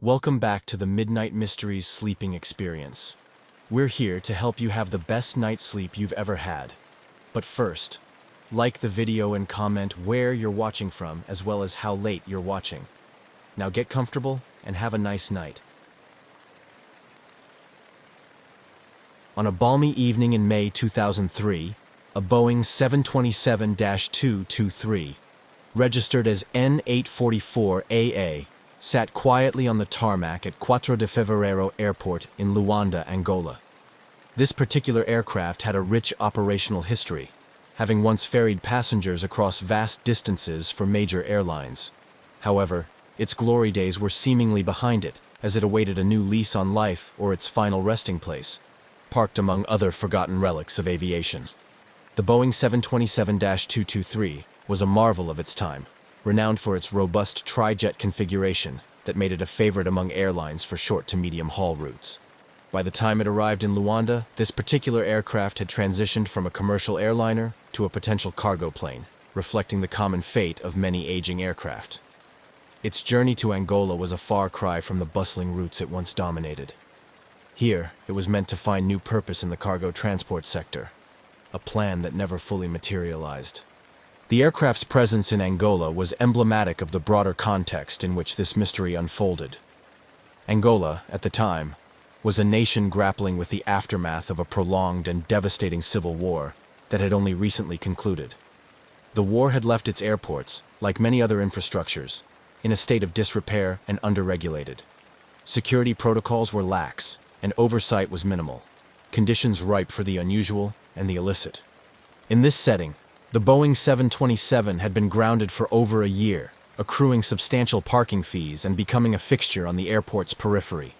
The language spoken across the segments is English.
Welcome back to the Midnight Mysteries sleeping experience. We're here to help you have the best night's sleep you've ever had. But first, like the video and comment where you're watching from as well as how late you're watching. Now get comfortable and have a nice night. On a balmy evening in May 2003, a Boeing 727-223, registered as N844AA, sat quietly on the tarmac at 4 de Fevereiro Airport in Luanda, Angola. This particular aircraft had a rich operational history, having once ferried passengers across vast distances for major airlines. However, its glory days were seemingly behind it, as it awaited a new lease on life or its final resting place, parked among other forgotten relics of aviation. The Boeing 727-223 was a marvel of its time, renowned for its robust tri-jet configuration that made it a favorite among airlines for short to medium haul routes. By the time it arrived in Luanda, this particular aircraft had transitioned from a commercial airliner to a potential cargo plane, reflecting the common fate of many aging aircraft. Its journey to Angola was a far cry from the bustling routes it once dominated. Here, it was meant to find new purpose in the cargo transport sector, a plan that never fully materialized. The aircraft's presence in Angola was emblematic of the broader context in which this mystery unfolded. Angola, at the time, was a nation grappling with the aftermath of a prolonged and devastating civil war that had only recently concluded. The war had left its airports, like many other infrastructures, in a state of disrepair and underregulated. Security protocols were lax, and oversight was minimal, conditions ripe for the unusual and the illicit. In this setting, the Boeing 727 had been grounded for over a year, accruing substantial parking fees and becoming a fixture on the airport's periphery.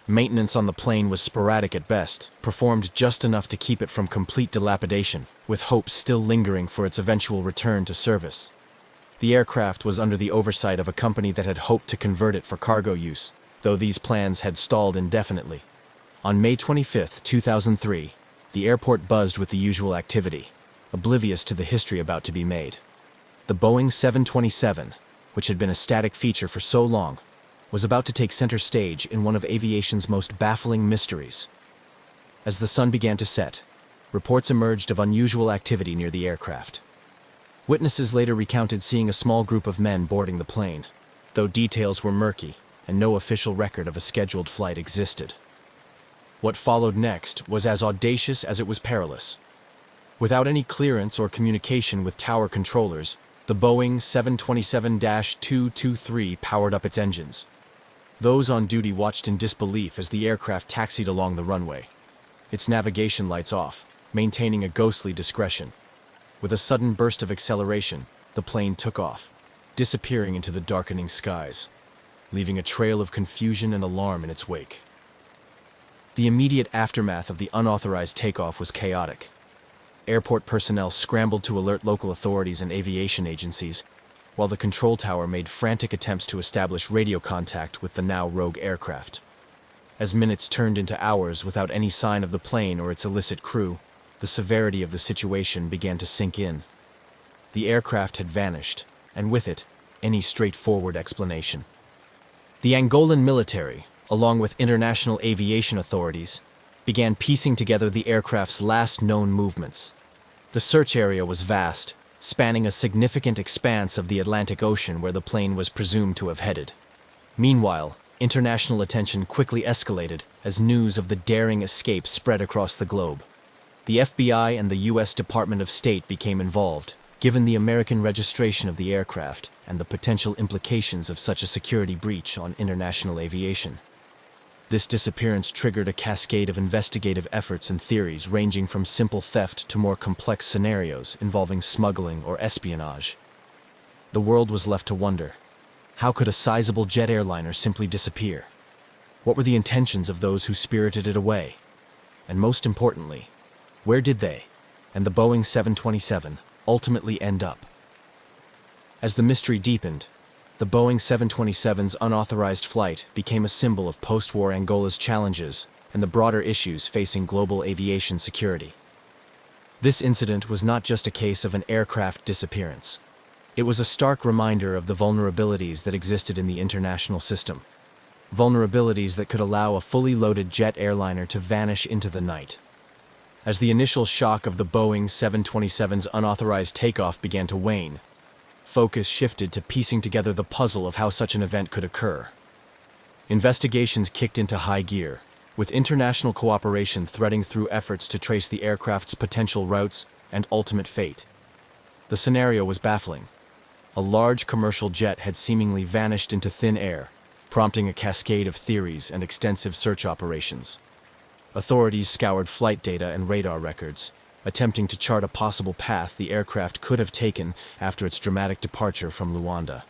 Maintenance on the plane was sporadic at best, performed just enough to keep it from complete dilapidation, with hopes still lingering for its eventual return to service. The aircraft was under the oversight of a company that had hoped to convert it for cargo use, though these plans had stalled indefinitely. On May 25, 2003, the airport buzzed with the usual activity, oblivious to the history about to be made. The Boeing 727, which had been a static feature for so long, was about to take center stage in one of aviation's most baffling mysteries. As the sun began to set, reports emerged of unusual activity near the aircraft. Witnesses later recounted seeing a small group of men boarding the plane, though details were murky and no official record of a scheduled flight existed. What followed next was as audacious as it was perilous. Without any clearance or communication with tower controllers, the Boeing 727-223 powered up its engines. Those on duty watched in disbelief as the aircraft taxied along the runway, its navigation lights off, maintaining a ghostly discretion. With a sudden burst of acceleration, the plane took off, disappearing into the darkening skies, leaving a trail of confusion and alarm in its wake. The immediate aftermath of the unauthorized takeoff was chaotic. Airport personnel scrambled to alert local authorities and aviation agencies, while the control tower made frantic attempts to establish radio contact with the now rogue aircraft. As minutes turned into hours without any sign of the plane or its illicit crew, the severity of the situation began to sink in. The aircraft had vanished, and with it, any straightforward explanation. The Angolan military, along with international aviation authorities, began piecing together the aircraft's last known movements. The search area was vast, spanning a significant expanse of the Atlantic Ocean where the plane was presumed to have headed. Meanwhile, international attention quickly escalated as news of the daring escape spread across the globe. The FBI and the U.S. Department of State became involved, given the American registration of the aircraft and the potential implications of such a security breach on international aviation. This disappearance triggered a cascade of investigative efforts and theories ranging from simple theft to more complex scenarios involving smuggling or espionage. The world was left to wonder, how could a sizable jet airliner simply disappear? What were the intentions of those who spirited it away? And most importantly, where did they, and the Boeing 727, ultimately end up? As the mystery deepened, the Boeing 727's unauthorized flight became a symbol of post-war Angola's challenges and the broader issues facing global aviation security. This incident was not just a case of an aircraft disappearance. It was a stark reminder of the vulnerabilities that existed in the international system. vulnerabilities that could allow a fully loaded jet airliner to vanish into the night. As the initial shock of the Boeing 727's unauthorized takeoff began to wane, focus shifted to piecing together the puzzle of how such an event could occur. Investigations kicked into high gear, with international cooperation threading through efforts to trace the aircraft's potential routes and ultimate fate. The scenario was baffling. A large commercial jet had seemingly vanished into thin air, prompting a cascade of theories and extensive search operations. Authorities scoured flight data and radar records, attempting to chart a possible path the aircraft could have taken after its dramatic departure from Luanda.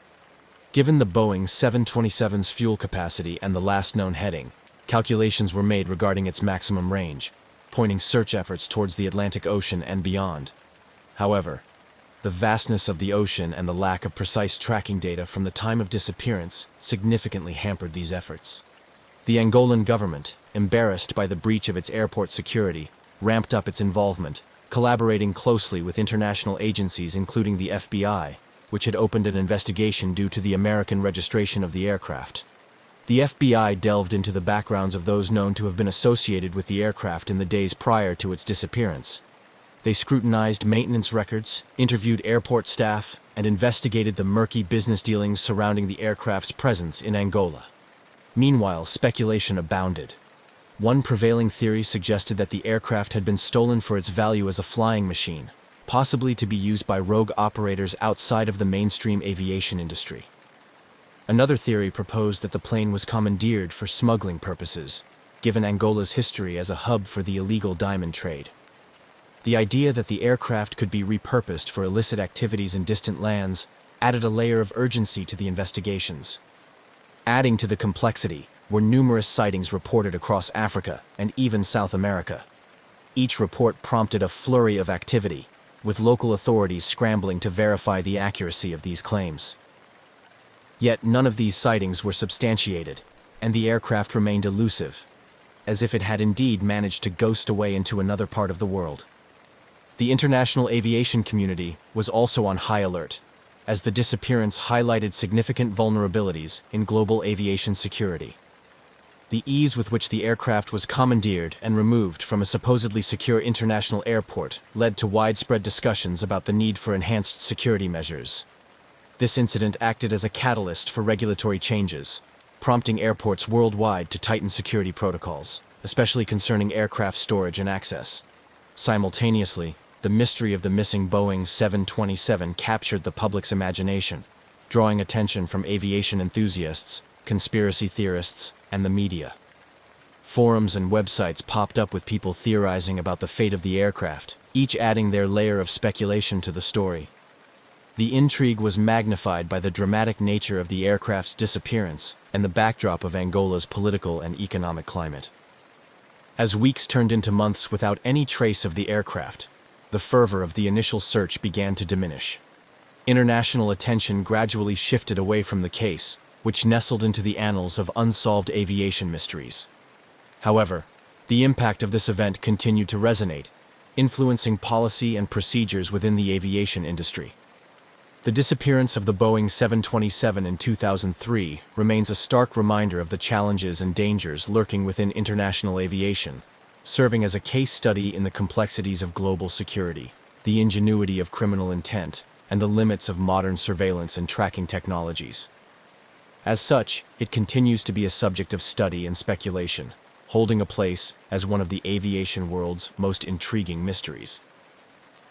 Given the Boeing 727's fuel capacity and the last known heading, calculations were made regarding its maximum range, pointing search efforts towards the Atlantic Ocean and beyond. However, the vastness of the ocean and the lack of precise tracking data from the time of disappearance significantly hampered these efforts. The Angolan government, embarrassed by the breach of its airport security, ramped up its involvement, collaborating closely with international agencies including the FBI, which had opened an investigation due to the American registration of the aircraft. The FBI delved into the backgrounds of those known to have been associated with the aircraft in the days prior to its disappearance. They scrutinized maintenance records, interviewed airport staff, and investigated the murky business dealings surrounding the aircraft's presence in Angola. Meanwhile, speculation abounded. One prevailing theory suggested that the aircraft had been stolen for its value as a flying machine, possibly to be used by rogue operators outside of the mainstream aviation industry. Another theory proposed that the plane was commandeered for smuggling purposes, given Angola's history as a hub for the illegal diamond trade. The idea that the aircraft could be repurposed for illicit activities in distant lands added a layer of urgency to the investigations. Adding to the complexity were numerous sightings reported across Africa and even South America. Each report prompted a flurry of activity, with local authorities scrambling to verify the accuracy of these claims. Yet none of these sightings were substantiated, and the aircraft remained elusive, as if it had indeed managed to ghost away into another part of the world. The international aviation community was also on high alert, as the disappearance highlighted significant vulnerabilities in global aviation security. The ease with which the aircraft was commandeered and removed from a supposedly secure international airport led to widespread discussions about the need for enhanced security measures. This incident acted as a catalyst for regulatory changes, prompting airports worldwide to tighten security protocols, especially concerning aircraft storage and access. Simultaneously, the mystery of the missing Boeing 727 captured the public's imagination, drawing attention from aviation enthusiasts, conspiracy theorists, and the media. Forums and websites popped up with people theorizing about the fate of the aircraft, each adding their layer of speculation to the story. The intrigue was magnified by the dramatic nature of the aircraft's disappearance and the backdrop of Angola's political and economic climate. As weeks turned into months without any trace of the aircraft, the fervor of the initial search began to diminish. International attention gradually shifted away from the case, which nestled into the annals of unsolved aviation mysteries. However, the impact of this event continued to resonate, influencing policy and procedures within the aviation industry. The disappearance of the Boeing 727 in 2003 remains a stark reminder of the challenges and dangers lurking within international aviation, serving as a case study in the complexities of global security, the ingenuity of criminal intent, and the limits of modern surveillance and tracking technologies. As such, it continues to be a subject of study and speculation, holding a place as one of the aviation world's most intriguing mysteries.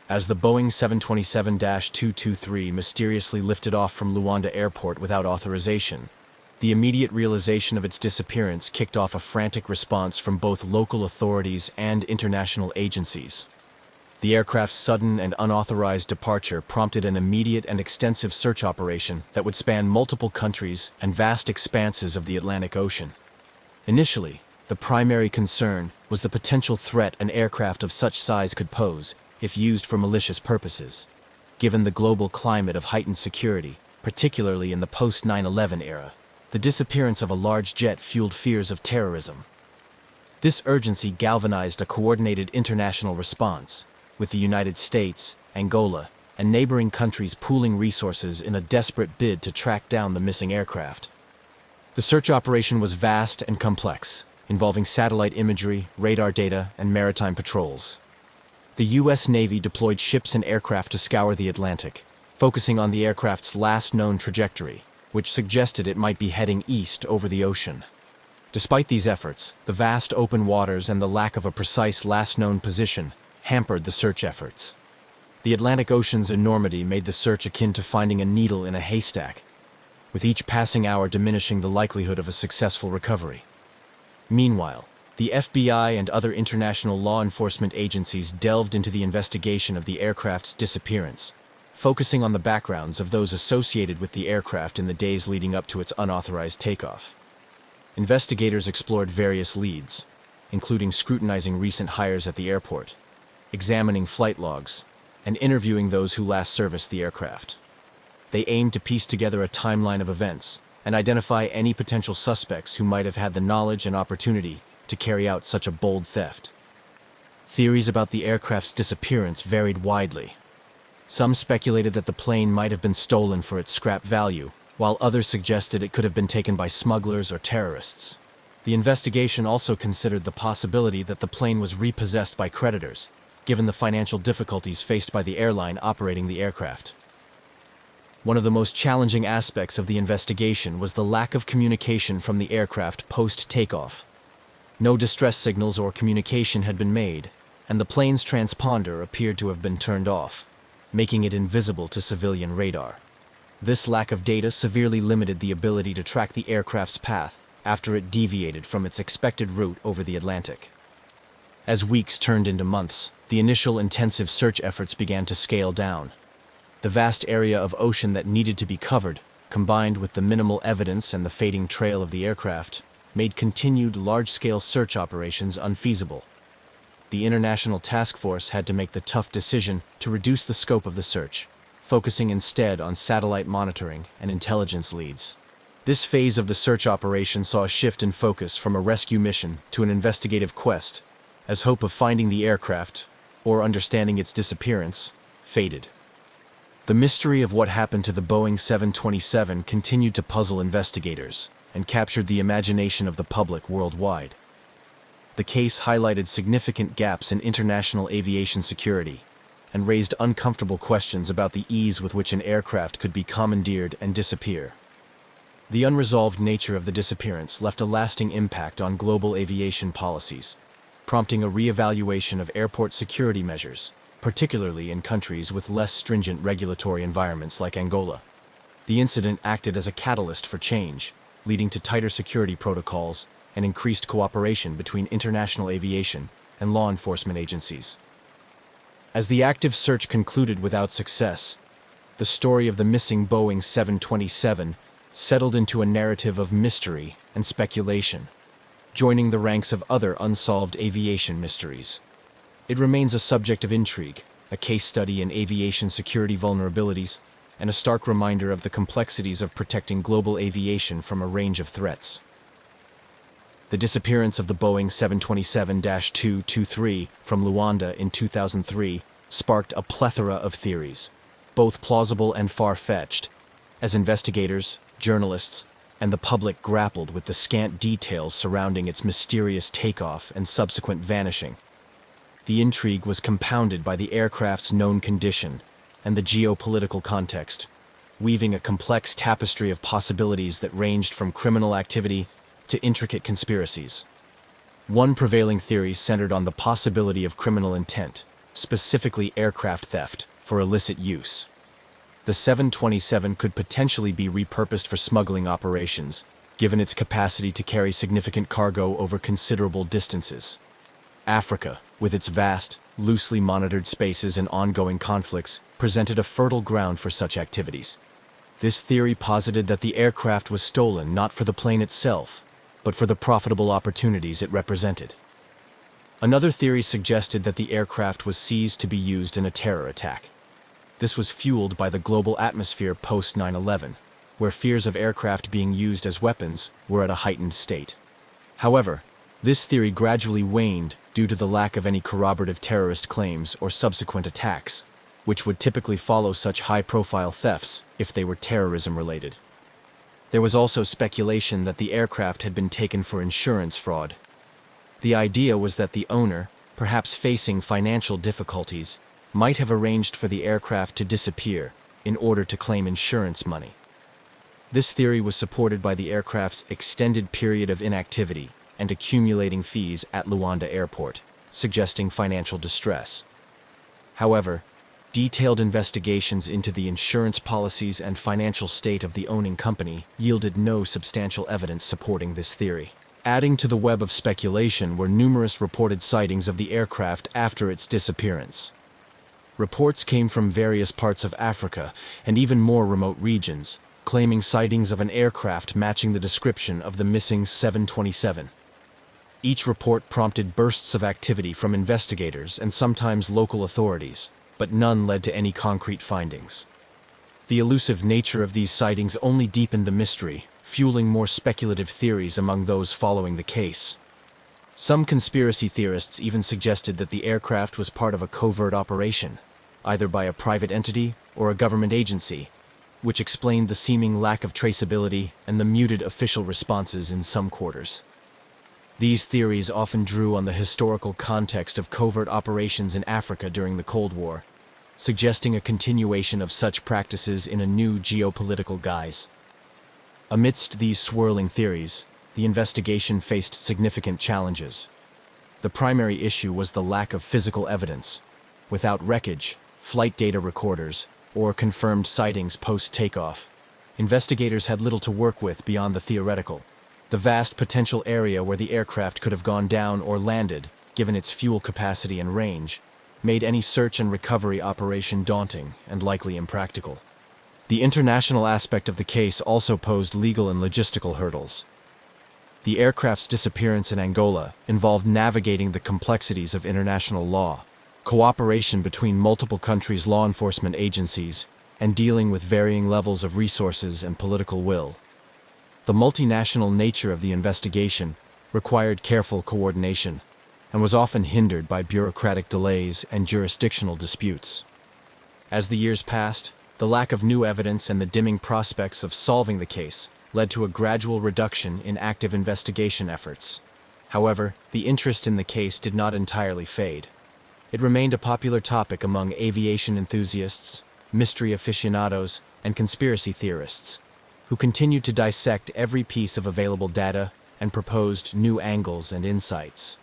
As the Boeing 727-223 mysteriously lifted off from Luanda Airport without authorization, the immediate realization of its disappearance kicked off a frantic response from both local authorities and international agencies. The aircraft's sudden and unauthorized departure prompted an immediate and extensive search operation that would span multiple countries and vast expanses of the Atlantic Ocean. Initially, the primary concern was the potential threat an aircraft of such size could pose if used for malicious purposes. Given the global climate of heightened security, particularly in the post-9/11 era, the disappearance of a large jet fueled fears of terrorism. This urgency galvanized a coordinated international response, with the United States, Angola, and neighboring countries pooling resources in a desperate bid to track down the missing aircraft. The The search operation was vast and complex, involving satellite imagery, radar data, and maritime patrols. The U.S. Navy deployed ships and aircraft to scour the Atlantic, focusing on the aircraft's last known trajectory, which suggested it might be heading east over the ocean. Despite these efforts, the vast open waters and the lack of a precise last known position hampered the search efforts. The Atlantic Ocean's enormity made the search akin to finding a needle in a haystack, with each passing hour diminishing the likelihood of a successful recovery. Meanwhile, the FBI and other international law enforcement agencies delved into the investigation of the aircraft's disappearance, focusing on the backgrounds of those associated with the aircraft in the days leading up to its unauthorized takeoff. Investigators explored various leads, including scrutinizing recent hires at the airport, examining flight logs, and interviewing those who last serviced the aircraft. They aimed to piece together a timeline of events and identify any potential suspects who might have had the knowledge and opportunity to carry out such a bold theft. Theories about the aircraft's disappearance varied widely. Some speculated that the plane might have been stolen for its scrap value, while others suggested it could have been taken by smugglers or terrorists. The investigation also considered the possibility that the plane was repossessed by creditors, given the financial difficulties faced by the airline operating the aircraft. One of the most challenging aspects of the investigation was the lack of communication from the aircraft post-takeoff. No distress signals or communication had been made, and the plane's transponder appeared to have been turned off, making it invisible to civilian radar. This lack of data severely limited the ability to track the aircraft's path after it deviated from its expected route over the Atlantic. As weeks turned into months, the initial intensive search efforts began to scale down. The vast area of ocean that needed to be covered, combined with the minimal evidence and the fading trail of the aircraft, made continued large-scale search operations unfeasible. The International Task Force had to make the tough decision to reduce the scope of the search, focusing instead on satellite monitoring and intelligence leads. This phase of the search operation saw a shift in focus from a rescue mission to an investigative quest, as hope of finding the aircraft, or understanding its disappearance, faded. The mystery of what happened to the Boeing 727 continued to puzzle investigators and captured the imagination of the public worldwide. The case highlighted significant gaps in international aviation security and raised uncomfortable questions about the ease with which an aircraft could be commandeered and disappear. The unresolved nature of the disappearance left a lasting impact on global aviation policies, prompting a re-evaluation of airport security measures, particularly in countries with less stringent regulatory environments like Angola. The incident acted as a catalyst for change, leading to tighter security protocols and increased cooperation between international aviation and law enforcement agencies. As the active search concluded without success, the story of the missing Boeing 727 settled into a narrative of mystery and speculation, joining the ranks of other unsolved aviation mysteries. It remains a subject of intrigue, a case study in aviation security vulnerabilities, and a stark reminder of the complexities of protecting global aviation from a range of threats. The disappearance of the Boeing 727-223 from Luanda in 2003 sparked a plethora of theories, both plausible and far-fetched, as investigators, journalists, and the public grappled with the scant details surrounding its mysterious takeoff and subsequent vanishing. The intrigue was compounded by the aircraft's known condition and the geopolitical context, weaving a complex tapestry of possibilities that ranged from criminal activity to intricate conspiracies. One prevailing theory centered on the possibility of criminal intent, specifically aircraft theft, for illicit use. The 727 could potentially be repurposed for smuggling operations, given its capacity to carry significant cargo over considerable distances. Africa, with its vast, loosely monitored spaces and ongoing conflicts, presented a fertile ground for such activities. This theory posited that the aircraft was stolen not for the plane itself, but for the profitable opportunities it represented. Another theory suggested that the aircraft was seized to be used in a terror attack. This was fueled by the global atmosphere post 9/11, where fears of aircraft being used as weapons were at a heightened state. However, this theory gradually waned due to the lack of any corroborative terrorist claims or subsequent attacks, which would typically follow such high-profile thefts if they were terrorism-related. There was also speculation that the aircraft had been taken for insurance fraud. The idea was that the owner, perhaps facing financial difficulties, might have arranged for the aircraft to disappear in order to claim insurance money. This theory was supported by the aircraft's extended period of inactivity and accumulating fees at Luanda Airport, suggesting financial distress. However, detailed investigations into the insurance policies and financial state of the owning company yielded no substantial evidence supporting this theory. Adding to the web of speculation were numerous reported sightings of the aircraft after its disappearance. Reports came from various parts of Africa and even more remote regions, claiming sightings of an aircraft matching the description of the missing 727. Each report prompted bursts of activity from investigators and sometimes local authorities, but none led to any concrete findings. The elusive nature of these sightings only deepened the mystery, fueling more speculative theories among those following the case. Some conspiracy theorists even suggested that the aircraft was part of a covert operation, either by a private entity or a government agency, which explained the seeming lack of traceability and the muted official responses in some quarters. These theories often drew on the historical context of covert operations in Africa during the Cold War, suggesting a continuation of such practices in a new geopolitical guise. Amidst these swirling theories, the investigation faced significant challenges. The primary issue was the lack of physical evidence. Without wreckage, flight data recorders, or confirmed sightings post-takeoff, investigators had little to work with beyond the theoretical. The vast potential area where the aircraft could have gone down or landed, given its fuel capacity and range, made any search and recovery operation daunting and likely impractical. The international aspect of the case also posed legal and logistical hurdles. The aircraft's disappearance in Angola involved navigating the complexities of international law, cooperation between multiple countries' law enforcement agencies, and dealing with varying levels of resources and political will. The multinational nature of the investigation required careful coordination and was often hindered by bureaucratic delays and jurisdictional disputes. As the years passed, the lack of new evidence and the dimming prospects of solving the case led to a gradual reduction in active investigation efforts. However, the interest in the case did not entirely fade. It remained a popular topic among aviation enthusiasts, mystery aficionados, and conspiracy theorists, who continued to dissect every piece of available data and proposed new angles and insights.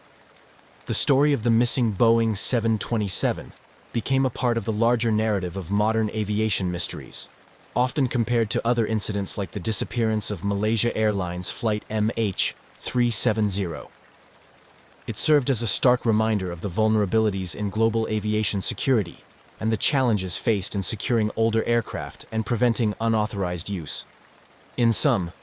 The story of the missing Boeing 727 became a part of the larger narrative of modern aviation mysteries, often compared to other incidents like the disappearance of Malaysia Airlines Flight MH370. It served as a stark reminder of the vulnerabilities in global aviation security and the challenges faced in securing older aircraft and preventing unauthorized use. In sum,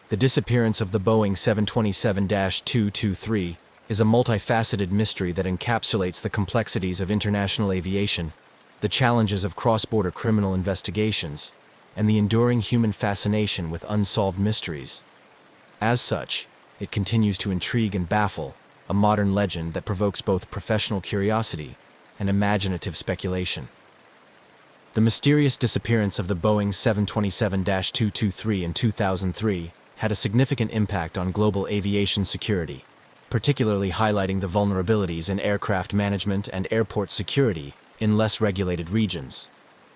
the disappearance of the Boeing 727-223 is a multifaceted mystery that encapsulates the complexities of international aviation, the challenges of cross-border criminal investigations, and the enduring human fascination with unsolved mysteries. As such, it continues to intrigue and baffle, a modern legend that provokes both professional curiosity and imaginative speculation. The mysterious disappearance of the Boeing 727-223 in 2003 had a significant impact on global aviation security, particularly highlighting the vulnerabilities in aircraft management and airport security in less regulated regions.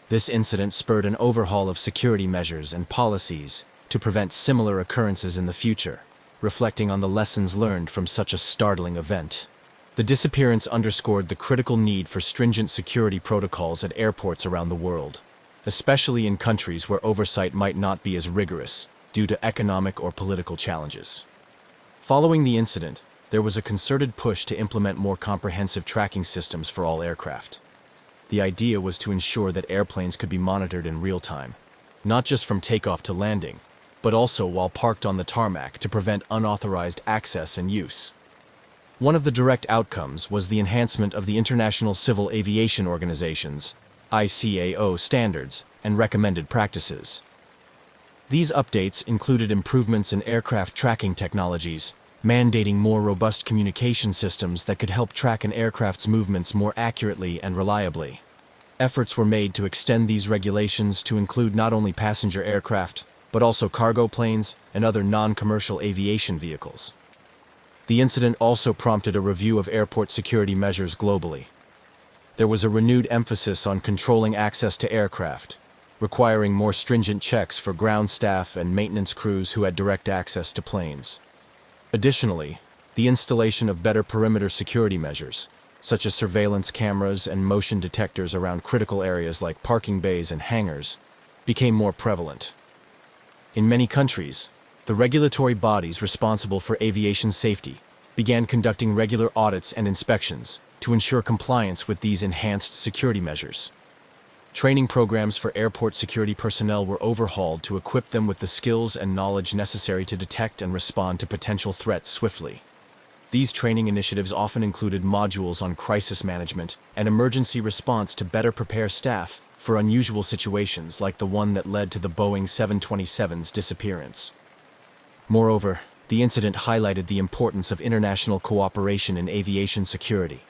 This incident spurred an overhaul of security measures and policies to prevent similar occurrences in the future, reflecting on the lessons learned from such a startling event. The disappearance underscored the critical need for stringent security protocols at airports around the world, especially in countries where oversight might not be as rigorous due to economic or political challenges. Following the incident, there was a concerted push to implement more comprehensive tracking systems for all aircraft. The idea was to ensure that airplanes could be monitored in real time, not just from takeoff to landing, but also while parked on the tarmac to prevent unauthorized access and use. One of the direct outcomes was the enhancement of the International Civil Aviation Organization's ICAO standards and recommended practices. These updates included improvements in aircraft tracking technologies, mandating more robust communication systems that could help track an aircraft's movements more accurately and reliably. Efforts were made to extend these regulations to include not only passenger aircraft, but also cargo planes and other non-commercial aviation vehicles. The incident also prompted a review of airport security measures globally. There was a renewed emphasis on controlling access to aircraft, requiring more stringent checks for ground staff and maintenance crews who had direct access to planes. Additionally, the installation of better perimeter security measures, such as surveillance cameras and motion detectors around critical areas like parking bays and hangars, became more prevalent. In many countries, the regulatory bodies responsible for aviation safety began conducting regular audits and inspections to ensure compliance with these enhanced security measures. Training programs for airport security personnel were overhauled to equip them with the skills and knowledge necessary to detect and respond to potential threats swiftly. These training initiatives often included modules on crisis management and emergency response to better prepare staff for unusual situations like the one that led to the Boeing 727's disappearance. Moreover, the incident highlighted the importance of international cooperation in aviation security.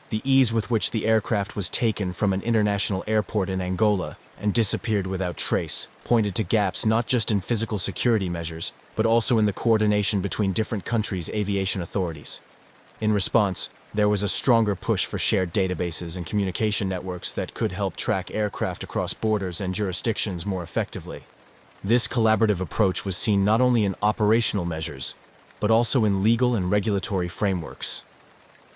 The ease with which the aircraft was taken from an international airport in Angola and disappeared without trace pointed to gaps not just in physical security measures, but also in the coordination between different countries' aviation authorities. In response, there was a stronger push for shared databases and communication networks that could help track aircraft across borders and jurisdictions more effectively. This collaborative approach was seen not only in operational measures, but also in legal and regulatory frameworks.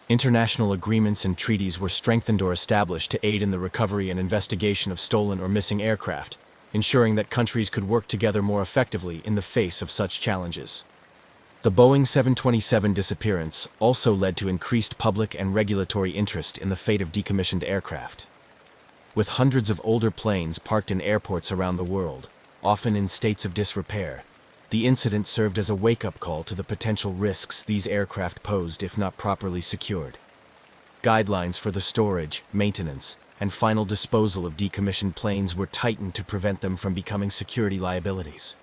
International agreements and treaties were strengthened or established to aid in the recovery and investigation of stolen or missing aircraft, ensuring that countries could work together more effectively in the face of such challenges. The Boeing 727 disappearance also led to increased public and regulatory interest in the fate of decommissioned aircraft. With hundreds of older planes parked in airports around the world, often in states of disrepair, the incident served as a wake-up call to the potential risks these aircraft posed if not properly secured. Guidelines for the storage, maintenance, and final disposal of decommissioned planes were tightened to prevent them from becoming security liabilities.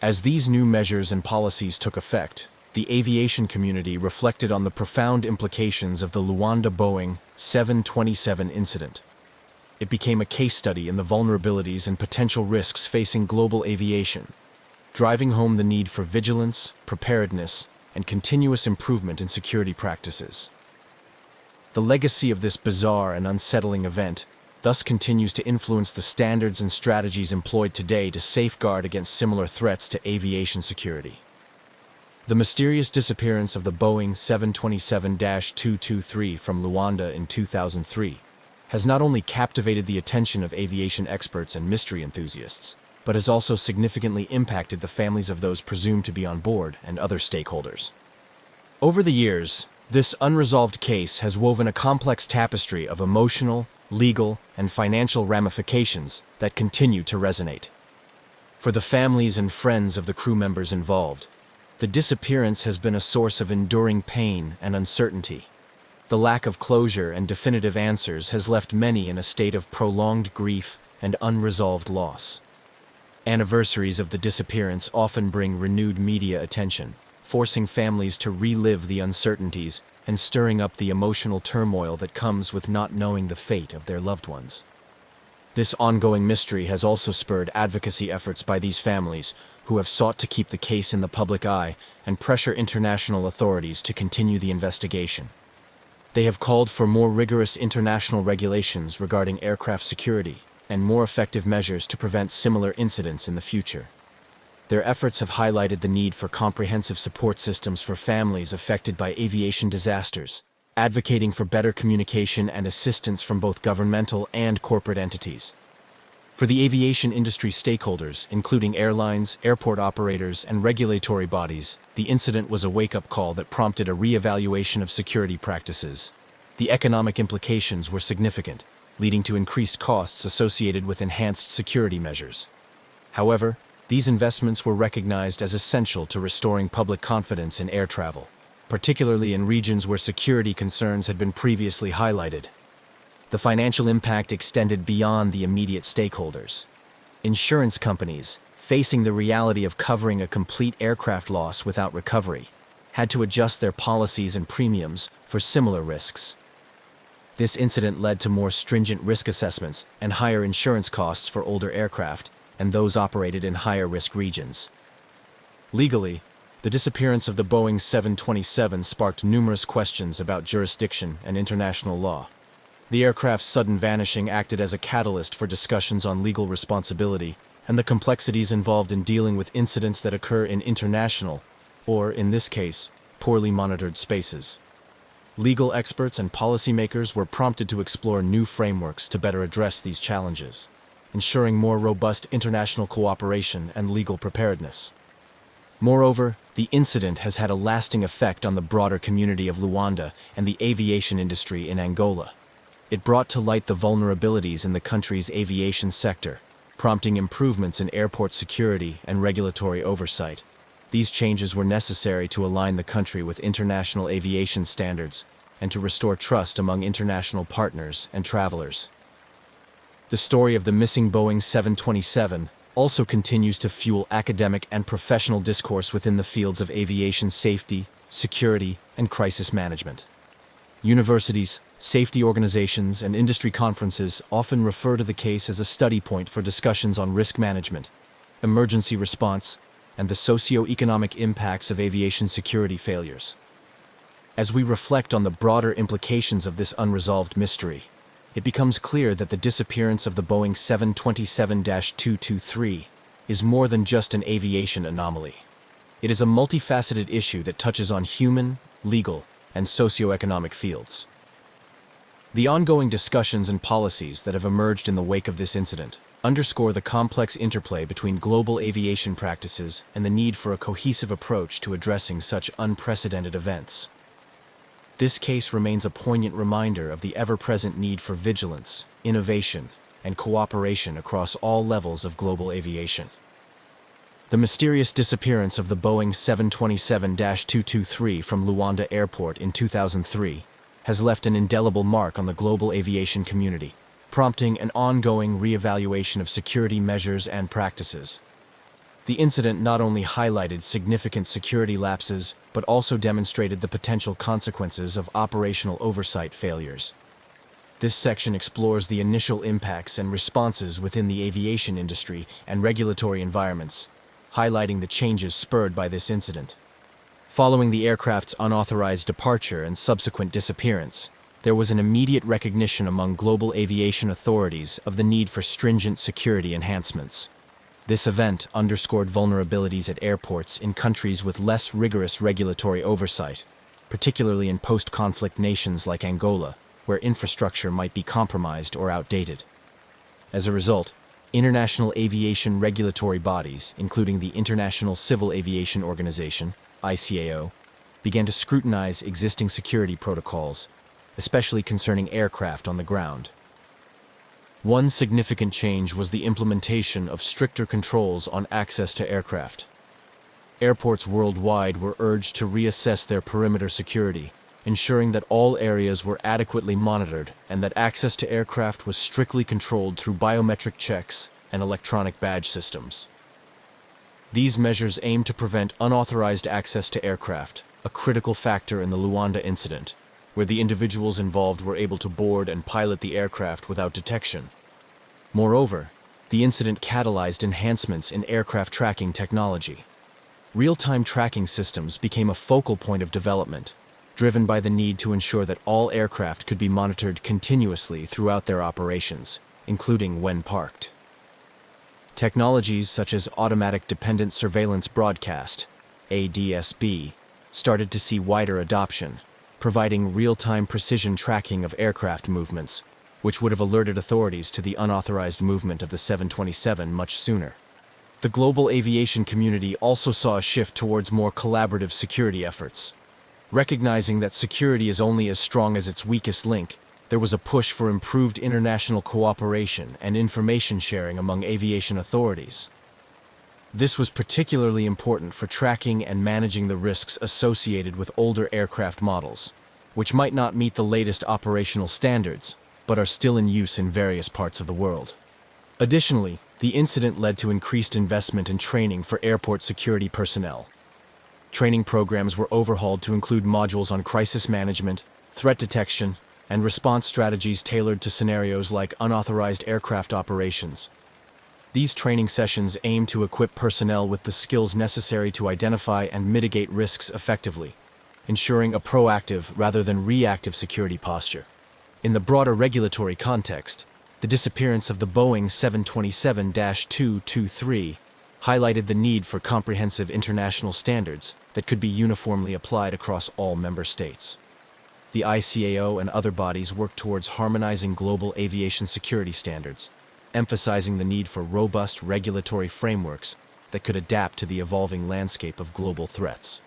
As these new measures and policies took effect, the aviation community reflected on the profound implications of the Luanda Boeing 727 incident. It became a case study in the vulnerabilities and potential risks facing global aviation, driving home the need for vigilance, preparedness, and continuous improvement in security practices. The legacy of this bizarre and unsettling event thus continues to influence the standards and strategies employed today to safeguard against similar threats to aviation security. The mysterious disappearance of the Boeing 727-223 from Luanda in 2003 has not only captivated the attention of aviation experts and mystery enthusiasts, but has also significantly impacted the families of those presumed to be on board and other stakeholders. Over the years, this unresolved case has woven a complex tapestry of emotional, legal, and financial ramifications that continue to resonate. For the families and friends of the crew members involved, the disappearance has been a source of enduring pain and uncertainty. The lack of closure and definitive answers has left many in a state of prolonged grief and unresolved loss. Anniversaries of the disappearance often bring renewed media attention, forcing families to relive the uncertainties and stirring up the emotional turmoil that comes with not knowing the fate of their loved ones. This ongoing mystery has also spurred advocacy efforts by these families, who have sought to keep the case in the public eye and pressure international authorities to continue the investigation. They have called for more rigorous international regulations regarding aircraft security and more effective measures to prevent similar incidents in the future. Their efforts have highlighted the need for comprehensive support systems for families affected by aviation disasters, advocating for better communication and assistance from both governmental and corporate entities. For the aviation industry stakeholders, including airlines, airport operators, and regulatory bodies, the incident was a wake-up call that prompted a re-evaluation of security practices. The economic implications were significant, leading to increased costs associated with enhanced security measures. However, these investments were recognized as essential to restoring public confidence in air travel, particularly in regions where security concerns had been previously highlighted. The financial impact extended beyond the immediate stakeholders. Insurance companies, facing the reality of covering a complete aircraft loss without recovery, had to adjust their policies and premiums for similar risks. This incident led to more stringent risk assessments and higher insurance costs for older aircraft, and those operated in higher-risk regions. Legally, the disappearance of the Boeing 727 sparked numerous questions about jurisdiction and international law. The aircraft's sudden vanishing acted as a catalyst for discussions on legal responsibility and the complexities involved in dealing with incidents that occur in international, or in this case, poorly monitored spaces. Legal experts and policymakers were prompted to explore new frameworks to better address these challenges, ensuring more robust international cooperation and legal preparedness. Moreover, the incident has had a lasting effect on the broader community of Luanda and the aviation industry in Angola. It brought to light the vulnerabilities in the country's aviation sector, prompting improvements in airport security and regulatory oversight. These changes were necessary to align the country with international aviation standards and to restore trust among international partners and travelers. The story of the missing Boeing 727 also continues to fuel academic and professional discourse within the fields of aviation safety, security, and crisis management. Universities, safety organizations, and industry conferences often refer to the case as a study point for discussions on risk management, emergency response, and the socio-economic impacts of aviation security failures. As we reflect on the broader implications of this unresolved mystery, it becomes clear that the disappearance of the Boeing 727-223 is more than just an aviation anomaly. It is a multifaceted issue that touches on human, legal, and socio-economic fields. The ongoing discussions and policies that have emerged in the wake of this incident underscore the complex interplay between global aviation practices and the need for a cohesive approach to addressing such unprecedented events. This case remains a poignant reminder of the ever-present need for vigilance, innovation, and cooperation across all levels of global aviation. The mysterious disappearance of the Boeing 727-223 from Luanda Airport in 2003 has left an indelible mark on the global aviation community, prompting an ongoing reevaluation of security measures and practices. The incident not only highlighted significant security lapses, but also demonstrated the potential consequences of operational oversight failures. This section explores the initial impacts and responses within the aviation industry and regulatory environments, highlighting the changes spurred by this incident. Following the aircraft's unauthorized departure and subsequent disappearance, there was an immediate recognition among global aviation authorities of the need for stringent security enhancements. This event underscored vulnerabilities at airports in countries with less rigorous regulatory oversight, particularly in post-conflict nations like Angola, where infrastructure might be compromised or outdated. As a result, international aviation regulatory bodies, including the International Civil Aviation Organization, ICAO, began to scrutinize existing security protocols, especially concerning aircraft on the ground. One significant change was the implementation of stricter controls on access to aircraft. Airports worldwide were urged to reassess their perimeter security, ensuring that all areas were adequately monitored and that access to aircraft was strictly controlled through biometric checks and electronic badge systems. These measures aimed to prevent unauthorized access to aircraft, a critical factor in the Luanda incident, where the individuals involved were able to board and pilot the aircraft without detection. Moreover, the incident catalyzed enhancements in aircraft tracking technology. Real-time tracking systems became a focal point of development, driven by the need to ensure that all aircraft could be monitored continuously throughout their operations, including when parked. Technologies such as automatic dependent surveillance broadcast, ADSB, started to see wider adoption, providing real-time precision tracking of aircraft movements, which would have alerted authorities to the unauthorized movement of the 727 much sooner. The global aviation community also saw a shift towards more collaborative security efforts. Recognizing that security is only as strong as its weakest link, there was a push for improved international cooperation and information sharing among aviation authorities. This was particularly important for tracking and managing the risks associated with older aircraft models, which might not meet the latest operational standards, but are still in use in various parts of the world. Additionally, the incident led to increased investment in training for airport security personnel. Training programs were overhauled to include modules on crisis management, threat detection, and response strategies tailored to scenarios like unauthorized aircraft operations. These training sessions aim to equip personnel with the skills necessary to identify and mitigate risks effectively, ensuring a proactive rather than reactive security posture. In the broader regulatory context, the disappearance of the Boeing 727-223 highlighted the need for comprehensive international standards that could be uniformly applied across all member states. The ICAO and other bodies work towards harmonizing global aviation security standards, emphasizing the need for robust regulatory frameworks that could adapt to the evolving landscape of global threats.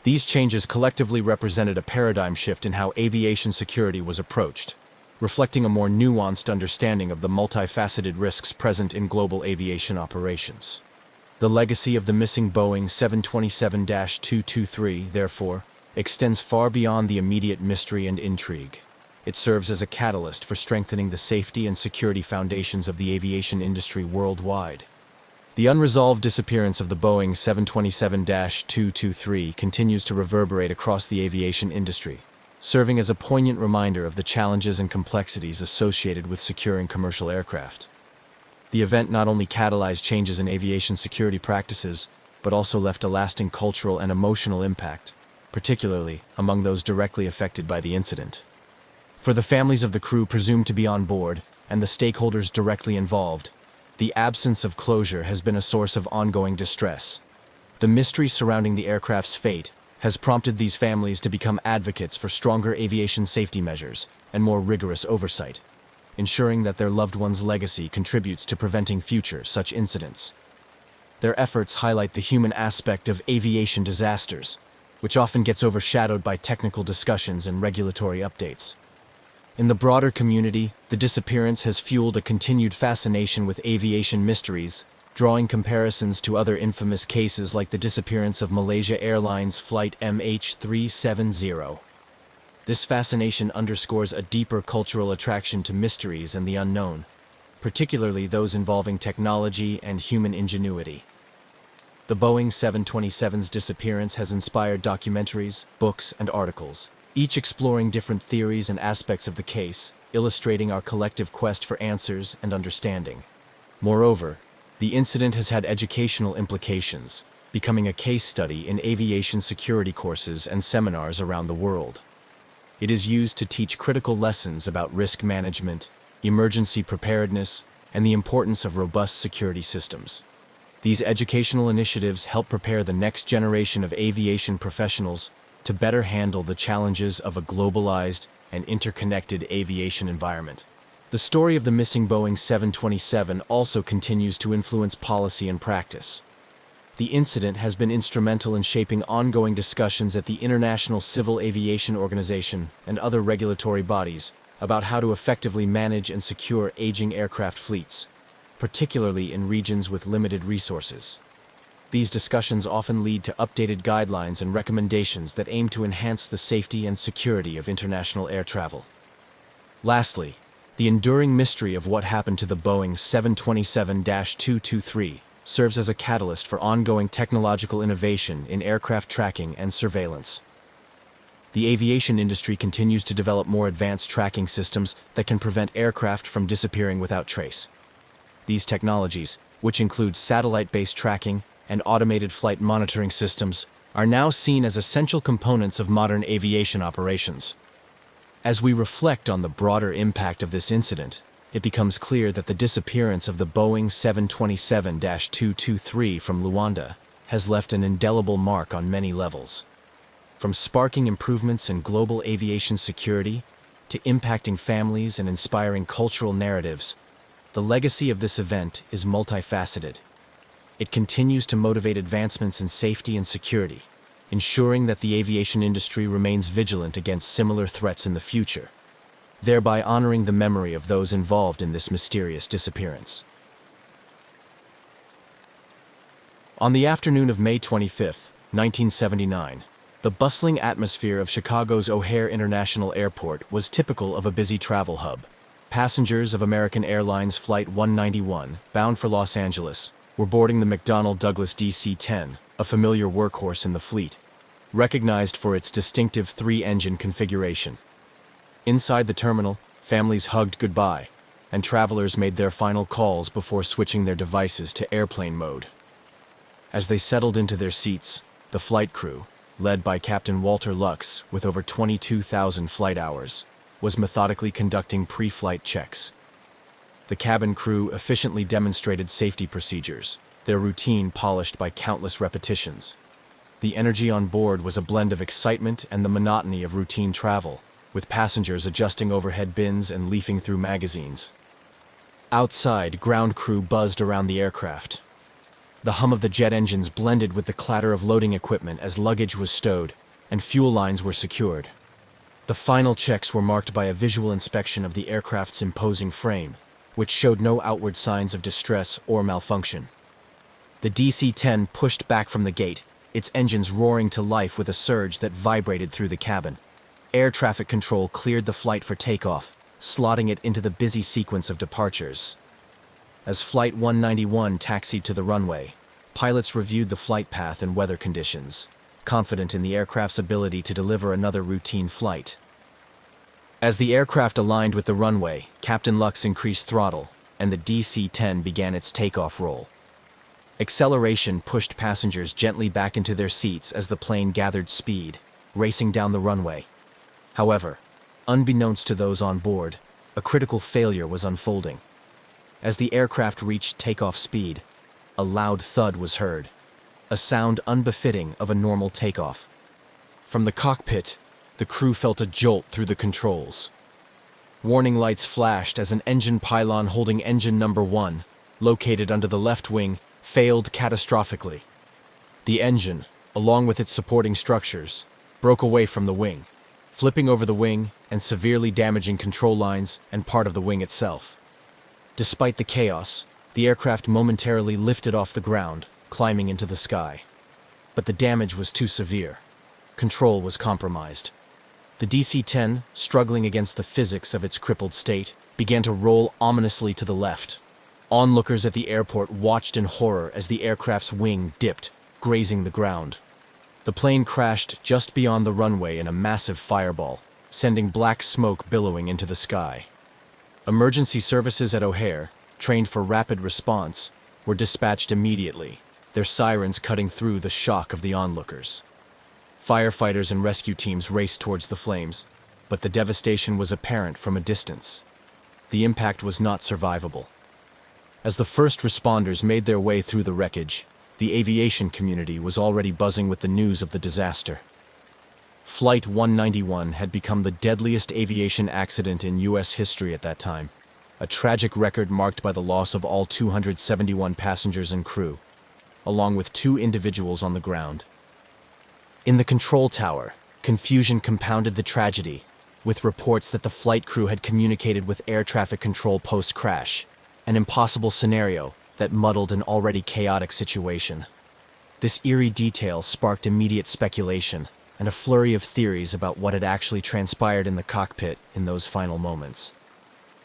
These changes collectively represented a paradigm shift in how aviation security was approached, reflecting a more nuanced understanding of the multifaceted risks present in global aviation operations. The legacy of the missing Boeing 727-223, therefore, extends far beyond the immediate mystery and intrigue. It serves as a catalyst for strengthening the safety and security foundations of the aviation industry worldwide. The unresolved disappearance of the Boeing 727-223 continues to reverberate across the aviation industry, serving as a poignant reminder of the challenges and complexities associated with securing commercial aircraft. The event not only catalyzed changes in aviation security practices, but also left a lasting cultural and emotional impact, particularly among those directly affected by the incident. For the families of the crew presumed to be on board and the stakeholders directly involved, the absence of closure has been a source of ongoing distress. The mystery surrounding the aircraft's fate has prompted these families to become advocates for stronger aviation safety measures and more rigorous oversight, ensuring that their loved one's legacy contributes to preventing future such incidents. Their efforts highlight the human aspect of aviation disasters, which often gets overshadowed by technical discussions and regulatory updates. In the broader community, the disappearance has fueled a continued fascination with aviation mysteries, drawing comparisons to other infamous cases like the disappearance of Malaysia Airlines Flight MH370. This fascination underscores a deeper cultural attraction to mysteries and the unknown, particularly those involving technology and human ingenuity. The Boeing 727's disappearance has inspired documentaries, books, and articles, each exploring different theories and aspects of the case, illustrating our collective quest for answers and understanding. Moreover, the incident has had educational implications, becoming a case study in aviation security courses and seminars around the world. It is used to teach critical lessons about risk management, emergency preparedness, and the importance of robust security systems. These educational initiatives help prepare the next generation of aviation professionals to better handle the challenges of a globalized and interconnected aviation environment. The story of the missing Boeing 727 also continues to influence policy and practice. The incident has been instrumental in shaping ongoing discussions at the International Civil Aviation Organization and other regulatory bodies about how to effectively manage and secure aging aircraft fleets, particularly in regions with limited resources. These discussions often lead to updated guidelines and recommendations that aim to enhance the safety and security of international air travel. Lastly, the enduring mystery of what happened to the Boeing 727-223 serves as a catalyst for ongoing technological innovation in aircraft tracking and surveillance. The aviation industry continues to develop more advanced tracking systems that can prevent aircraft from disappearing without trace. These technologies, which include satellite-based tracking and automated flight monitoring systems, are now seen as essential components of modern aviation operations. As we reflect on the broader impact of this incident, it becomes clear that the disappearance of the Boeing 727-223 from Luanda has left an indelible mark on many levels. From sparking improvements in global aviation security to impacting families and inspiring cultural narratives, the legacy of this event is multifaceted. It continues to motivate advancements in safety and security, ensuring that the aviation industry remains vigilant against similar threats in the future, thereby honoring the memory of those involved in this mysterious disappearance. On the afternoon of May 25, 1979, the bustling atmosphere of Chicago's O'Hare International Airport was typical of a busy travel hub. Passengers of American Airlines Flight 191, bound for Los Angeles, were boarding the McDonnell Douglas DC-10, a familiar workhorse in the fleet, recognized for its distinctive three-engine configuration. Inside the terminal, families hugged goodbye, and travelers made their final calls before switching their devices to airplane mode. As they settled into their seats, the flight crew, led by Captain Walter Lux with over 22,000 flight hours, was methodically conducting pre-flight checks. The cabin crew efficiently demonstrated safety procedures, their routine polished by countless repetitions. The energy on board was a blend of excitement and the monotony of routine travel, with passengers adjusting overhead bins and leafing through magazines. Outside, ground crew buzzed around the aircraft. The hum of the jet engines blended with the clatter of loading equipment as luggage was stowed and fuel lines were secured. The final checks were marked by a visual inspection of the aircraft's imposing frame, which showed no outward signs of distress or malfunction. The DC-10 pushed back from the gate, its engines roaring to life with a surge that vibrated through the cabin. Air traffic control cleared the flight for takeoff, slotting it into the busy sequence of departures. As Flight 191 taxied to the runway, pilots reviewed the flight path and weather conditions, confident in the aircraft's ability to deliver another routine flight. As the aircraft aligned with the runway, Captain Lux increased throttle, and the DC-10 began its takeoff roll. Acceleration pushed passengers gently back into their seats as the plane gathered speed, racing down the runway. However, unbeknownst to those on board, a critical failure was unfolding. As the aircraft reached takeoff speed, a loud thud was heard, a sound unbefitting of a normal takeoff. From the cockpit, the crew felt a jolt through the controls. Warning lights flashed as an engine pylon holding engine number 1, located under the left wing, failed catastrophically. The engine, along with its supporting structures, broke away from the wing, flipping over the wing and severely damaging control lines and part of the wing itself. Despite the chaos, the aircraft momentarily lifted off the ground, climbing into the sky. But the damage was too severe. Control was compromised. The DC-10, struggling against the physics of its crippled state, began to roll ominously to the left. Onlookers at the airport watched in horror as the aircraft's wing dipped, grazing the ground. The plane crashed just beyond the runway in a massive fireball, sending black smoke billowing into the sky. Emergency services at O'Hare, trained for rapid response, were dispatched immediately, their sirens cutting through the shock of the onlookers. Firefighters and rescue teams raced towards the flames, but the devastation was apparent from a distance. The impact was not survivable. As the first responders made their way through the wreckage, the aviation community was already buzzing with the news of the disaster. Flight 191 had become the deadliest aviation accident in U.S. history at that time, a tragic record marked by the loss of all 271 passengers and crew, along with 2 individuals on the ground. In the control tower, confusion compounded the tragedy, with reports that the flight crew had communicated with air traffic control post-crash, an impossible scenario that muddled an already chaotic situation. This eerie detail sparked immediate speculation and a flurry of theories about what had actually transpired in the cockpit in those final moments.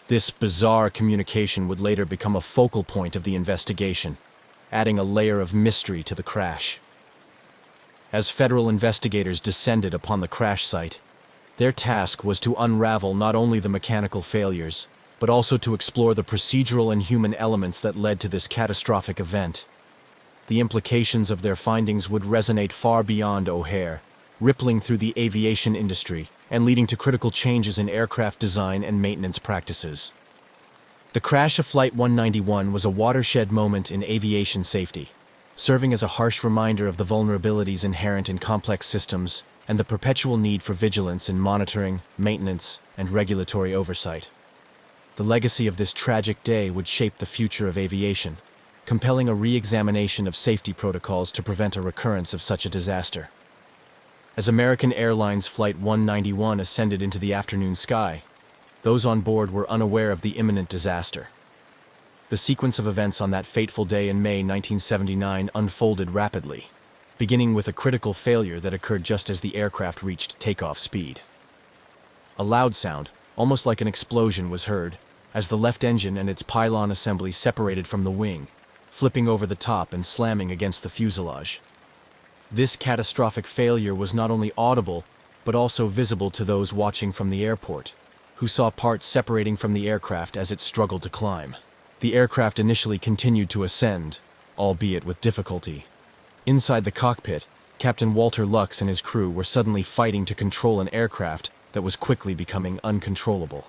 This bizarre communication would later become a focal point of the investigation, adding a layer of mystery to the crash. As federal investigators descended upon the crash site, their task was to unravel not only the mechanical failures, but also to explore the procedural and human elements that led to this catastrophic event. The implications of their findings would resonate far beyond O'Hare, rippling through the aviation industry and leading to critical changes in aircraft design and maintenance practices. The crash of Flight 191 was a watershed moment in aviation safety, serving as a harsh reminder of the vulnerabilities inherent in complex systems and the perpetual need for vigilance in monitoring, maintenance, and regulatory oversight. The legacy of this tragic day would shape the future of aviation, compelling a re-examination of safety protocols to prevent a recurrence of such a disaster. As American Airlines Flight 191 ascended into the afternoon sky, those on board were unaware of the imminent disaster. The sequence of events on that fateful day in May 1979 unfolded rapidly, beginning with a critical failure that occurred just as the aircraft reached takeoff speed. A loud sound, almost like an explosion, was heard as the left engine and its pylon assembly separated from the wing, flipping over the top and slamming against the fuselage. This catastrophic failure was not only audible, but also visible to those watching from the airport, who saw parts separating from the aircraft as it struggled to climb. The aircraft initially continued to ascend, albeit with difficulty. Inside the cockpit, Captain Walter Lux and his crew were suddenly fighting to control an aircraft that was quickly becoming uncontrollable.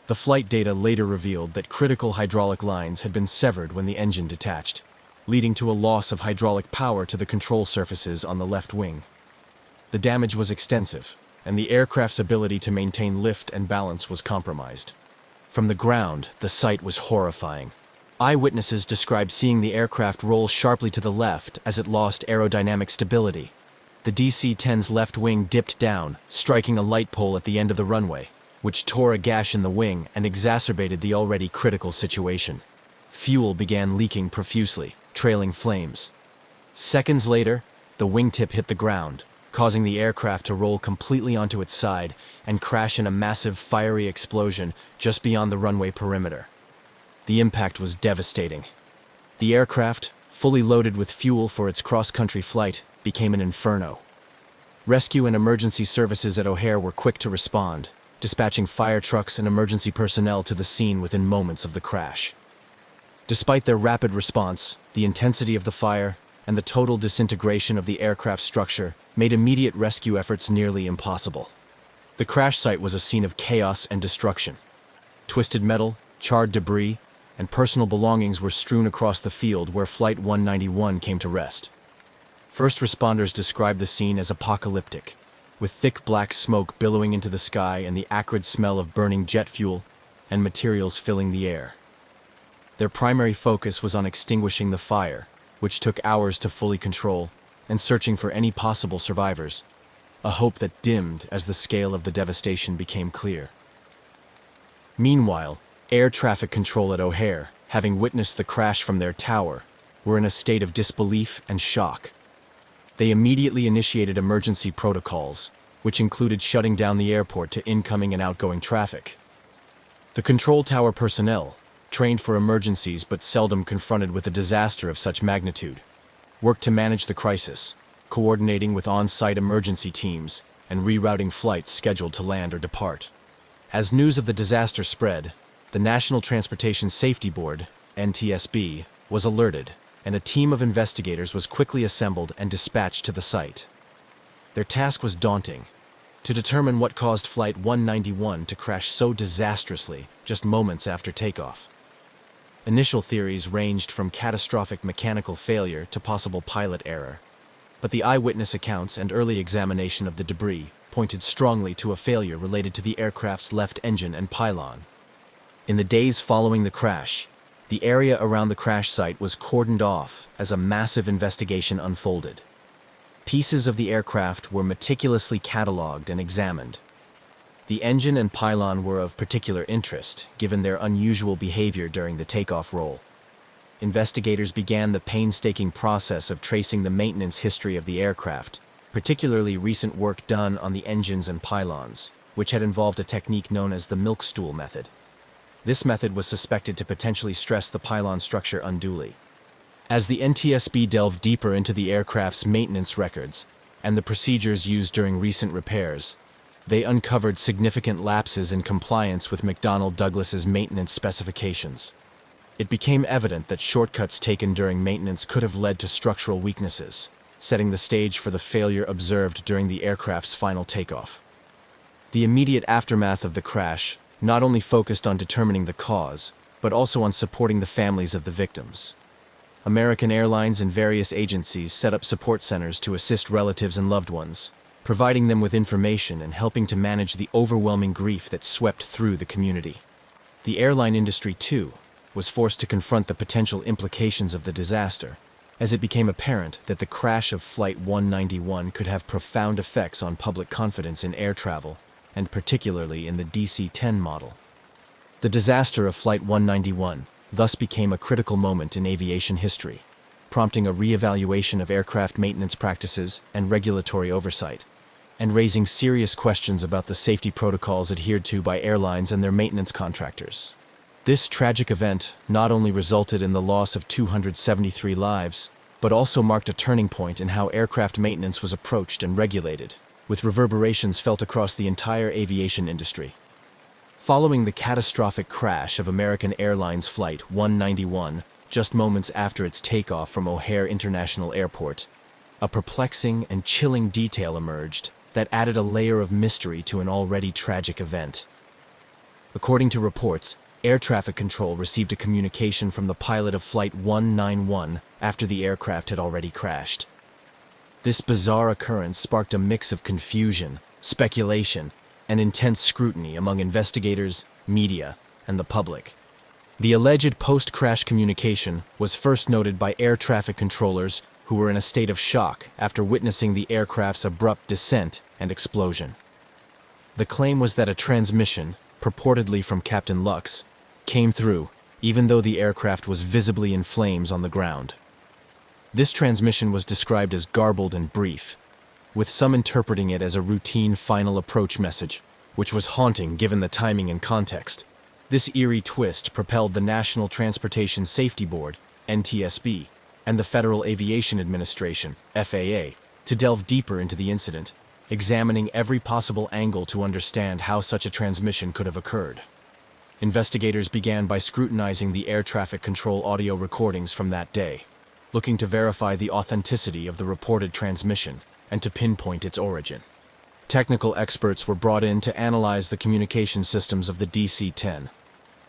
The flight data later revealed that critical hydraulic lines had been severed when the engine detached, leading to a loss of hydraulic power to the control surfaces on the left wing. The damage was extensive, and the aircraft's ability to maintain lift and balance was compromised. From the ground, the sight was horrifying. Eyewitnesses described seeing the aircraft roll sharply to the left as it lost aerodynamic stability. The DC-10's left wing dipped down, striking a light pole at the end of the runway, which tore a gash in the wing and exacerbated the already critical situation. Fuel began leaking profusely, trailing flames. Seconds later, the wingtip hit the ground, causing the aircraft to roll completely onto its side and crash in a massive fiery explosion just beyond the runway perimeter. The impact was devastating. The aircraft, fully loaded with fuel for its cross-country flight, became an inferno. Rescue and emergency services at O'Hare were quick to respond, dispatching fire trucks and emergency personnel to the scene within moments of the crash. Despite their rapid response, the intensity of the fire and the total disintegration of the aircraft structure made immediate rescue efforts nearly impossible. The crash site was a scene of chaos and destruction. Twisted metal, charred debris, and personal belongings were strewn across the field where Flight 191 came to rest. First responders described the scene as apocalyptic, with thick black smoke billowing into the sky and the acrid smell of burning jet fuel and materials filling the air. Their primary focus was on extinguishing the fire, which took hours to fully control, and searching for any possible survivors, a hope that dimmed as the scale of the devastation became clear. Meanwhile, air traffic control at O'Hare, having witnessed the crash from their tower, were in a state of disbelief and shock. They immediately initiated emergency protocols, which included shutting down the airport to incoming and outgoing traffic. The control tower personnel, trained for emergencies but seldom confronted with a disaster of such magnitude, worked to manage the crisis, coordinating with on-site emergency teams and rerouting flights scheduled to land or depart. As news of the disaster spread, the National Transportation Safety Board, NTSB, was alerted, and a team of investigators was quickly assembled and dispatched to the site. Their task was daunting: to determine what caused Flight 191 to crash so disastrously just moments after takeoff. Initial theories ranged from catastrophic mechanical failure to possible pilot error, but the eyewitness accounts and early examination of the debris pointed strongly to a failure related to the aircraft's left engine and pylon. In the days following the crash, the area around the crash site was cordoned off as a massive investigation unfolded. Pieces of the aircraft were meticulously catalogued and examined. The engine and pylon were of particular interest, given their unusual behavior during the takeoff roll. Investigators began the painstaking process of tracing the maintenance history of the aircraft, particularly recent work done on the engines and pylons, which had involved a technique known as the milk stool method. This method was suspected to potentially stress the pylon structure unduly. As the NTSB delved deeper into the aircraft's maintenance records and the procedures used during recent repairs, they uncovered significant lapses in compliance with McDonnell Douglas's maintenance specifications. It became evident that shortcuts taken during maintenance could have led to structural weaknesses, setting the stage for the failure observed during the aircraft's final takeoff. The immediate aftermath of the crash not only focused on determining the cause, but also on supporting the families of the victims. American Airlines and various agencies set up support centers to assist relatives and loved ones, providing them with information and helping to manage the overwhelming grief that swept through the community. The airline industry, too, was forced to confront the potential implications of the disaster, as it became apparent that the crash of Flight 191 could have profound effects on public confidence in air travel, and particularly in the DC-10 model. The disaster of Flight 191 thus became a critical moment in aviation history, prompting a re-evaluation of aircraft maintenance practices and regulatory oversight, and raising serious questions about the safety protocols adhered to by airlines and their maintenance contractors. This tragic event not only resulted in the loss of 273 lives, but also marked a turning point in how aircraft maintenance was approached and regulated, with reverberations felt across the entire aviation industry. Following the catastrophic crash of American Airlines Flight 191, just moments after its takeoff from O'Hare International Airport, a perplexing and chilling detail emerged that added a layer of mystery to an already tragic event. According to reports, air traffic control received a communication from the pilot of Flight 191 after the aircraft had already crashed. This bizarre occurrence sparked a mix of confusion, speculation, and intense scrutiny among investigators, media, and the public. The alleged post-crash communication was first noted by air traffic controllers who were in a state of shock after witnessing the aircraft's abrupt descent and explosion. The claim was that a transmission, purportedly from Captain Lux, came through, even though the aircraft was visibly in flames on the ground. This transmission was described as garbled and brief, with some interpreting it as a routine final approach message, which was haunting given the timing and context. This eerie twist propelled the National Transportation Safety Board, NTSB, and the Federal Aviation Administration, FAA, to delve deeper into the incident, examining every possible angle to understand how such a transmission could have occurred. Investigators began by scrutinizing the air traffic control audio recordings from that day, looking to verify the authenticity of the reported transmission and to pinpoint its origin. Technical experts were brought in to analyze the communication systems of the DC-10,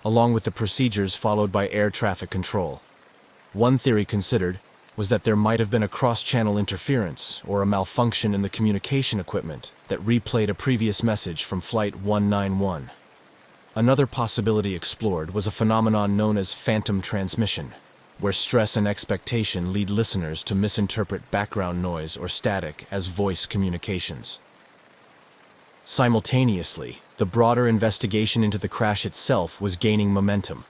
along with the procedures followed by air traffic control. One theory considered was that there might have been a cross-channel interference or a malfunction in the communication equipment that replayed a previous message from Flight 191. Another possibility explored was a phenomenon known as phantom transmission, where stress and expectation lead listeners to misinterpret background noise or static as voice communications. Simultaneously, the broader investigation into the crash itself was gaining momentum.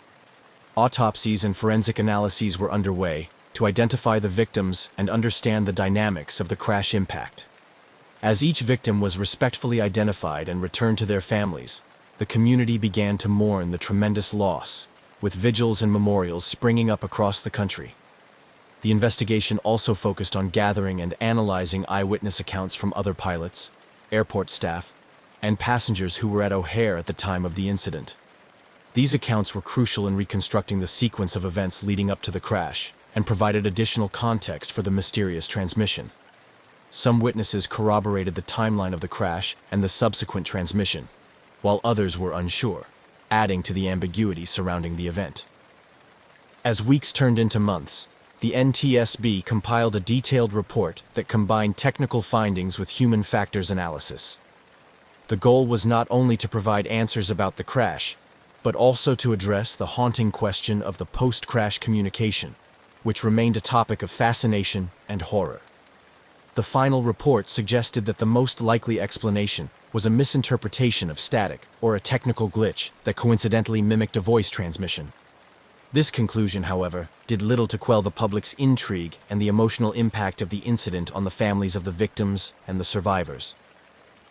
Autopsies and forensic analyses were underway to identify the victims and understand the dynamics of the crash impact. As each victim was respectfully identified and returned to their families, the community began to mourn the tremendous loss, with vigils and memorials springing up across the country. The investigation also focused on gathering and analyzing eyewitness accounts from other pilots, airport staff, and passengers who were at O'Hare at the time of the incident. These accounts were crucial in reconstructing the sequence of events leading up to the crash and provided additional context for the mysterious transmission. Some witnesses corroborated the timeline of the crash and the subsequent transmission, while others were unsure, adding to the ambiguity surrounding the event. As weeks turned into months, the NTSB compiled a detailed report that combined technical findings with human factors analysis. The goal was not only to provide answers about the crash, but also to address the haunting question of the post-crash communication, which remained a topic of fascination and horror. The final report suggested that the most likely explanation was a misinterpretation of static or a technical glitch that coincidentally mimicked a voice transmission. This conclusion, however, did little to quell the public's intrigue and the emotional impact of the incident on the families of the victims and the survivors.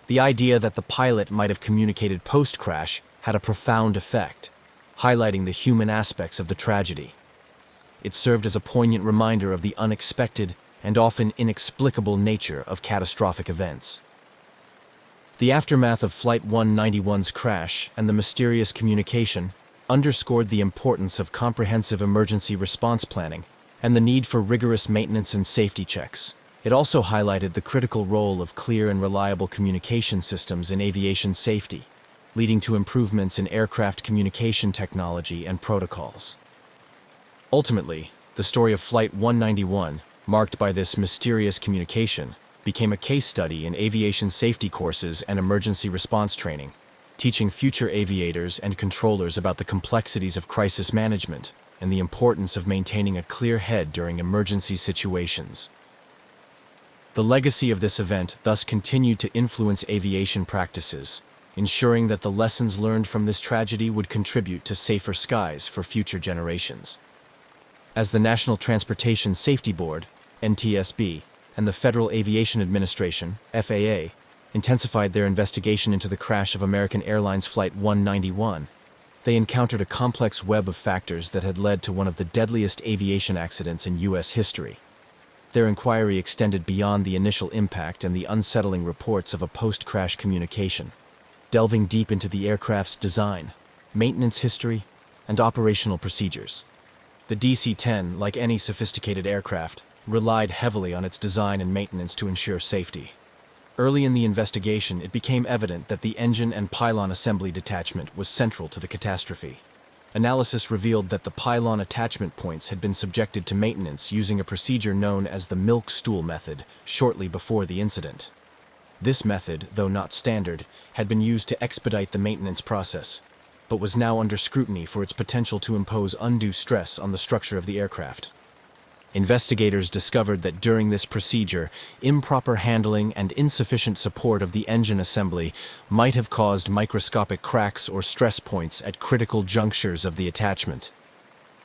The idea that the pilot might have communicated post-crash had a profound effect, highlighting the human aspects of the tragedy. It served as a poignant reminder of the unexpected and often inexplicable nature of catastrophic events. The aftermath of Flight 191's crash and the mysterious communication underscored the importance of comprehensive emergency response planning and the need for rigorous maintenance and safety checks. It also highlighted the critical role of clear and reliable communication systems in aviation safety, leading to improvements in aircraft communication technology and protocols. Ultimately, the story of Flight 191, marked by this mysterious communication, became a case study in aviation safety courses and emergency response training, teaching future aviators and controllers about the complexities of crisis management and the importance of maintaining a clear head during emergency situations. The legacy of this event thus continued to influence aviation practices, ensuring that the lessons learned from this tragedy would contribute to safer skies for future generations. As the National Transportation Safety Board, NTSB, and the Federal Aviation Administration, FAA, intensified their investigation into the crash of American Airlines Flight 191, they encountered a complex web of factors that had led to one of the deadliest aviation accidents in U.S. history. Their inquiry extended beyond the initial impact and the unsettling reports of a post-crash communication. delving deep into the aircraft's design, maintenance history, and operational procedures. The DC-10, like any sophisticated aircraft, relied heavily on its design and maintenance to ensure safety. Early in the investigation, it became evident that the engine and pylon assembly detachment was central to the catastrophe. Analysis revealed that the pylon attachment points had been subjected to maintenance using a procedure known as the milk stool method shortly before the incident. This method, though not standard, had been used to expedite the maintenance process, but was now under scrutiny for its potential to impose undue stress on the structure of the aircraft. Investigators discovered that during this procedure, improper handling and insufficient support of the engine assembly might have caused microscopic cracks or stress points at critical junctures of the attachment.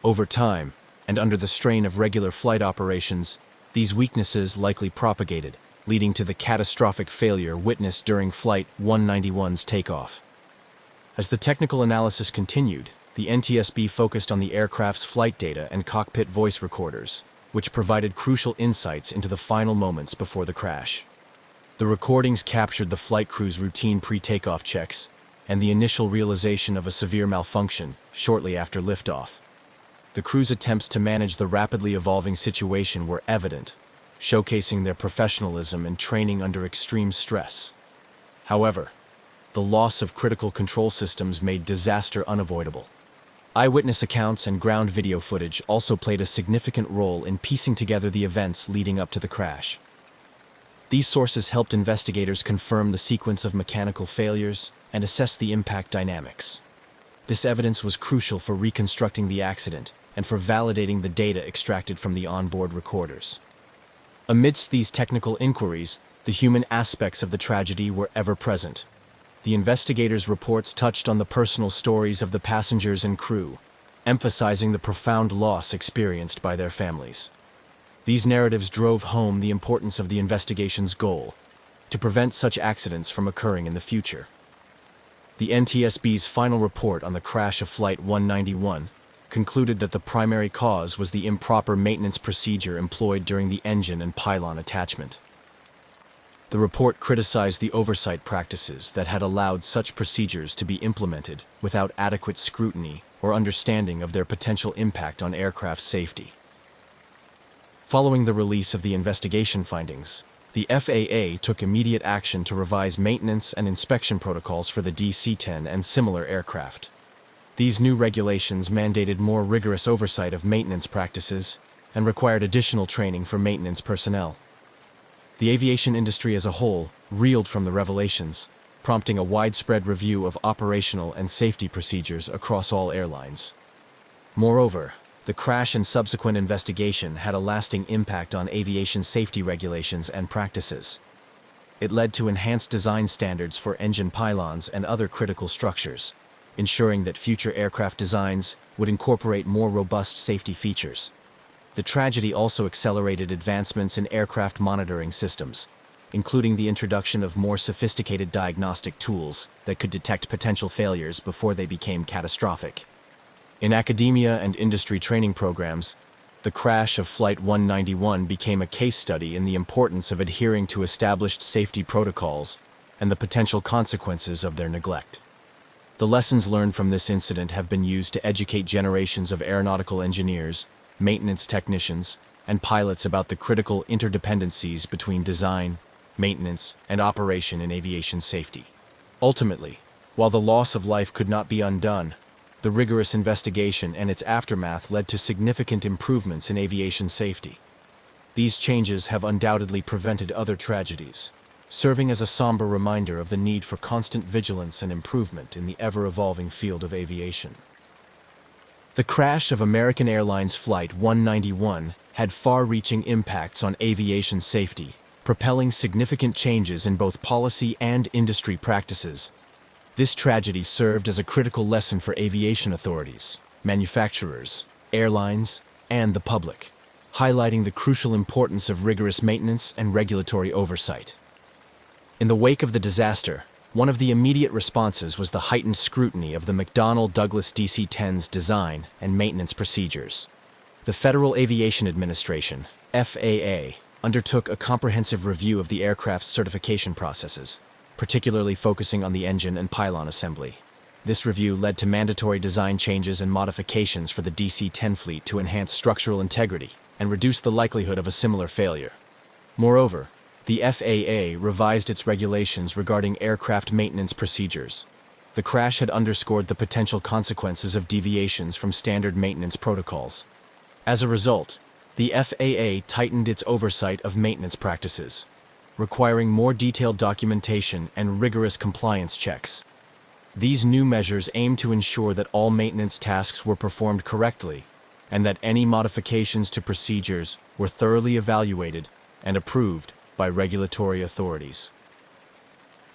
Over time, and under the strain of regular flight operations, these weaknesses likely propagated, leading to the catastrophic failure witnessed during Flight 191's takeoff. As the technical analysis continued, the NTSB focused on the aircraft's flight data and cockpit voice recorders, which provided crucial insights into the final moments before the crash. The recordings captured the flight crew's routine pre-takeoff checks and the initial realization of a severe malfunction shortly after liftoff. The crew's attempts to manage the rapidly evolving situation were evident, showcasing their professionalism and training under extreme stress. However, the loss of critical control systems made disaster unavoidable. Eyewitness accounts and ground video footage also played a significant role in piecing together the events leading up to the crash. These sources helped investigators confirm the sequence of mechanical failures and assess the impact dynamics. This evidence was crucial for reconstructing the accident and for validating the data extracted from the onboard recorders. Amidst these technical inquiries, the human aspects of the tragedy were ever present. The investigators' reports touched on the personal stories of the passengers and crew, emphasizing the profound loss experienced by their families. These narratives drove home the importance of the investigation's goal, to prevent such accidents from occurring in the future. The NTSB's final report on the crash of Flight 191 concluded that the primary cause was the improper maintenance procedure employed during the engine and pylon attachment. The report criticized the oversight practices that had allowed such procedures to be implemented without adequate scrutiny or understanding of their potential impact on aircraft safety. Following the release of the investigation findings, the FAA took immediate action to revise maintenance and inspection protocols for the DC-10 and similar aircraft. These new regulations mandated more rigorous oversight of maintenance practices and required additional training for maintenance personnel. The aviation industry as a whole reeled from the revelations, prompting a widespread review of operational and safety procedures across all airlines. Moreover, the crash and subsequent investigation had a lasting impact on aviation safety regulations and practices. It led to enhanced design standards for engine pylons and other critical structures, ensuring that future aircraft designs would incorporate more robust safety features. The tragedy also accelerated advancements in aircraft monitoring systems, including the introduction of more sophisticated diagnostic tools that could detect potential failures before they became catastrophic. In academia and industry training programs, the crash of Flight 191 became a case study in the importance of adhering to established safety protocols and the potential consequences of their neglect. The lessons learned from this incident have been used to educate generations of aeronautical engineers, maintenance technicians, and pilots about the critical interdependencies between design, maintenance, and operation in aviation safety. Ultimately, while the loss of life could not be undone, the rigorous investigation and its aftermath led to significant improvements in aviation safety. These changes have undoubtedly prevented other tragedies, serving as a somber reminder of the need for constant vigilance and improvement in the ever-evolving field of aviation. The crash of American Airlines Flight 191 had far-reaching impacts on aviation safety, propelling significant changes in both policy and industry practices. This tragedy served as a critical lesson for aviation authorities, manufacturers, airlines, and the public, highlighting the crucial importance of rigorous maintenance and regulatory oversight. In the wake of the disaster, one of the immediate responses was the heightened scrutiny of the McDonnell Douglas DC-10's design and maintenance procedures. The Federal Aviation Administration, FAA, undertook a comprehensive review of the aircraft's certification processes, particularly focusing on the engine and pylon assembly. This review led to mandatory design changes and modifications for the DC-10 fleet to enhance structural integrity and reduce the likelihood of a similar failure. Moreover, the FAA revised its regulations regarding aircraft maintenance procedures. The crash had underscored the potential consequences of deviations from standard maintenance protocols. As a result, the FAA tightened its oversight of maintenance practices, requiring more detailed documentation and rigorous compliance checks. These new measures aim to ensure that all maintenance tasks were performed correctly and that any modifications to procedures were thoroughly evaluated and approved by regulatory authorities.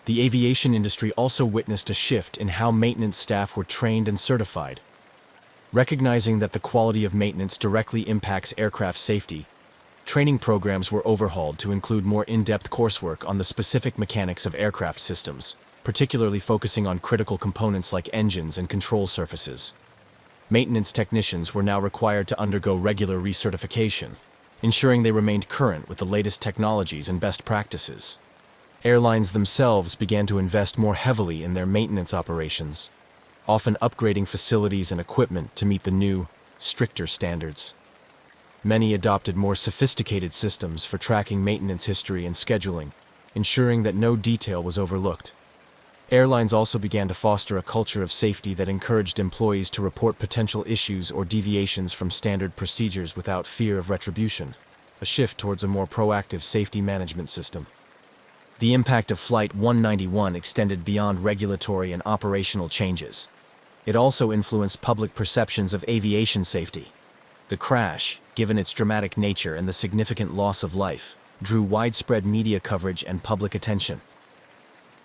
The aviation industry also witnessed a shift in how maintenance staff were trained and certified. Recognizing that the quality of maintenance directly impacts aircraft safety, training programs were overhauled to include more in-depth coursework on the specific mechanics of aircraft systems, particularly focusing on critical components like engines and control surfaces. Maintenance technicians were now required to undergo regular recertification, ensuring they remained current with the latest technologies and best practices. Airlines themselves began to invest more heavily in their maintenance operations, often upgrading facilities and equipment to meet the new, stricter standards. Many adopted more sophisticated systems for tracking maintenance history and scheduling, ensuring that no detail was overlooked. Airlines also began to foster a culture of safety that encouraged employees to report potential issues or deviations from standard procedures without fear of retribution, a shift towards a more proactive safety management system. The impact of Flight 191 extended beyond regulatory and operational changes. It also influenced public perceptions of aviation safety. The crash, given its dramatic nature and the significant loss of life, drew widespread media coverage and public attention.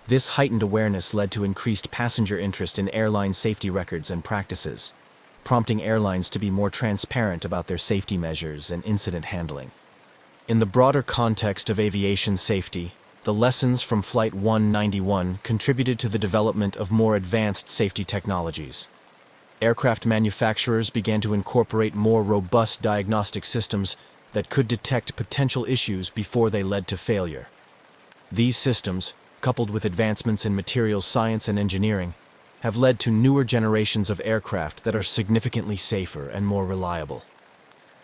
This heightened awareness led to increased passenger interest in airline safety records and practices, prompting airlines to be more transparent about their safety measures and incident handling. In the broader context of aviation safety, the lessons from Flight 191 contributed to the development of more advanced safety technologies. Aircraft manufacturers began to incorporate more robust diagnostic systems that could detect potential issues before they led to failure. These systems, coupled with advancements in materials science and engineering, have led to newer generations of aircraft that are significantly safer and more reliable.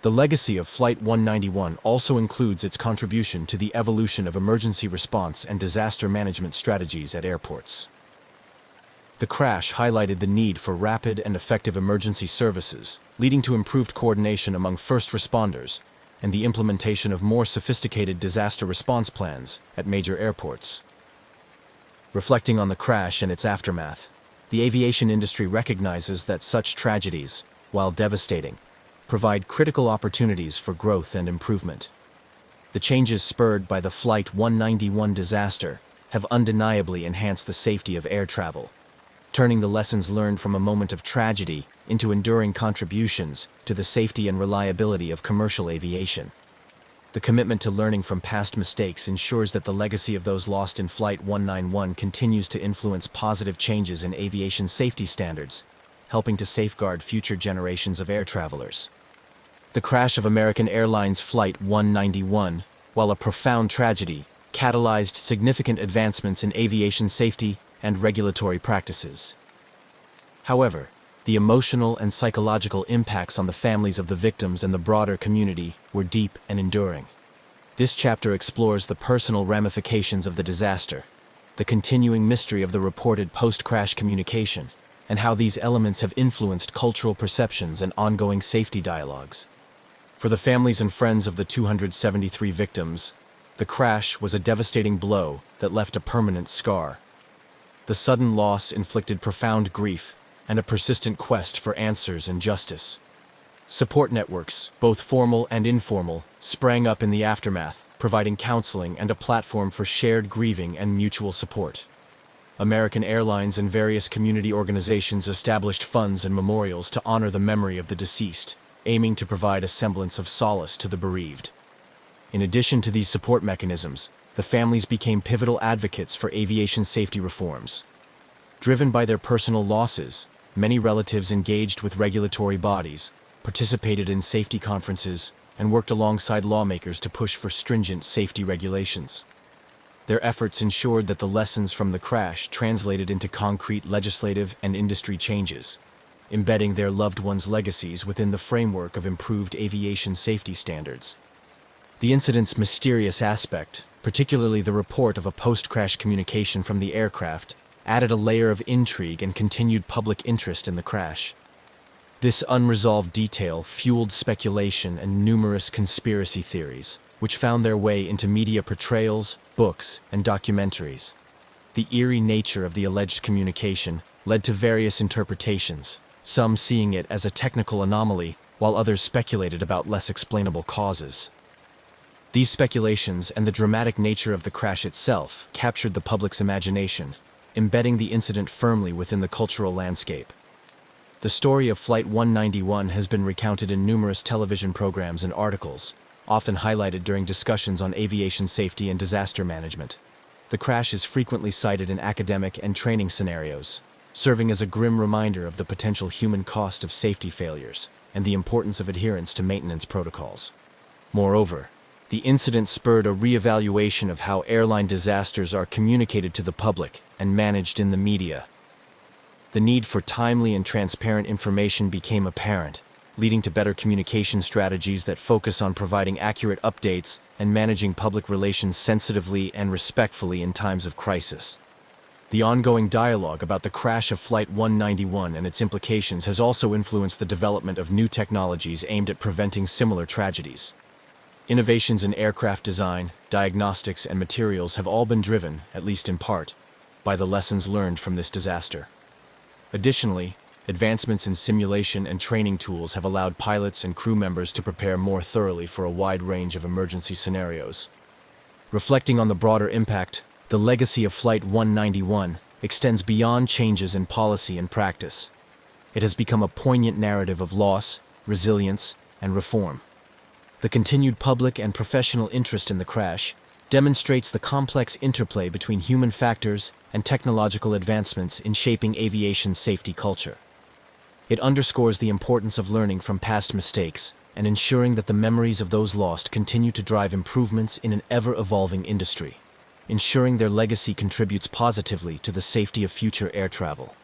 The legacy of Flight 191 also includes its contribution to the evolution of emergency response and disaster management strategies at airports. The crash highlighted the need for rapid and effective emergency services, leading to improved coordination among first responders and the implementation of more sophisticated disaster response plans at major airports. Reflecting on the crash and its aftermath, the aviation industry recognizes that such tragedies, while devastating, provide critical opportunities for growth and improvement. The changes spurred by the Flight 191 disaster have undeniably enhanced the safety of air travel, turning the lessons learned from a moment of tragedy into enduring contributions to the safety and reliability of commercial aviation. The commitment to learning from past mistakes ensures that the legacy of those lost in Flight 191 continues to influence positive changes in aviation safety standards, helping to safeguard future generations of air travelers. The crash of American Airlines Flight 191, while a profound tragedy, catalyzed significant advancements in aviation safety and regulatory practices. However, the emotional and psychological impacts on the families of the victims and the broader community were deep and enduring. This chapter explores the personal ramifications of the disaster, the continuing mystery of the reported post-crash communication, and how these elements have influenced cultural perceptions and ongoing safety dialogues. For the families and friends of the 273 victims, the crash was a devastating blow that left a permanent scar. The sudden loss inflicted profound grief and a persistent quest for answers and justice. Support networks, both formal and informal, sprang up in the aftermath, providing counseling and a platform for shared grieving and mutual support. American Airlines and various community organizations established funds and memorials to honor the memory of the deceased, aiming to provide a semblance of solace to the bereaved. In addition to these support mechanisms, the families became pivotal advocates for aviation safety reforms. Driven by their personal losses, many relatives engaged with regulatory bodies, participated in safety conferences, and worked alongside lawmakers to push for stringent safety regulations. Their efforts ensured that the lessons from the crash translated into concrete legislative and industry changes, embedding their loved ones' legacies within the framework of improved aviation safety standards. The incident's mysterious aspect, particularly the report of a post-crash communication from the aircraft, added a layer of intrigue and continued public interest in the crash. This unresolved detail fueled speculation and numerous conspiracy theories, which found their way into media portrayals, books, and documentaries. The eerie nature of the alleged communication led to various interpretations, some seeing it as a technical anomaly, while others speculated about less explainable causes. These speculations and the dramatic nature of the crash itself captured the public's imagination, embedding the incident firmly within the cultural landscape. The story of Flight 191 has been recounted in numerous television programs and articles, often highlighted during discussions on aviation safety and disaster management. The crash is frequently cited in academic and training scenarios, serving as a grim reminder of the potential human cost of safety failures and the importance of adherence to maintenance protocols. Moreover, the incident spurred a reevaluation of how airline disasters are communicated to the public and managed in the media. The need for timely and transparent information became apparent, leading to better communication strategies that focus on providing accurate updates and managing public relations sensitively and respectfully in times of crisis. The ongoing dialogue about the crash of Flight 191 and its implications has also influenced the development of new technologies aimed at preventing similar tragedies. Innovations in aircraft design, diagnostics, and materials have all been driven, at least in part, by the lessons learned from this disaster. Additionally, advancements in simulation and training tools have allowed pilots and crew members to prepare more thoroughly for a wide range of emergency scenarios. Reflecting on the broader impact, the legacy of Flight 191 extends beyond changes in policy and practice. It has become a poignant narrative of loss, resilience, and reform. The continued public and professional interest in the crash demonstrates the complex interplay between human factors and technological advancements in shaping aviation safety culture. It underscores the importance of learning from past mistakes and ensuring that the memories of those lost continue to drive improvements in an ever-evolving industry, ensuring their legacy contributes positively to the safety of future air travel.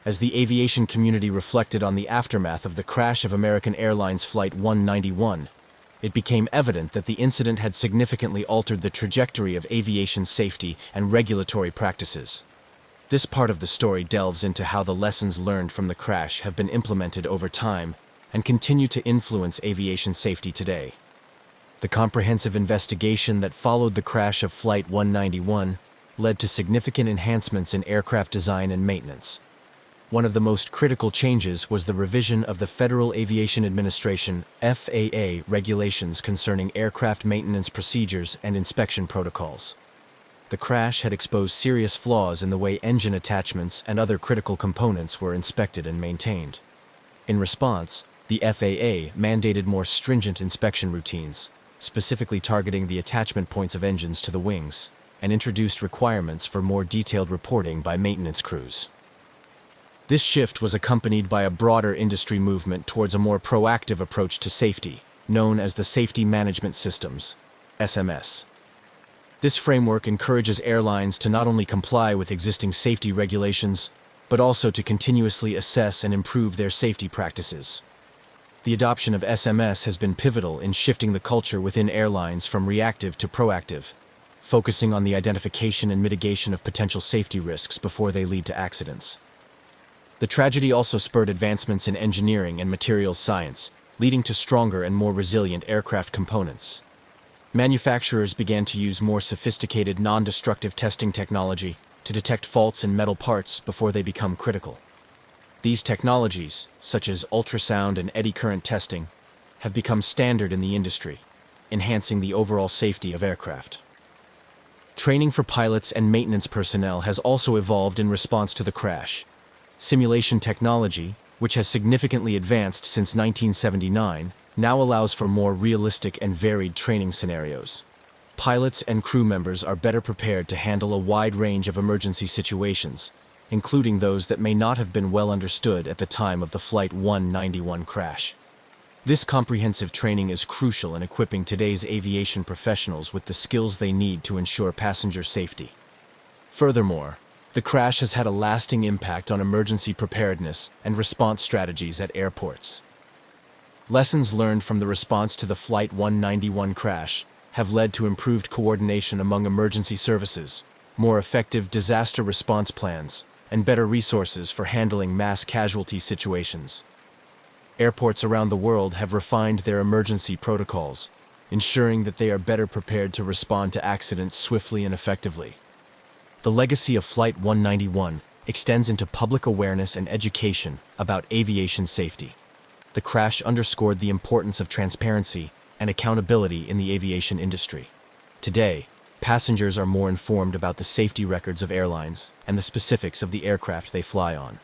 As the aviation community reflected on the aftermath of the crash of American Airlines Flight 191, it became evident that the incident had significantly altered the trajectory of aviation safety and regulatory practices. This part of the story delves into how the lessons learned from the crash have been implemented over time and continue to influence aviation safety today. The comprehensive investigation that followed the crash of Flight 191 led to significant enhancements in aircraft design and maintenance. One of the most critical changes was the revision of the Federal Aviation Administration (FAA) regulations concerning aircraft maintenance procedures and inspection protocols. The crash had exposed serious flaws in the way engine attachments and other critical components were inspected and maintained. In response, the FAA mandated more stringent inspection routines, specifically targeting the attachment points of engines to the wings, and introduced requirements for more detailed reporting by maintenance crews. This shift was accompanied by a broader industry movement towards a more proactive approach to safety, known as the Safety Management Systems, SMS. This framework encourages airlines to not only comply with existing safety regulations, but also to continuously assess and improve their safety practices. The adoption of SMS has been pivotal in shifting the culture within airlines from reactive to proactive, focusing on the identification and mitigation of potential safety risks before they lead to accidents. The tragedy also spurred advancements in engineering and materials science, leading to stronger and more resilient aircraft components. Manufacturers began to use more sophisticated non-destructive testing technology to detect faults in metal parts before they become critical. These technologies, such as ultrasound and eddy current testing, have become standard in the industry, enhancing the overall safety of aircraft. Training for pilots and maintenance personnel has also evolved in response to the crash. Simulation technology, which has significantly advanced since 1979, now allows for more realistic and varied training scenarios. Pilots and crew members are better prepared to handle a wide range of emergency situations, including those that may not have been well understood at the time of the Flight 191 crash. This comprehensive training is crucial in equipping today's aviation professionals with the skills they need to ensure passenger safety. Furthermore, the crash has had a lasting impact on emergency preparedness and response strategies at airports. Lessons learned from the response to the Flight 191 crash have led to improved coordination among emergency services, more effective disaster response plans, and better resources for handling mass casualty situations. Airports around the world have refined their emergency protocols, ensuring that they are better prepared to respond to accidents swiftly and effectively. The legacy of Flight 191 extends into public awareness and education about aviation safety. The crash underscored the importance of transparency and accountability in the aviation industry. Today, passengers are more informed about the safety records of airlines and the specifics of the aircraft they fly on.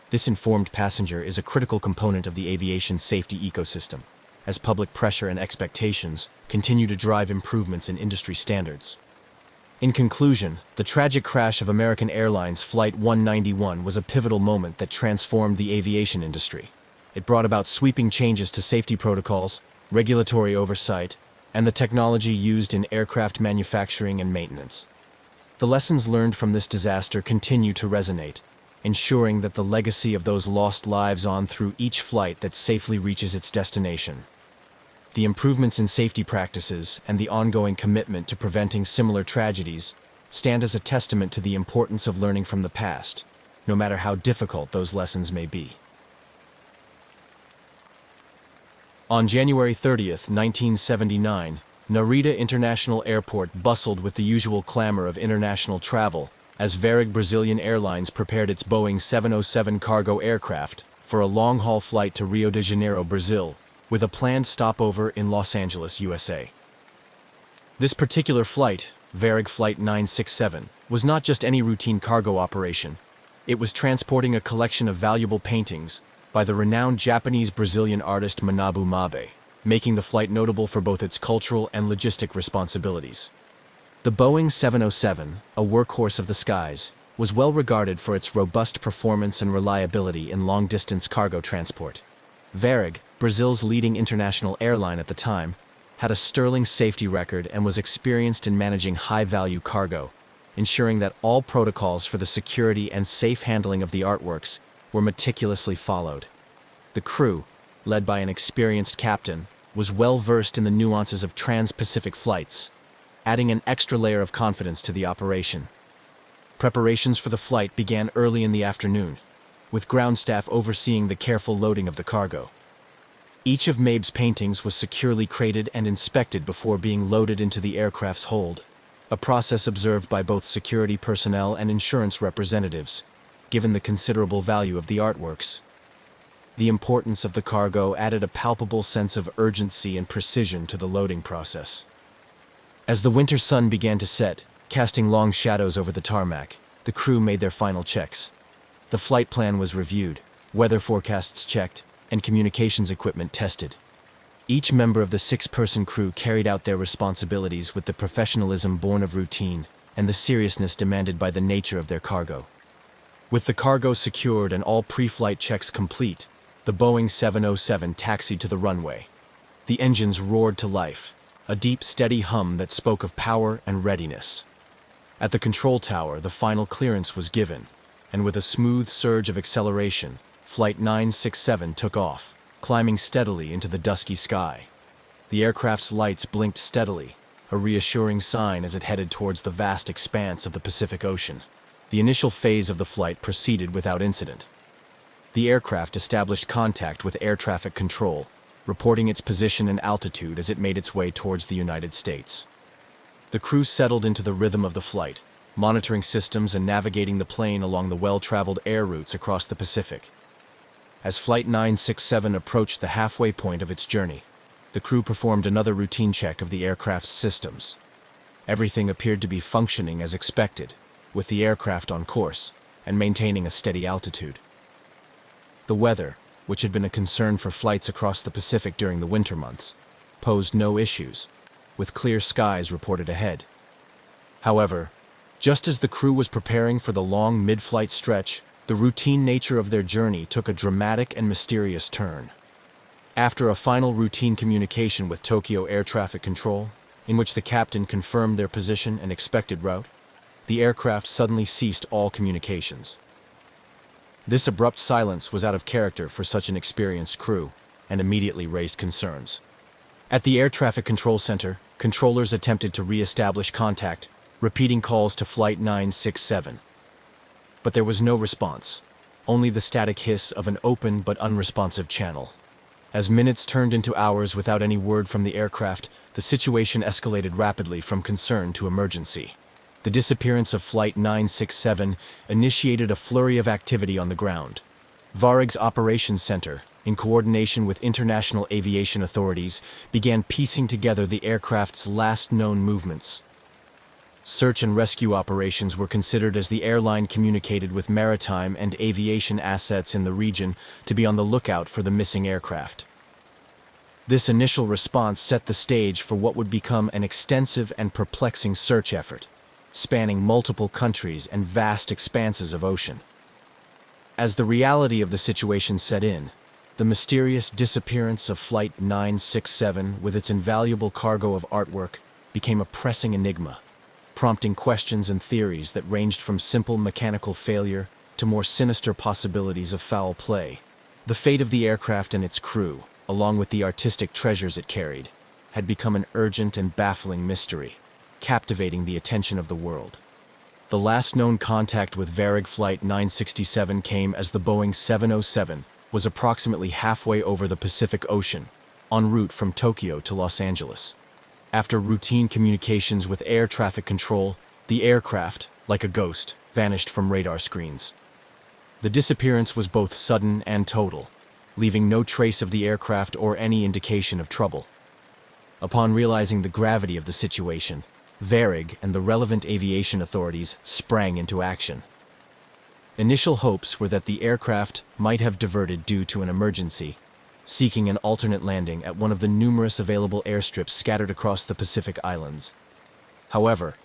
This informed passenger is a critical component of the aviation safety ecosystem, as public pressure and expectations continue to drive improvements in industry standards. In conclusion, the tragic crash of American Airlines Flight 191 was a pivotal moment that transformed the aviation industry. It brought about sweeping changes to safety protocols, regulatory oversight, and the technology used in aircraft manufacturing and maintenance. The lessons learned from this disaster continue to resonate, ensuring that the legacy of those lost lives on through each flight that safely reaches its destination. The improvements in safety practices and the ongoing commitment to preventing similar tragedies stand as a testament to the importance of learning from the past, no matter how difficult those lessons may be. On January 30th, 1979, Narita International Airport bustled with the usual clamor of international travel as Varig Brazilian Airlines prepared its Boeing 707 cargo aircraft for a long-haul flight to Rio de Janeiro, Brazil, with a planned stopover in Los Angeles, USA. This particular flight, Varig Flight 967, was not just any routine cargo operation. It was transporting a collection of valuable paintings by the renowned Japanese-Brazilian artist Manabu Mabe, making the flight notable for both its cultural and logistic responsibilities. The Boeing 707, a workhorse of the skies, was well regarded for its robust performance and reliability in long-distance cargo transport. Varig, Brazil's leading international airline at the time, had a sterling safety record and was experienced in managing high-value cargo, ensuring that all protocols for the security and safe handling of the artworks were meticulously followed. The crew, led by an experienced captain, was well versed in the nuances of trans-Pacific flights, adding an extra layer of confidence to the operation. Preparations for the flight began early in the afternoon, with ground staff overseeing the careful loading of the cargo. Each of Mabe's paintings was securely crated and inspected before being loaded into the aircraft's hold, a process observed by both security personnel and insurance representatives, given the considerable value of the artworks. The importance of the cargo added a palpable sense of urgency and precision to the loading process. As the winter sun began to set, casting long shadows over the tarmac, the crew made their final checks. The flight plan was reviewed, weather forecasts checked, and communications equipment tested. Each member of the six-person crew carried out their responsibilities with the professionalism born of routine and the seriousness demanded by the nature of their cargo. With the cargo secured and all pre-flight checks complete, the Boeing 707 taxied to the runway. The engines roared to life, a deep, steady hum that spoke of power and readiness. At the control tower, the final clearance was given, and with a smooth surge of acceleration, Flight 967 took off, climbing steadily into the dusky sky. The aircraft's lights blinked steadily, a reassuring sign as it headed towards the vast expanse of the Pacific Ocean. The initial phase of the flight proceeded without incident. The aircraft established contact with air traffic control, reporting its position and altitude as it made its way towards the United States. The crew settled into the rhythm of the flight, monitoring systems and navigating the plane along the well-traveled air routes across the Pacific. As Flight 967 approached the halfway point of its journey, the crew performed another routine check of the aircraft's systems. Everything appeared to be functioning as expected, with the aircraft on course and maintaining a steady altitude. The weather, which had been a concern for flights across the Pacific during the winter months, posed no issues, with clear skies reported ahead. However, just as the crew was preparing for the long mid-flight stretch, the routine nature of their journey took a dramatic and mysterious turn. After a final routine communication with Tokyo Air Traffic Control, in which the captain confirmed their position and expected route, the aircraft suddenly ceased all communications. This abrupt silence was out of character for such an experienced crew and immediately raised concerns. At the Air Traffic Control Center, controllers attempted to re-establish contact, repeating calls to Flight 967. But there was no response, only the static hiss of an open but unresponsive channel. As minutes turned into hours without any word from the aircraft, the situation escalated rapidly from concern to emergency. The disappearance of Flight 967 initiated a flurry of activity on the ground. Varig's Operations Center, in coordination with international aviation authorities, began piecing together the aircraft's last known movements. Search and rescue operations were considered as the airline communicated with maritime and aviation assets in the region to be on the lookout for the missing aircraft. This initial response set the stage for what would become an extensive and perplexing search effort, spanning multiple countries and vast expanses of ocean. As the reality of the situation set in, the mysterious disappearance of Flight 967 with its invaluable cargo of artwork became a pressing enigma, prompting questions and theories that ranged from simple mechanical failure to more sinister possibilities of foul play. The fate of the aircraft and its crew, along with the artistic treasures it carried, had become an urgent and baffling mystery, captivating the attention of the world. The last known contact with Varig Flight 967 came as the Boeing 707 was approximately halfway over the Pacific Ocean, en route from Tokyo to Los Angeles. After routine communications with air traffic control, the aircraft, like a ghost, vanished from radar screens. The disappearance was both sudden and total, leaving no trace of the aircraft or any indication of trouble. Upon realizing the gravity of the situation, Varig and the relevant aviation authorities sprang into action. Initial hopes were that the aircraft might have diverted due to an emergency, seeking an alternate landing at one of the numerous available airstrips scattered across the Pacific Islands. However,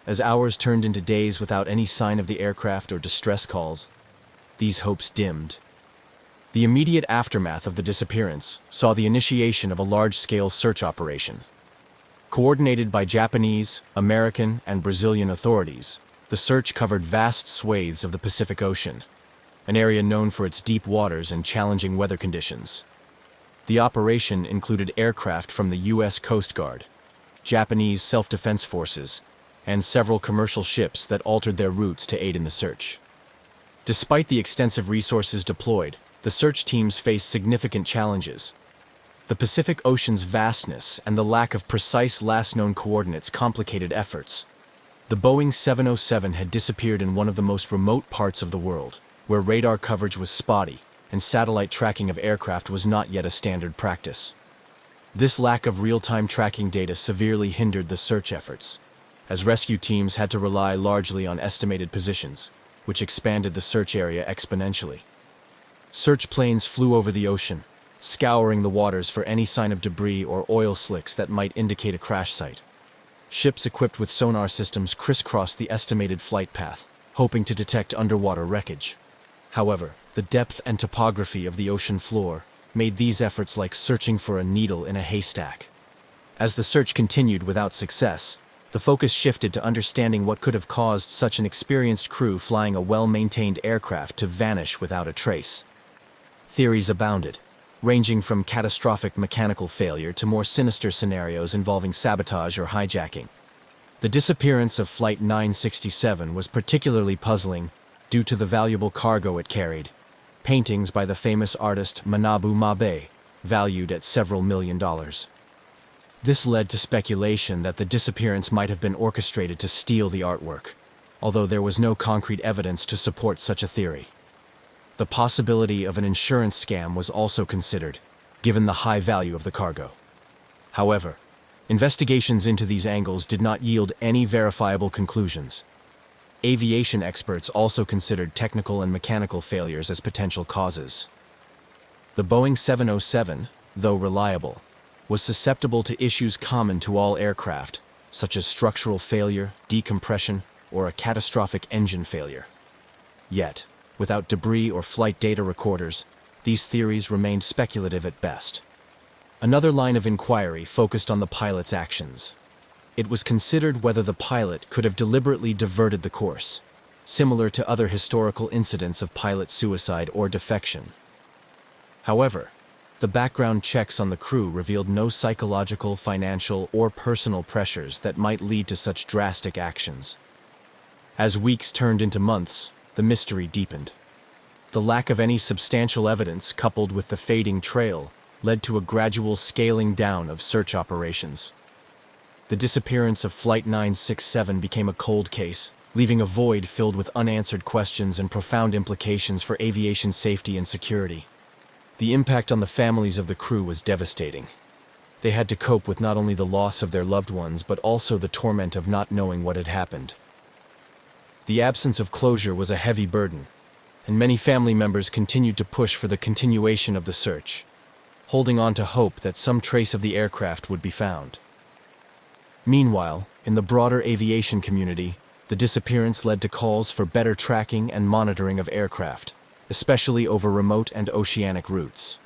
as hours turned into days without any sign of the aircraft or distress calls, these hopes dimmed. The immediate aftermath of the disappearance saw the initiation of a large-scale search operation. Coordinated by Japanese, American, and Brazilian authorities, the search covered vast swathes of the Pacific Ocean, an area known for its deep waters and challenging weather conditions. The operation included aircraft from the U.S. Coast Guard, Japanese self-defense forces, and several commercial ships that altered their routes to aid in the search. Despite the extensive resources deployed, the search teams faced significant challenges. The Pacific Ocean's vastness and the lack of precise last-known coordinates complicated efforts. The Boeing 707 had disappeared in one of the most remote parts of the world, where radar coverage was spotty and satellite tracking of aircraft was not yet a standard practice. This lack of real-time tracking data severely hindered the search efforts, as rescue teams had to rely largely on estimated positions, which expanded the search area exponentially. Search planes flew over the ocean, scouring the waters for any sign of debris or oil slicks that might indicate a crash site. Ships equipped with sonar systems crisscrossed the estimated flight path, hoping to detect underwater wreckage. However, the depth and topography of the ocean floor made these efforts like searching for a needle in a haystack. As the search continued without success, the focus shifted to understanding what could have caused such an experienced crew flying a well-maintained aircraft to vanish without a trace. Theories abounded, ranging from catastrophic mechanical failure to more sinister scenarios involving sabotage or hijacking. The disappearance of Flight 967 was particularly puzzling due to the valuable cargo it carried, paintings by the famous artist Manabu Mabe, valued at several $1 million. This led to speculation that the disappearance might have been orchestrated to steal the artwork, although there was no concrete evidence to support such a theory. The possibility of an insurance scam was also considered, given the high value of the cargo. However, investigations into these angles did not yield any verifiable conclusions. Aviation experts also considered technical and mechanical failures as potential causes. The Boeing 707, though reliable, was susceptible to issues common to all aircraft, such as structural failure, decompression, or a catastrophic engine failure. Yet, without debris or flight data recorders, these theories remained speculative at best. Another line of inquiry focused on the pilot's actions. It was considered whether the pilot could have deliberately diverted the course, similar to other historical incidents of pilot suicide or defection. However, the background checks on the crew revealed no psychological, financial, or personal pressures that might lead to such drastic actions. As weeks turned into months, the mystery deepened. The lack of any substantial evidence, coupled with the fading trail, led to a gradual scaling down of search operations. The disappearance of Flight 967 became a cold case, leaving a void filled with unanswered questions and profound implications for aviation safety and security. The impact on the families of the crew was devastating. They had to cope with not only the loss of their loved ones, but also the torment of not knowing what had happened. The absence of closure was a heavy burden, and many family members continued to push for the continuation of the search, holding on to hope that some trace of the aircraft would be found. Meanwhile, in the broader aviation community, the disappearance led to calls for better tracking and monitoring of aircraft, especially over remote and oceanic routes.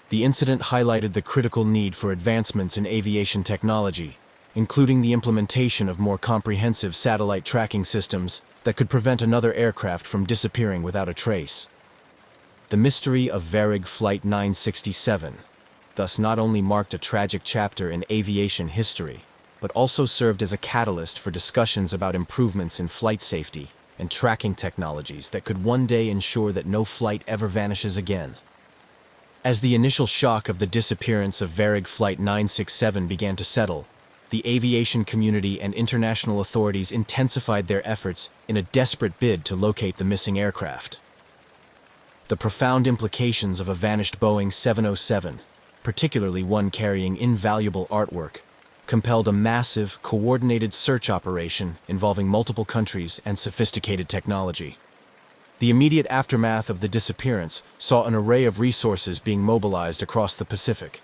The incident highlighted the critical need for advancements in aviation technology, including the implementation of more comprehensive satellite tracking systems that could prevent another aircraft from disappearing without a trace. The mystery of Varig Flight 967 thus not only marked a tragic chapter in aviation history, but also served as a catalyst for discussions about improvements in flight safety and tracking technologies that could one day ensure that no flight ever vanishes again. As the initial shock of the disappearance of Varig Flight 967 began to settle, the aviation community and international authorities intensified their efforts in a desperate bid to locate the missing aircraft. The profound implications of a vanished Boeing 707, particularly one carrying invaluable artwork, compelled a massive, coordinated search operation involving multiple countries and sophisticated technology. The immediate aftermath of the disappearance saw an array of resources being mobilized across the Pacific.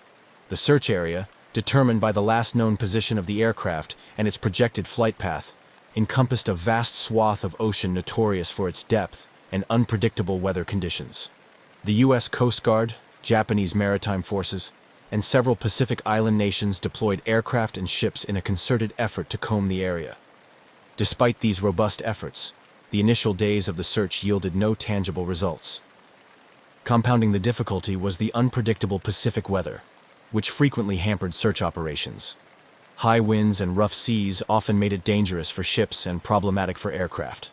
The search area, determined by the last known position of the aircraft and its projected flight path, encompassed a vast swath of ocean notorious for its depth and unpredictable weather conditions. The U.S. Coast Guard, Japanese maritime forces, and several Pacific Island nations deployed aircraft and ships in a concerted effort to comb the area. Despite these robust efforts, the initial days of the search yielded no tangible results. Compounding the difficulty was the unpredictable Pacific weather, which frequently hampered search operations. High winds and rough seas often made it dangerous for ships and problematic for aircraft.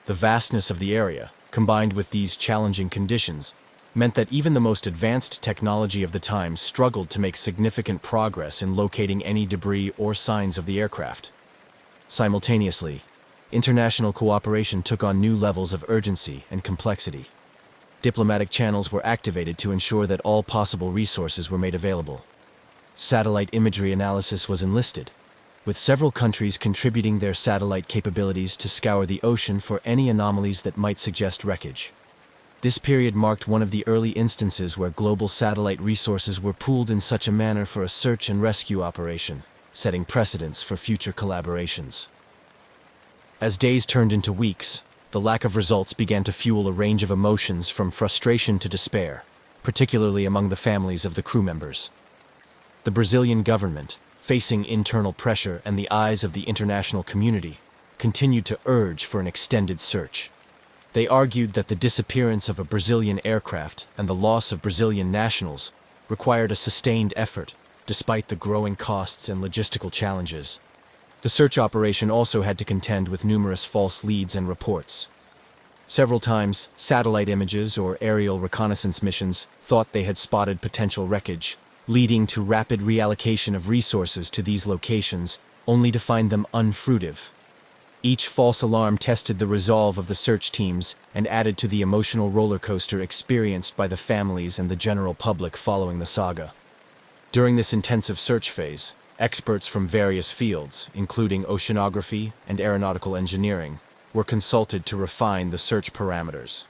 The vastness of the area, combined with these challenging conditions, meant that even the most advanced technology of the time struggled to make significant progress in locating any debris or signs of the aircraft. Simultaneously, international cooperation took on new levels of urgency and complexity. Diplomatic channels were activated to ensure that all possible resources were made available. Satellite imagery analysis was enlisted, with several countries contributing their satellite capabilities to scour the ocean for any anomalies that might suggest wreckage. This period marked one of the early instances where global satellite resources were pooled in such a manner for a search and rescue operation, setting precedents for future collaborations. As days turned into weeks, the lack of results began to fuel a range of emotions from frustration to despair, particularly among the families of the crew members. The Brazilian government, facing internal pressure and the eyes of the international community, continued to urge for an extended search. They argued that the disappearance of a Brazilian aircraft and the loss of Brazilian nationals required a sustained effort, despite the growing costs and logistical challenges. The search operation also had to contend with numerous false leads and reports. Several times, satellite images or aerial reconnaissance missions thought they had spotted potential wreckage, leading to rapid reallocation of resources to these locations, only to find them unfruitive. Each false alarm tested the resolve of the search teams and added to the emotional roller coaster experienced by the families and the general public following the saga. During this intensive search phase, experts from various fields, including oceanography and aeronautical engineering, were consulted to refine the search parameters.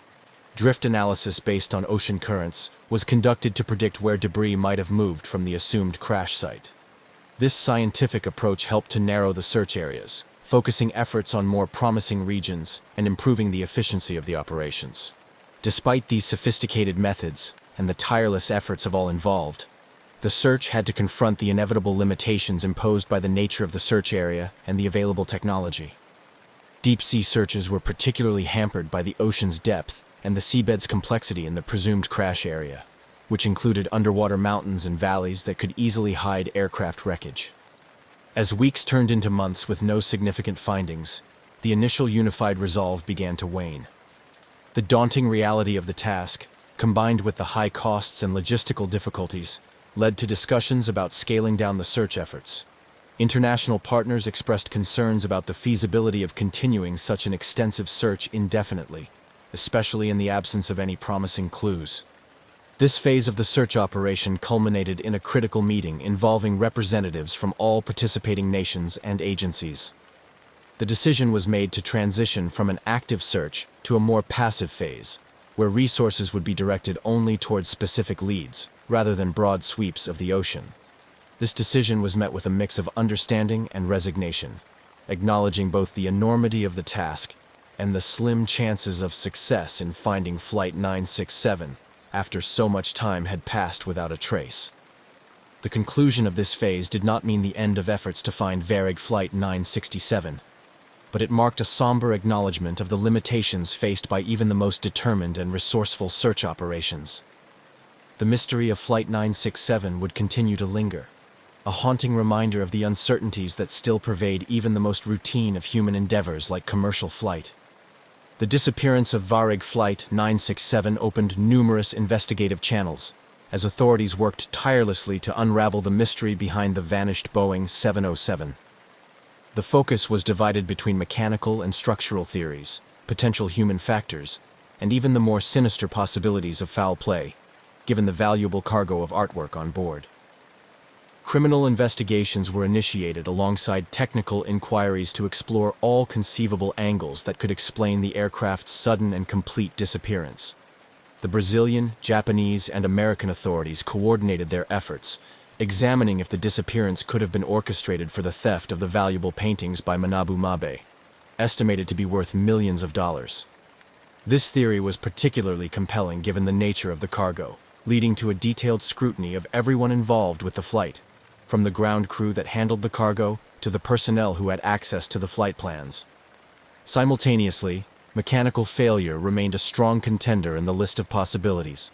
Drift analysis based on ocean currents was conducted to predict where debris might have moved from the assumed crash site. This scientific approach helped to narrow the search areas, focusing efforts on more promising regions and improving the efficiency of the operations. Despite these sophisticated methods and the tireless efforts of all involved, The search had to confront the inevitable limitations imposed by the nature of the search area and the available technology. Deep-sea searches were particularly hampered by the ocean's depth and the seabed's complexity in the presumed crash area, which included underwater mountains and valleys that could easily hide aircraft wreckage. As weeks turned into months with no significant findings, the initial unified resolve began to wane. The daunting reality of the task, combined with the high costs and logistical difficulties, led to discussions about scaling down the search efforts. International partners expressed concerns about the feasibility of continuing such an extensive search indefinitely, especially in the absence of any promising clues. This phase of the search operation culminated in a critical meeting involving representatives from all participating nations and agencies. The decision was made to transition from an active search to a more passive phase, where resources would be directed only towards specific leads, rather than broad sweeps of the ocean. This decision was met with a mix of understanding and resignation, acknowledging both the enormity of the task and the slim chances of success in finding Flight 967 after so much time had passed without a trace. The conclusion of this phase did not mean the end of efforts to find Varig Flight 967, but it marked a somber acknowledgement of the limitations faced by even the most determined and resourceful search operations. The mystery of Flight 967 would continue to linger, a haunting reminder of the uncertainties that still pervade even the most routine of human endeavors like commercial flight. The disappearance of Varig Flight 967 opened numerous investigative channels, as authorities worked tirelessly to unravel the mystery behind the vanished Boeing 707. The focus was divided between mechanical and structural theories, potential human factors, and even the more sinister possibilities of foul play, given the valuable cargo of artwork on board. Criminal investigations were initiated alongside technical inquiries to explore all conceivable angles that could explain the aircraft's sudden and complete disappearance. The Brazilian, Japanese, and American authorities coordinated their efforts, examining if the disappearance could have been orchestrated for the theft of the valuable paintings by Manabu Mabe, estimated to be worth millions of dollars. This theory was particularly compelling given the nature of the cargo, leading to a detailed scrutiny of everyone involved with the flight, from the ground crew that handled the cargo to the personnel who had access to the flight plans. Simultaneously, mechanical failure remained a strong contender in the list of possibilities.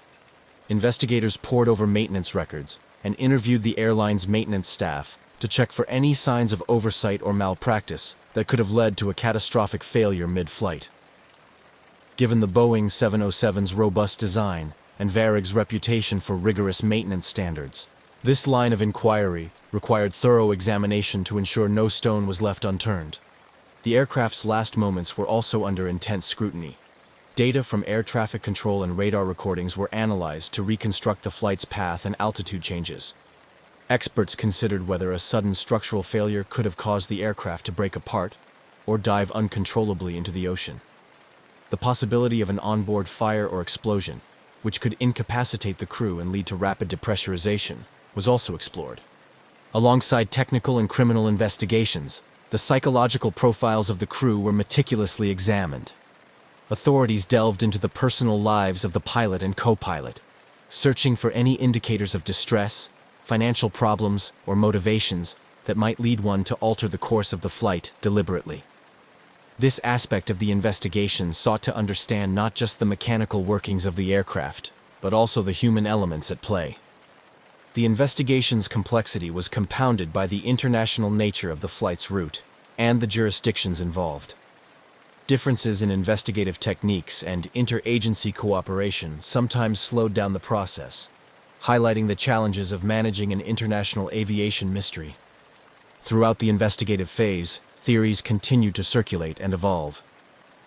Investigators pored over maintenance records and interviewed the airline's maintenance staff to check for any signs of oversight or malpractice that could have led to a catastrophic failure mid-flight. Given the Boeing 707's robust design and Varig's reputation for rigorous maintenance standards, this line of inquiry required thorough examination to ensure no stone was left unturned. The aircraft's last moments were also under intense scrutiny. Data from air traffic control and radar recordings were analyzed to reconstruct the flight's path and altitude changes. Experts considered whether a sudden structural failure could have caused the aircraft to break apart or dive uncontrollably into the ocean. The possibility of an onboard fire or explosion, which could incapacitate the crew and lead to rapid depressurization, was also explored. Alongside technical and criminal investigations, the psychological profiles of the crew were meticulously examined. Authorities delved into the personal lives of the pilot and co-pilot, searching for any indicators of distress, financial problems, or motivations that might lead one to alter the course of the flight deliberately. This aspect of the investigation sought to understand not just the mechanical workings of the aircraft, but also the human elements at play. The investigation's complexity was compounded by the international nature of the flight's route and the jurisdictions involved. Differences in investigative techniques and interagency cooperation sometimes slowed down the process, highlighting the challenges of managing an international aviation mystery. Throughout the investigative phase, theories continued to circulate and evolve.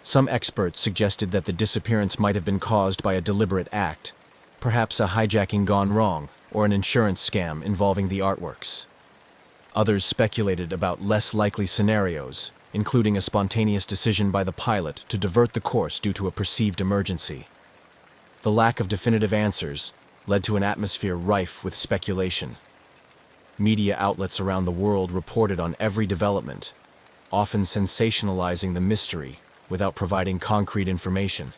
Some experts suggested that the disappearance might have been caused by a deliberate act, perhaps a hijacking gone wrong, or an insurance scam involving the artworks. Others speculated about less likely scenarios, including a spontaneous decision by the pilot to divert the course due to a perceived emergency. The lack of definitive answers led to an atmosphere rife with speculation. Media outlets around the world reported on every development, often sensationalizing the mystery without providing concrete information.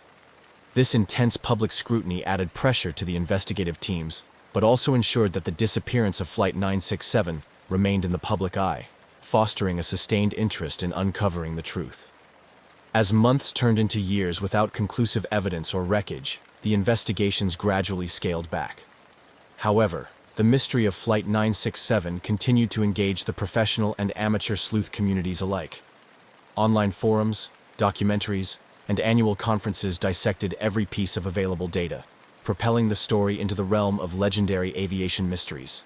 This intense public scrutiny added pressure to the investigative teams, but also ensured that the disappearance of Flight 967 remained in the public eye, fostering a sustained interest in uncovering the truth. As months turned into years without conclusive evidence or wreckage, the investigations gradually scaled back. However, the mystery of Flight 967 continued to engage the professional and amateur sleuth communities alike. Online forums, documentaries, and annual conferences dissected every piece of available data, propelling the story into the realm of legendary aviation mysteries.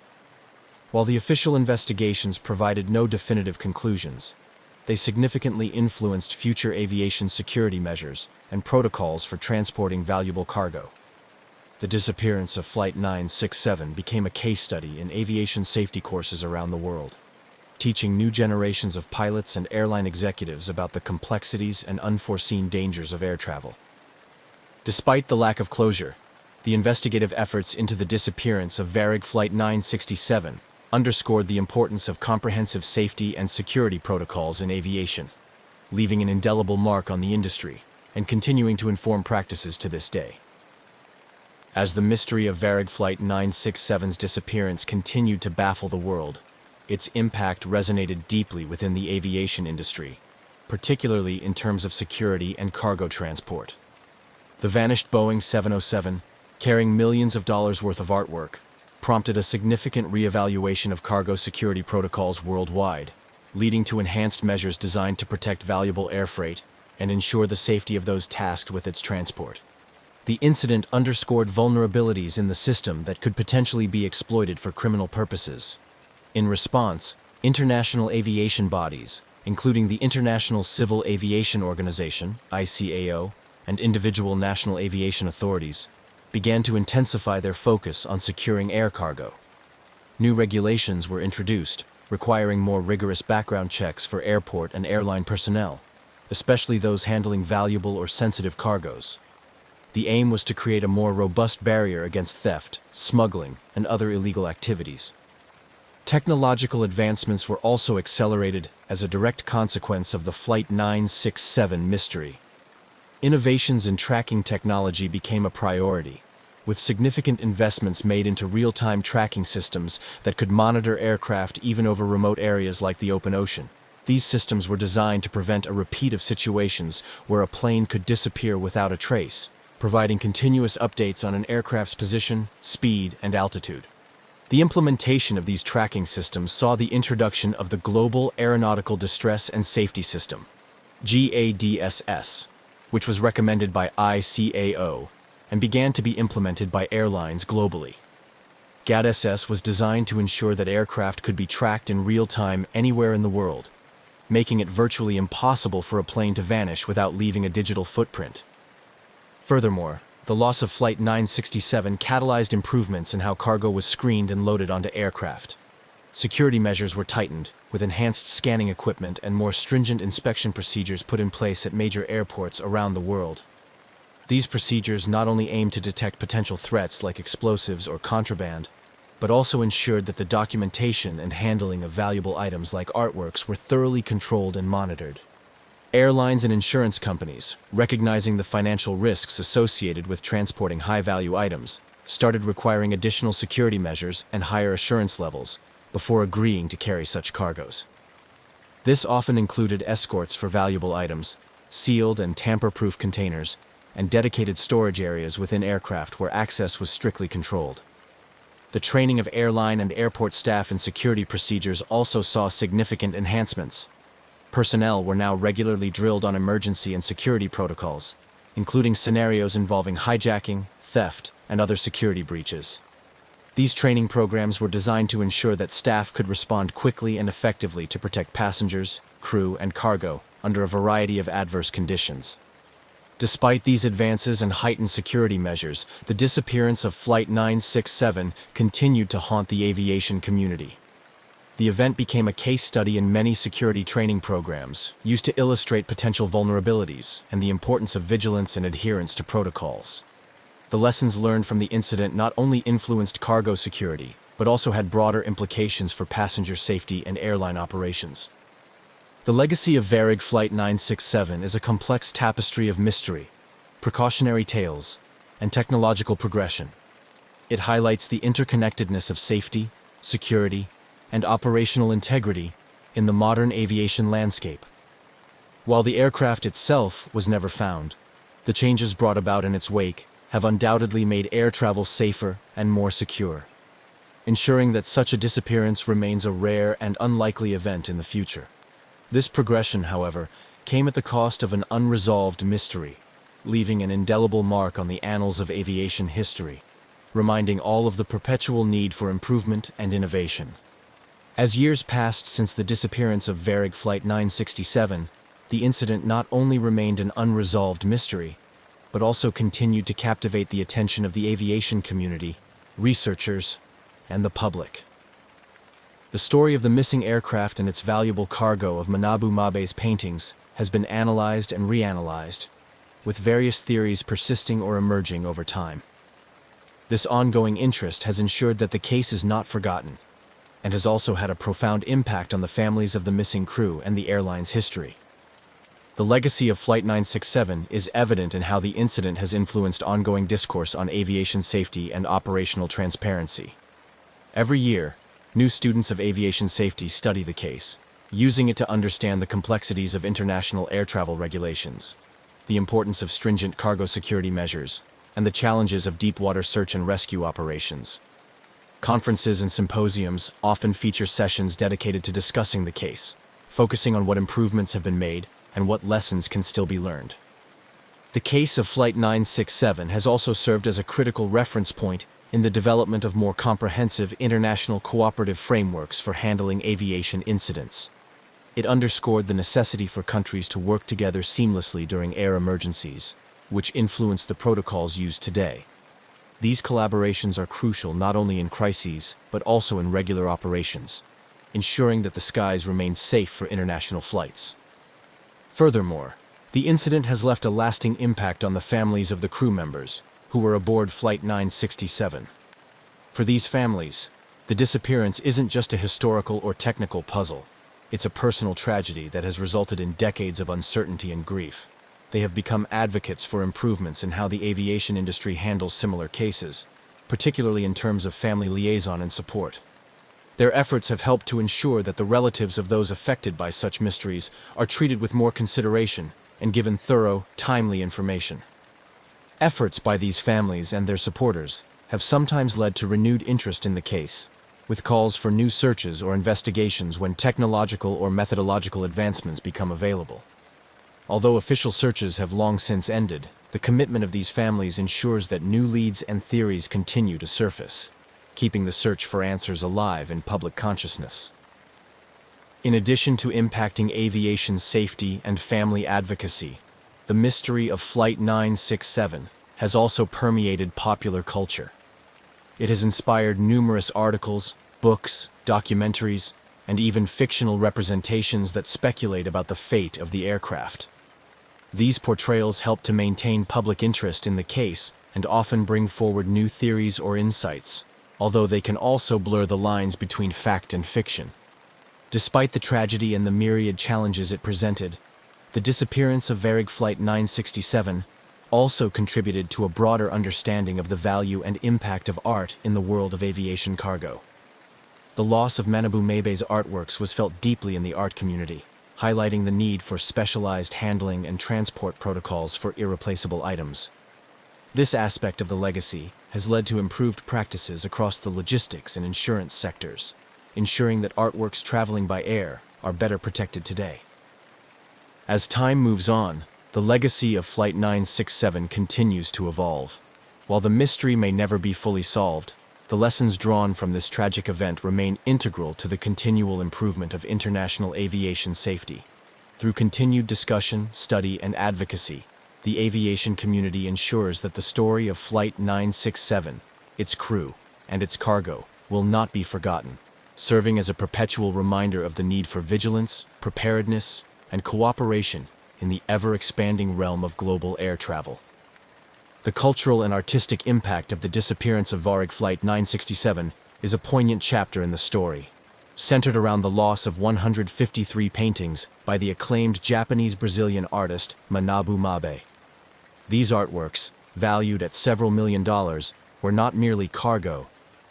While the official investigations provided no definitive conclusions, they significantly influenced future aviation security measures and protocols for transporting valuable cargo. The disappearance of Flight 967 became a case study in aviation safety courses around the world, teaching new generations of pilots and airline executives about the complexities and unforeseen dangers of air travel. Despite the lack of closure, the investigative efforts into the disappearance of Varig Flight 967 underscored the importance of comprehensive safety and security protocols in aviation, leaving an indelible mark on the industry and continuing to inform practices to this day. As the mystery of Varig Flight 967's disappearance continued to baffle the world, its impact resonated deeply within the aviation industry, particularly in terms of security and cargo transport. The vanished Boeing 707, carrying millions of dollars worth of artwork, prompted a significant reevaluation of cargo security protocols worldwide, leading to enhanced measures designed to protect valuable air freight and ensure the safety of those tasked with its transport. The incident underscored vulnerabilities in the system that could potentially be exploited for criminal purposes. In response, international aviation bodies, including the International Civil Aviation Organization, ICAO, and individual national aviation authorities, began to intensify their focus on securing air cargo. New regulations were introduced, requiring more rigorous background checks for airport and airline personnel, especially those handling valuable or sensitive cargoes. The aim was to create a more robust barrier against theft, smuggling, and other illegal activities. Technological advancements were also accelerated as a direct consequence of the Flight 967 mystery. Innovations in tracking technology became a priority, with significant investments made into real-time tracking systems that could monitor aircraft even over remote areas like the open ocean. These systems were designed to prevent a repeat of situations where a plane could disappear without a trace, providing continuous updates on an aircraft's position, speed, and altitude. The implementation of these tracking systems saw the introduction of the Global Aeronautical Distress and Safety System, GADSS, which was recommended by ICAO and began to be implemented by airlines globally. GADSS was designed to ensure that aircraft could be tracked in real time anywhere in the world, making it virtually impossible for a plane to vanish without leaving a digital footprint. Furthermore, the loss of Flight 967 catalyzed improvements in how cargo was screened and loaded onto aircraft. Security measures were tightened, with enhanced scanning equipment and more stringent inspection procedures put in place at major airports around the world. These procedures not only aimed to detect potential threats like explosives or contraband, but also ensured that the documentation and handling of valuable items like artworks were thoroughly controlled and monitored. Airlines and insurance companies, recognizing the financial risks associated with transporting high-value items, started requiring additional security measures and higher assurance levels before agreeing to carry such cargoes. This often included escorts for valuable items, sealed and tamper-proof containers, and dedicated storage areas within aircraft where access was strictly controlled. The training of airline and airport staff in security procedures also saw significant enhancements. Personnel were now regularly drilled on emergency and security protocols, including scenarios involving hijacking, theft, and other security breaches. These training programs were designed to ensure that staff could respond quickly and effectively to protect passengers, crew, and cargo under a variety of adverse conditions. Despite these advances and heightened security measures, the disappearance of Flight 967 continued to haunt the aviation community. The event became a case study in many security training programs, used to illustrate potential vulnerabilities and the importance of vigilance and adherence to protocols. The lessons learned from the incident not only influenced cargo security, but also had broader implications for passenger safety and airline operations. The legacy of Varig Flight 967 is a complex tapestry of mystery, precautionary tales, and technological progression. It highlights the interconnectedness of safety, security, and operational integrity in the modern aviation landscape. While the aircraft itself was never found, the changes brought about in its wake have undoubtedly made air travel safer and more secure, ensuring that such a disappearance remains a rare and unlikely event in the future. This progression, however, came at the cost of an unresolved mystery, leaving an indelible mark on the annals of aviation history, reminding all of the perpetual need for improvement and innovation. As years passed since the disappearance of Varig Flight 967, the incident not only remained an unresolved mystery, but also continued to captivate the attention of the aviation community, researchers, and the public. The story of the missing aircraft and its valuable cargo of Manabu Mabe's paintings has been analyzed and reanalyzed, with various theories persisting or emerging over time. This ongoing interest has ensured that the case is not forgotten, and has also had a profound impact on the families of the missing crew and the airline's history. The legacy of Flight 967 is evident in how the incident has influenced ongoing discourse on aviation safety and operational transparency. Every year, new students of aviation safety study the case, using it to understand the complexities of international air travel regulations, the importance of stringent cargo security measures, and the challenges of deep-water search and rescue operations. Conferences and symposiums often feature sessions dedicated to discussing the case, focusing on what improvements have been made and what lessons can still be learned. The case of Flight 967 has also served as a critical reference point in the development of more comprehensive international cooperative frameworks for handling aviation incidents. It underscored the necessity for countries to work together seamlessly during air emergencies, which influence the protocols used today. These collaborations are crucial not only in crises, but also in regular operations, ensuring that the skies remain safe for international flights. Furthermore, the incident has left a lasting impact on the families of the crew members who were aboard Flight 967. For these families, the disappearance isn't just a historical or technical puzzle. It's a personal tragedy that has resulted in decades of uncertainty and grief. They have become advocates for improvements in how the aviation industry handles similar cases, particularly in terms of family liaison and support. Their efforts have helped to ensure that the relatives of those affected by such mysteries are treated with more consideration and given thorough, timely information. Efforts by these families and their supporters have sometimes led to renewed interest in the case, with calls for new searches or investigations when technological or methodological advancements become available. Although official searches have long since ended, the commitment of these families ensures that new leads and theories continue to surface, keeping the search for answers alive in public consciousness. In addition to impacting aviation safety and family advocacy, the mystery of Flight 967 has also permeated popular culture. It has inspired numerous articles, books, documentaries, and even fictional representations that speculate about the fate of the aircraft. These portrayals help to maintain public interest in the case and often bring forward new theories or insights, although they can also blur the lines between fact and fiction. Despite the tragedy and the myriad challenges it presented, the disappearance of Varig Flight 967 also contributed to a broader understanding of the value and impact of art in the world of aviation cargo. The loss of Manabu Mabe's artworks was felt deeply in the art community, highlighting the need for specialized handling and transport protocols for irreplaceable items. This aspect of the legacy has led to improved practices across the logistics and insurance sectors, ensuring that artworks traveling by air are better protected today. As time moves on, the legacy of Flight 967 continues to evolve. While the mystery may never be fully solved, the lessons drawn from this tragic event remain integral to the continual improvement of international aviation safety. Through continued discussion, study, and advocacy, the aviation community ensures that the story of Flight 967, its crew, and its cargo will not be forgotten, serving as a perpetual reminder of the need for vigilance, preparedness, and cooperation in the ever-expanding realm of global air travel. The cultural and artistic impact of the disappearance of Varig Flight 967 is a poignant chapter in the story, centered around the loss of 153 paintings by the acclaimed Japanese-Brazilian artist Manabu Mabe. These artworks, valued at several $1 million, were not merely cargo,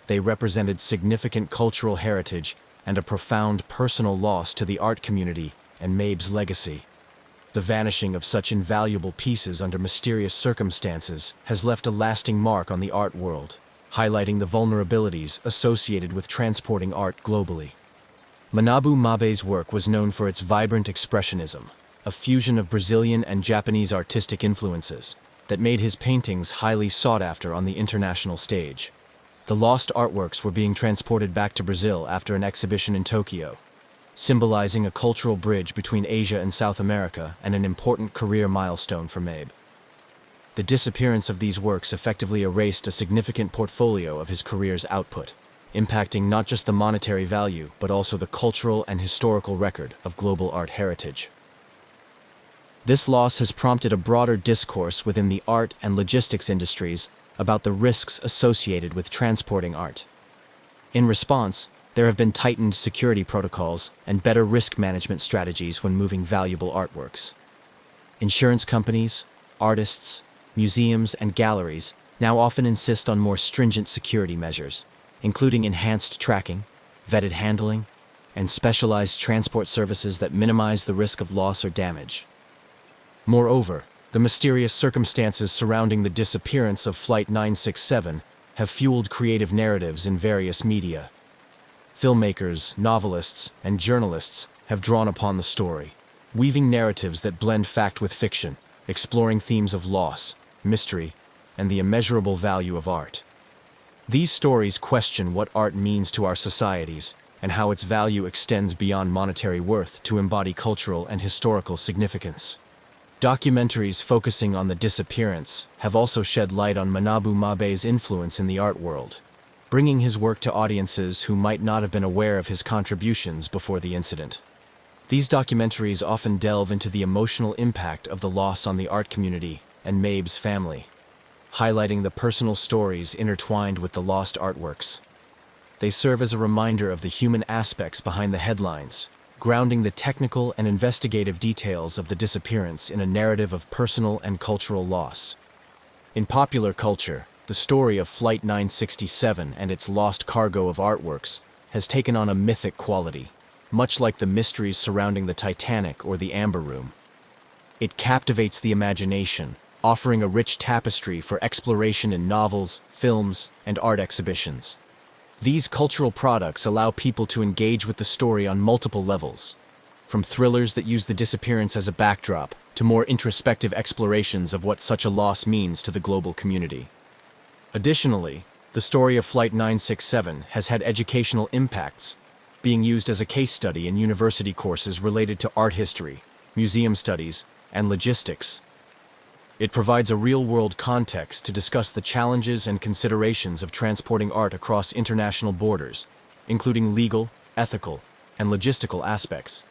they represented significant cultural heritage and a profound personal loss to the art community and Mabe's legacy. The vanishing of such invaluable pieces under mysterious circumstances has left a lasting mark on the art world, highlighting the vulnerabilities associated with transporting art globally. Manabu Mabe's work was known for its vibrant expressionism, a fusion of Brazilian and Japanese artistic influences that made his paintings highly sought after on the international stage. The lost artworks were being transported back to Brazil after an exhibition in Tokyo, symbolizing a cultural bridge between Asia and South America and an important career milestone for Mabe. The disappearance of these works effectively erased a significant portfolio of his career's output, impacting not just the monetary value but also the cultural and historical record of global art heritage. This loss has prompted a broader discourse within the art and logistics industries about the risks associated with transporting art. In response, there have been tightened security protocols and better risk management strategies when moving valuable artworks. Insurance companies, artists, museums, and galleries now often insist on more stringent security measures, including enhanced tracking, vetted handling, and specialized transport services that minimize the risk of loss or damage. Moreover, the mysterious circumstances surrounding the disappearance of Flight 967 have fueled creative narratives in various media. Filmmakers, novelists, and journalists have drawn upon the story, weaving narratives that blend fact with fiction, exploring themes of loss, mystery, and the immeasurable value of art. These stories question what art means to our societies and how its value extends beyond monetary worth to embody cultural and historical significance. Documentaries focusing on the disappearance have also shed light on Manabu Mabe's influence in the art world, bringing his work to audiences who might not have been aware of his contributions before the incident. These documentaries often delve into the emotional impact of the loss on the art community and Mabe's family, highlighting the personal stories intertwined with the lost artworks. They serve as a reminder of the human aspects behind the headlines, grounding the technical and investigative details of the disappearance in a narrative of personal and cultural loss. In popular culture, the story of Flight 967 and its lost cargo of artworks has taken on a mythic quality, much like the mysteries surrounding the Titanic or the Amber Room. It captivates the imagination, offering a rich tapestry for exploration in novels, films, and art exhibitions. These cultural products allow people to engage with the story on multiple levels, from thrillers that use the disappearance as a backdrop to more introspective explorations of what such a loss means to the global community. Additionally, the story of Flight 967 has had educational impacts, being used as a case study in university courses related to art history, museum studies, and logistics. It provides a real-world context to discuss the challenges and considerations of transporting art across international borders, including legal, ethical, and logistical aspects.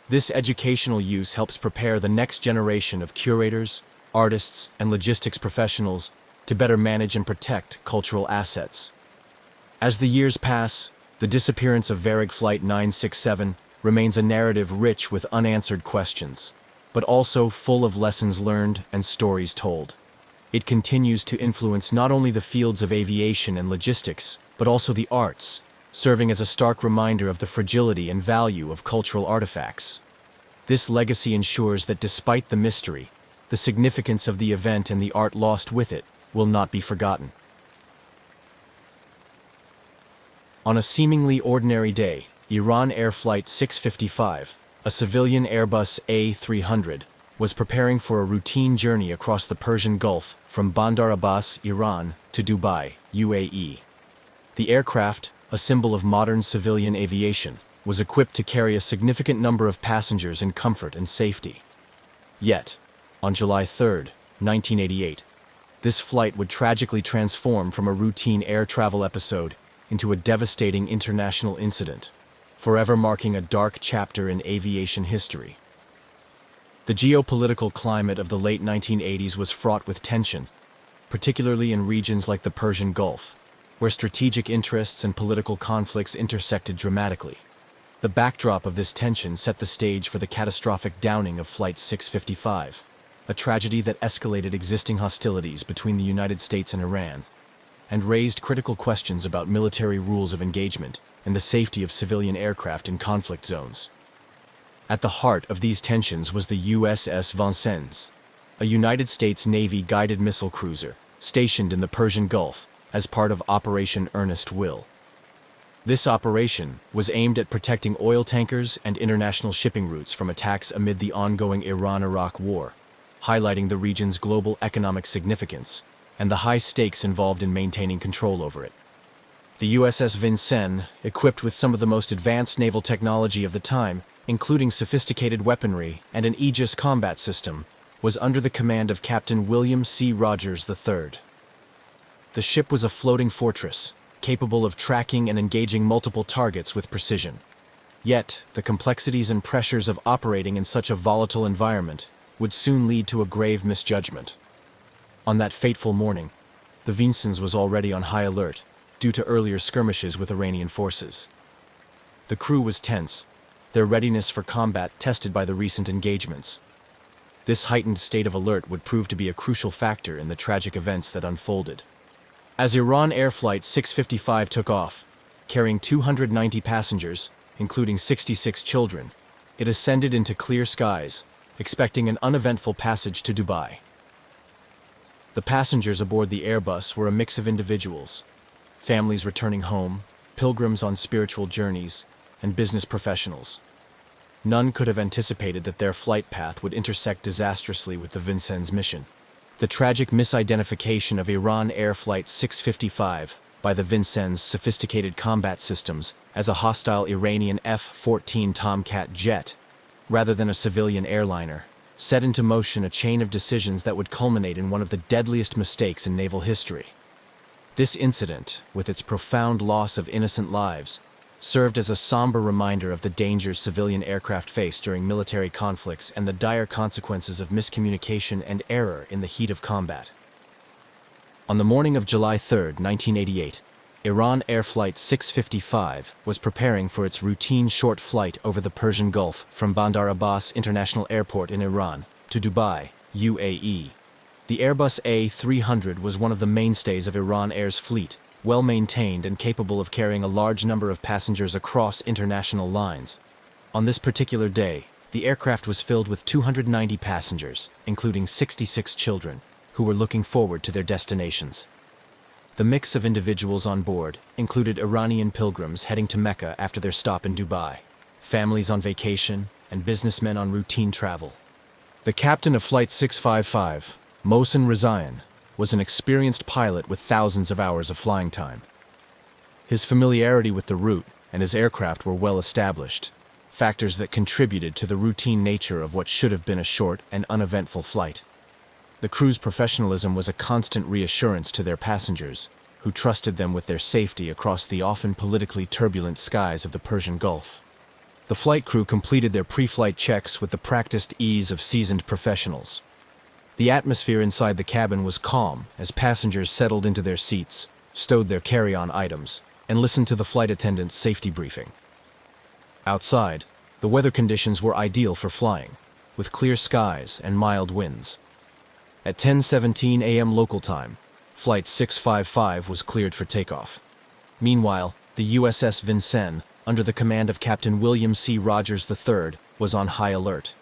This educational use helps prepare the next generation of curators, artists, and logistics professionals to better manage and protect cultural assets. As the years pass, the disappearance of Varig Flight 967 remains a narrative rich with unanswered questions, but also full of lessons learned and stories told. It continues to influence not only the fields of aviation and logistics, but also the arts, serving as a stark reminder of the fragility and value of cultural artifacts. This legacy ensures that despite the mystery, the significance of the event and the art lost with it will not be forgotten. On a seemingly ordinary day, Iran Air Flight 655, a civilian Airbus A300, was preparing for a routine journey across the Persian Gulf from Bandar Abbas, Iran, to Dubai, UAE. The aircraft, a symbol of modern civilian aviation, was equipped to carry a significant number of passengers in comfort and safety. Yet, on July 3, 1988, this flight would tragically transform from a routine air travel episode into a devastating international incident, forever marking a dark chapter in aviation history. The geopolitical climate of the late 1980s was fraught with tension, particularly in regions like the Persian Gulf, where strategic interests and political conflicts intersected dramatically. The backdrop of this tension set the stage for the catastrophic downing of Flight 655, a tragedy that escalated existing hostilities between the United States and Iran. and raised critical questions about military rules of engagement and the safety of civilian aircraft in conflict zones. At the heart of these tensions was the USS Vincennes, a United States Navy guided missile cruiser stationed in the Persian Gulf as part of Operation Earnest Will. This operation was aimed at protecting oil tankers and international shipping routes from attacks amid the ongoing Iran-Iraq war, highlighting the region's global economic significance and the high stakes involved in maintaining control over it. The USS Vincennes, equipped with some of the most advanced naval technology of the time, including sophisticated weaponry and an Aegis combat system, was under the command of Captain William C. Rogers III. The ship was a floating fortress, capable of tracking and engaging multiple targets with precision. Yet, the complexities and pressures of operating in such a volatile environment would soon lead to a grave misjudgment. On that fateful morning, the Vincennes was already on high alert due to earlier skirmishes with Iranian forces. The crew was tense, their readiness for combat tested by the recent engagements. This heightened state of alert would prove to be a crucial factor in the tragic events that unfolded. As Iran Air Flight 655 took off, carrying 290 passengers, including 66 children, it ascended into clear skies, expecting an uneventful passage to Dubai. The passengers aboard the Airbus were a mix of individuals, families returning home, pilgrims on spiritual journeys, and business professionals. None could have anticipated that their flight path would intersect disastrously with the Vincennes mission. The tragic misidentification of Iran Air Flight 655 by the Vincennes' sophisticated combat systems as a hostile Iranian F-14 Tomcat jet, rather than a civilian airliner, set into motion a chain of decisions that would culminate in one of the deadliest mistakes in naval history. This incident, with its profound loss of innocent lives, served as a somber reminder of the dangers civilian aircraft face during military conflicts and the dire consequences of miscommunication and error in the heat of combat. On the morning of July 3, 1988, Iran Air Flight 655 was preparing for its routine short flight over the Persian Gulf from Bandar Abbas International Airport in Iran to Dubai, UAE. The Airbus A300 was one of the mainstays of Iran Air's fleet, well-maintained and capable of carrying a large number of passengers across international lines. On this particular day, the aircraft was filled with 290 passengers, including 66 children, who were looking forward to their destinations. The mix of individuals on board included Iranian pilgrims heading to Mecca after their stop in Dubai, families on vacation, and businessmen on routine travel. The captain of Flight 655, Mohsen Rezayan, was an experienced pilot with thousands of hours of flying time. His familiarity with the route and his aircraft were well established, factors that contributed to the routine nature of what should have been a short and uneventful flight. The crew's professionalism was a constant reassurance to their passengers, who trusted them with their safety across the often politically turbulent skies of the Persian Gulf. The flight crew completed their pre-flight checks with the practiced ease of seasoned professionals. The atmosphere inside the cabin was calm as passengers settled into their seats, stowed their carry-on items, and listened to the flight attendant's safety briefing. Outside, the weather conditions were ideal for flying, with clear skies and mild winds. At 10:17 a.m. local time, Flight 655 was cleared for takeoff. Meanwhile, the USS Vincennes, under the command of Captain William C. Rogers III, was on high alert.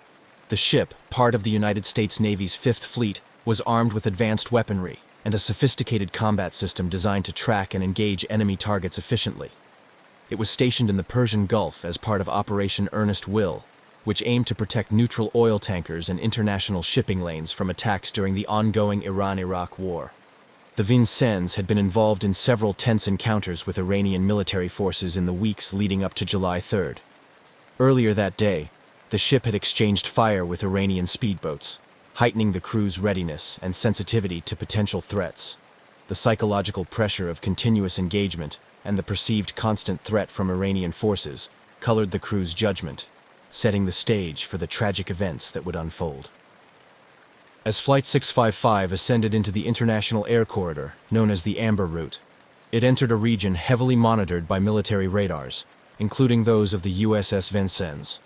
The ship, part of the United States Navy's Fifth Fleet, was armed with advanced weaponry and a sophisticated combat system designed to track and engage enemy targets efficiently. It was stationed in the Persian Gulf as part of Operation Earnest Will, which aimed to protect neutral oil tankers and international shipping lanes from attacks during the ongoing Iran-Iraq war. The Vincennes had been involved in several tense encounters with Iranian military forces in the weeks leading up to July 3rd. Earlier that day, the ship had exchanged fire with Iranian speedboats, heightening the crew's readiness and sensitivity to potential threats. The psychological pressure of continuous engagement and the perceived constant threat from Iranian forces colored the crew's judgment, setting the stage for the tragic events that would unfold. As Flight 655 ascended into the international air corridor known as the Amber Route, it entered a region heavily monitored by military radars, including those of the USS Vincennes.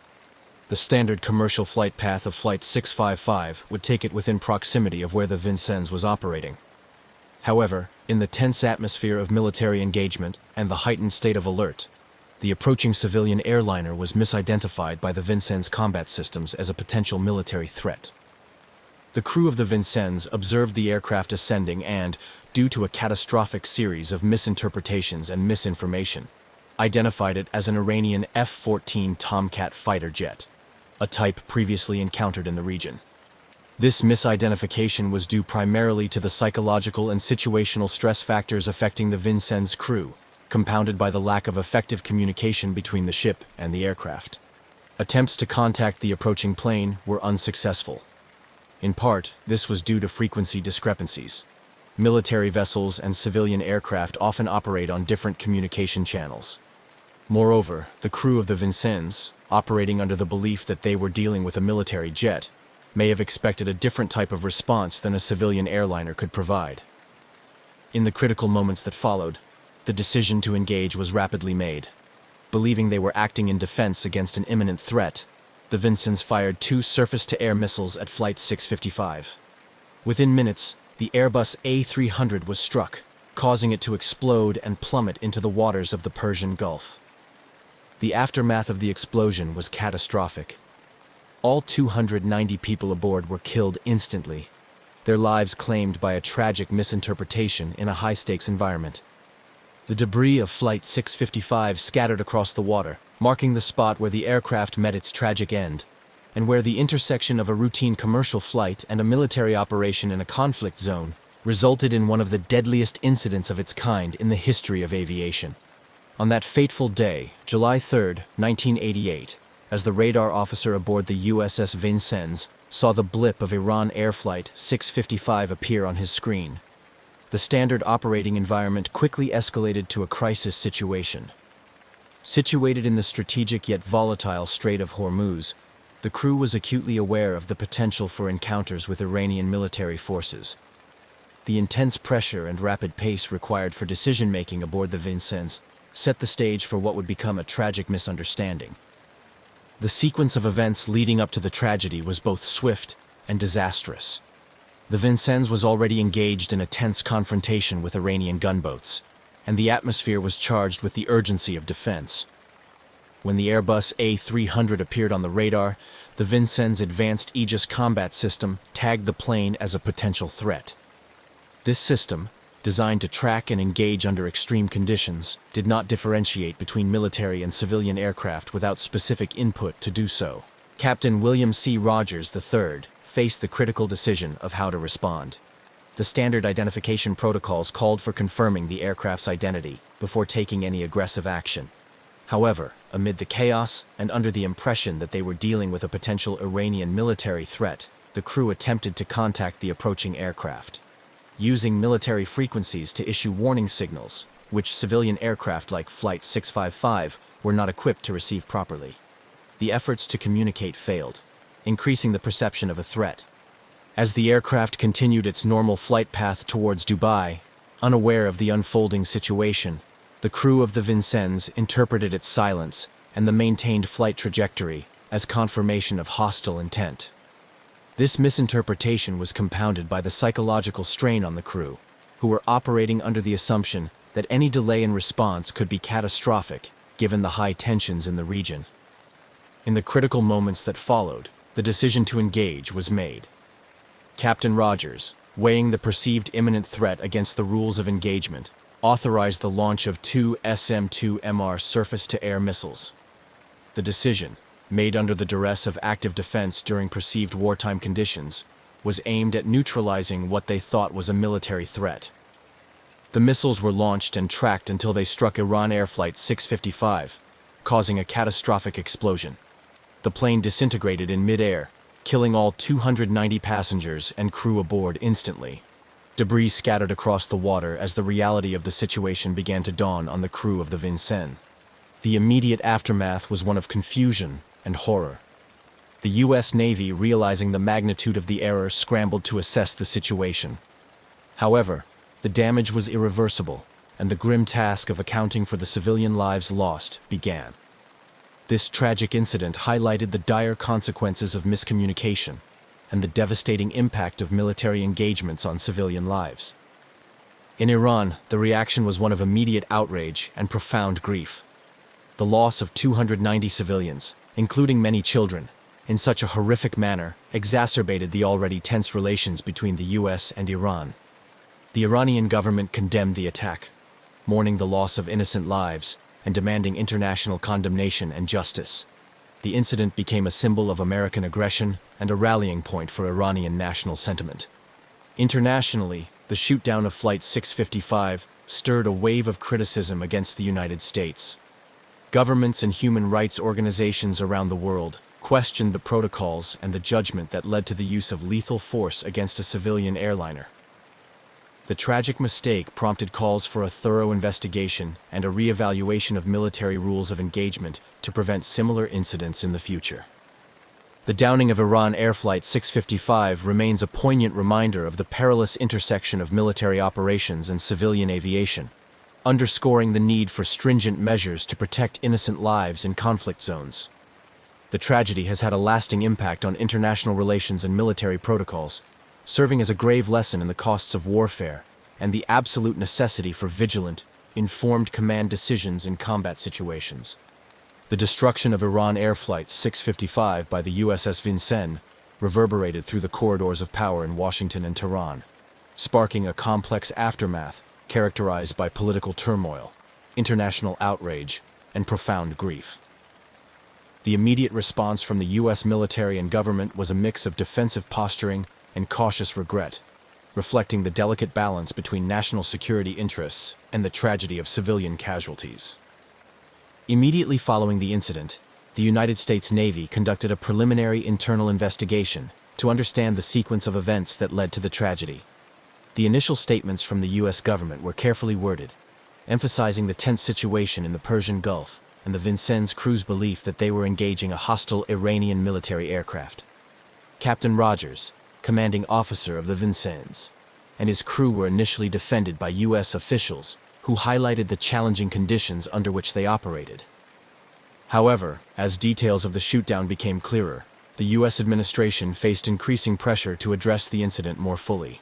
The standard commercial flight path of Flight 655 would take it within proximity of where the Vincennes was operating. However, in the tense atmosphere of military engagement and the heightened state of alert, the approaching civilian airliner was misidentified by the Vincennes combat systems as a potential military threat. The crew of the Vincennes observed the aircraft ascending and, due to a catastrophic series of misinterpretations and misinformation, identified it as an Iranian F-14 Tomcat fighter jet, a type previously encountered in the region. This misidentification was due primarily to the psychological and situational stress factors affecting the Vincennes crew, compounded by the lack of effective communication between the ship and the aircraft. Attempts to contact the approaching plane were unsuccessful. In part, this was due to frequency discrepancies. Military vessels and civilian aircraft often operate on different communication channels. Moreover, the crew of the Vincennes, operating under the belief that they were dealing with a military jet, may have expected a different type of response than a civilian airliner could provide. In the critical moments that followed, the decision to engage was rapidly made. Believing they were acting in defense against an imminent threat, the Vincennes fired 2 surface-to-air missiles at Flight 655. Within minutes, the Airbus A300 was struck, causing it to explode and plummet into the waters of the Persian Gulf. The aftermath of the explosion was catastrophic. All 290 people aboard were killed instantly, their lives claimed by a tragic misinterpretation in a high-stakes environment. The debris of Flight 655 scattered across the water, marking the spot where the aircraft met its tragic end, and where the intersection of a routine commercial flight and a military operation in a conflict zone resulted in one of the deadliest incidents of its kind in the history of aviation. On that fateful day, July 3, 1988, as the radar officer aboard the USS Vincennes saw the blip of Iran Air Flight 655 appear on his screen, the standard operating environment quickly escalated to a crisis situation. Situated in the strategic yet volatile Strait of Hormuz, the crew was acutely aware of the potential for encounters with Iranian military forces. The intense pressure and rapid pace required for decision-making aboard the Vincennes set the stage for what would become a tragic misunderstanding. The sequence of events leading up to the tragedy was both swift and disastrous. The Vincennes was already engaged in a tense confrontation with Iranian gunboats, and the atmosphere was charged with the urgency of defense. When the Airbus A300 appeared on the radar, the Vincennes' advanced Aegis combat system tagged the plane as a potential threat. This system, designed to track and engage under extreme conditions, did not differentiate between military and civilian aircraft without specific input to do so. Captain William C. Rogers III faced the critical decision of how to respond. The standard identification protocols called for confirming the aircraft's identity before taking any aggressive action. However, amid the chaos and under the impression that they were dealing with a potential Iranian military threat, the crew attempted to contact the approaching aircraft, using military frequencies to issue warning signals, which civilian aircraft like Flight 655 were not equipped to receive properly. The efforts to communicate failed, increasing the perception of a threat. As the aircraft continued its normal flight path towards Dubai, unaware of the unfolding situation, the crew of the Vincennes interpreted its silence and the maintained flight trajectory as confirmation of hostile intent. This misinterpretation was compounded by the psychological strain on the crew, who were operating under the assumption that any delay in response could be catastrophic given the high tensions in the region. In the critical moments that followed, the decision to engage was made. Captain Rogers, weighing the perceived imminent threat against the rules of engagement, authorized the launch of 2 SM-2MR surface-to-air missiles. The decision, made under the duress of active defense during perceived wartime conditions, was aimed at neutralizing what they thought was a military threat. The missiles were launched and tracked until they struck Iran Air Flight 655, causing a catastrophic explosion. The plane disintegrated in mid-air, killing all 290 passengers and crew aboard instantly. Debris scattered across the water as the reality of the situation began to dawn on the crew of the Vincennes. The immediate aftermath was one of confusion and horror. The U.S. Navy, realizing the magnitude of the error, scrambled to assess the situation. However, the damage was irreversible, and the grim task of accounting for the civilian lives lost began. This tragic incident highlighted the dire consequences of miscommunication and the devastating impact of military engagements on civilian lives. In Iran, the reaction was one of immediate outrage and profound grief. The loss of 290 civilians, including many children, in such a horrific manner, exacerbated the already tense relations between the US and Iran. The Iranian government condemned the attack, mourning the loss of innocent lives and demanding international condemnation and justice. The incident became a symbol of American aggression and a rallying point for Iranian national sentiment. Internationally, the shootdown of Flight 655 stirred a wave of criticism against the United States. Governments and human rights organizations around the world questioned the protocols and the judgment that led to the use of lethal force against a civilian airliner. The tragic mistake prompted calls for a thorough investigation and a re-evaluation of military rules of engagement to prevent similar incidents in the future. The downing of Iran Air Flight 655 remains a poignant reminder of the perilous intersection of military operations and civilian aviation, underscoring the need for stringent measures to protect innocent lives in conflict zones. The tragedy has had a lasting impact on international relations and military protocols, serving as a grave lesson in the costs of warfare and the absolute necessity for vigilant, informed command decisions in combat situations. The destruction of Iran Air Flight 655 by the USS Vincennes reverberated through the corridors of power in Washington and Tehran, sparking a complex aftermath characterized by political turmoil, international outrage, and profound grief. The immediate response from the U.S. military and government was a mix of defensive posturing and cautious regret, reflecting the delicate balance between national security interests and the tragedy of civilian casualties. Immediately following the incident, the United States Navy conducted a preliminary internal investigation to understand the sequence of events that led to the tragedy. The initial statements from the U.S. government were carefully worded, emphasizing the tense situation in the Persian Gulf and the Vincennes crew's belief that they were engaging a hostile Iranian military aircraft. Captain Rogers, commanding officer of the Vincennes, and his crew were initially defended by U.S. officials who highlighted the challenging conditions under which they operated. However, as details of the shootdown became clearer, the U.S. administration faced increasing pressure to address the incident more fully.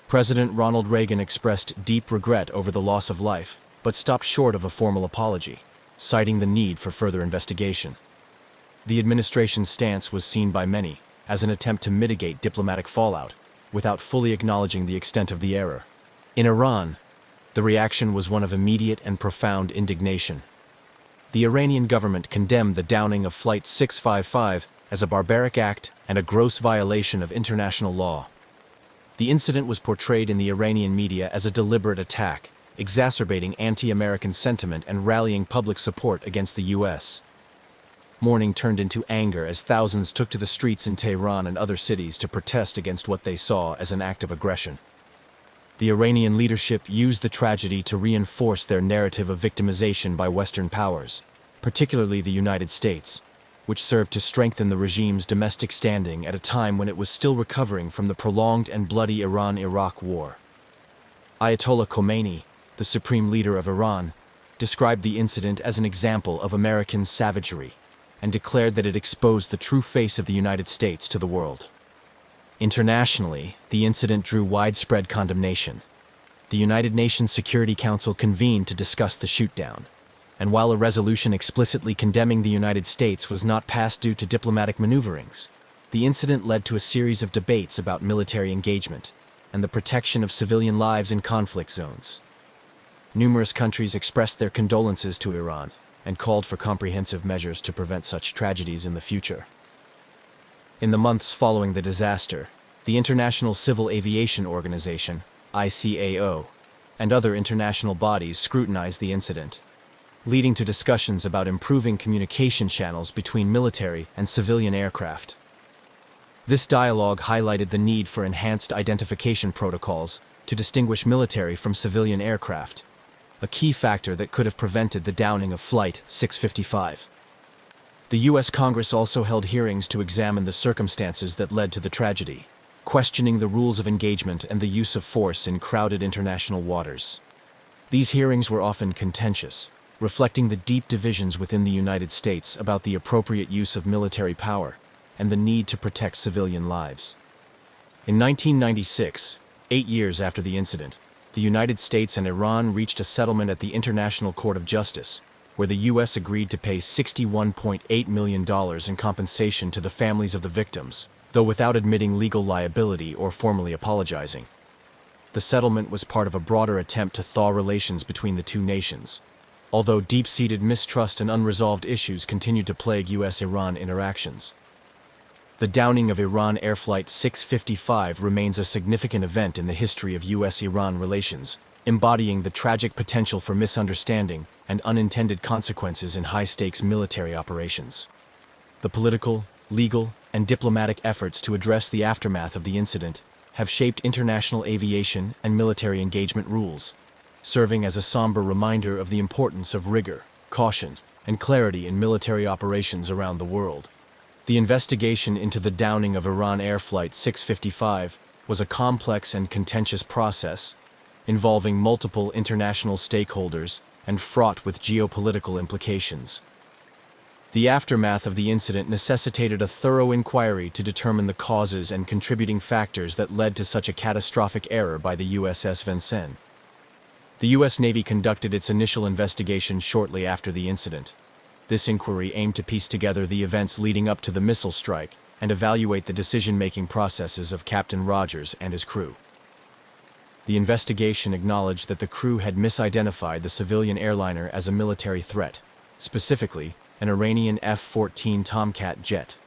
President Ronald Reagan expressed deep regret over the loss of life, but stopped short of a formal apology, citing the need for further investigation. The administration's stance was seen by many as an attempt to mitigate diplomatic fallout, without fully acknowledging the extent of the error. In Iran, the reaction was one of immediate and profound indignation. The Iranian government condemned the downing of Flight 655 as a barbaric act and a gross violation of international law. The incident was portrayed in the Iranian media as a deliberate attack, exacerbating anti-American sentiment and rallying public support against the U.S. Mourning turned into anger as thousands took to the streets in Tehran and other cities to protest against what they saw as an act of aggression. The Iranian leadership used the tragedy to reinforce their narrative of victimization by Western powers, particularly the United States, which served to strengthen the regime's domestic standing at a time when it was still recovering from the prolonged and bloody Iran-Iraq War. Ayatollah Khomeini, the supreme leader of Iran, described the incident as an example of American savagery and declared that it exposed the true face of the United States to the world. Internationally, the incident drew widespread condemnation. The United Nations Security Council convened to discuss the shootdown, and while a resolution explicitly condemning the United States was not passed due to diplomatic maneuverings, the incident led to a series of debates about military engagement and the protection of civilian lives in conflict zones. Numerous countries expressed their condolences to Iran and called for comprehensive measures to prevent such tragedies in the future. In the months following the disaster, the International Civil Aviation Organization, ICAO, and other international bodies scrutinized the incident, leading to discussions about improving communication channels between military and civilian aircraft. This dialogue highlighted the need for enhanced identification protocols to distinguish military from civilian aircraft, a key factor that could have prevented the downing of Flight 655. The U.S. Congress also held hearings to examine the circumstances that led to the tragedy, questioning the rules of engagement and the use of force in crowded international waters. These hearings were often contentious, reflecting the deep divisions within the United States about the appropriate use of military power and the need to protect civilian lives. In 1996, 8 years after the incident, the United States and Iran reached a settlement at the International Court of Justice, where the U.S. agreed to pay $61.8 million in compensation to the families of the victims, though without admitting legal liability or formally apologizing. The settlement was part of a broader attempt to thaw relations between the two nations, although deep-seated mistrust and unresolved issues continued to plague U.S.-Iran interactions. The downing of Iran Air Flight 655 remains a significant event in the history of U.S.-Iran relations, embodying the tragic potential for misunderstanding and unintended consequences in high-stakes military operations. The political, legal, and diplomatic efforts to address the aftermath of the incident have shaped international aviation and military engagement rules, serving as a somber reminder of the importance of rigor, caution, and clarity in military operations around the world. The investigation into the downing of Iran Air Flight 655 was a complex and contentious process, involving multiple international stakeholders and fraught with geopolitical implications. The aftermath of the incident necessitated a thorough inquiry to determine the causes and contributing factors that led to such a catastrophic error by the USS Vincennes. The U.S. Navy conducted its initial investigation shortly after the incident. This inquiry aimed to piece together the events leading up to the missile strike and evaluate the decision-making processes of Captain Rogers and his crew. The investigation acknowledged that the crew had misidentified the civilian airliner as a military threat, specifically an Iranian F-14 Tomcat jet.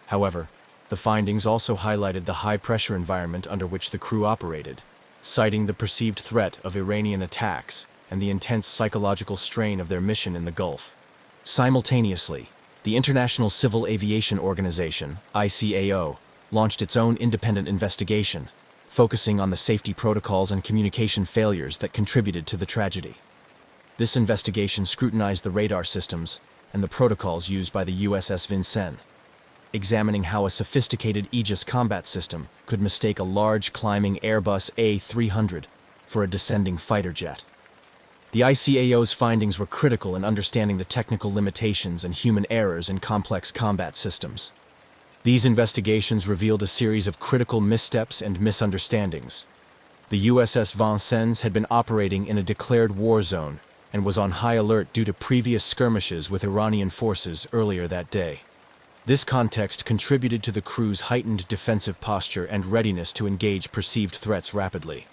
However, the findings also highlighted the high-pressure environment under which the crew operated, citing the perceived threat of Iranian attacks and the intense psychological strain of their mission in the Gulf. Simultaneously, the International Civil Aviation Organization, ICAO, launched its own independent investigation, focusing on the safety protocols and communication failures that contributed to the tragedy. This investigation scrutinized the radar systems and the protocols used by the USS Vincennes, examining how a sophisticated Aegis combat system could mistake a large climbing Airbus A300 for a descending fighter jet. The ICAO's findings were critical in understanding the technical limitations and human errors in complex combat systems. These investigations revealed a series of critical missteps and misunderstandings. The USS Vincennes had been operating in a declared war zone and was on high alert due to previous skirmishes with Iranian forces earlier that day. This context contributed to the crew's heightened defensive posture and readiness to engage perceived threats rapidly.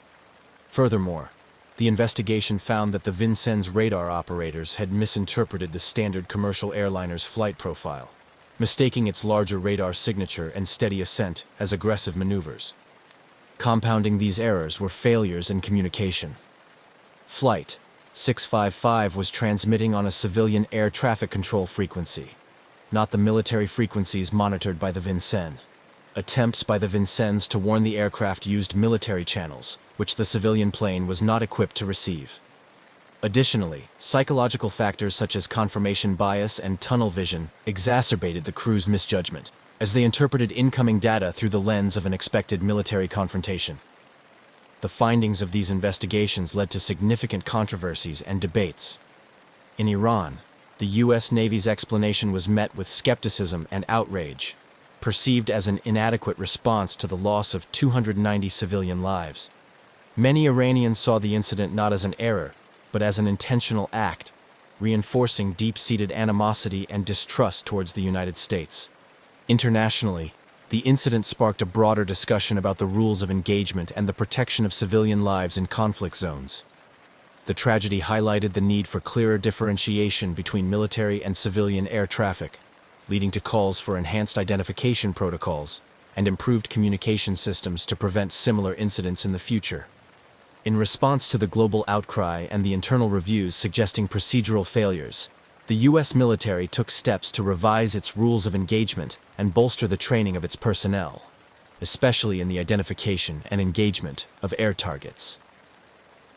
Furthermore, the investigation found that the Vincennes radar operators had misinterpreted the standard commercial airliner's flight profile, mistaking its larger radar signature and steady ascent as aggressive maneuvers. Compounding these errors were failures in communication. Flight 655 was transmitting on a civilian air traffic control frequency, not the military frequencies monitored by the Vincennes. Attempts by the Vincennes to warn the aircraft used military channels, which the civilian plane was not equipped to receive. Additionally, psychological factors such as confirmation bias and tunnel vision exacerbated the crew's misjudgment, as they interpreted incoming data through the lens of an expected military confrontation. The findings of these investigations led to significant controversies and debates. In Iran, the U.S. Navy's explanation was met with skepticism and outrage, perceived as an inadequate response to the loss of 290 civilian lives. Many Iranians saw the incident not as an error, but as an intentional act, reinforcing deep-seated animosity and distrust towards the United States. Internationally, the incident sparked a broader discussion about the rules of engagement and the protection of civilian lives in conflict zones. The tragedy highlighted the need for clearer differentiation between military and civilian air traffic, leading to calls for enhanced identification protocols and improved communication systems to prevent similar incidents in the future. In response to the global outcry and the internal reviews suggesting procedural failures, the U.S. military took steps to revise its rules of engagement and bolster the training of its personnel, especially in the identification and engagement of air targets.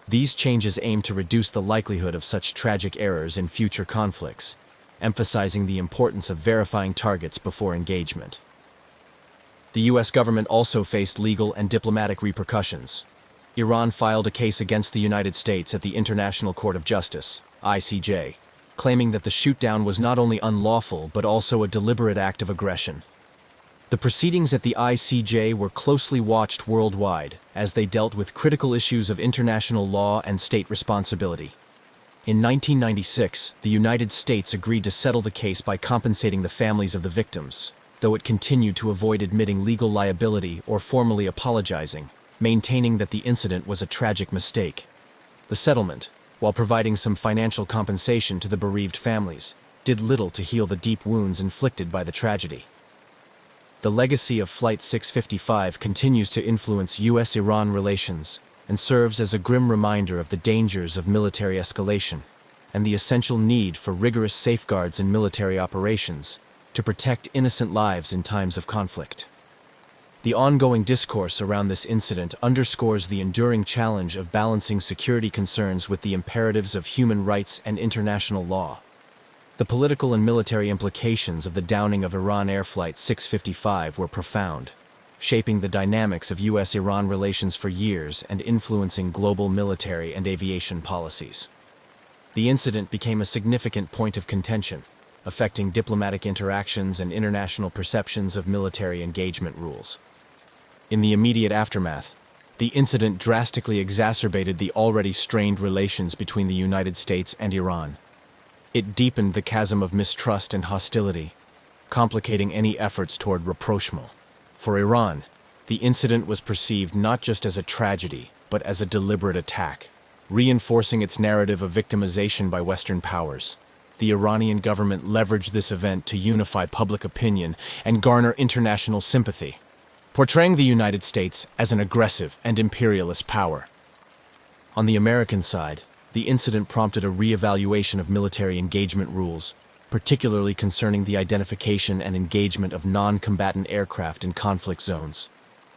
These changes aim to reduce the likelihood of such tragic errors in future conflicts, emphasizing the importance of verifying targets before engagement. The U.S. government also faced legal and diplomatic repercussions. Iran filed a case against the United States at the International Court of Justice, ICJ, claiming that the shootdown was not only unlawful but also a deliberate act of aggression. The proceedings at the ICJ were closely watched worldwide as they dealt with critical issues of international law and state responsibility. In 1996, the United States agreed to settle the case by compensating the families of the victims, though it continued to avoid admitting legal liability or formally apologizing, maintaining that the incident was a tragic mistake. The settlement, while providing some financial compensation to the bereaved families, did little to heal the deep wounds inflicted by the tragedy. The legacy of Flight 655 continues to influence U.S.-Iran relations and serves as a grim reminder of the dangers of military escalation and the essential need for rigorous safeguards in military operations to protect innocent lives in times of conflict. The ongoing discourse around this incident underscores the enduring challenge of balancing security concerns with the imperatives of human rights and international law. The political and military implications of the downing of Iran Air Flight 655 were profound, shaping the dynamics of U.S.-Iran relations for years and influencing global military and aviation policies. The incident became a significant point of contention, affecting diplomatic interactions and international perceptions of military engagement rules. In the immediate aftermath, the incident drastically exacerbated the already strained relations between the United States and Iran. It deepened the chasm of mistrust and hostility, complicating any efforts toward rapprochement. For Iran, the incident was perceived not just as a tragedy, but as a deliberate attack, reinforcing its narrative of victimization by Western powers. The Iranian government leveraged this event to unify public opinion and garner international sympathy, portraying the United States as an aggressive and imperialist power. On the American side, the incident prompted a re-evaluation of military engagement rules, particularly concerning the identification and engagement of non-combatant aircraft in conflict zones.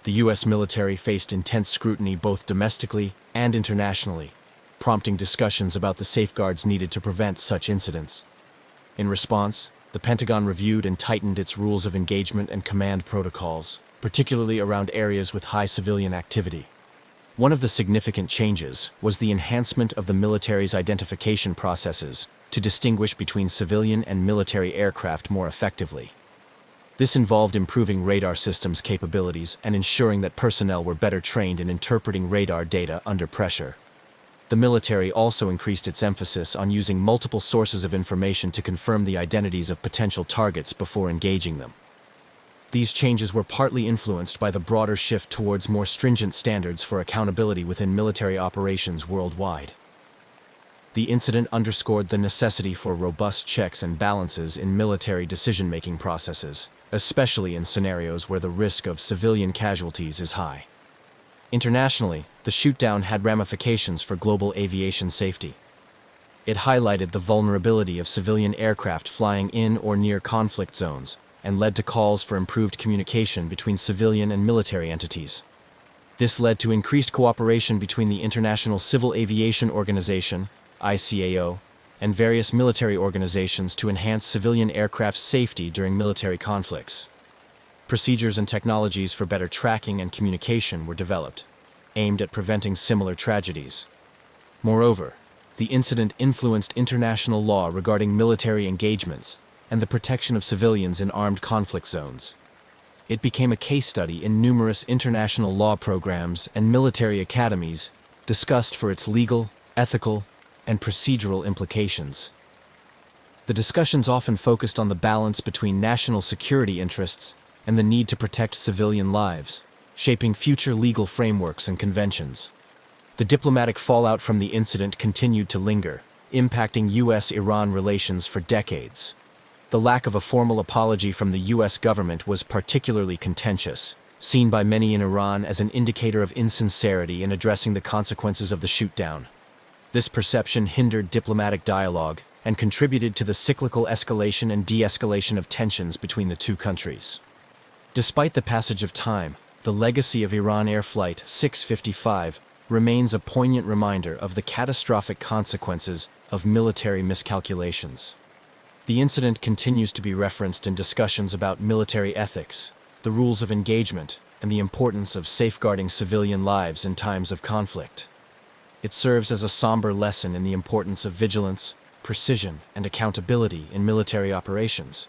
The U.S. military faced intense scrutiny both domestically and internationally, prompting discussions about the safeguards needed to prevent such incidents. In response, the Pentagon reviewed and tightened its rules of engagement and command protocols, particularly around areas with high civilian activity. One of the significant changes was the enhancement of the military's identification processes to distinguish between civilian and military aircraft more effectively. This involved improving radar systems capabilities and ensuring that personnel were better trained in interpreting radar data under pressure. The military also increased its emphasis on using multiple sources of information to confirm the identities of potential targets before engaging them. These changes were partly influenced by the broader shift towards more stringent standards for accountability within military operations worldwide. The incident underscored the necessity for robust checks and balances in military decision-making processes, especially in scenarios where the risk of civilian casualties is high. Internationally, the shootdown had ramifications for global aviation safety. It highlighted the vulnerability of civilian aircraft flying in or near conflict zones, and led to calls for improved communication between civilian and military entities. This led to increased cooperation between the International Civil Aviation Organization, ICAO, and various military organizations to enhance civilian aircraft safety during military conflicts. Procedures and technologies for better tracking and communication were developed, aimed at preventing similar tragedies. Moreover, the incident influenced international law regarding military engagements and the protection of civilians in armed conflict zones. It became a case study in numerous international law programs and military academies discussed for its legal, ethical, and procedural implications. The discussions often focused on the balance between national security interests and the need to protect civilian lives, shaping future legal frameworks and conventions. The diplomatic fallout from the incident continued to linger, impacting U.S.-Iran relations for decades. The lack of a formal apology from the U.S. government was particularly contentious, seen by many in Iran as an indicator of insincerity in addressing the consequences of the shootdown. This perception hindered diplomatic dialogue and contributed to the cyclical escalation and de-escalation of tensions between the two countries. Despite the passage of time, the legacy of Iran Air Flight 655 remains a poignant reminder of the catastrophic consequences of military miscalculations. The incident continues to be referenced in discussions about military ethics, the rules of engagement, and the importance of safeguarding civilian lives in times of conflict. It serves as a somber lesson in the importance of vigilance, precision, and accountability in military operations,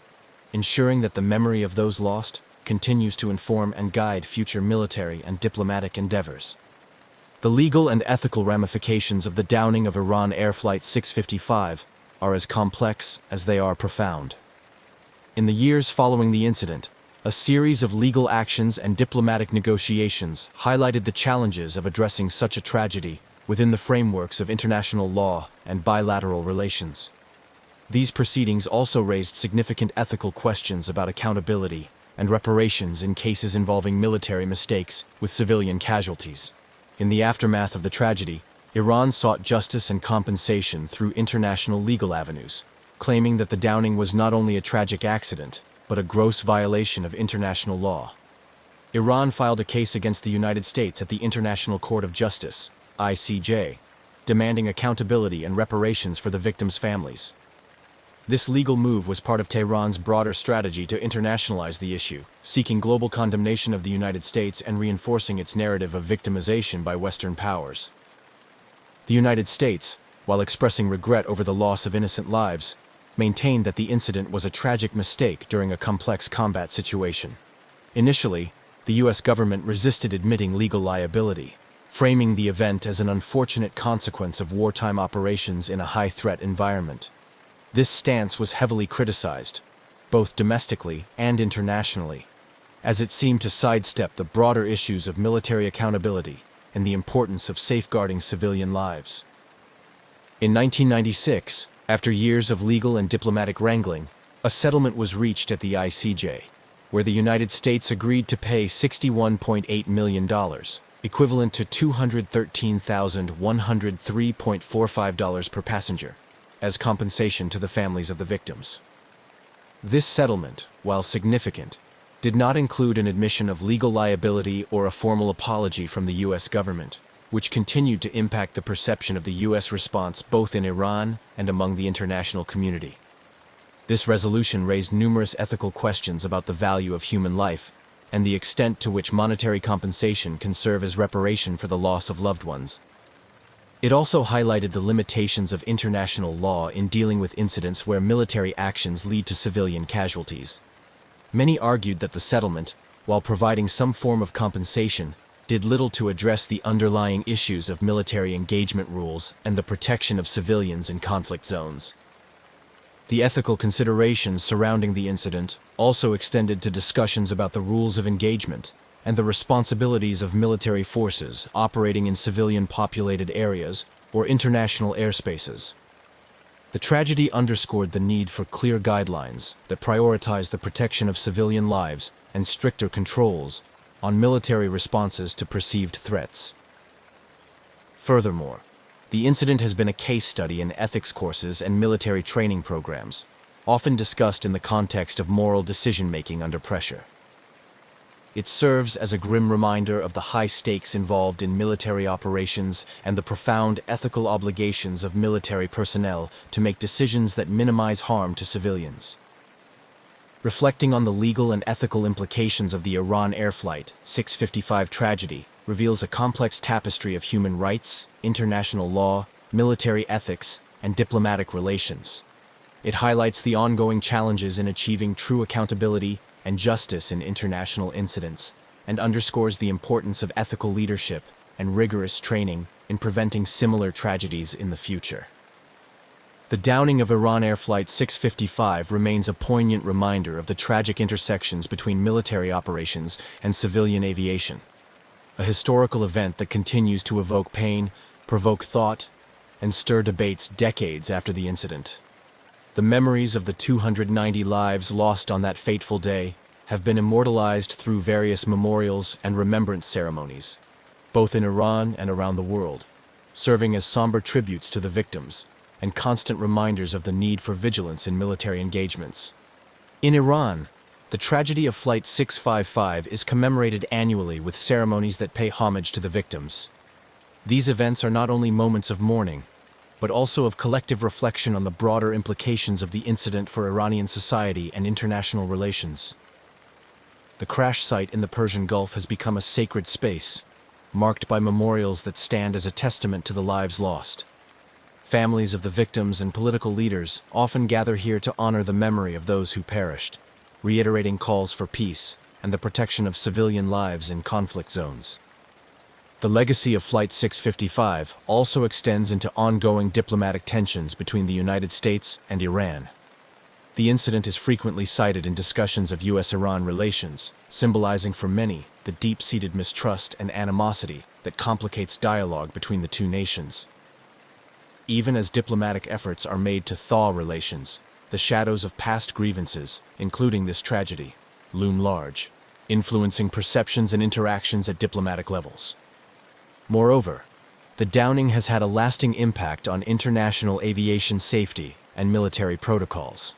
ensuring that the memory of those lost continues to inform and guide future military and diplomatic endeavors. The legal and ethical ramifications of the downing of Iran Air Flight 655 are as complex as they are profound. In the years following the incident, a series of legal actions and diplomatic negotiations highlighted the challenges of addressing such a tragedy within the frameworks of international law and bilateral relations. These proceedings also raised significant ethical questions about accountability and reparations in cases involving military mistakes with civilian casualties. In the aftermath of the tragedy, Iran sought justice and compensation through international legal avenues, claiming that the downing was not only a tragic accident, but a gross violation of international law. Iran filed a case against the United States at the International Court of Justice, ICJ, demanding accountability and reparations for the victims' families. This legal move was part of Tehran's broader strategy to internationalize the issue, seeking global condemnation of the United States and reinforcing its narrative of victimization by Western powers. The United States, while expressing regret over the loss of innocent lives, maintained that the incident was a tragic mistake during a complex combat situation. Initially, the U.S. government resisted admitting legal liability, framing the event as an unfortunate consequence of wartime operations in a high-threat environment. This stance was heavily criticized, both domestically and internationally, as it seemed to sidestep the broader issues of military accountability and the importance of safeguarding civilian lives. In 1996, after years of legal and diplomatic wrangling, a settlement was reached at the ICJ, where the United States agreed to pay $61.8 million, equivalent to $213,103.45 per passenger, as compensation to the families of the victims. This settlement, while significant, did not include an admission of legal liability or a formal apology from the U.S. government, which continued to impact the perception of the U.S. response both in Iran and among the international community. This resolution raised numerous ethical questions about the value of human life and the extent to which monetary compensation can serve as reparation for the loss of loved ones. It also highlighted the limitations of international law in dealing with incidents where military actions lead to civilian casualties. Many argued that the settlement, while providing some form of compensation, did little to address the underlying issues of military engagement rules and the protection of civilians in conflict zones. The ethical considerations surrounding the incident also extended to discussions about the rules of engagement and the responsibilities of military forces operating in civilian-populated areas or international airspaces. The tragedy underscored the need for clear guidelines that prioritize the protection of civilian lives and stricter controls on military responses to perceived threats. Furthermore, the incident has been a case study in ethics courses and military training programs, often discussed in the context of moral decision-making under pressure. It serves as a grim reminder of the high stakes involved in military operations and the profound ethical obligations of military personnel to make decisions that minimize harm to civilians. Reflecting on the legal and ethical implications of the Iran Air Flight 655 tragedy reveals a complex tapestry of human rights, international law, military ethics, and diplomatic relations. It highlights the ongoing challenges in achieving true accountability and justice in international incidents, and underscores the importance of ethical leadership and rigorous training in preventing similar tragedies in the future. The downing of Iran Air Flight 655 remains a poignant reminder of the tragic intersections between military operations and civilian aviation, a historical event that continues to evoke pain, provoke thought, and stir debates decades after the incident. The memories of the 290 lives lost on that fateful day have been immortalized through various memorials and remembrance ceremonies, both in Iran and around the world, serving as somber tributes to the victims and constant reminders of the need for vigilance in military engagements. In Iran, the tragedy of Flight 655 is commemorated annually with ceremonies that pay homage to the victims. These events are not only moments of mourning, but also of collective reflection on the broader implications of the incident for Iranian society and international relations. The crash site in the Persian Gulf has become a sacred space, marked by memorials that stand as a testament to the lives lost. Families of the victims and political leaders often gather here to honor the memory of those who perished, reiterating calls for peace and the protection of civilian lives in conflict zones. The legacy of Flight 655 also extends into ongoing diplomatic tensions between the United States and Iran. The incident is frequently cited in discussions of U.S.-Iran relations, symbolizing for many the deep-seated mistrust and animosity that complicates dialogue between the two nations. Even as diplomatic efforts are made to thaw relations, the shadows of past grievances, including this tragedy, loom large, influencing perceptions and interactions at diplomatic levels. Moreover, the downing has had a lasting impact on international aviation safety and military protocols.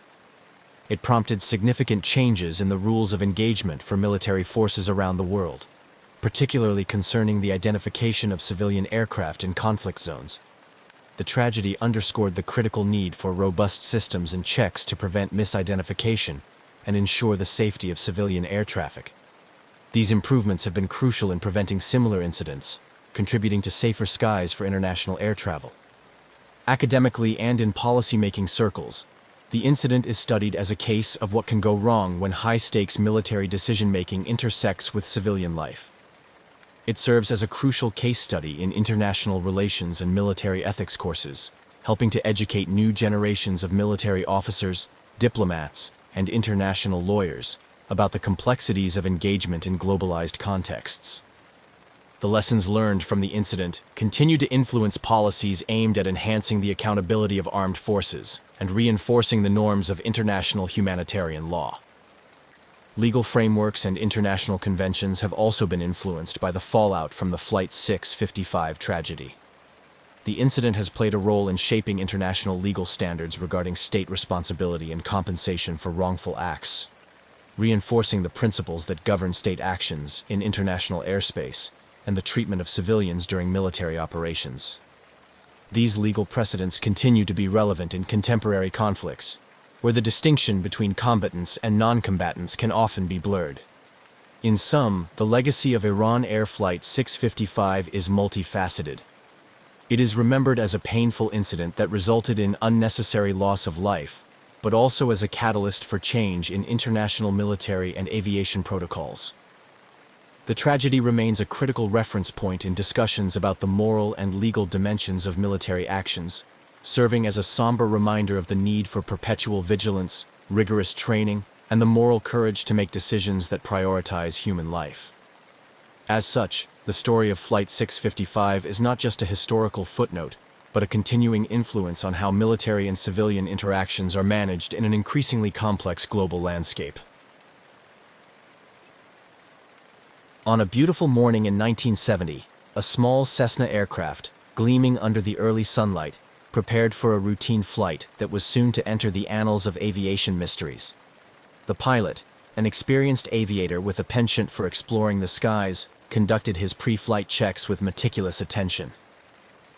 It prompted significant changes in the rules of engagement for military forces around the world, particularly concerning the identification of civilian aircraft in conflict zones. The tragedy underscored the critical need for robust systems and checks to prevent misidentification and ensure the safety of civilian air traffic. These improvements have been crucial in preventing similar incidents, contributing to safer skies for international air travel. Academically and in policymaking circles, the incident is studied as a case of what can go wrong when high-stakes military decision-making intersects with civilian life. It serves as a crucial case study in international relations and military ethics courses, helping to educate new generations of military officers, diplomats, and international lawyers about the complexities of engagement in globalized contexts. The lessons learned from the incident continue to influence policies aimed at enhancing the accountability of armed forces and reinforcing the norms of international humanitarian law. Legal frameworks and international conventions have also been influenced by the fallout from the Flight 655 tragedy. The incident has played a role in shaping international legal standards regarding state responsibility and compensation for wrongful acts, reinforcing the principles that govern state actions in international airspace and the treatment of civilians during military operations. These legal precedents continue to be relevant in contemporary conflicts, where the distinction between combatants and non-combatants can often be blurred. In sum, the legacy of Iran Air Flight 655 is multifaceted. It is remembered as a painful incident that resulted in unnecessary loss of life, but also as a catalyst for change in international military and aviation protocols. The tragedy remains a critical reference point in discussions about the moral and legal dimensions of military actions, serving as a somber reminder of the need for perpetual vigilance, rigorous training, and the moral courage to make decisions that prioritize human life. As such, the story of Flight 655 is not just a historical footnote, but a continuing influence on how military and civilian interactions are managed in an increasingly complex global landscape. On a beautiful morning in 1970, a small Cessna aircraft, gleaming under the early sunlight, prepared for a routine flight that was soon to enter the annals of aviation mysteries. The pilot, an experienced aviator with a penchant for exploring the skies, conducted his pre-flight checks with meticulous attention.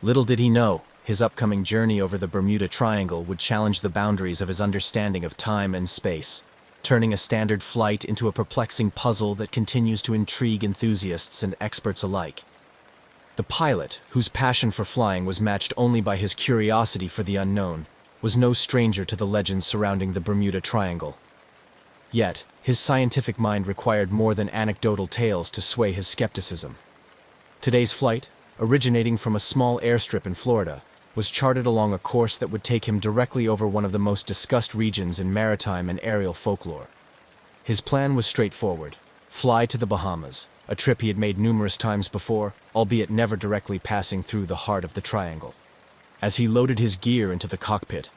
Little did he know, his upcoming journey over the Bermuda Triangle would challenge the boundaries of his understanding of time and space, turning a standard flight into a perplexing puzzle that continues to intrigue enthusiasts and experts alike. The pilot, whose passion for flying was matched only by his curiosity for the unknown, was no stranger to the legends surrounding the Bermuda Triangle. Yet, his scientific mind required more than anecdotal tales to sway his skepticism. Today's flight, originating from a small airstrip in Florida, was charted along a course that would take him directly over one of the most discussed regions in maritime and aerial folklore. His plan was straightforward: fly to the Bahamas, a trip he had made numerous times before, albeit never directly passing through the heart of the triangle. As he loaded his gear into the cockpit,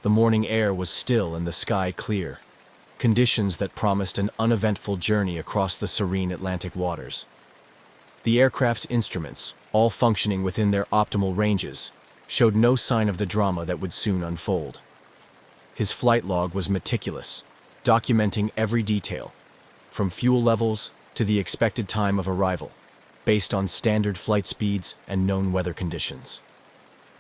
the morning air was still and the sky clear, conditions that promised an uneventful journey across the serene Atlantic waters. The aircraft's instruments, all functioning within their optimal ranges, showed no sign of the drama that would soon unfold. His flight log was meticulous, documenting every detail, from fuel levels to the expected time of arrival, based on standard flight speeds and known weather conditions.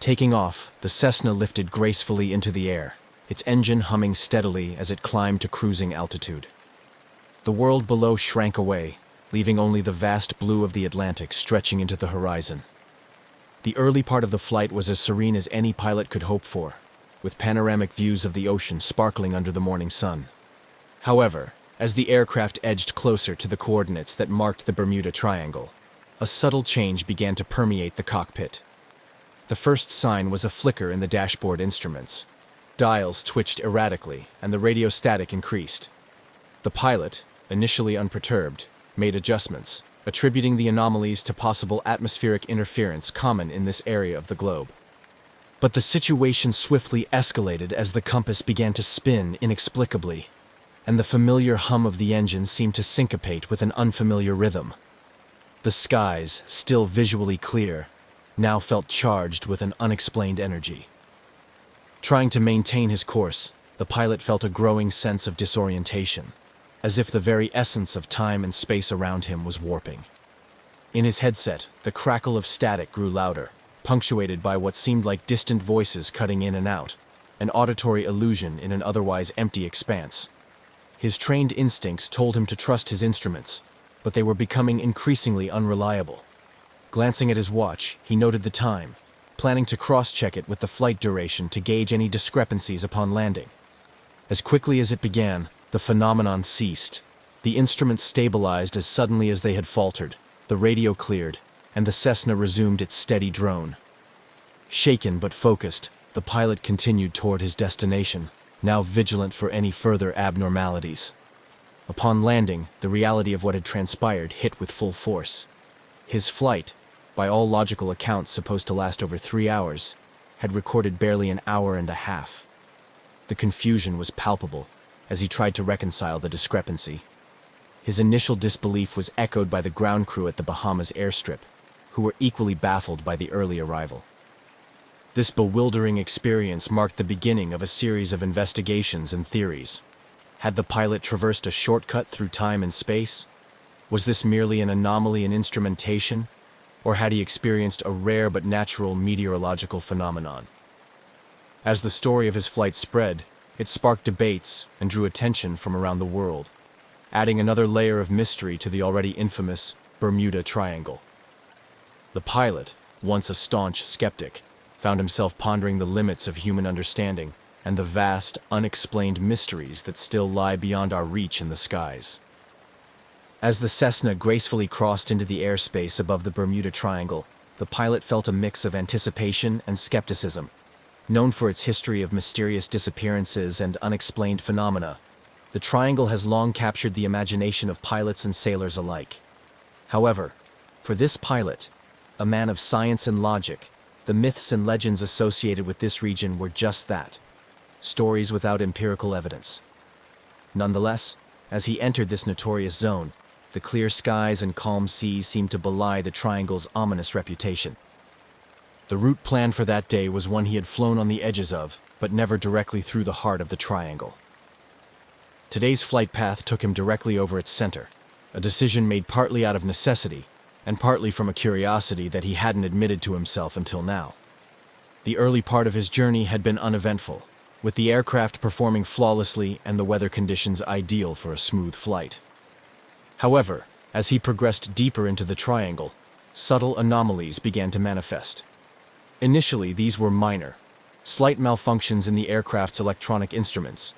Taking off, the Cessna lifted gracefully into the air, its engine humming steadily as it climbed to cruising altitude. The world below shrank away, leaving only the vast blue of the Atlantic stretching into the horizon. The early part of the flight was as serene as any pilot could hope for, with panoramic views of the ocean sparkling under the morning sun. However, As the aircraft edged closer to the coordinates that marked the Bermuda Triangle, a subtle change began to permeate the cockpit. The first sign was a flicker in the dashboard instruments. Dials twitched erratically, and the radio static increased. The pilot, initially unperturbed, made adjustments, attributing the anomalies to possible atmospheric interference common in this area of the globe. But the situation swiftly escalated as the compass began to spin inexplicably, and the familiar hum of the engine seemed to syncopate with an unfamiliar rhythm. The skies, still visually clear, now felt charged with an unexplained energy. Trying to maintain his course, the pilot felt a growing sense of disorientation, as if the very essence of time and space around him was warping. In his headset, the crackle of static grew louder, punctuated by what seemed like distant voices cutting in and out, an auditory illusion in an otherwise empty expanse. His trained instincts told him to trust his instruments, but they were becoming increasingly unreliable. Glancing at his watch, he noted the time, planning to cross-check it with the flight duration to gauge any discrepancies upon landing. As quickly as it began, the phenomenon ceased. The instruments stabilized as suddenly as they had faltered, the radio cleared, and the Cessna resumed its steady drone. Shaken but focused, the pilot continued toward his destination, now vigilant for any further abnormalities. Upon landing, the reality of what had transpired hit with full force. His flight, by all logical accounts supposed to last over 3 hours, had recorded barely an hour and a half. The confusion was palpable as he tried to reconcile the discrepancy. His initial disbelief was echoed by the ground crew at the Bahamas airstrip, who were equally baffled by the early arrival. This bewildering experience marked the beginning of a series of investigations and theories. Had the pilot traversed a shortcut through time and space? Was this merely an anomaly in instrumentation? Or had he experienced a rare but natural meteorological phenomenon? As the story of his flight spread, it sparked debates and drew attention from around the world, adding another layer of mystery to the already infamous Bermuda Triangle. The pilot, once a staunch skeptic, found himself pondering the limits of human understanding and the vast, unexplained mysteries that still lie beyond our reach in the skies. As the Cessna gracefully crossed into the airspace above the Bermuda Triangle, the pilot felt a mix of anticipation and skepticism. Known for its history of mysterious disappearances and unexplained phenomena, the Triangle has long captured the imagination of pilots and sailors alike. However, for this pilot, a man of science and logic, the myths and legends associated with this region were just that, stories without empirical evidence. Nonetheless, as he entered this notorious zone, the clear skies and calm seas seemed to belie the Triangle's ominous reputation. The route planned for that day was one he had flown on the edges of, but never directly through the heart of the Triangle. Today's flight path took him directly over its center, a decision made partly out of necessity, and partly from a curiosity that he hadn't admitted to himself until now. The early part of his journey had been uneventful, with the aircraft performing flawlessly and the weather conditions ideal for a smooth flight. However, as he progressed deeper into the Triangle, subtle anomalies began to manifest. Initially, these were minor, slight malfunctions in the aircraft's electronic instruments.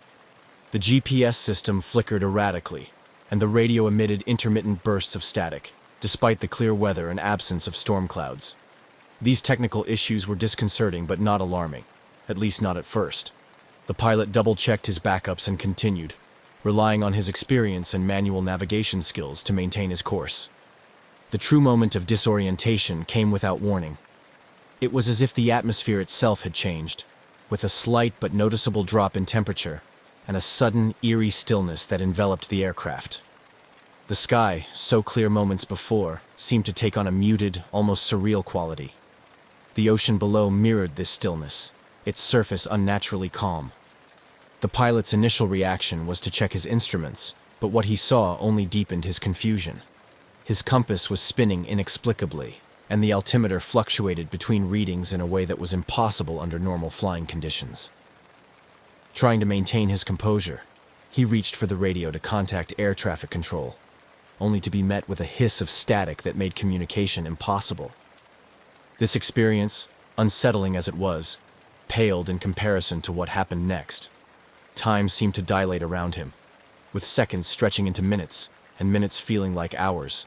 The GPS system flickered erratically, and the radio emitted intermittent bursts of static, despite the clear weather and absence of storm clouds. These technical issues were disconcerting but not alarming, at least not at first. The pilot double-checked his backups and continued, relying on his experience and manual navigation skills to maintain his course. The true moment of disorientation came without warning. It was as if the atmosphere itself had changed, with a slight but noticeable drop in temperature and a sudden, eerie stillness that enveloped the aircraft. The sky, so clear moments before, seemed to take on a muted, almost surreal quality. The ocean below mirrored this stillness, its surface unnaturally calm. The pilot's initial reaction was to check his instruments, but what he saw only deepened his confusion. His compass was spinning inexplicably, and the altimeter fluctuated between readings in a way that was impossible under normal flying conditions. Trying to maintain his composure, he reached for the radio to contact air traffic control, only to be met with a hiss of static that made communication impossible. This experience, unsettling as it was, paled in comparison to what happened next. Time seemed to dilate around him. with seconds stretching into minutes, and minutes feeling like hours.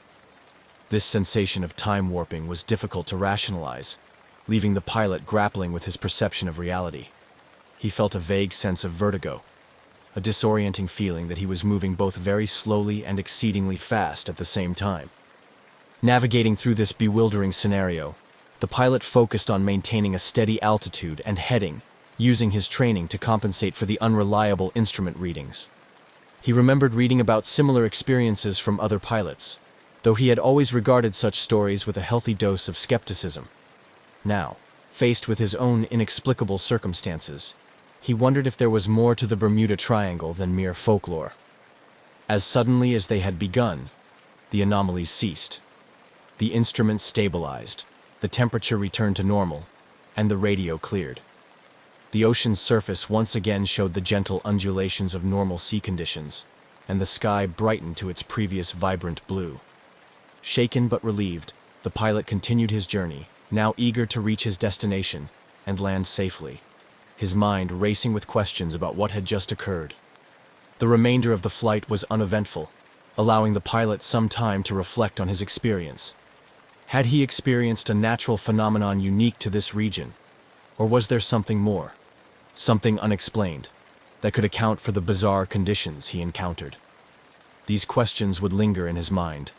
This sensation of time warping was difficult to rationalize, leaving the pilot grappling with his perception of reality. He felt a vague sense of vertigo, a disorienting feeling that he was moving both very slowly and exceedingly fast at the same time. Navigating through this bewildering scenario, the pilot focused on maintaining a steady altitude and heading, using his training to compensate for the unreliable instrument readings. He remembered reading about similar experiences from other pilots, though he had always regarded such stories with a healthy dose of skepticism. Now, faced with his own inexplicable circumstances, he wondered if there was more to the Bermuda Triangle than mere folklore. As suddenly as they had begun, the anomalies ceased. The instruments stabilized, the temperature returned to normal, and the radio cleared. The ocean's surface once again showed the gentle undulations of normal sea conditions, and the sky brightened to its previous vibrant blue. Shaken but relieved, the pilot continued his journey, now eager to reach his destination and land safely, his mind racing with questions about what had just occurred. The remainder of the flight was uneventful, allowing the pilot some time to reflect on his experience. Had he experienced a natural phenomenon unique to this region, or was there something more, something unexplained, that could account for the bizarre conditions he encountered? These questions would linger in his mind,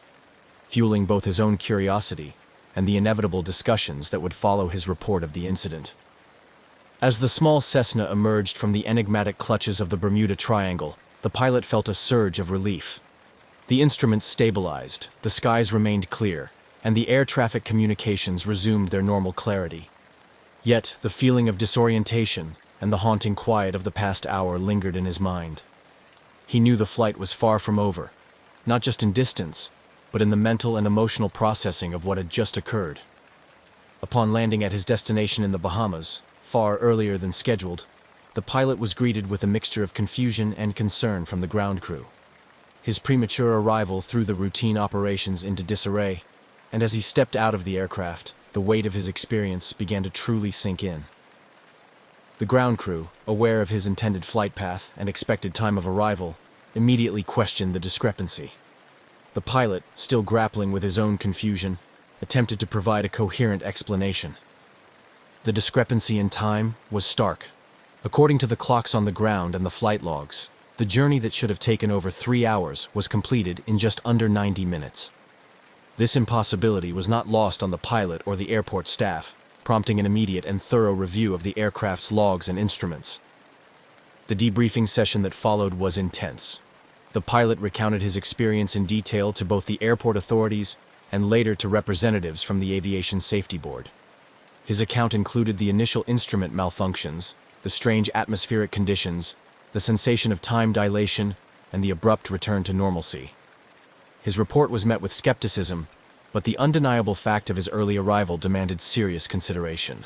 fueling both his own curiosity and the inevitable discussions that would follow his report of the incident. As the small Cessna emerged from the enigmatic clutches of the Bermuda Triangle, the pilot felt a surge of relief. The instruments stabilized, the skies remained clear, and the air traffic communications resumed their normal clarity. Yet, the feeling of disorientation and the haunting quiet of the past hour lingered in his mind. He knew the flight was far from over, not just in distance, but in the mental and emotional processing of what had just occurred. Upon landing at his destination in the Bahamas, far earlier than scheduled, the pilot was greeted with a mixture of confusion and concern from the ground crew. His premature arrival threw the routine operations into disarray, and as he stepped out of the aircraft, the weight of his experience began to truly sink in. The ground crew, aware of his intended flight path and expected time of arrival, immediately questioned the discrepancy. The pilot, still grappling with his own confusion, attempted to provide a coherent explanation. The discrepancy in time was stark. According to the clocks on the ground and the flight logs, the journey that should have taken over 3 hours was completed in just under 90 minutes. This impossibility was not lost on the pilot or the airport staff, prompting an immediate and thorough review of the aircraft's logs and instruments. The debriefing session that followed was intense. The pilot recounted his experience in detail to both the airport authorities and later to representatives from the Aviation Safety Board. His account included the initial instrument malfunctions, the strange atmospheric conditions, the sensation of time dilation, and the abrupt return to normalcy. His report was met with skepticism, but the undeniable fact of his early arrival demanded serious consideration.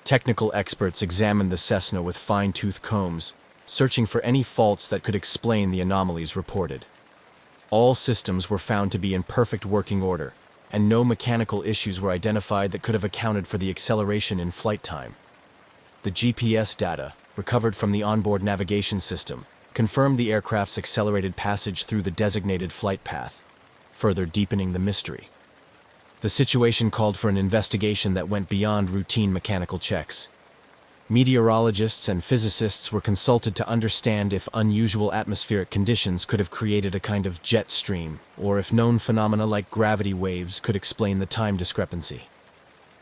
Technical experts examined the Cessna with fine-tooth combs, searching for any faults that could explain the anomalies reported. All systems were found to be in perfect working order, and no mechanical issues were identified that could have accounted for the acceleration in flight time. The GPS data, recovered from the onboard navigation system, confirmed the aircraft's accelerated passage through the designated flight path, further deepening the mystery. The situation called for an investigation that went beyond routine mechanical checks. Meteorologists and physicists were consulted to understand if unusual atmospheric conditions could have created a kind of jet stream, or if known phenomena like gravity waves could explain the time discrepancy.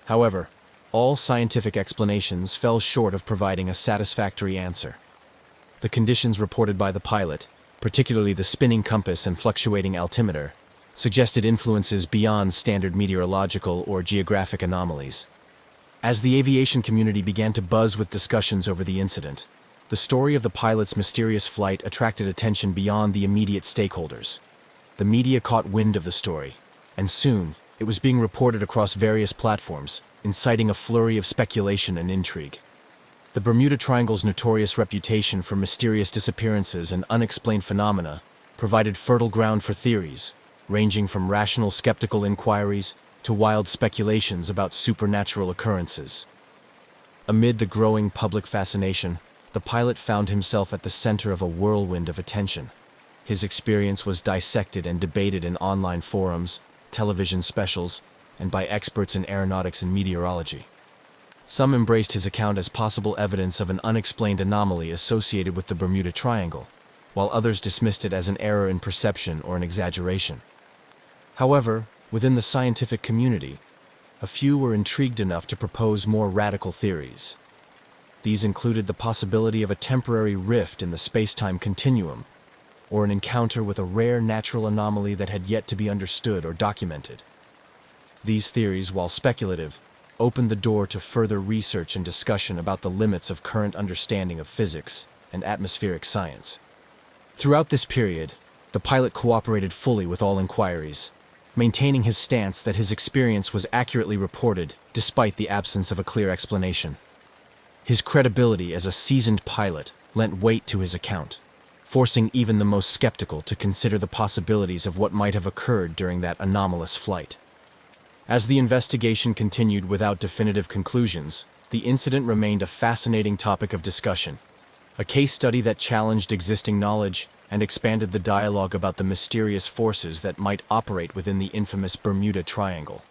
However, all scientific explanations fell short of providing a satisfactory answer. The conditions reported by the pilot, particularly the spinning compass and fluctuating altimeter, suggested influences beyond standard meteorological or geographic anomalies. As the aviation community began to buzz with discussions over the incident, the story of the pilot's mysterious flight attracted attention beyond the immediate stakeholders. The media caught wind of the story, and soon it was being reported across various platforms, inciting a flurry of speculation and intrigue. The Bermuda Triangle's notorious reputation for mysterious disappearances and unexplained phenomena provided fertile ground for theories, ranging from rational skeptical inquiries to wild speculations about supernatural occurrences. Amid the growing public fascination, the pilot found himself at the center of a whirlwind of attention. His experience was dissected and debated in online forums, television specials, and by experts in aeronautics and meteorology. Some embraced his account as possible evidence of an unexplained anomaly associated with the Bermuda Triangle, while others dismissed it as an error in perception or an exaggeration. However, within the scientific community, a few were intrigued enough to propose more radical theories. These included the possibility of a temporary rift in the space-time continuum, or an encounter with a rare natural anomaly that had yet to be understood or documented. These theories, while speculative, opened the door to further research and discussion about the limits of current understanding of physics and atmospheric science. Throughout this period, the pilot cooperated fully with all inquiries, maintaining his stance that his experience was accurately reported despite the absence of a clear explanation. His credibility as a seasoned pilot lent weight to his account, forcing even the most skeptical to consider the possibilities of what might have occurred during that anomalous flight. As the investigation continued without definitive conclusions, the incident remained a fascinating topic of discussion, a case study that challenged existing knowledge and expanded the dialogue about the mysterious forces that might operate within the infamous Bermuda Triangle.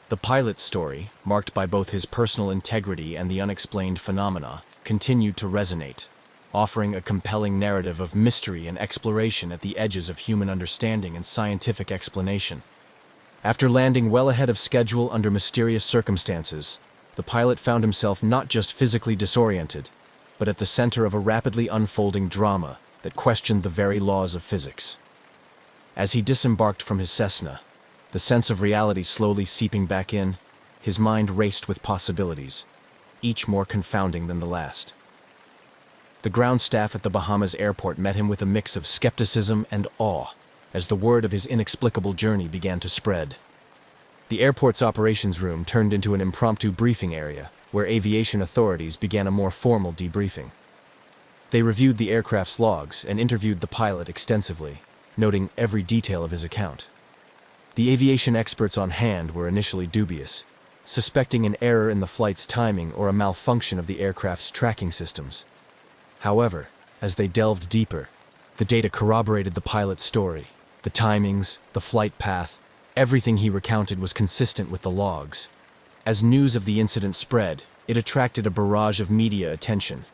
The pilot's story, marked by both his personal integrity and the unexplained phenomena, continued to resonate, offering a compelling narrative of mystery and exploration at the edges of human understanding and scientific explanation. After landing well ahead of schedule under mysterious circumstances, the pilot found himself not just physically disoriented, but at the center of a rapidly unfolding drama that questioned the very laws of physics. As he disembarked from his Cessna, the sense of reality slowly seeping back in, his mind raced with possibilities, each more confounding than the last. The ground staff at the Bahamas airport met him with a mix of skepticism and awe as the word of his inexplicable journey began to spread. The airport's operations room turned into an impromptu briefing area where aviation authorities began a more formal debriefing. They reviewed the aircraft's logs and interviewed the pilot extensively, noting every detail of his account. The aviation experts on hand were initially dubious, suspecting an error in the flight's timing or a malfunction of the aircraft's tracking systems. However, as they delved deeper, the data corroborated the pilot's story. The timings, the flight path, everything he recounted was consistent with the logs. As news of the incident spread, it attracted a barrage of media attention.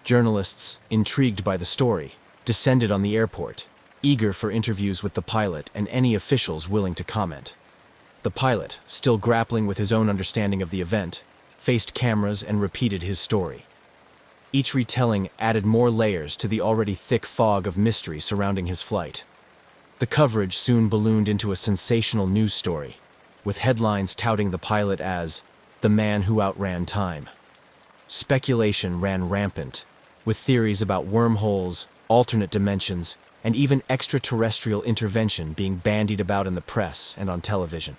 Journalists, intrigued by the story, descended on the airport, eager for interviews with the pilot and any officials willing to comment. The pilot, still grappling with his own understanding of the event, faced cameras and repeated his story. Each retelling added more layers to the already thick fog of mystery surrounding his flight. The coverage soon ballooned into a sensational news story, with headlines touting the pilot as the man who outran time. Speculation ran rampant, with theories about wormholes, alternate dimensions, and even extraterrestrial intervention being bandied about in the press and on television.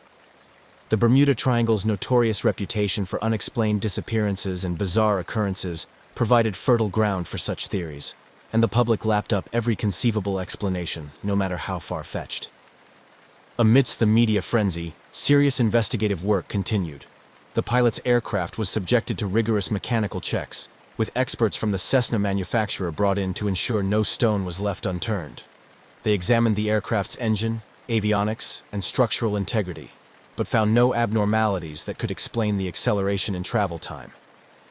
The Bermuda Triangle's notorious reputation for unexplained disappearances and bizarre occurrences provided fertile ground for such theories, and the public lapped up every conceivable explanation, no matter how far-fetched. Amidst the media frenzy, serious investigative work continued. The pilot's aircraft was subjected to rigorous mechanical checks, with experts from the Cessna manufacturer brought in to ensure no stone was left unturned. They examined the aircraft's engine, avionics, and structural integrity, but found no abnormalities that could explain the acceleration in travel time.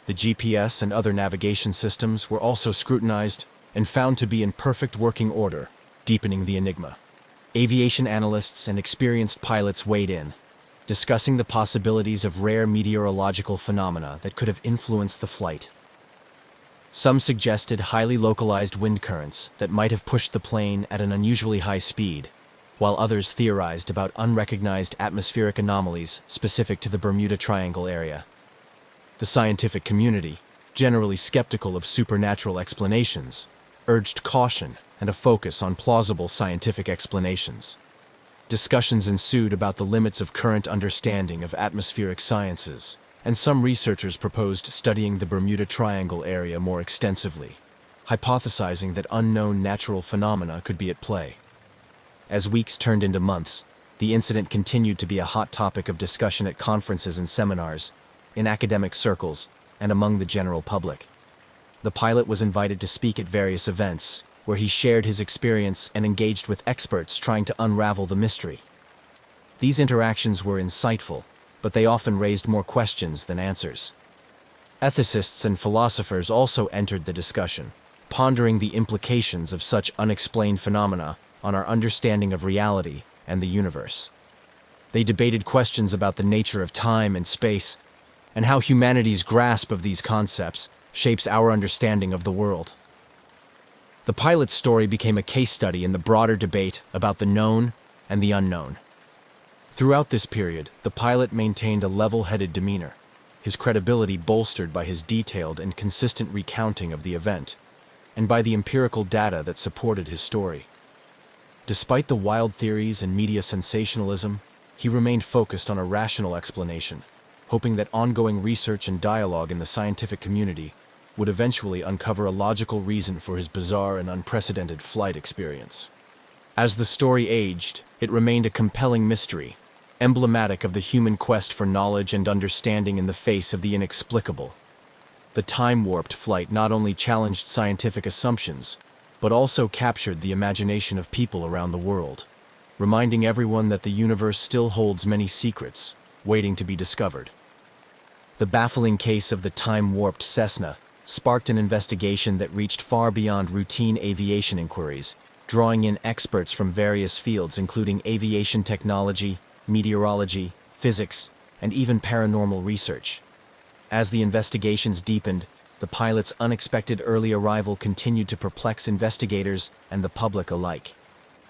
The GPS and other navigation systems were also scrutinized and found to be in perfect working order, deepening the enigma. Aviation analysts and experienced pilots weighed in, discussing the possibilities of rare meteorological phenomena that could have influenced the flight. Some suggested highly localized wind currents that might have pushed the plane at an unusually high speed, while others theorized about unrecognized atmospheric anomalies specific to the Bermuda Triangle area. The scientific community, generally skeptical of supernatural explanations, urged caution and a focus on plausible scientific explanations. Discussions ensued about the limits of current understanding of atmospheric sciences, and some researchers proposed studying the Bermuda Triangle area more extensively, hypothesizing that unknown natural phenomena could be at play. As weeks turned into months, the incident continued to be a hot topic of discussion at conferences and seminars, in academic circles, and among the general public. The pilot was invited to speak at various events, where he shared his experience and engaged with experts trying to unravel the mystery. These interactions were insightful, but they often raised more questions than answers. Ethicists and philosophers also entered the discussion, pondering the implications of such unexplained phenomena on our understanding of reality and the universe. They debated questions about the nature of time and space, and how humanity's grasp of these concepts shapes our understanding of the world. The pilot's story became a case study in the broader debate about the known and the unknown. Throughout this period, the pilot maintained a level-headed demeanor, his credibility bolstered by his detailed and consistent recounting of the event, and by the empirical data that supported his story. Despite the wild theories and media sensationalism, he remained focused on a rational explanation, hoping that ongoing research and dialogue in the scientific community would eventually uncover a logical reason for his bizarre and unprecedented flight experience. As the story aged, it remained a compelling mystery, emblematic of the human quest for knowledge and understanding in the face of the inexplicable. The time-warped flight not only challenged scientific assumptions, but also captured the imagination of people around the world, reminding everyone that the universe still holds many secrets, waiting to be discovered. The baffling case of the time-warped Cessna sparked an investigation that reached far beyond routine aviation inquiries, drawing in experts from various fields including aviation technology, meteorology, physics, and even paranormal research. As the investigations deepened, the pilot's unexpected early arrival continued to perplex investigators and the public alike.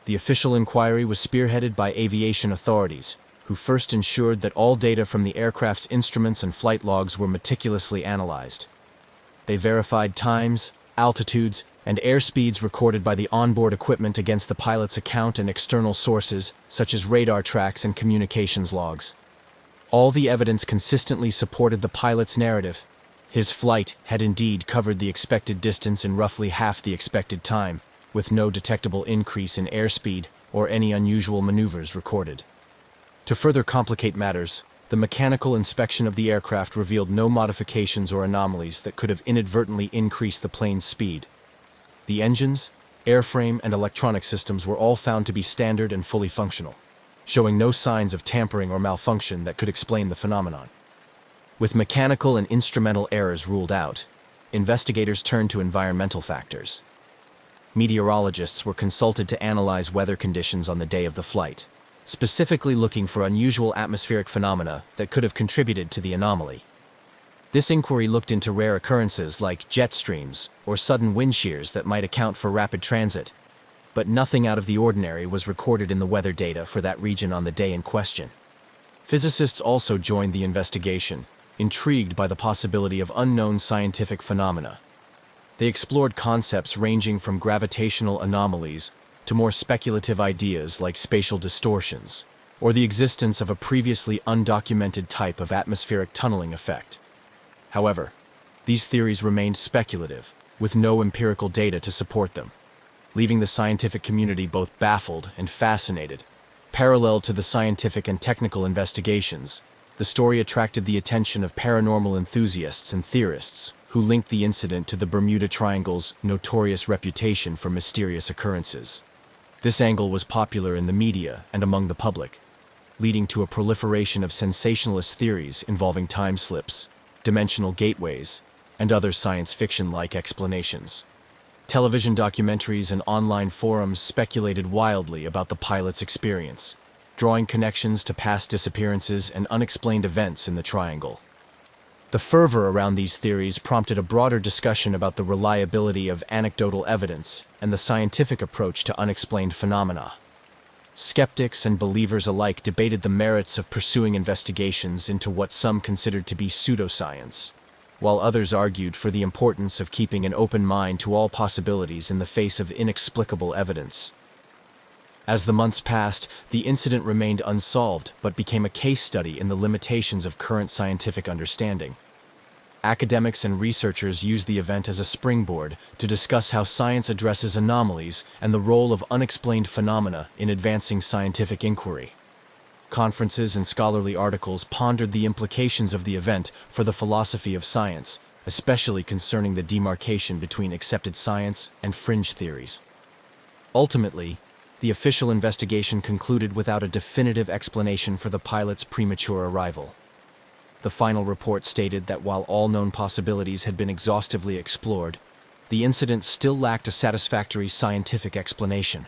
The official inquiry was spearheaded by aviation authorities, who first ensured that all data from the aircraft's instruments and flight logs were meticulously analyzed. They verified times, altitudes, and airspeeds recorded by the onboard equipment against the pilot's account and external sources, such as radar tracks and communications logs. All the evidence consistently supported the pilot's narrative. His flight had indeed covered the expected distance in roughly half the expected time, with no detectable increase in airspeed or any unusual maneuvers recorded. To further complicate matters, the mechanical inspection of the aircraft revealed no modifications or anomalies that could have inadvertently increased the plane's speed. The engines, airframe, and electronic systems were all found to be standard and fully functional, showing no signs of tampering or malfunction that could explain the phenomenon. With mechanical and instrumental errors ruled out, investigators turned to environmental factors. Meteorologists were consulted to analyze weather conditions on the day of the flight, specifically looking for unusual atmospheric phenomena that could have contributed to the anomaly. This inquiry looked into rare occurrences like jet streams or sudden wind shears that might account for rapid transit, but nothing out of the ordinary was recorded in the weather data for that region on the day in question. Physicists also joined the investigation, intrigued by the possibility of unknown scientific phenomena. They explored concepts ranging from gravitational anomalies to more speculative ideas like spatial distortions, or the existence of a previously undocumented type of atmospheric tunneling effect. However, these theories remained speculative, with no empirical data to support them, leaving the scientific community both baffled and fascinated. Parallel to the scientific and technical investigations, the story attracted the attention of paranormal enthusiasts and theorists who linked the incident to the Bermuda Triangle's notorious reputation for mysterious occurrences. This angle was popular in the media and among the public, leading to a proliferation of sensationalist theories involving time slips, dimensional gateways, and other science fiction-like explanations. Television documentaries and online forums speculated wildly about the pilot's experience, drawing connections to past disappearances and unexplained events in the Triangle. The fervor around these theories prompted a broader discussion about the reliability of anecdotal evidence and the scientific approach to unexplained phenomena. Skeptics and believers alike debated the merits of pursuing investigations into what some considered to be pseudoscience, while others argued for the importance of keeping an open mind to all possibilities in the face of inexplicable evidence. As the months passed, the incident remained unsolved but became a case study in the limitations of current scientific understanding. Academics and researchers used the event as a springboard to discuss how science addresses anomalies and the role of unexplained phenomena in advancing scientific inquiry. Conferences and scholarly articles pondered the implications of the event for the philosophy of science, especially concerning the demarcation between accepted science and fringe theories. Ultimately, the official investigation concluded without a definitive explanation for the pilot's premature arrival. The final report stated that while all known possibilities had been exhaustively explored, the incident still lacked a satisfactory scientific explanation.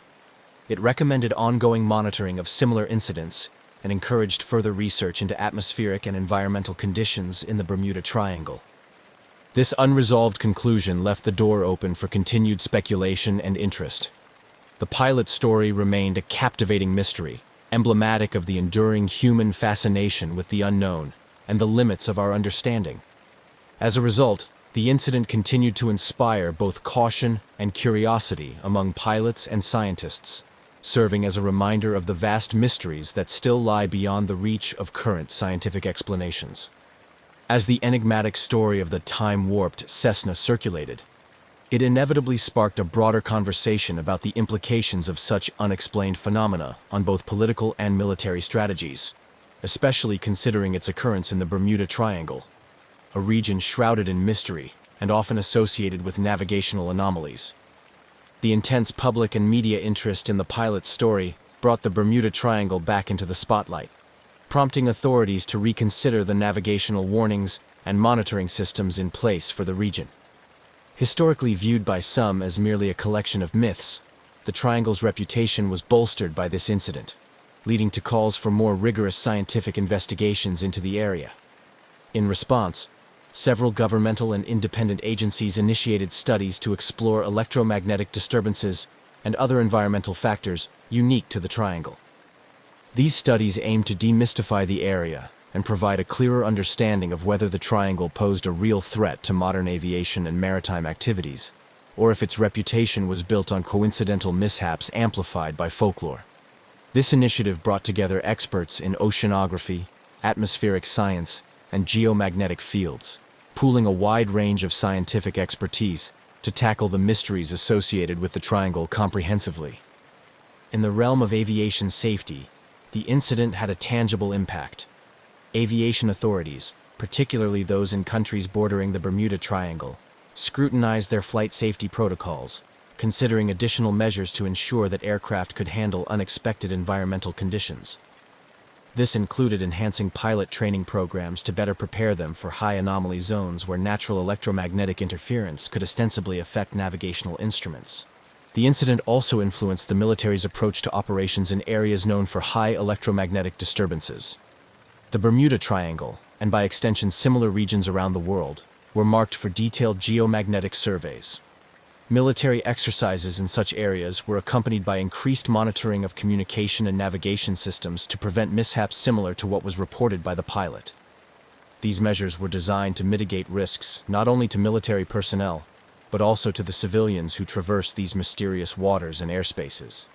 It recommended ongoing monitoring of similar incidents and encouraged further research into atmospheric and environmental conditions in the Bermuda Triangle. This unresolved conclusion left the door open for continued speculation and interest. The pilot's story remained a captivating mystery, emblematic of the enduring human fascination with the unknown and the limits of our understanding. As a result, the incident continued to inspire both caution and curiosity among pilots and scientists, serving as a reminder of the vast mysteries that still lie beyond the reach of current scientific explanations. As the enigmatic story of the time-warped Cessna circulated, it inevitably sparked a broader conversation about the implications of such unexplained phenomena on both political and military strategies, especially considering its occurrence in the Bermuda Triangle, a region shrouded in mystery and often associated with navigational anomalies. The intense public and media interest in the pilot's story brought the Bermuda Triangle back into the spotlight, prompting authorities to reconsider the navigational warnings and monitoring systems in place for the region. Historically viewed by some as merely a collection of myths, the Triangle's reputation was bolstered by this incident, leading to calls for more rigorous scientific investigations into the area. In response, several governmental and independent agencies initiated studies to explore electromagnetic disturbances and other environmental factors unique to the Triangle. These studies aim to demystify the area and provide a clearer understanding of whether the Triangle posed a real threat to modern aviation and maritime activities, or if its reputation was built on coincidental mishaps amplified by folklore. This initiative brought together experts in oceanography, atmospheric science, and geomagnetic fields, pooling a wide range of scientific expertise to tackle the mysteries associated with the Triangle comprehensively. In the realm of aviation safety, the incident had a tangible impact. Aviation authorities, particularly those in countries bordering the Bermuda Triangle, scrutinized their flight safety protocols, considering additional measures to ensure that aircraft could handle unexpected environmental conditions. This included enhancing pilot training programs to better prepare them for high anomaly zones where natural electromagnetic interference could ostensibly affect navigational instruments. The incident also influenced the military's approach to operations in areas known for high electromagnetic disturbances. The Bermuda Triangle, and by extension similar regions around the world, were marked for detailed geomagnetic surveys. Military exercises in such areas were accompanied by increased monitoring of communication and navigation systems to prevent mishaps similar to what was reported by the pilot. These measures were designed to mitigate risks not only to military personnel, but also to the civilians who traverse these mysterious waters and airspaces.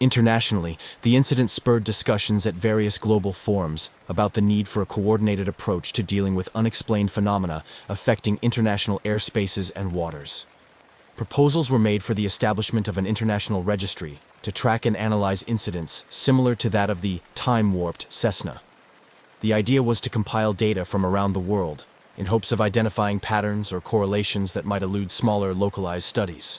Internationally, the incident spurred discussions at various global forums about the need for a coordinated approach to dealing with unexplained phenomena affecting international airspaces and waters. Proposals were made for the establishment of an international registry to track and analyze incidents similar to that of the time-warped Cessna. The idea was to compile data from around the world in hopes of identifying patterns or correlations that might elude smaller localized studies.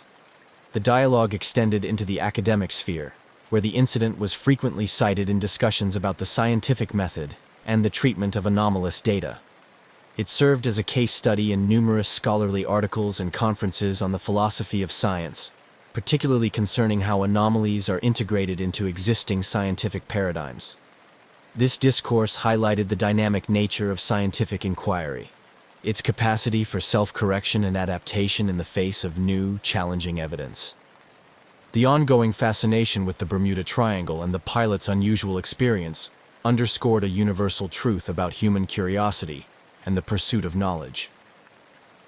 The dialogue extended into the academic sphere, where the incident was frequently cited in discussions about the scientific method and the treatment of anomalous data. It served as a case study in numerous scholarly articles and conferences on the philosophy of science, particularly concerning how anomalies are integrated into existing scientific paradigms. This discourse highlighted the dynamic nature of scientific inquiry, its capacity for self-correction and adaptation in the face of new, challenging evidence. The ongoing fascination with the Bermuda Triangle and the pilot's unusual experience underscored a universal truth about human curiosity and the pursuit of knowledge.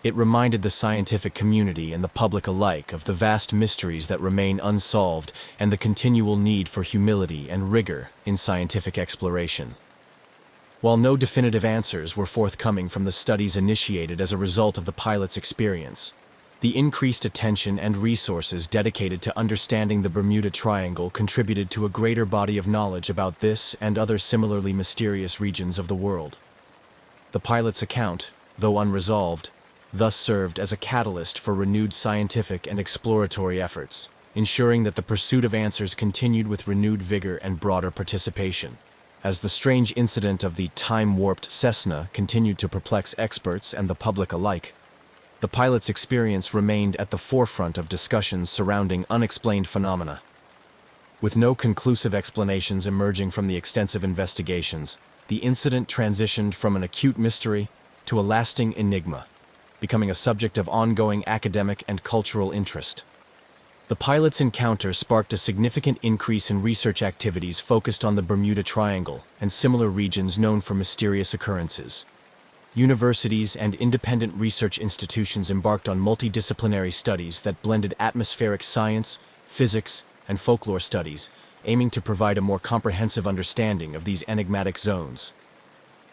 It reminded the scientific community and the public alike of the vast mysteries that remain unsolved and the continual need for humility and rigor in scientific exploration. While no definitive answers were forthcoming from the studies initiated as a result of the pilot's experience, the increased attention and resources dedicated to understanding the Bermuda Triangle contributed to a greater body of knowledge about this and other similarly mysterious regions of the world. The pilot's account, though unresolved, thus served as a catalyst for renewed scientific and exploratory efforts, ensuring that the pursuit of answers continued with renewed vigor and broader participation. As the strange incident of the time-warped Cessna continued to perplex experts and the public alike, the pilot's experience remained at the forefront of discussions surrounding unexplained phenomena. With no conclusive explanations emerging from the extensive investigations, the incident transitioned from an acute mystery to a lasting enigma, becoming a subject of ongoing academic and cultural interest. The pilot's encounter sparked a significant increase in research activities focused on the Bermuda Triangle and similar regions known for mysterious occurrences. Universities and independent research institutions embarked on multidisciplinary studies that blended atmospheric science, physics, and folklore studies, aiming to provide a more comprehensive understanding of these enigmatic zones.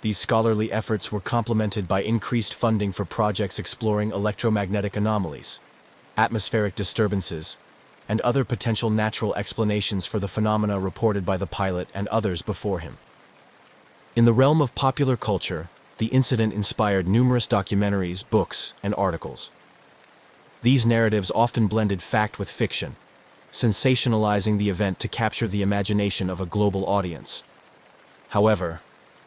These scholarly efforts were complemented by increased funding for projects exploring electromagnetic anomalies, atmospheric disturbances, and other potential natural explanations for the phenomena reported by the pilot and others before him. In the realm of popular culture, the incident inspired numerous documentaries, books, and articles. These narratives often blended fact with fiction, sensationalizing the event to capture the imagination of a global audience. However,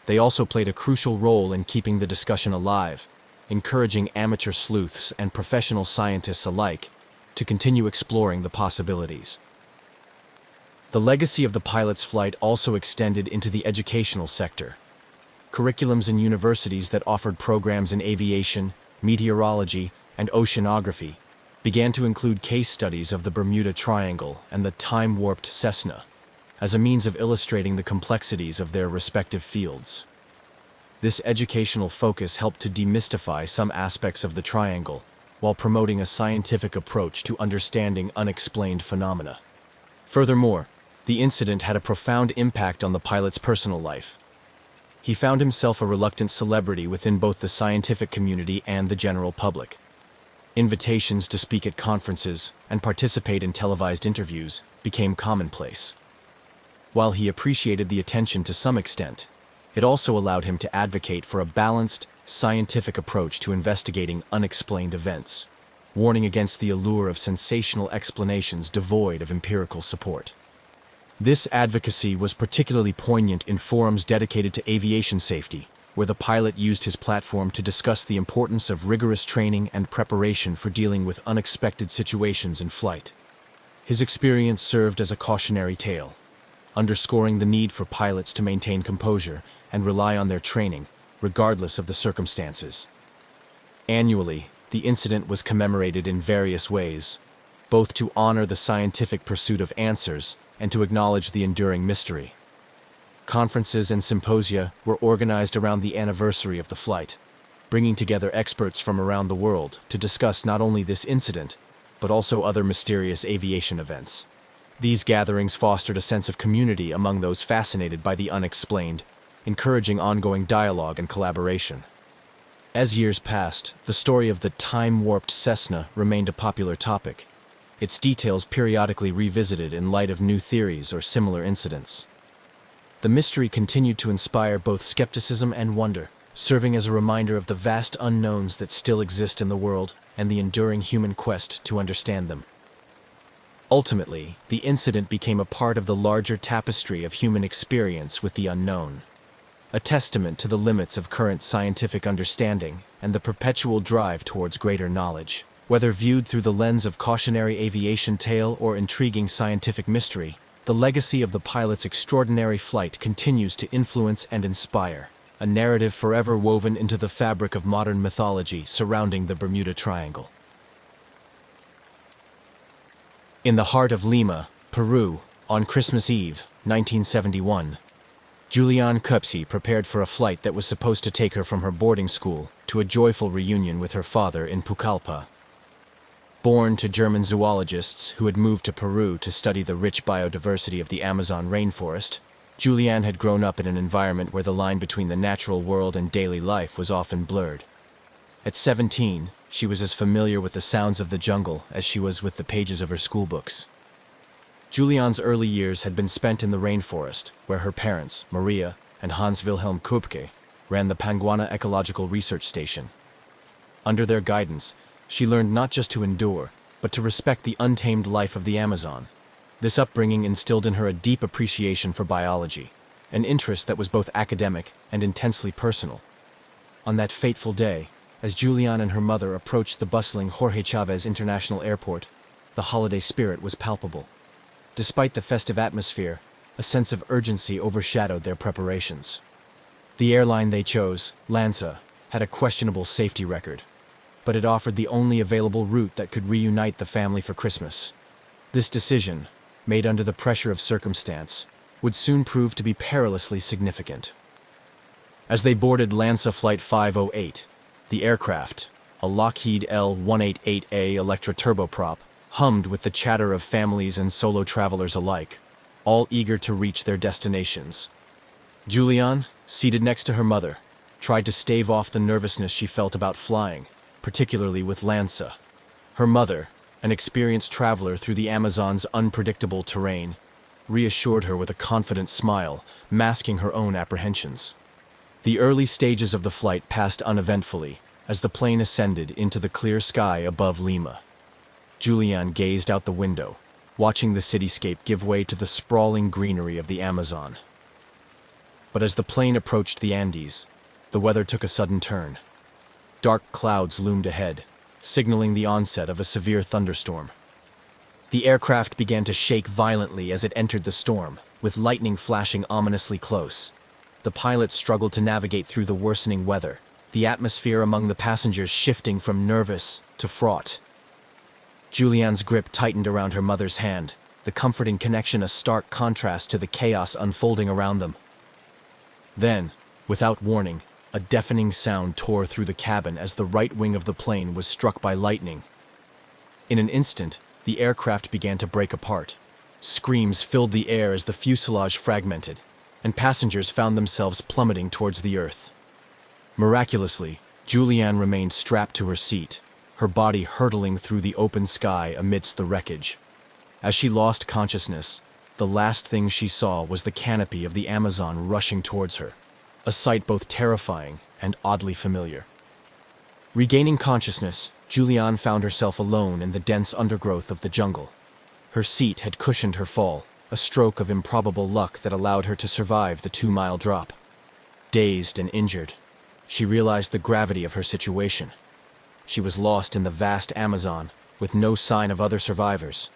they also played a crucial role in keeping the discussion alive, encouraging amateur sleuths and professional scientists alike to continue exploring the possibilities. The legacy of the pilot's flight also extended into the educational sector. Curriculums in universities that offered programs in aviation, meteorology, and oceanography began to include case studies of the Bermuda Triangle and the time-warped Cessna, as a means of illustrating the complexities of their respective fields. This educational focus helped to demystify some aspects of the triangle, while promoting a scientific approach to understanding unexplained phenomena. Furthermore, the incident had a profound impact on the pilot's personal life. He found himself a reluctant celebrity within both the scientific community and the general public. Invitations to speak at conferences and participate in televised interviews became commonplace. While he appreciated the attention to some extent, it also allowed him to advocate for a balanced, scientific approach to investigating unexplained events, warning against the allure of sensational explanations devoid of empirical support. This advocacy was particularly poignant in forums dedicated to aviation safety, where the pilot used his platform to discuss the importance of rigorous training and preparation for dealing with unexpected situations in flight. His experience served as a cautionary tale, underscoring the need for pilots to maintain composure and rely on their training, regardless of the circumstances. Annually, the incident was commemorated in various ways, both to honor the scientific pursuit of answers and to acknowledge the enduring mystery. Conferences and symposia were organized around the anniversary of the flight, bringing together experts from around the world to discuss not only this incident, but also other mysterious aviation events. These gatherings fostered a sense of community among those fascinated by the unexplained, encouraging ongoing dialogue and collaboration. As years passed, the story of the time-warped Cessna remained a popular topic, its details periodically revisited in light of new theories or similar incidents. The mystery continued to inspire both skepticism and wonder, serving as a reminder of the vast unknowns that still exist in the world and the enduring human quest to understand them. Ultimately, the incident became a part of the larger tapestry of human experience with the unknown, a testament to the limits of current scientific understanding and the perpetual drive towards greater knowledge. Whether viewed through the lens of cautionary aviation tale or intriguing scientific mystery, the legacy of the pilot's extraordinary flight continues to influence and inspire, a narrative forever woven into the fabric of modern mythology surrounding the Bermuda Triangle. In the heart of Lima, Peru, on Christmas Eve, 1971, Julianne Cupsey prepared for a flight that was supposed to take her from her boarding school to a joyful reunion with her father in Pucallpa. Born to German zoologists who had moved to Peru to study the rich biodiversity of the Amazon rainforest, Julianne had grown up in an environment where the line between the natural world and daily life was often blurred. At 17, she was as familiar with the sounds of the jungle as she was with the pages of her schoolbooks. Julianne's early years had been spent in the rainforest, where her parents, Maria and Hans Wilhelm Köpke, ran the Panguana Ecological Research Station. Under their guidance, she learned not just to endure, but to respect the untamed life of the Amazon. This upbringing instilled in her a deep appreciation for biology, an interest that was both academic and intensely personal. On that fateful day, as Julian and her mother approached the bustling Jorge Chavez International Airport, the holiday spirit was palpable. Despite the festive atmosphere, a sense of urgency overshadowed their preparations. The airline they chose, LANSA, had a questionable safety record, but it offered the only available route that could reunite the family for Christmas. This decision, made under the pressure of circumstance, would soon prove to be perilously significant. As they boarded LANSA Flight 508, the aircraft, a Lockheed L-188A Electra turboprop, hummed with the chatter of families and solo travelers alike, all eager to reach their destinations. Julian, seated next to her mother, tried to stave off the nervousness she felt about flying, particularly with LANSA. Her mother, an experienced traveler through the Amazon's unpredictable terrain, reassured her with a confident smile, masking her own apprehensions. The early stages of the flight passed uneventfully as the plane ascended into the clear sky above Lima. Julian gazed out the window, watching the cityscape give way to the sprawling greenery of the Amazon. But as the plane approached the Andes, the weather took a sudden turn. Dark clouds loomed ahead, signaling the onset of a severe thunderstorm. The aircraft began to shake violently as it entered the storm, with lightning flashing ominously close. The pilots struggled to navigate through the worsening weather, the atmosphere among the passengers shifting from nervous to fraught. Julian's grip tightened around her mother's hand, the comforting connection a stark contrast to the chaos unfolding around them. Then, without warning, a deafening sound tore through the cabin as the right wing of the plane was struck by lightning. In an instant, the aircraft began to break apart. Screams filled the air as the fuselage fragmented, and passengers found themselves plummeting towards the earth. Miraculously, Julianne remained strapped to her seat, her body hurtling through the open sky amidst the wreckage. As she lost consciousness, the last thing she saw was the canopy of the Amazon rushing towards her, a sight both terrifying and oddly familiar. Regaining consciousness, Julianne found herself alone in the dense undergrowth of the jungle. Her seat had cushioned her fall, a stroke of improbable luck that allowed her to survive the 2-mile drop. Dazed and injured, she realized the gravity of her situation. She was lost in the vast Amazon, with no sign of other survivors.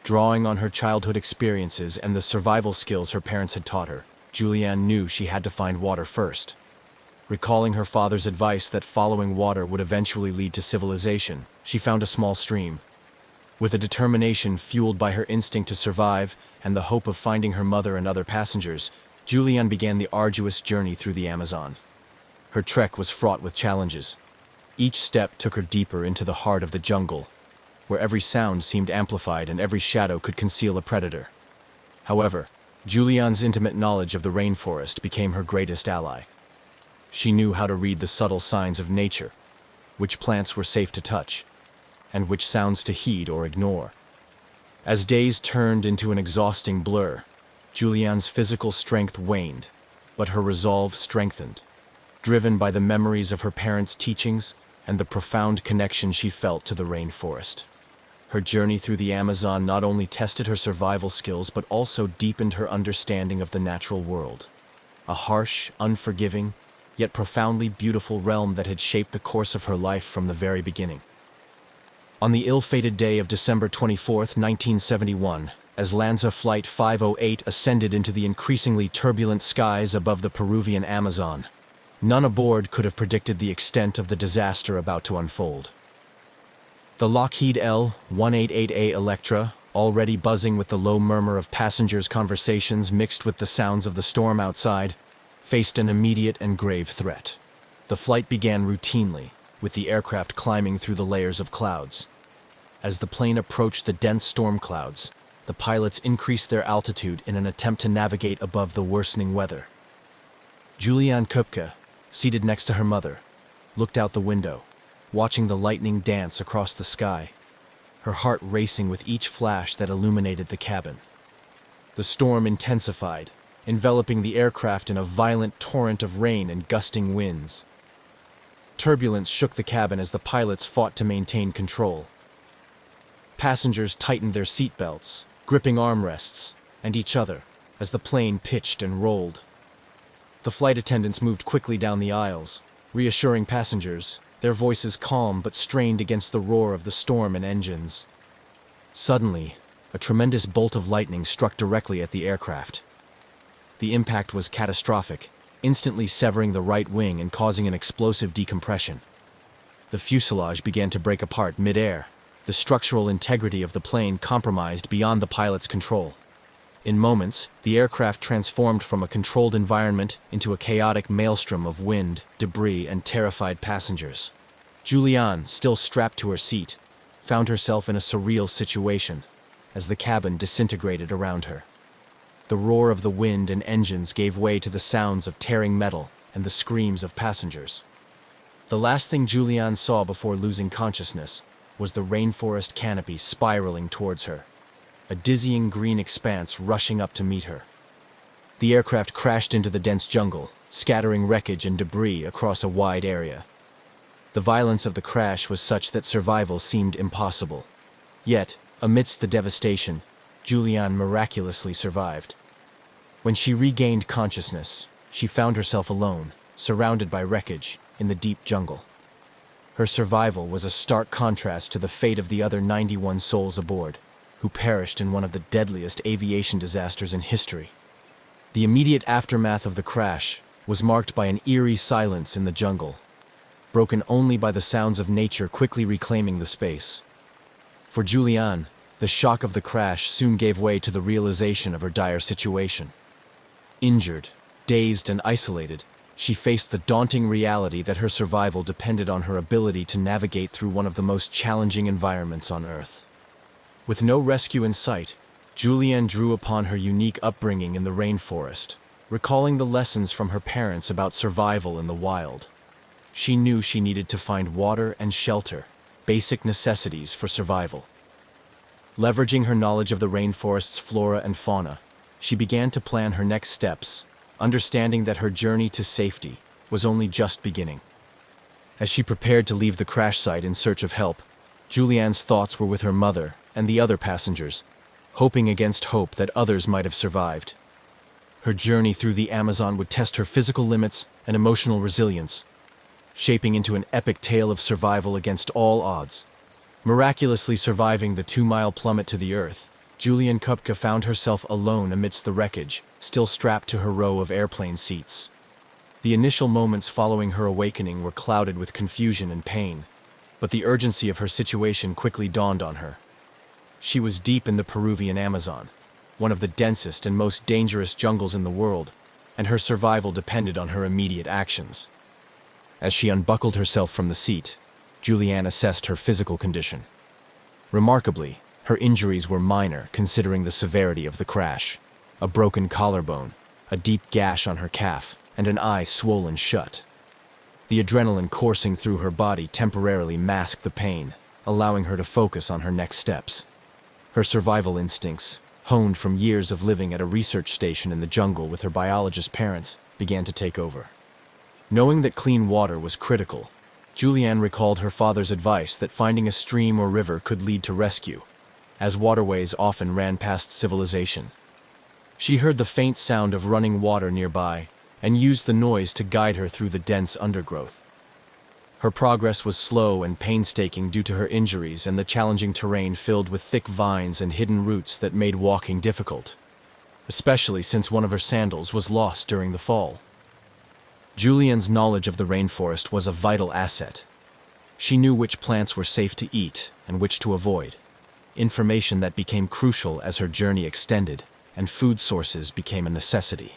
Drawing on her childhood experiences and the survival skills her parents had taught her, Julianne knew she had to find water first. Recalling her father's advice that following water would eventually lead to civilization, she found a small stream. With a determination fueled by her instinct to survive and the hope of finding her mother and other passengers, Julianne began the arduous journey through the Amazon. Her trek was fraught with challenges. Each step took her deeper into the heart of the jungle, where every sound seemed amplified and every shadow could conceal a predator. However, Julianne's intimate knowledge of the rainforest became her greatest ally. She knew how to read the subtle signs of nature, which plants were safe to touch, and which sounds to heed or ignore. As days turned into an exhausting blur, Julianne's physical strength waned, but her resolve strengthened, driven by the memories of her parents' teachings and the profound connection she felt to the rainforest. Her journey through the Amazon not only tested her survival skills but also deepened her understanding of the natural world, a harsh, unforgiving, yet profoundly beautiful realm that had shaped the course of her life from the very beginning. On the ill-fated day of December 24, 1971, as LANSA Flight 508 ascended into the increasingly turbulent skies above the Peruvian Amazon, none aboard could have predicted the extent of the disaster about to unfold. The Lockheed L-188A Electra, already buzzing with the low murmur of passengers' conversations mixed with the sounds of the storm outside, faced an immediate and grave threat. The flight began routinely, with the aircraft climbing through the layers of clouds. As the plane approached the dense storm clouds, the pilots increased their altitude in an attempt to navigate above the worsening weather. Julianne Köpke, seated next to her mother, looked out the window, watching the lightning dance across the sky, her heart racing with each flash that illuminated the cabin. The storm intensified, enveloping the aircraft in a violent torrent of rain and gusting winds. Turbulence shook the cabin as the pilots fought to maintain control. Passengers tightened their seatbelts, gripping armrests, and each other, as the plane pitched and rolled. The flight attendants moved quickly down the aisles, reassuring passengers, their voices calm but strained against the roar of the storm and engines. Suddenly, a tremendous bolt of lightning struck directly at the aircraft. The impact was catastrophic, instantly severing the right wing and causing an explosive decompression. The fuselage began to break apart mid-air, the structural integrity of the plane compromised beyond the pilot's control. In moments, the aircraft transformed from a controlled environment into a chaotic maelstrom of wind, debris, and terrified passengers. Julianne, still strapped to her seat, found herself in a surreal situation as the cabin disintegrated around her. The roar of the wind and engines gave way to the sounds of tearing metal and the screams of passengers. The last thing Julianne saw before losing consciousness was the rainforest canopy spiraling towards her, a dizzying green expanse rushing up to meet her. The aircraft crashed into the dense jungle, scattering wreckage and debris across a wide area. The violence of the crash was such that survival seemed impossible. Yet, amidst the devastation, Julianne miraculously survived. When she regained consciousness, she found herself alone, surrounded by wreckage, in the deep jungle. Her survival was a stark contrast to the fate of the other 91 souls aboard, who perished in one of the deadliest aviation disasters in history. The immediate aftermath of the crash was marked by an eerie silence in the jungle, broken only by the sounds of nature quickly reclaiming the space. For Julianne, the shock of the crash soon gave way to the realization of her dire situation. Injured, dazed, and isolated, she faced the daunting reality that her survival depended on her ability to navigate through one of the most challenging environments on Earth. With no rescue in sight, Julianne drew upon her unique upbringing in the rainforest, recalling the lessons from her parents about survival in the wild. She knew she needed to find water and shelter, basic necessities for survival. Leveraging her knowledge of the rainforest's flora and fauna, she began to plan her next steps, understanding that her journey to safety was only just beginning. As she prepared to leave the crash site in search of help, Julianne's thoughts were with her mother and the other passengers, hoping against hope that others might have survived. Her journey through the Amazon would test her physical limits and emotional resilience, shaping into an epic tale of survival against all odds. Miraculously surviving the 2-mile plummet to the earth, Julianne Kupka found herself alone amidst the wreckage, still strapped to her row of airplane seats. The initial moments following her awakening were clouded with confusion and pain, but the urgency of her situation quickly dawned on her. She was deep in the Peruvian Amazon, one of the densest and most dangerous jungles in the world, and her survival depended on her immediate actions. As she unbuckled herself from the seat, Julianne assessed her physical condition. Remarkably, her injuries were minor considering the severity of the crash. A broken collarbone, a deep gash on her calf, and an eye swollen shut. The adrenaline coursing through her body temporarily masked the pain, allowing her to focus on her next steps. Her survival instincts, honed from years of living at a research station in the jungle with her biologist parents, began to take over. Knowing that clean water was critical, Julianne recalled her father's advice that finding a stream or river could lead to rescue, as waterways often ran past civilization. She heard the faint sound of running water nearby and used the noise to guide her through the dense undergrowth. Her progress was slow and painstaking due to her injuries and the challenging terrain filled with thick vines and hidden roots that made walking difficult, especially since one of her sandals was lost during the fall. Julianne's knowledge of the rainforest was a vital asset. She knew which plants were safe to eat and which to avoid, information that became crucial as her journey extended and food sources became a necessity.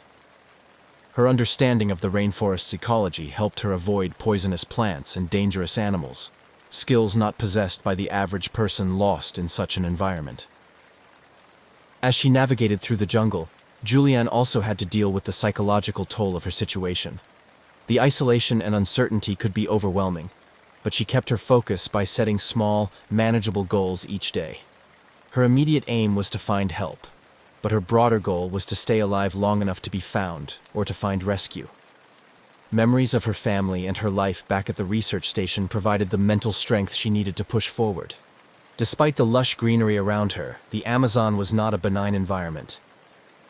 Her understanding of the rainforest's ecology helped her avoid poisonous plants and dangerous animals, skills not possessed by the average person lost in such an environment. As she navigated through the jungle, Julianne also had to deal with the psychological toll of her situation. The isolation and uncertainty could be overwhelming, but she kept her focus by setting small, manageable goals each day. Her immediate aim was to find help, but her broader goal was to stay alive long enough to be found or to find rescue. Memories of her family and her life back at the research station provided the mental strength she needed to push forward. Despite the lush greenery around her, the Amazon was not a benign environment.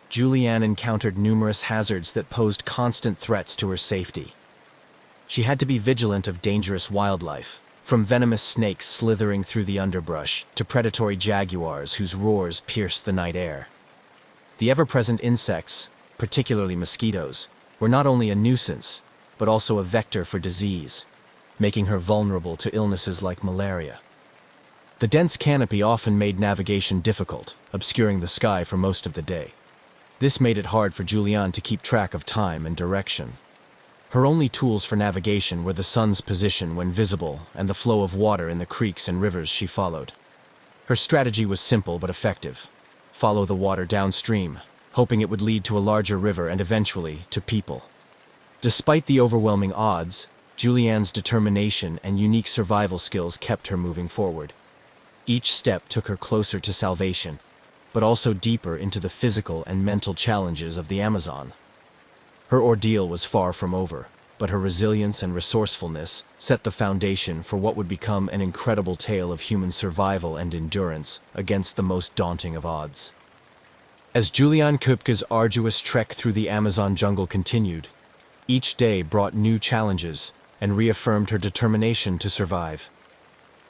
Julianne encountered numerous hazards that posed constant threats to her safety. She had to be vigilant of dangerous wildlife, from venomous snakes slithering through the underbrush to predatory jaguars whose roars pierced the night air. The ever-present insects, particularly mosquitoes, were not only a nuisance, but also a vector for disease, making her vulnerable to illnesses like malaria. The dense canopy often made navigation difficult, obscuring the sky for most of the day. This made it hard for Julianne to keep track of time and direction. Her only tools for navigation were the sun's position when visible and the flow of water in the creeks and rivers she followed. Her strategy was simple but effective. Follow the water downstream, hoping it would lead to a larger river and eventually to people. Despite the overwhelming odds, Julianne's determination and unique survival skills kept her moving forward. Each step took her closer to salvation, but also deeper into the physical and mental challenges of the Amazon. Her ordeal was far from over, but her resilience and resourcefulness set the foundation for what would become an incredible tale of human survival and endurance against the most daunting of odds. As Julianne Köpke's arduous trek through the Amazon jungle continued, each day brought new challenges and reaffirmed her determination to survive.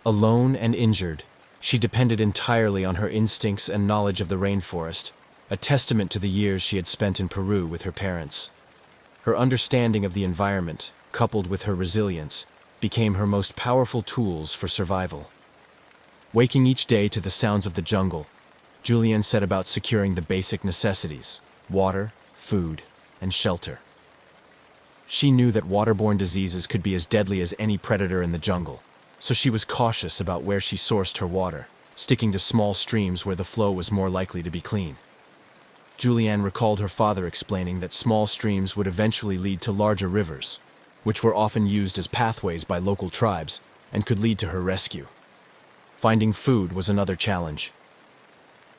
Alone and injured, she depended entirely on her instincts and knowledge of the rainforest, a testament to the years she had spent in Peru with her parents. Her understanding of the environment, coupled with her resilience, became her most powerful tools for survival. Waking each day to the sounds of the jungle, Julianne set about securing the basic necessities: water, food, and shelter. She knew that waterborne diseases could be as deadly as any predator in the jungle, so she was cautious about where she sourced her water, sticking to small streams where the flow was more likely to be clean. Julianne recalled her father explaining that small streams would eventually lead to larger rivers, which were often used as pathways by local tribes and could lead to her rescue. Finding food was another challenge.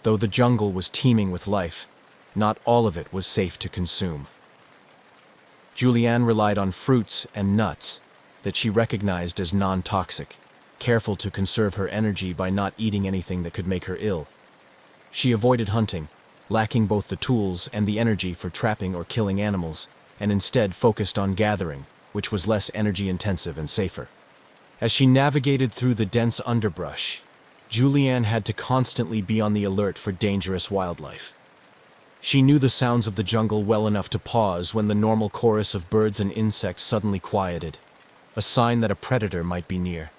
Though the jungle was teeming with life, not all of it was safe to consume. Julianne relied on fruits and nuts that she recognized as non-toxic, careful to conserve her energy by not eating anything that could make her ill. She avoided hunting, lacking both the tools and the energy for trapping or killing animals, and instead focused on gathering, which was less energy-intensive and safer. As she navigated through the dense underbrush, Julianne had to constantly be on the alert for dangerous wildlife. She knew the sounds of the jungle well enough to pause when the normal chorus of birds and insects suddenly quieted, a sign that a predator might be near.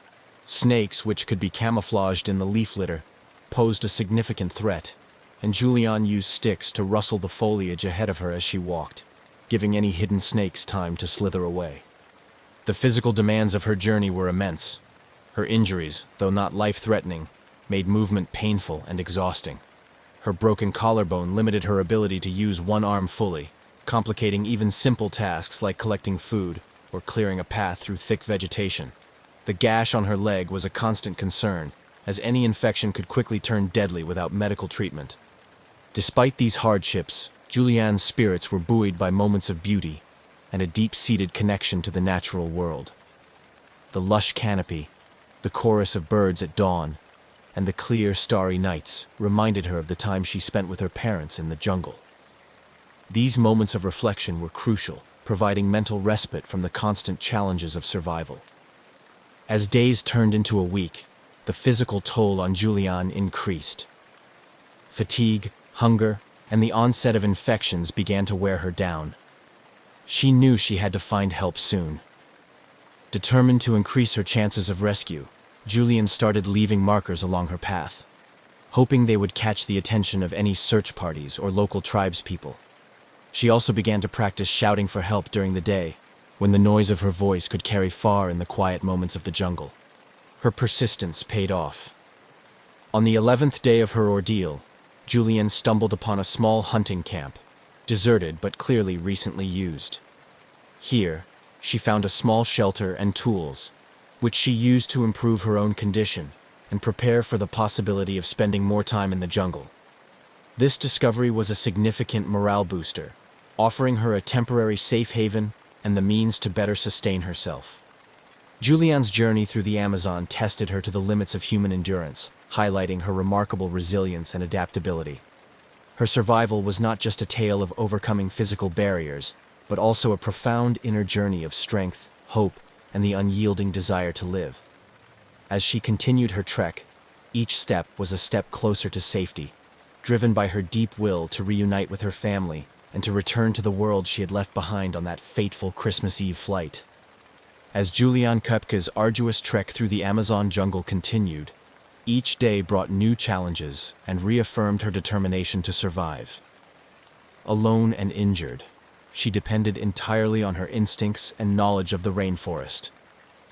Snakes, which could be camouflaged in the leaf litter, posed a significant threat, and Julianne used sticks to rustle the foliage ahead of her as she walked, giving any hidden snakes time to slither away. The physical demands of her journey were immense. Her injuries, though not life-threatening, made movement painful and exhausting. Her broken collarbone limited her ability to use one arm fully, complicating even simple tasks like collecting food or clearing a path through thick vegetation. The gash on her leg was a constant concern, as any infection could quickly turn deadly without medical treatment. Despite these hardships, Julianne's spirits were buoyed by moments of beauty and a deep-seated connection to the natural world. The lush canopy, the chorus of birds at dawn, and the clear, starry nights reminded her of the time she spent with her parents in the jungle. These moments of reflection were crucial, providing mental respite from the constant challenges of survival. As days turned into a week, the physical toll on Julianne increased. Fatigue, hunger, and the onset of infections began to wear her down. She knew she had to find help soon. Determined to increase her chances of rescue, Julianne started leaving markers along her path, hoping they would catch the attention of any search parties or local tribespeople. She also began to practice shouting for help during the day, when the noise of her voice could carry far in the quiet moments of the jungle. Her persistence paid off. On the 11th day of her ordeal, Julianne stumbled upon a small hunting camp, deserted but clearly recently used. Here, she found a small shelter and tools, which she used to improve her own condition and prepare for the possibility of spending more time in the jungle. This discovery was a significant morale booster, offering her a temporary safe haven and the means to better sustain herself. Julianne's journey through the Amazon tested her to the limits of human endurance, highlighting her remarkable resilience and adaptability. Her survival was not just a tale of overcoming physical barriers, but also a profound inner journey of strength, hope, and the unyielding desire to live. As she continued her trek, each step was a step closer to safety, driven by her deep will to reunite with her family and to return to the world she had left behind on that fateful Christmas Eve flight. As Juliane Köpke's arduous trek through the Amazon jungle continued, each day brought new challenges and reaffirmed her determination to survive. Alone and injured, she depended entirely on her instincts and knowledge of the rainforest,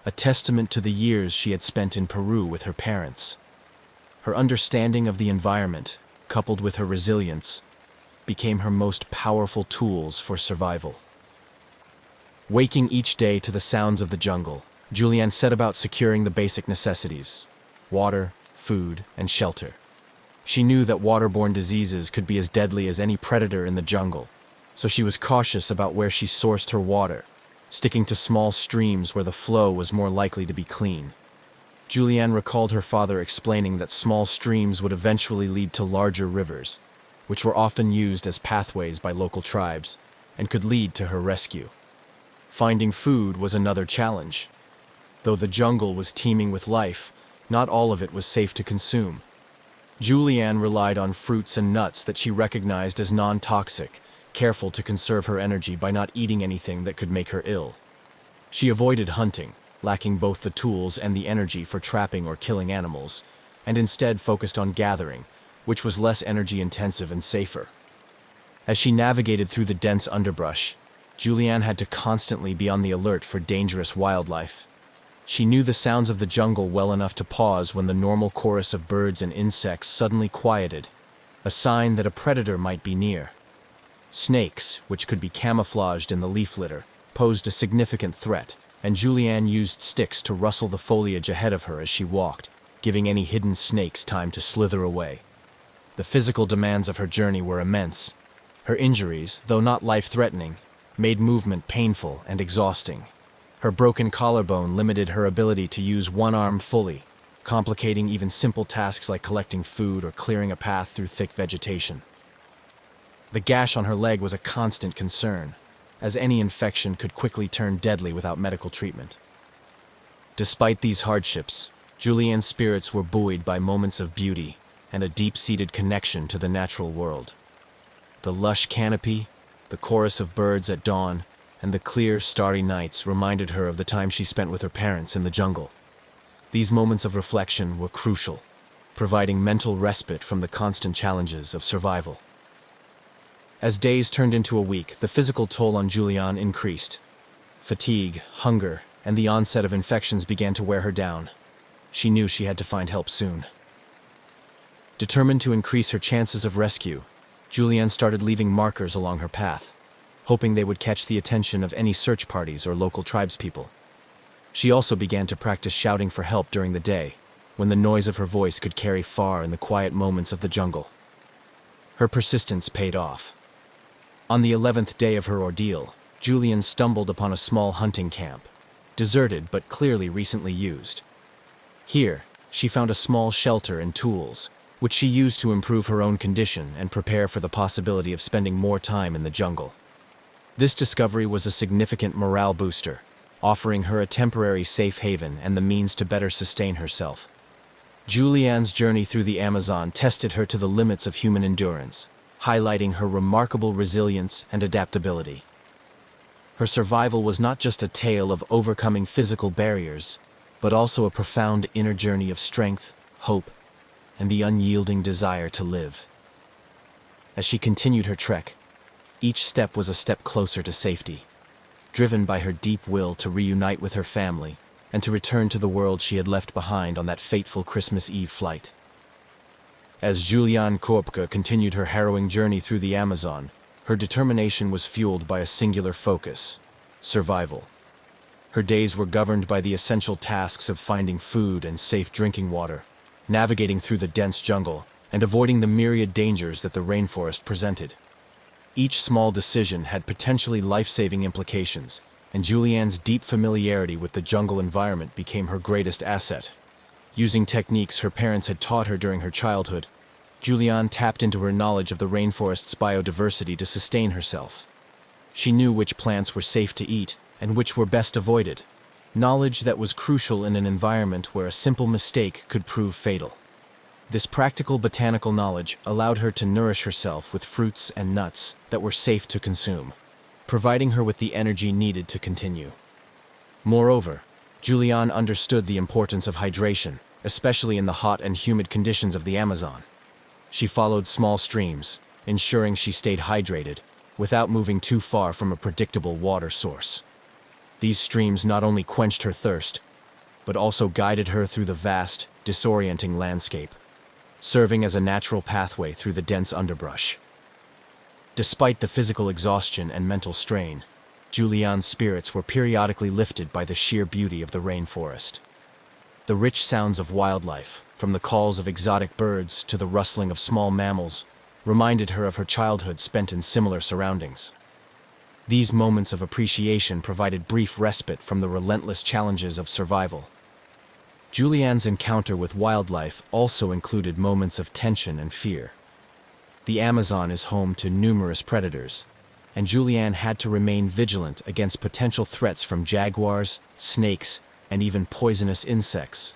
a testament to the years she had spent in Peru with her parents. Her understanding of the environment, coupled with her resilience, became her most powerful tools for survival. Waking each day to the sounds of the jungle, Juliane set about securing the basic necessities: water, food, and shelter. She knew that waterborne diseases could be as deadly as any predator in the jungle, so she was cautious about where she sourced her water, sticking to small streams where the flow was more likely to be clean. Juliane recalled her father explaining that small streams would eventually lead to larger rivers, which were often used as pathways by local tribes, and could lead to her rescue. Finding food was another challenge. Though the jungle was teeming with life, not all of it was safe to consume. Juliane relied on fruits and nuts that she recognized as non-toxic, careful to conserve her energy by not eating anything that could make her ill. She avoided hunting, lacking both the tools and the energy for trapping or killing animals, and instead focused on gathering, which was less energy-intensive and safer. As she navigated through the dense underbrush, Juliane had to constantly be on the alert for dangerous wildlife. She knew the sounds of the jungle well enough to pause when the normal chorus of birds and insects suddenly quieted, a sign that a predator might be near. Snakes, which could be camouflaged in the leaf litter, posed a significant threat, and Juliane used sticks to rustle the foliage ahead of her as she walked, giving any hidden snakes time to slither away. The physical demands of her journey were immense. Her injuries, though not life-threatening, made movement painful and exhausting. Her broken collarbone limited her ability to use one arm fully, complicating even simple tasks like collecting food or clearing a path through thick vegetation. The gash on her leg was a constant concern, as any infection could quickly turn deadly without medical treatment. Despite these hardships, Juliane's spirits were buoyed by moments of beauty and a deep-seated connection to the natural world. The lush canopy, the chorus of birds at dawn, and the clear, starry nights reminded her of the time she spent with her parents in the jungle. These moments of reflection were crucial, providing mental respite from the constant challenges of survival. As days turned into a week, the physical toll on Juliane increased. Fatigue, hunger, and the onset of infections began to wear her down. She knew she had to find help soon. Determined to increase her chances of rescue, Juliane started leaving markers along her path, hoping they would catch the attention of any search parties or local tribespeople. She also began to practice shouting for help during the day, when the noise of her voice could carry far in the quiet moments of the jungle. Her persistence paid off. On the 11th day of her ordeal, Juliane stumbled upon a small hunting camp, deserted but clearly recently used. Here, she found a small shelter and tools, which she used to improve her own condition and prepare for the possibility of spending more time in the jungle. This discovery was a significant morale booster, offering her a temporary safe haven and the means to better sustain herself. Juliane's journey through the Amazon tested her to the limits of human endurance, highlighting her remarkable resilience and adaptability. Her survival was not just a tale of overcoming physical barriers, but also a profound inner journey of strength, hope, and the unyielding desire to live. As she continued her trek, each step was a step closer to safety, driven by her deep will to reunite with her family and to return to the world she had left behind on that fateful Christmas Eve flight. As Juliane Köpke continued her harrowing journey through the Amazon, her determination was fueled by a singular focus: survival. Her days were governed by the essential tasks of finding food and safe drinking water, navigating through the dense jungle, and avoiding the myriad dangers that the rainforest presented. Each small decision had potentially life-saving implications, and Juliane's deep familiarity with the jungle environment became her greatest asset. Using techniques her parents had taught her during her childhood, Julianne tapped into her knowledge of the rainforest's biodiversity to sustain herself. She knew which plants were safe to eat and which were best avoided, knowledge that was crucial in an environment where a simple mistake could prove fatal. This practical botanical knowledge allowed her to nourish herself with fruits and nuts that were safe to consume, providing her with the energy needed to continue. Moreover, Julianne understood the importance of hydration, especially in the hot and humid conditions of the Amazon. She followed small streams, ensuring she stayed hydrated, without moving too far from a predictable water source. These streams not only quenched her thirst, but also guided her through the vast, disorienting landscape, serving as a natural pathway through the dense underbrush. Despite the physical exhaustion and mental strain, Julianne's spirits were periodically lifted by the sheer beauty of the rainforest. The rich sounds of wildlife, from the calls of exotic birds to the rustling of small mammals, reminded her of her childhood spent in similar surroundings. These moments of appreciation provided brief respite from the relentless challenges of survival. Julianne's encounter with wildlife also included moments of tension and fear. The Amazon is home to numerous predators, and Julianne had to remain vigilant against potential threats from jaguars, snakes, and even poisonous insects.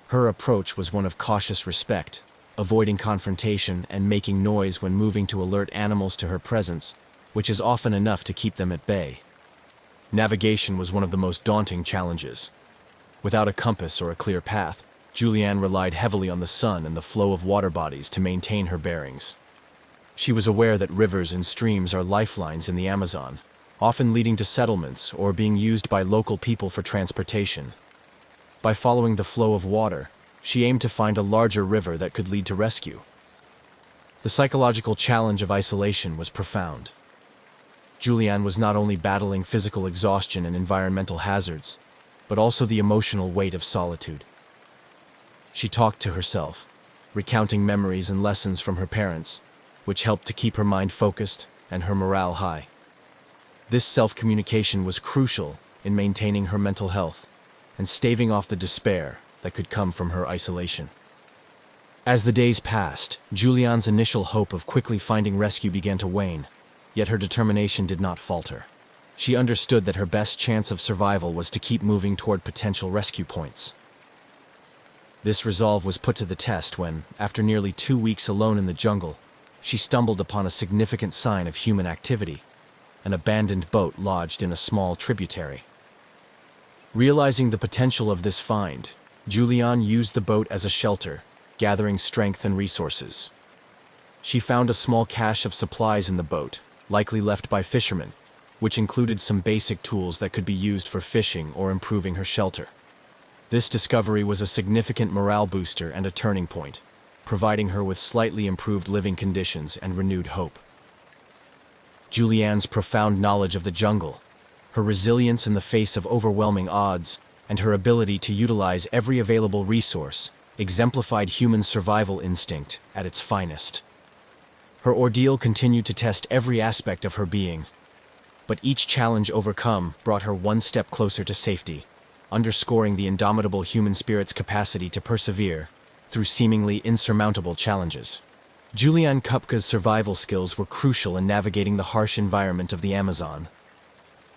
Her approach was one of cautious respect, avoiding confrontation and making noise when moving to alert animals to her presence, which is often enough to keep them at bay. Navigation was one of the most daunting challenges. Without a compass or a clear path, Julianne relied heavily on the sun and the flow of water bodies to maintain her bearings. She was aware that rivers and streams are lifelines in the Amazon, often leading to settlements or being used by local people for transportation. By following the flow of water, she aimed to find a larger river that could lead to rescue. The psychological challenge of isolation was profound. Julianne was not only battling physical exhaustion and environmental hazards, but also the emotional weight of solitude. She talked to herself, recounting memories and lessons from her parents, which helped to keep her mind focused and her morale high. This self-communication was crucial in maintaining her mental health and staving off the despair that could come from her isolation. As the days passed, Julianne's initial hope of quickly finding rescue began to wane, yet her determination did not falter. She understood that her best chance of survival was to keep moving toward potential rescue points. This resolve was put to the test when, after nearly 2 weeks alone in the jungle, she stumbled upon a significant sign of human activity, an abandoned boat lodged in a small tributary. Realizing the potential of this find, Julianne used the boat as a shelter, gathering strength and resources. She found a small cache of supplies in the boat, likely left by fishermen, which included some basic tools that could be used for fishing or improving her shelter. This discovery was a significant morale booster and a turning point, providing her with slightly improved living conditions and renewed hope. Julianne's profound knowledge of the jungle, her resilience in the face of overwhelming odds, and her ability to utilize every available resource exemplified human survival instinct at its finest. Her ordeal continued to test every aspect of her being, but each challenge overcome brought her one step closer to safety, underscoring the indomitable human spirit's capacity to persevere through seemingly insurmountable challenges. Julianne Kupka's survival skills were crucial in navigating the harsh environment of the Amazon.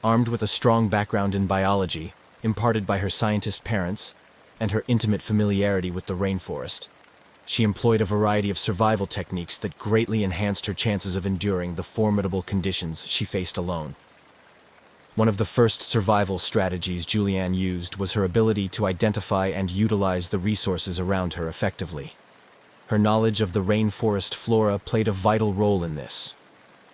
Armed with a strong background in biology, imparted by her scientist parents, and her intimate familiarity with the rainforest, she employed a variety of survival techniques that greatly enhanced her chances of enduring the formidable conditions she faced alone. One of the first survival strategies Julianne used was her ability to identify and utilize the resources around her effectively. Her knowledge of the rainforest flora played a vital role in this.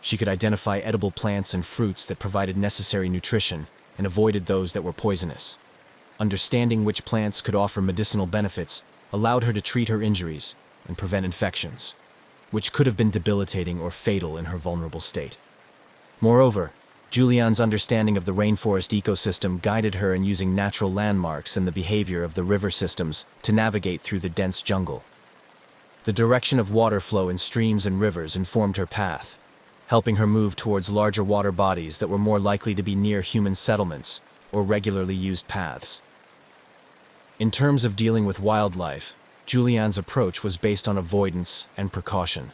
She could identify edible plants and fruits that provided necessary nutrition and avoided those that were poisonous. Understanding which plants could offer medicinal benefits allowed her to treat her injuries and prevent infections, which could have been debilitating or fatal in her vulnerable state. Moreover, Julianne's understanding of the rainforest ecosystem guided her in using natural landmarks and the behavior of the river systems to navigate through the dense jungle. The direction of water flow in streams and rivers informed her path, helping her move towards larger water bodies that were more likely to be near human settlements or regularly used paths. In terms of dealing with wildlife, Julianne's approach was based on avoidance and precaution.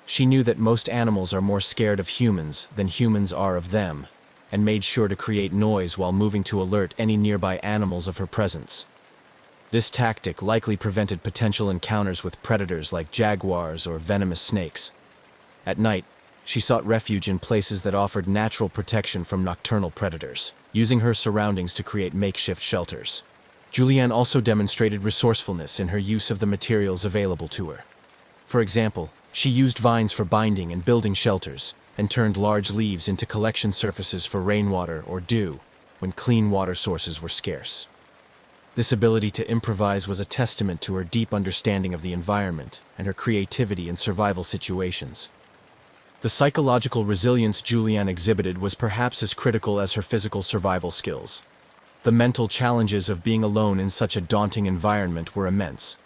She knew that most animals are more scared of humans than humans are of them, and made sure to create noise while moving to alert any nearby animals of her presence. This tactic likely prevented potential encounters with predators like jaguars or venomous snakes. At night, she sought refuge in places that offered natural protection from nocturnal predators, using her surroundings to create makeshift shelters. Julianne also demonstrated resourcefulness in her use of the materials available to her. For example, she used vines for binding and building shelters, and turned large leaves into collection surfaces for rainwater or dew when clean water sources were scarce. This ability to improvise was a testament to her deep understanding of the environment and her creativity in survival situations. The psychological resilience Julianne exhibited was perhaps as critical as her physical survival skills. The mental challenges of being alone in such a daunting environment were immense.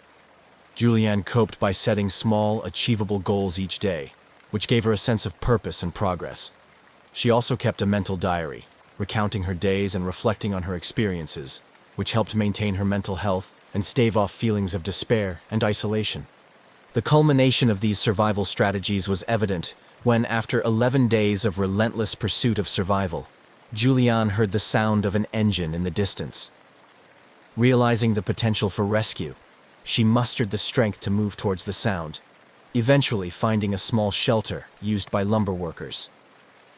Julianne coped by setting small, achievable goals each day, which gave her a sense of purpose and progress. She also kept a mental diary, recounting her days and reflecting on her experiences, which helped maintain her mental health and stave off feelings of despair and isolation. The culmination of these survival strategies was evident when, after 11 days of relentless pursuit of survival, Julianne heard the sound of an engine in the distance. Realizing the potential for rescue, she mustered the strength to move towards the sound, eventually finding a small shelter used by lumber workers.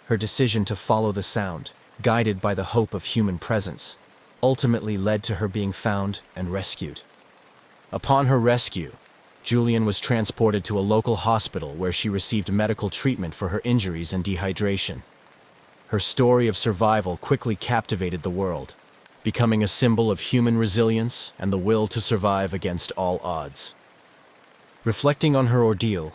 Her decision to follow the sound, guided by the hope of human presence, ultimately led to her being found and rescued. Upon her rescue, Julianne was transported to a local hospital where she received medical treatment for her injuries and dehydration. Her story of survival quickly captivated the world, becoming a symbol of human resilience and the will to survive against all odds. Reflecting on her ordeal,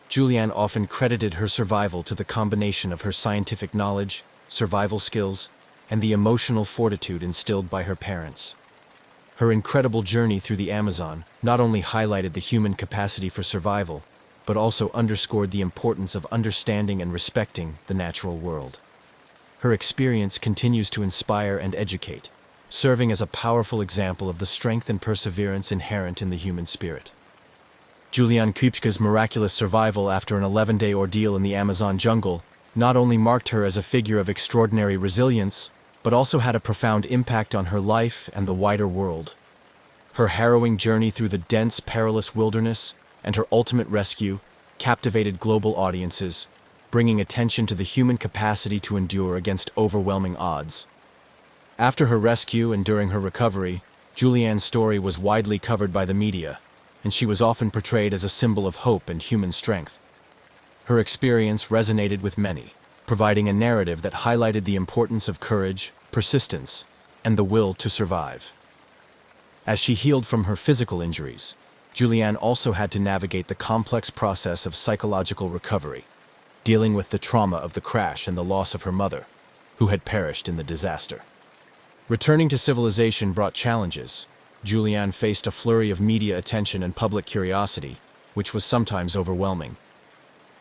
Julianne often credited her survival to the combination of her scientific knowledge, survival skills, and the emotional fortitude instilled by her parents. Her incredible journey through the Amazon not only highlighted the human capacity for survival, but also underscored the importance of understanding and respecting the natural world. Her experience continues to inspire and educate, serving as a powerful example of the strength and perseverance inherent in the human spirit. Julianne Kupska's miraculous survival after an 11-day ordeal in the Amazon jungle not only marked her as a figure of extraordinary resilience, but also had a profound impact on her life and the wider world. Her harrowing journey through the dense, perilous wilderness and her ultimate rescue captivated global audiences, bringing attention to the human capacity to endure against overwhelming odds. After her rescue and during her recovery, Julianne's story was widely covered by the media, and she was often portrayed as a symbol of hope and human strength. Her experience resonated with many, providing a narrative that highlighted the importance of courage, persistence, and the will to survive. As she healed from her physical injuries, Julianne also had to navigate the complex process of psychological recovery, dealing with the trauma of the crash and the loss of her mother, who had perished in the disaster. Returning to civilization brought challenges. Julianne faced a flurry of media attention and public curiosity, which was sometimes overwhelming.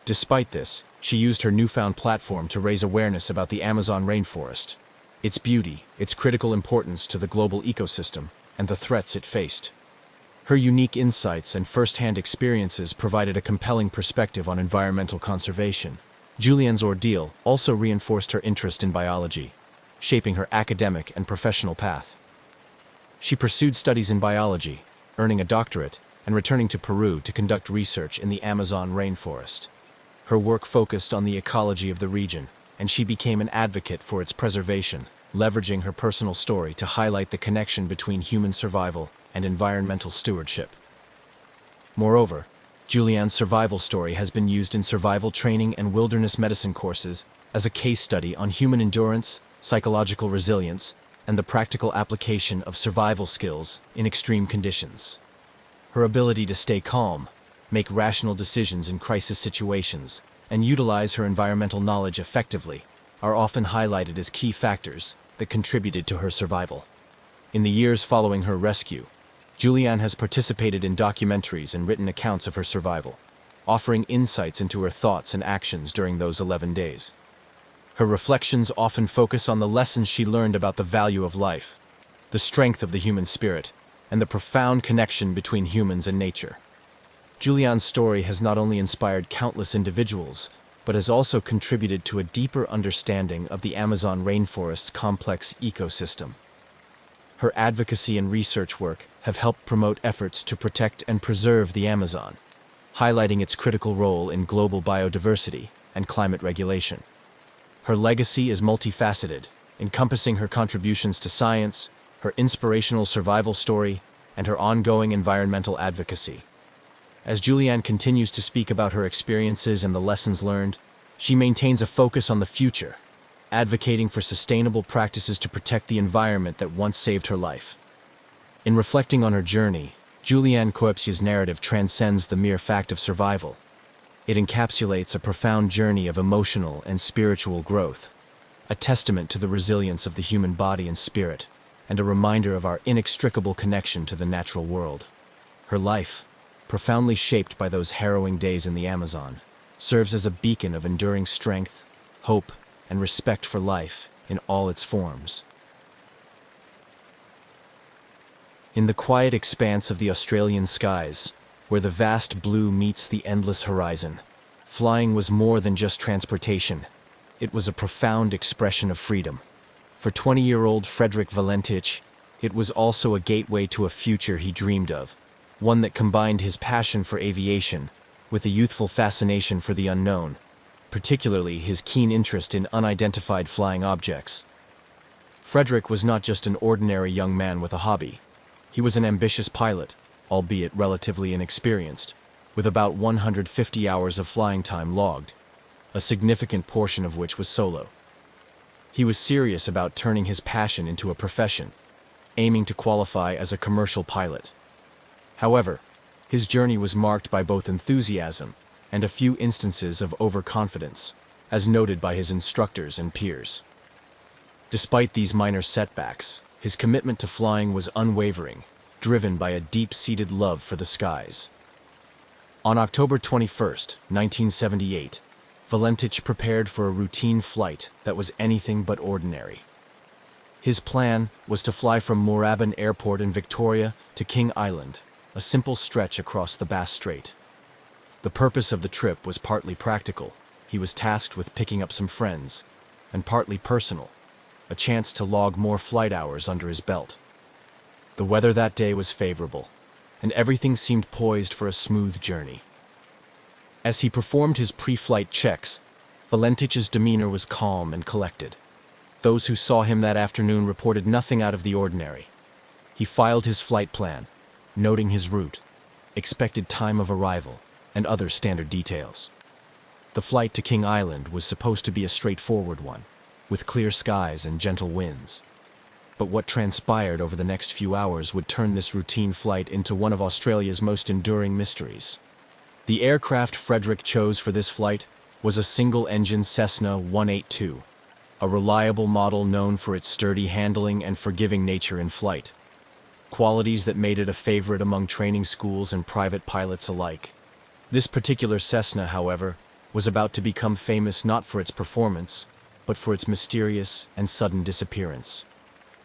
Despite this, she used her newfound platform to raise awareness about the Amazon rainforest, its beauty, its critical importance to the global ecosystem, and the threats it faced. Her unique insights and first-hand experiences provided a compelling perspective on environmental conservation. Julianne's ordeal also reinforced her interest in biology, shaping her academic and professional path. She pursued studies in biology, earning a doctorate, and returning to Peru to conduct research in the Amazon rainforest. Her work focused on the ecology of the region, and she became an advocate for its preservation, leveraging her personal story to highlight the connection between human survival and environmental stewardship. Moreover, Julianne's survival story has been used in survival training and wilderness medicine courses as a case study on human endurance, psychological resilience, and the practical application of survival skills in extreme conditions. Her ability to stay calm, make rational decisions in crisis situations, and utilize her environmental knowledge effectively are often highlighted as key factors that contributed to her survival. In the years following her rescue, Julianne has participated in documentaries and written accounts of her survival, offering insights into her thoughts and actions during those 11 days. Her reflections often focus on the lessons she learned about the value of life, the strength of the human spirit, and the profound connection between humans and nature. Julian's story has not only inspired countless individuals, but has also contributed to a deeper understanding of the Amazon rainforest's complex ecosystem. Her advocacy and research work have helped promote efforts to protect and preserve the Amazon, highlighting its critical role in global biodiversity and climate regulation. Her legacy is multifaceted, encompassing her contributions to science, her inspirational survival story, and her ongoing environmental advocacy. As Julianne continues to speak about her experiences and the lessons learned, she maintains a focus on the future, advocating for sustainable practices to protect the environment that once saved her life. In reflecting on her journey, Julianne Coepsia's narrative transcends the mere fact of survival. It encapsulates a profound journey of emotional and spiritual growth, a testament to the resilience of the human body and spirit, and a reminder of our inextricable connection to the natural world. Her life, profoundly shaped by those harrowing days in the Amazon, serves as a beacon of enduring strength, hope, and respect for life in all its forms. In the quiet expanse of the Australian skies, where the vast blue meets the endless horizon, flying was more than just transportation. It was a profound expression of freedom. For 20-year-old Frederick Valentich, it was also a gateway to a future he dreamed of, one that combined his passion for aviation with a youthful fascination for the unknown, particularly his keen interest in unidentified flying objects. Frederick was not just an ordinary young man with a hobby. He was an ambitious pilot, albeit relatively inexperienced, with about 150 hours of flying time logged, a significant portion of which was solo. He was serious about turning his passion into a profession, aiming to qualify as a commercial pilot. However, his journey was marked by both enthusiasm and a few instances of overconfidence, as noted by his instructors and peers. Despite these minor setbacks, his commitment to flying was unwavering, driven by a deep-seated love for the skies. On October 21, 1978, Valentich prepared for a routine flight that was anything but ordinary. His plan was to fly from Moorabbin Airport in Victoria to King Island, a simple stretch across the Bass Strait. The purpose of the trip was partly practical. He was tasked with picking up some friends, and partly personal, a chance to log more flight hours under his belt. The weather that day was favorable, and everything seemed poised for a smooth journey. As he performed his pre-flight checks, Valentich's demeanor was calm and collected. Those who saw him that afternoon reported nothing out of the ordinary. He filed his flight plan, noting his route, expected time of arrival, and other standard details. The flight to King Island was supposed to be a straightforward one, with clear skies and gentle winds. But what transpired over the next few hours would turn this routine flight into one of Australia's most enduring mysteries. The aircraft Frederick chose for this flight was a single-engine Cessna 182, a reliable model known for its sturdy handling and forgiving nature in flight, qualities that made it a favorite among training schools and private pilots alike. This particular Cessna, however, was about to become famous not for its performance, but for its mysterious and sudden disappearance.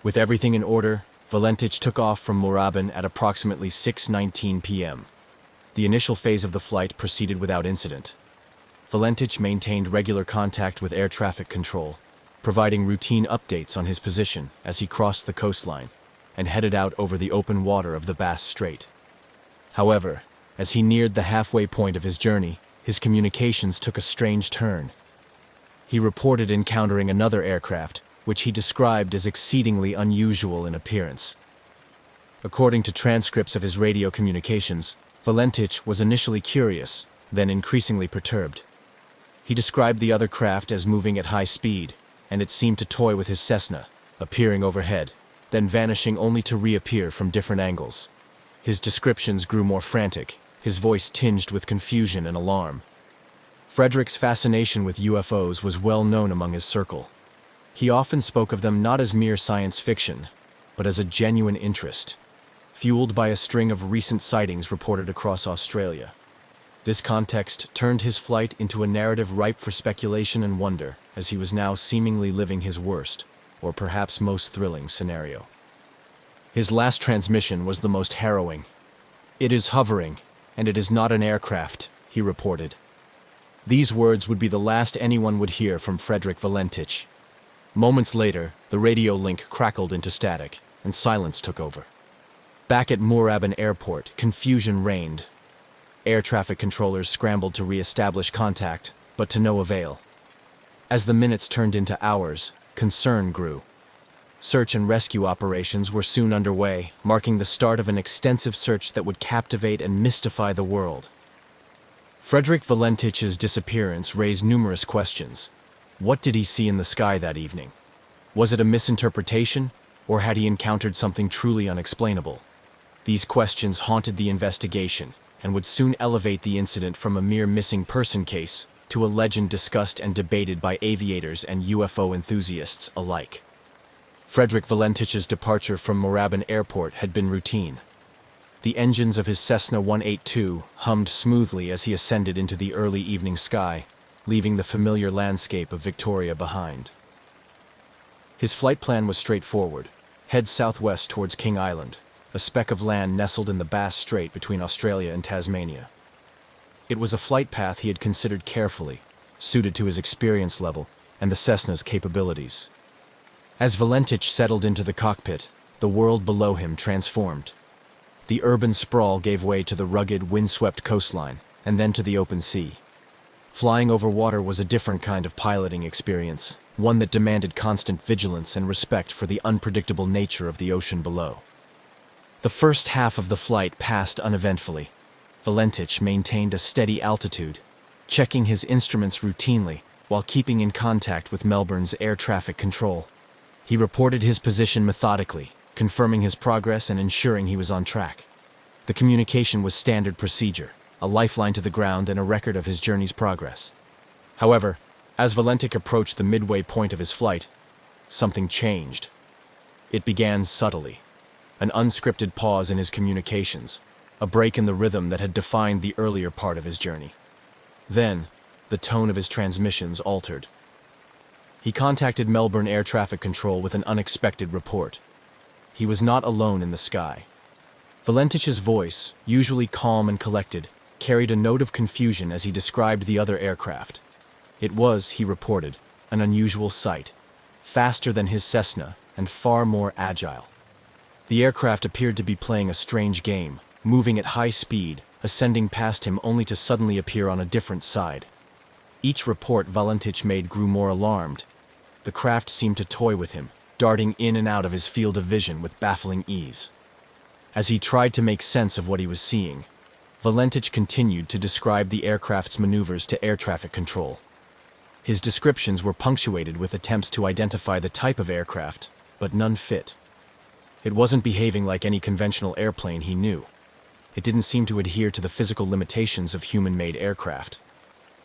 With everything in order, Valentich took off from Moorabbin at approximately 6:19 p.m. The initial phase of the flight proceeded without incident. Valentich maintained regular contact with air traffic control, providing routine updates on his position as he crossed the coastline and headed out over the open water of the Bass Strait. However, as he neared the halfway point of his journey, his communications took a strange turn. He reported encountering another aircraft, which he described as exceedingly unusual in appearance. According to transcripts of his radio communications, Valentich was initially curious, then increasingly perturbed. He described the other craft as moving at high speed, and it seemed to toy with his Cessna, appearing overhead, then vanishing only to reappear from different angles. His descriptions grew more frantic, his voice tinged with confusion and alarm. Frederick's fascination with UFOs was well known among his circle. He often spoke of them not as mere science fiction, but as a genuine interest, fueled by a string of recent sightings reported across Australia. This context turned his flight into a narrative ripe for speculation and wonder, as he was now seemingly living his worst, or perhaps most thrilling, scenario. His last transmission was the most harrowing. "It is hovering, and it is not an aircraft," he reported. These words would be the last anyone would hear from Frederick Valentich. Moments later, the radio link crackled into static, and silence took over. Back at Moorabbin Airport, confusion reigned. Air traffic controllers scrambled to re-establish contact, but to no avail. As the minutes turned into hours, concern grew. Search and rescue operations were soon underway, marking the start of an extensive search that would captivate and mystify the world. Frederick Valentich's disappearance raised numerous questions. What did he see in the sky that evening? Was it a misinterpretation, or had he encountered something truly unexplainable? These questions haunted the investigation, and would soon elevate the incident from a mere missing person case to a legend discussed and debated by aviators and UFO enthusiasts alike. Frederick Valentich's departure from Moorabbin Airport had been routine. The engines of his Cessna 182 hummed smoothly as he ascended into the early evening sky, leaving the familiar landscape of Victoria behind. His flight plan was straightforward: head southwest towards King Island, a speck of land nestled in the Bass Strait between Australia and Tasmania. It was a flight path he had considered carefully, suited to his experience level and the Cessna's capabilities. As Valentich settled into the cockpit, the world below him transformed. The urban sprawl gave way to the rugged, windswept coastline, and then to the open sea. Flying over water was a different kind of piloting experience, one that demanded constant vigilance and respect for the unpredictable nature of the ocean below. The first half of the flight passed uneventfully. Valentich maintained a steady altitude, checking his instruments routinely while keeping in contact with Melbourne's air traffic control. He reported his position methodically, confirming his progress and ensuring he was on track. The communication was standard procedure, a lifeline to the ground and a record of his journey's progress. However, as Valentich approached the midway point of his flight, something changed. It began subtly. An unscripted pause in his communications, a break in the rhythm that had defined the earlier part of his journey. Then, the tone of his transmissions altered. He contacted Melbourne Air Traffic Control with an unexpected report. He was not alone in the sky. Valentich's voice, usually calm and collected, carried a note of confusion as he described the other aircraft. It was, he reported, an unusual sight, faster than his Cessna and far more agile. The aircraft appeared to be playing a strange game, moving at high speed, ascending past him only to suddenly appear on a different side. Each report Valentich made grew more alarmed. The craft seemed to toy with him, darting in and out of his field of vision with baffling ease. As he tried to make sense of what he was seeing, Valentich continued to describe the aircraft's maneuvers to air traffic control. His descriptions were punctuated with attempts to identify the type of aircraft, but none fit. It wasn't behaving like any conventional airplane he knew. It didn't seem to adhere to the physical limitations of human-made aircraft.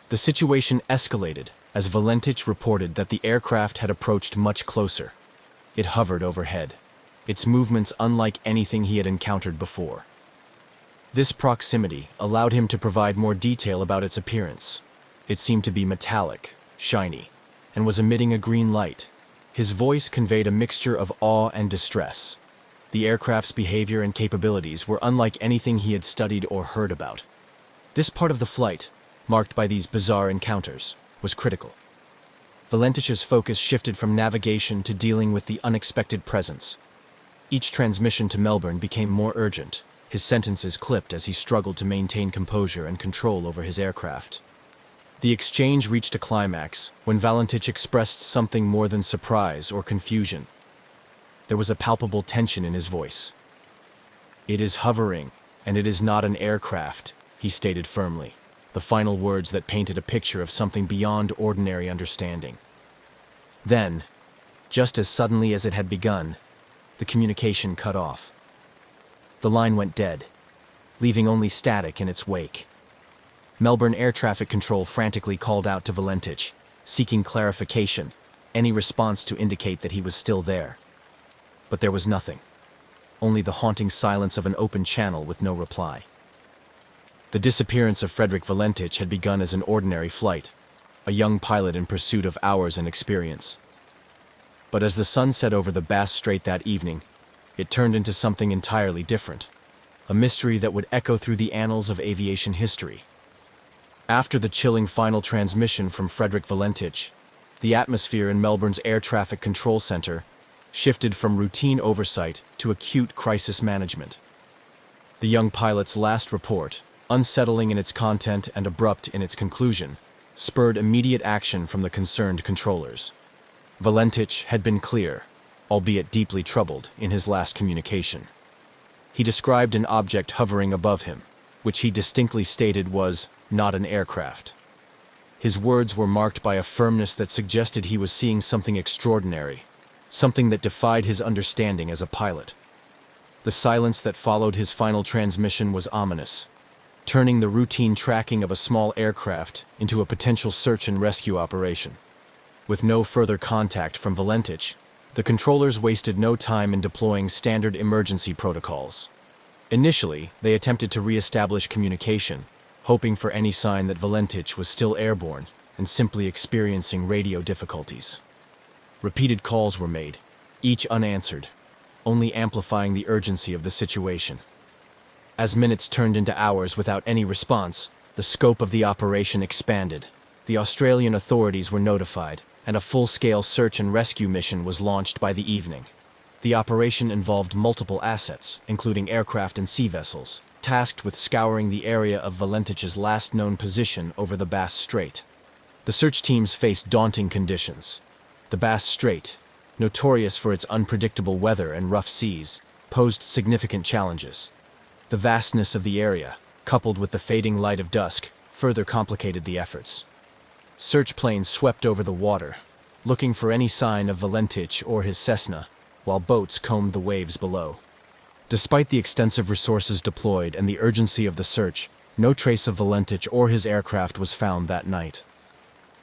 The situation escalated as Valentich reported that the aircraft had approached much closer. It hovered overhead, its movements unlike anything he had encountered before. This proximity allowed him to provide more detail about its appearance. It seemed to be metallic, shiny, and was emitting a green light. His voice conveyed a mixture of awe and distress. The aircraft's behavior and capabilities were unlike anything he had studied or heard about. This part of the flight, marked by these bizarre encounters, was critical. Valentich's focus shifted from navigation to dealing with the unexpected presence. Each transmission to Melbourne became more urgent, his sentences clipped as he struggled to maintain composure and control over his aircraft. The exchange reached a climax when Valentich expressed something more than surprise or confusion. There was a palpable tension in his voice. "It is hovering, and it is not an aircraft," he stated firmly, the final words that painted a picture of something beyond ordinary understanding. Then, just as suddenly as it had begun, the communication cut off. The line went dead, leaving only static in its wake. Melbourne Air Traffic Control frantically called out to Valentich, seeking clarification, any response to indicate that he was still there. But there was nothing, only the haunting silence of an open channel with no reply. The disappearance of Frederick Valentich had begun as an ordinary flight, a young pilot in pursuit of hours and experience. But as the sun set over the Bass Strait that evening, it turned into something entirely different, a mystery that would echo through the annals of aviation history. After the chilling final transmission from Frederick Valentich, the atmosphere in Melbourne's Air Traffic Control Centre shifted from routine oversight to acute crisis management. The young pilot's last report, unsettling in its content and abrupt in its conclusion, spurred immediate action from the concerned controllers. Valentich had been clear, albeit deeply troubled, in his last communication. He described an object hovering above him, which he distinctly stated was not an aircraft. His words were marked by a firmness that suggested he was seeing something extraordinary, something that defied his understanding as a pilot. The silence that followed his final transmission was ominous, turning the routine tracking of a small aircraft into a potential search and rescue operation. With no further contact from Valentich, the controllers wasted no time in deploying standard emergency protocols. Initially, they attempted to re-establish communication, hoping for any sign that Valentich was still airborne and simply experiencing radio difficulties. Repeated calls were made, each unanswered, only amplifying the urgency of the situation. As minutes turned into hours without any response, the scope of the operation expanded. The Australian authorities were notified, and a full-scale search and rescue mission was launched by the evening. The operation involved multiple assets, including aircraft and sea vessels, tasked with scouring the area of Valentich's last known position over the Bass Strait. The search teams faced daunting conditions. The Bass Strait, notorious for its unpredictable weather and rough seas, posed significant challenges. The vastness of the area, coupled with the fading light of dusk, further complicated the efforts. Search planes swept over the water, looking for any sign of Valentich or his Cessna, while boats combed the waves below. Despite the extensive resources deployed and the urgency of the search, no trace of Valentich or his aircraft was found that night.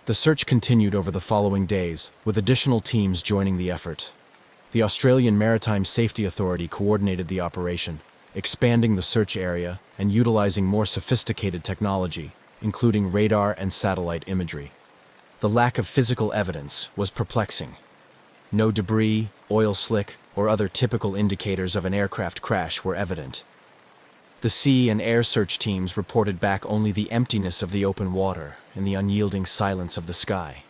The search continued over the following days, with additional teams joining the effort. The Australian Maritime Safety Authority coordinated the operation, expanding the search area and utilizing more sophisticated technology, including radar and satellite imagery. The lack of physical evidence was perplexing. No debris, oil slick, or other typical indicators of an aircraft crash were evident. The sea and air search teams reported back only the emptiness of the open water and the unyielding silence of the sky.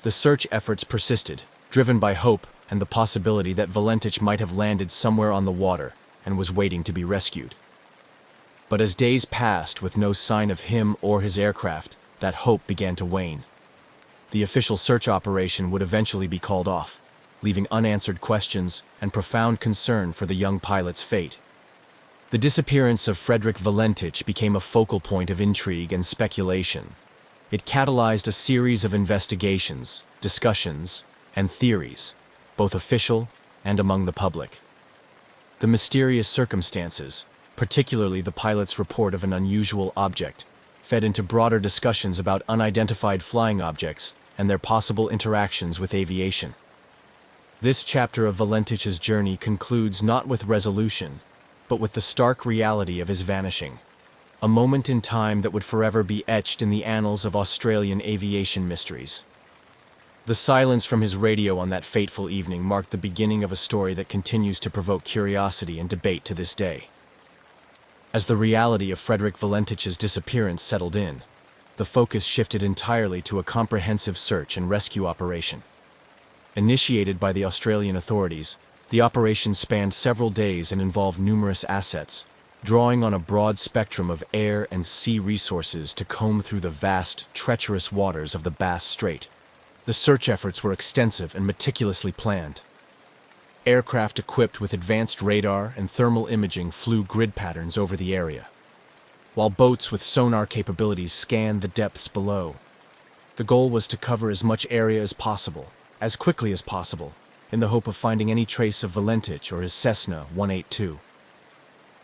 The search efforts persisted, driven by hope and the possibility that Valentich might have landed somewhere on the water and was waiting to be rescued. But as days passed with no sign of him or his aircraft, that hope began to wane. The official search operation would eventually be called off, leaving unanswered questions and profound concern for the young pilot's fate. The disappearance of Frederick Valentich became a focal point of intrigue and speculation. It catalyzed a series of investigations, discussions, and theories, both official and among the public. The mysterious circumstances, particularly the pilot's report of an unusual object, fed into broader discussions about unidentified flying objects and their possible interactions with aviation. This chapter of Valentich's journey concludes not with resolution, but with the stark reality of his vanishing, a moment in time that would forever be etched in the annals of Australian aviation mysteries. The silence from his radio on that fateful evening marked the beginning of a story that continues to provoke curiosity and debate to this day. As the reality of Frederick Valentich's disappearance settled in, the focus shifted entirely to a comprehensive search and rescue operation. Initiated by the Australian authorities, the operation spanned several days and involved numerous assets, drawing on a broad spectrum of air and sea resources to comb through the vast, treacherous waters of the Bass Strait. The search efforts were extensive and meticulously planned. Aircraft equipped with advanced radar and thermal imaging flew grid patterns over the area, while boats with sonar capabilities scanned the depths below. The goal was to cover as much area as possible, as quickly as possible, in the hope of finding any trace of Valentich or his Cessna 182.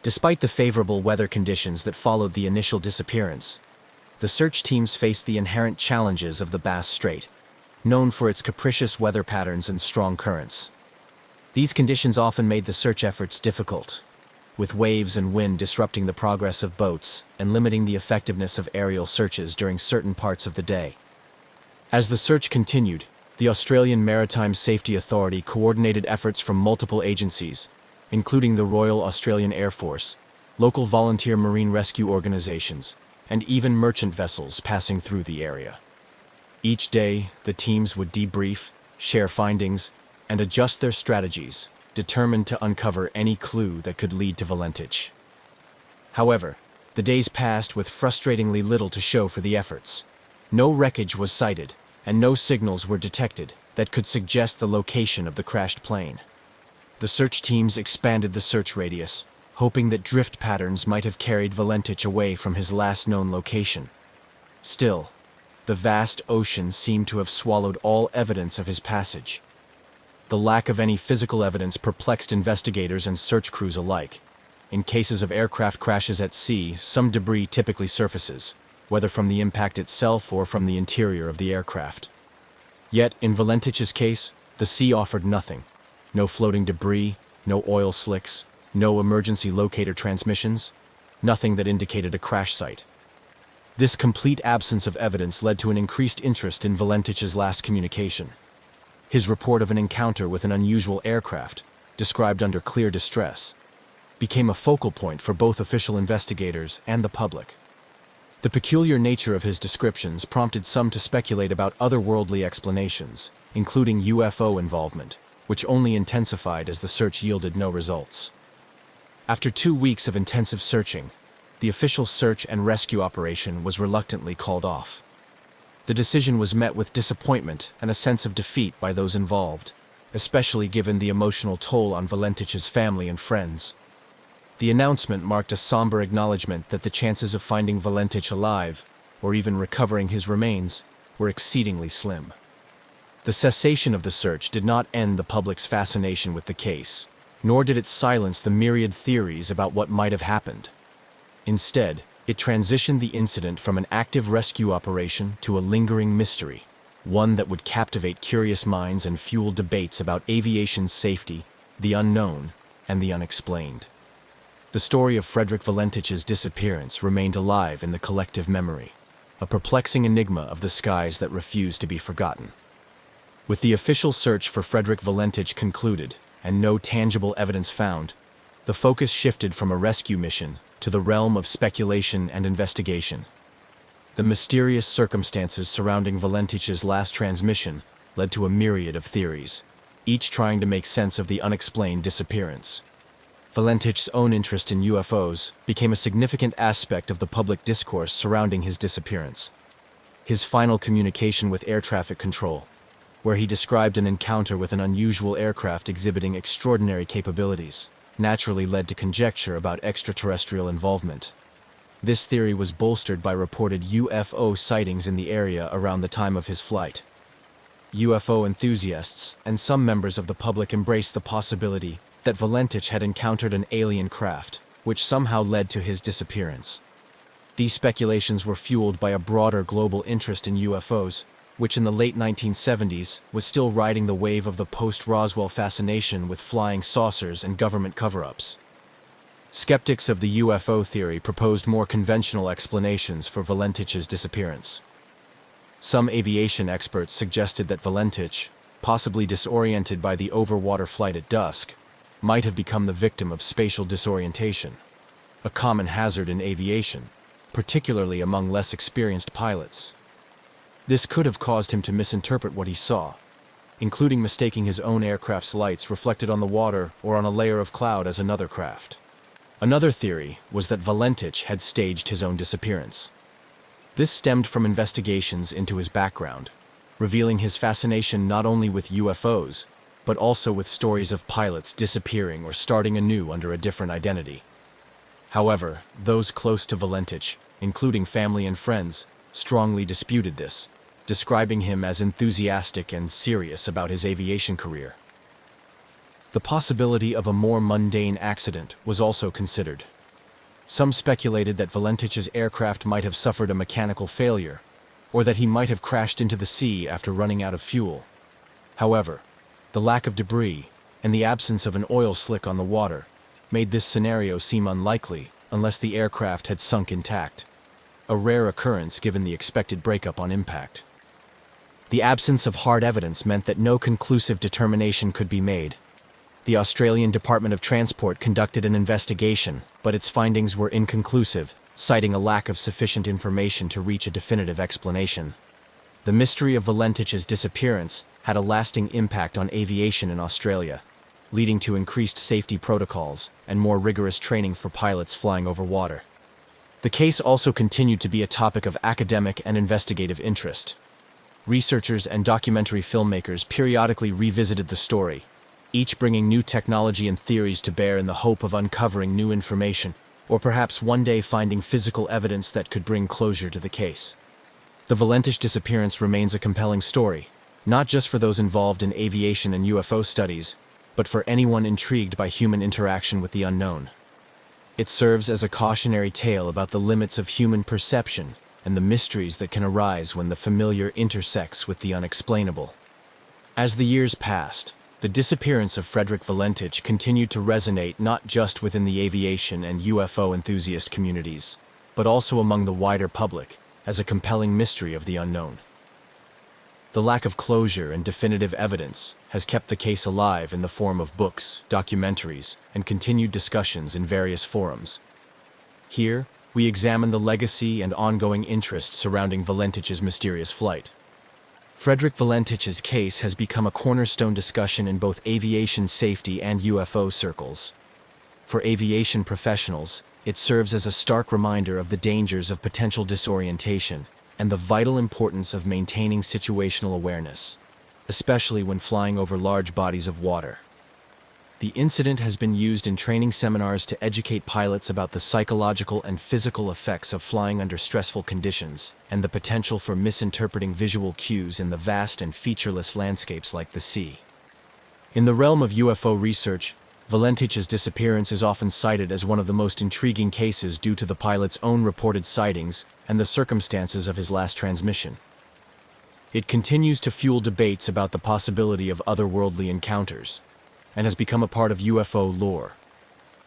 Despite the favorable weather conditions that followed the initial disappearance, the search teams faced the inherent challenges of the Bass Strait, known for its capricious weather patterns and strong currents. These conditions often made the search efforts difficult, with waves and wind disrupting the progress of boats and limiting the effectiveness of aerial searches during certain parts of the day. As the search continued, the Australian Maritime Safety Authority coordinated efforts from multiple agencies, including the Royal Australian Air Force, local volunteer marine rescue organizations, and even merchant vessels passing through the area. Each day, the teams would debrief, share findings, and adjust their strategies, determined to uncover any clue that could lead to Valentich. However, the days passed with frustratingly little to show for the efforts. No wreckage was sighted, and no signals were detected that could suggest the location of the crashed plane. The search teams expanded the search radius, hoping that drift patterns might have carried Valentich away from his last known location. Still, the vast ocean seemed to have swallowed all evidence of his passage. The lack of any physical evidence perplexed investigators and search crews alike. In cases of aircraft crashes at sea, some debris typically surfaces, whether from the impact itself or from the interior of the aircraft. Yet, in Valentich's case, the sea offered nothing. No floating debris, no oil slicks, no emergency locator transmissions, nothing that indicated a crash site. This complete absence of evidence led to an increased interest in Valentich's last communication. His report of an encounter with an unusual aircraft, described under clear distress, became a focal point for both official investigators and the public. The peculiar nature of his descriptions prompted some to speculate about otherworldly explanations, including UFO involvement, which only intensified as the search yielded no results. After 2 weeks of intensive searching, the official search and rescue operation was reluctantly called off. The decision was met with disappointment and a sense of defeat by those involved, especially given the emotional toll on Valentich's family and friends. The announcement marked a somber acknowledgement that the chances of finding Valentich alive, or even recovering his remains, were exceedingly slim. The cessation of the search did not end the public's fascination with the case, nor did it silence the myriad theories about what might have happened. Instead, it transitioned the incident from an active rescue operation to a lingering mystery, one that would captivate curious minds and fuel debates about aviation safety, the unknown, and the unexplained. The story of Frederick Valentich's disappearance remained alive in the collective memory, a perplexing enigma of the skies that refused to be forgotten. With the official search for Frederick Valentich concluded and no tangible evidence found, the focus shifted from a rescue mission to the realm of speculation and investigation. The mysterious circumstances surrounding Valentich's last transmission led to a myriad of theories, each trying to make sense of the unexplained disappearance. Valentich's own interest in UFOs became a significant aspect of the public discourse surrounding his disappearance. His final communication with air traffic control, where he described an encounter with an unusual aircraft exhibiting extraordinary capabilities, naturally led to conjecture about extraterrestrial involvement. This theory was bolstered by reported UFO sightings in the area around the time of his flight. UFO enthusiasts and some members of the public embraced the possibility that Valentich had encountered an alien craft, which somehow led to his disappearance. These speculations were fueled by a broader global interest in UFOs, which in the late 1970s was still riding the wave of the post-Roswell fascination with flying saucers and government cover-ups. Skeptics of the UFO theory proposed more conventional explanations for Valentich's disappearance. Some aviation experts suggested that Valentich, possibly disoriented by the overwater flight at dusk, might have become the victim of spatial disorientation, a common hazard in aviation, particularly among less experienced pilots. This could have caused him to misinterpret what he saw, including mistaking his own aircraft's lights reflected on the water or on a layer of cloud as another craft. Another theory was that Valentich had staged his own disappearance. This stemmed from investigations into his background, revealing his fascination not only with UFOs, but also with stories of pilots disappearing or starting anew under a different identity. However, those close to Valentich, including family and friends, strongly disputed this, describing him as enthusiastic and serious about his aviation career. The possibility of a more mundane accident was also considered. Some speculated that Valentich's aircraft might have suffered a mechanical failure, or that he might have crashed into the sea after running out of fuel. However, the lack of debris and the absence of an oil slick on the water made this scenario seem unlikely unless the aircraft had sunk intact, a rare occurrence given the expected breakup on impact. The absence of hard evidence meant that no conclusive determination could be made. the Australian Department of Transport conducted an investigation, but its findings were inconclusive, citing a lack of sufficient information to reach a definitive explanation. The mystery of Valentich's disappearance had a lasting impact on aviation in Australia, leading to increased safety protocols and more rigorous training for pilots flying over water. The case also continued to be a topic of academic and investigative interest. Researchers and documentary filmmakers periodically revisited the story, each bringing new technology and theories to bear in the hope of uncovering new information, or perhaps one day finding physical evidence that could bring closure to the case. The Valentich disappearance remains a compelling story, not just for those involved in aviation and UFO studies, but for anyone intrigued by human interaction with the unknown. It serves as a cautionary tale about the limits of human perception and the mysteries that can arise when the familiar intersects with the unexplainable. As the years passed, the disappearance of Frederick Valentich continued to resonate not just within the aviation and UFO enthusiast communities, but also among the wider public as a compelling mystery of the unknown. The lack of closure and definitive evidence has kept the case alive in the form of books, documentaries, and continued discussions in various forums. Here, we examine the legacy and ongoing interest surrounding Valentich's mysterious flight. Frederick Valentich's case has become a cornerstone discussion in both aviation safety and UFO circles. For aviation professionals, it serves as a stark reminder of the dangers of potential disorientation and the vital importance of maintaining situational awareness, especially when flying over large bodies of water. The incident has been used in training seminars to educate pilots about the psychological and physical effects of flying under stressful conditions and the potential for misinterpreting visual cues in the vast and featureless landscapes like the sea. In the realm of UFO research, Valentich's disappearance is often cited as one of the most intriguing cases due to the pilot's own reported sightings and the circumstances of his last transmission. It continues to fuel debates about the possibility of otherworldly encounters, and has become a part of UFO lore,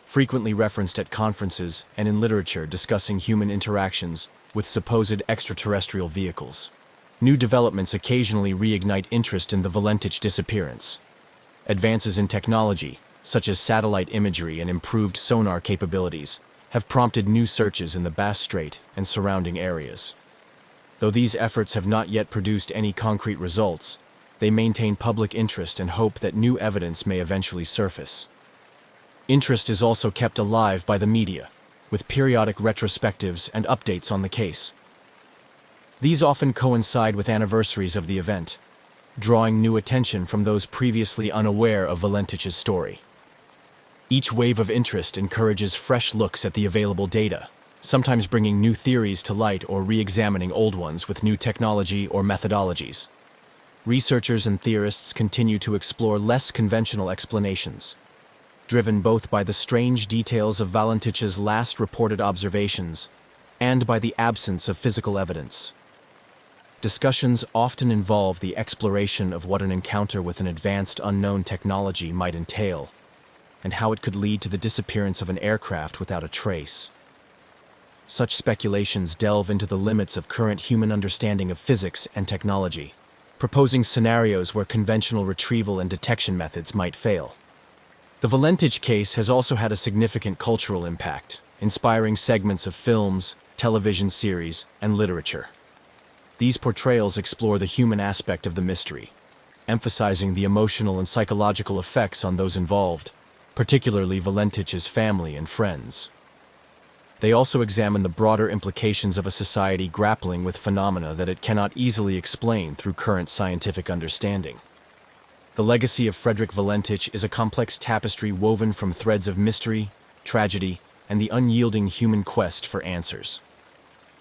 frequently referenced at conferences and in literature discussing human interactions with supposed extraterrestrial vehicles. New developments occasionally reignite interest in the Valentich disappearance. Advances in technology, such as satellite imagery and improved sonar capabilities, have prompted new searches in the Bass Strait and surrounding areas. Though these efforts have not yet produced any concrete results, they maintain public interest and hope that new evidence may eventually surface. Interest is also kept alive by the media, with periodic retrospectives and updates on the case. These often coincide with anniversaries of the event, drawing new attention from those previously unaware of Valentich's story. Each wave of interest encourages fresh looks at the available data, sometimes bringing new theories to light or re-examining old ones with new technology or methodologies. Researchers and theorists continue to explore less conventional explanations, driven both by the strange details of Valentich's last reported observations and by the absence of physical evidence. Discussions often involve the exploration of what an encounter with an advanced unknown technology might entail, and how it could lead to the disappearance of an aircraft without a trace. Such speculations delve into the limits of current human understanding of physics and technology, proposing scenarios where conventional retrieval and detection methods might fail. The Valentich case has also had a significant cultural impact, inspiring segments of films, television series, and literature. These portrayals explore the human aspect of the mystery, emphasizing the emotional and psychological effects on those involved, particularly Valentich's family and friends. They also examine the broader implications of a society grappling with phenomena that it cannot easily explain through current scientific understanding. The legacy of Frederick Valentich is a complex tapestry woven from threads of mystery, tragedy, and the unyielding human quest for answers.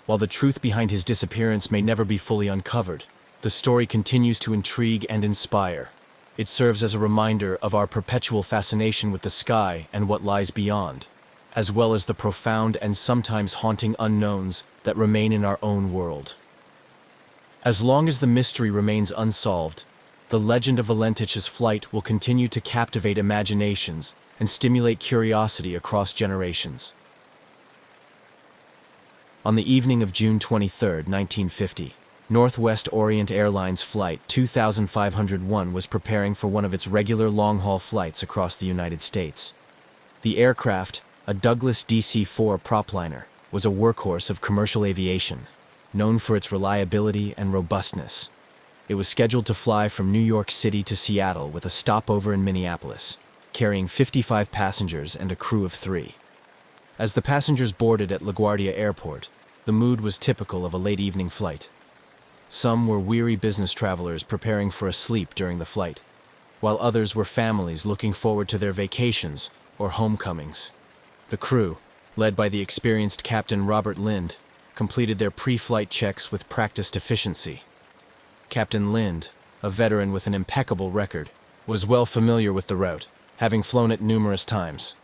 While the truth behind his disappearance may never be fully uncovered, the story continues to intrigue and inspire. It serves as a reminder of our perpetual fascination with the sky and what lies beyond, as well as the profound and sometimes haunting unknowns that remain in our own world. As long as the mystery remains unsolved, the legend of Valentich's flight will continue to captivate imaginations and stimulate curiosity across generations. On the evening of June 23, 1950, Northwest Orient Airlines Flight 2501 was preparing for one of its regular long-haul flights across the United States. The aircraft, a Douglas DC-4 propliner, was a workhorse of commercial aviation, known for its reliability and robustness. It was scheduled to fly from New York City to Seattle with a stopover in Minneapolis, carrying 55 passengers and a crew of 3. As the passengers boarded at LaGuardia Airport, the mood was typical of a late evening flight. Some were weary business travelers preparing for a sleep during the flight, while others were families looking forward to their vacations or homecomings. The crew, led by the experienced Captain Robert Lind, completed their pre-flight checks with practiced efficiency. Captain Lind, a veteran with an impeccable record, was well familiar with the route, having flown it numerous times.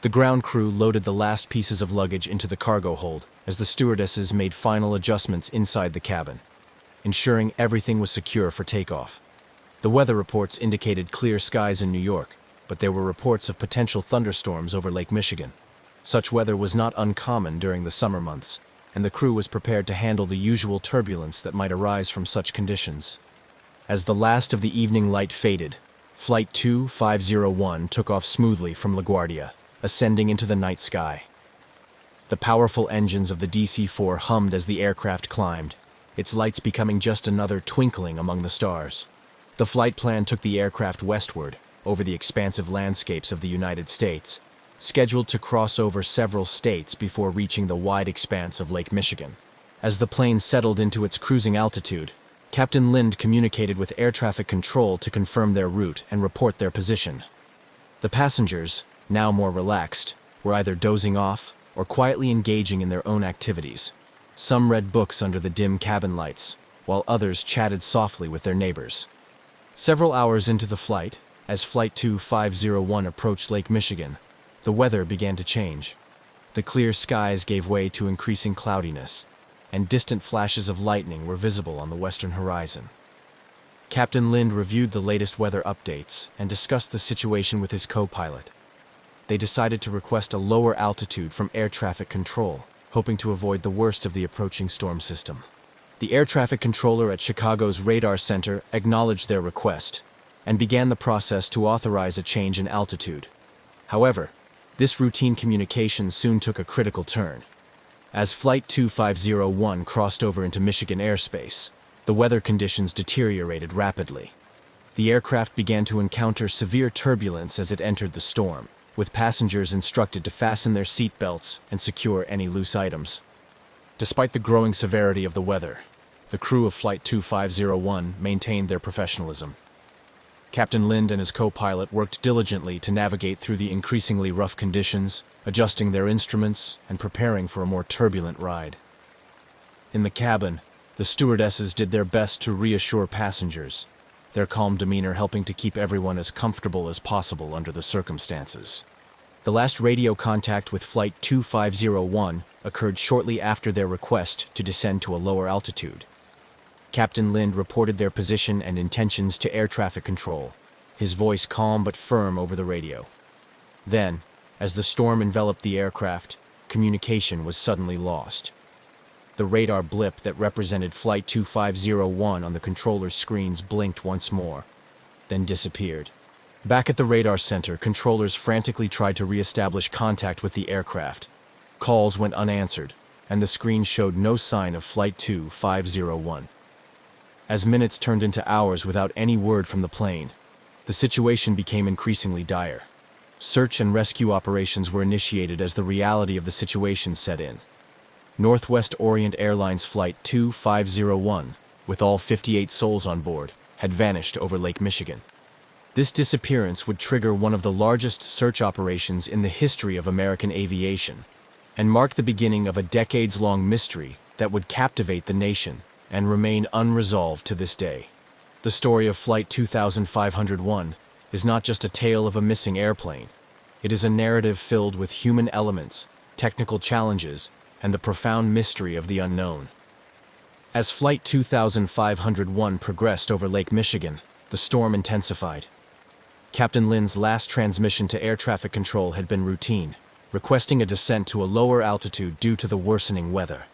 The ground crew loaded the last pieces of luggage into the cargo hold as the stewardesses made final adjustments inside the cabin, ensuring everything was secure for takeoff. The weather reports indicated clear skies in New York, but there were reports of potential thunderstorms over Lake Michigan. Such weather was not uncommon during the summer months, and the crew was prepared to handle the usual turbulence that might arise from such conditions. As the last of the evening light faded, Flight 2501 took off smoothly from LaGuardia, ascending into the night sky. The powerful engines of the DC-4 hummed as the aircraft climbed, its lights becoming just another twinkling among the stars. The flight plan took the aircraft westward, over the expansive landscapes of the United States, scheduled to cross over several states before reaching the wide expanse of Lake Michigan. As the plane settled into its cruising altitude, Captain Lind communicated with air traffic control to confirm their route and report their position. The passengers, now more relaxed, were either dozing off or quietly engaging in their own activities. Some read books under the dim cabin lights, while others chatted softly with their neighbors. Several hours into the flight, as Flight 2501 approached Lake Michigan, the weather began to change. The clear skies gave way to increasing cloudiness, and distant flashes of lightning were visible on the western horizon. Captain Lind reviewed the latest weather updates and discussed the situation with his co-pilot. They decided to request a lower altitude from air traffic control, hoping to avoid the worst of the approaching storm system. The air traffic controller at Chicago's radar center acknowledged their request and began the process to authorize a change in altitude. However, this routine communication soon took a critical turn. As Flight 2501 crossed over into Michigan airspace, the weather conditions deteriorated rapidly. The aircraft began to encounter severe turbulence as it entered the storm, with passengers instructed to fasten their seat belts and secure any loose items. Despite the growing severity of the weather, the crew of Flight 2501 maintained their professionalism. Captain Lind and his co-pilot worked diligently to navigate through the increasingly rough conditions, adjusting their instruments and preparing for a more turbulent ride. In the cabin, the stewardesses did their best to reassure passengers, their calm demeanor helping to keep everyone as comfortable as possible under the circumstances. The last radio contact with Flight 2501 occurred shortly after their request to descend to a lower altitude. Captain Lind reported their position and intentions to air traffic control, his voice calm but firm over the radio. Then, as the storm enveloped the aircraft, communication was suddenly lost. The radar blip that represented Flight 2501 on the controller's screens blinked once more, then disappeared. Back at the radar center, controllers frantically tried to re-establish contact with the aircraft. Calls went unanswered, and the screen showed no sign of Flight 2501. As minutes turned into hours without any word from the plane, the situation became increasingly dire. Search and rescue operations were initiated as the reality of the situation set in. Northwest Orient Airlines Flight 2501, with all 58 souls on board, had vanished over Lake Michigan. This disappearance would trigger one of the largest search operations in the history of American aviation, and mark the beginning of a decades-long mystery that would captivate the nation and remain unresolved to this day. The story of Flight 2501 is not just a tale of a missing airplane. It is a narrative filled with human elements, technical challenges, and the profound mystery of the unknown. As Flight 2501 progressed over Lake Michigan, the storm intensified. Captain Lind's last transmission to air traffic control had been routine, requesting a descent to a lower altitude due to the worsening weather.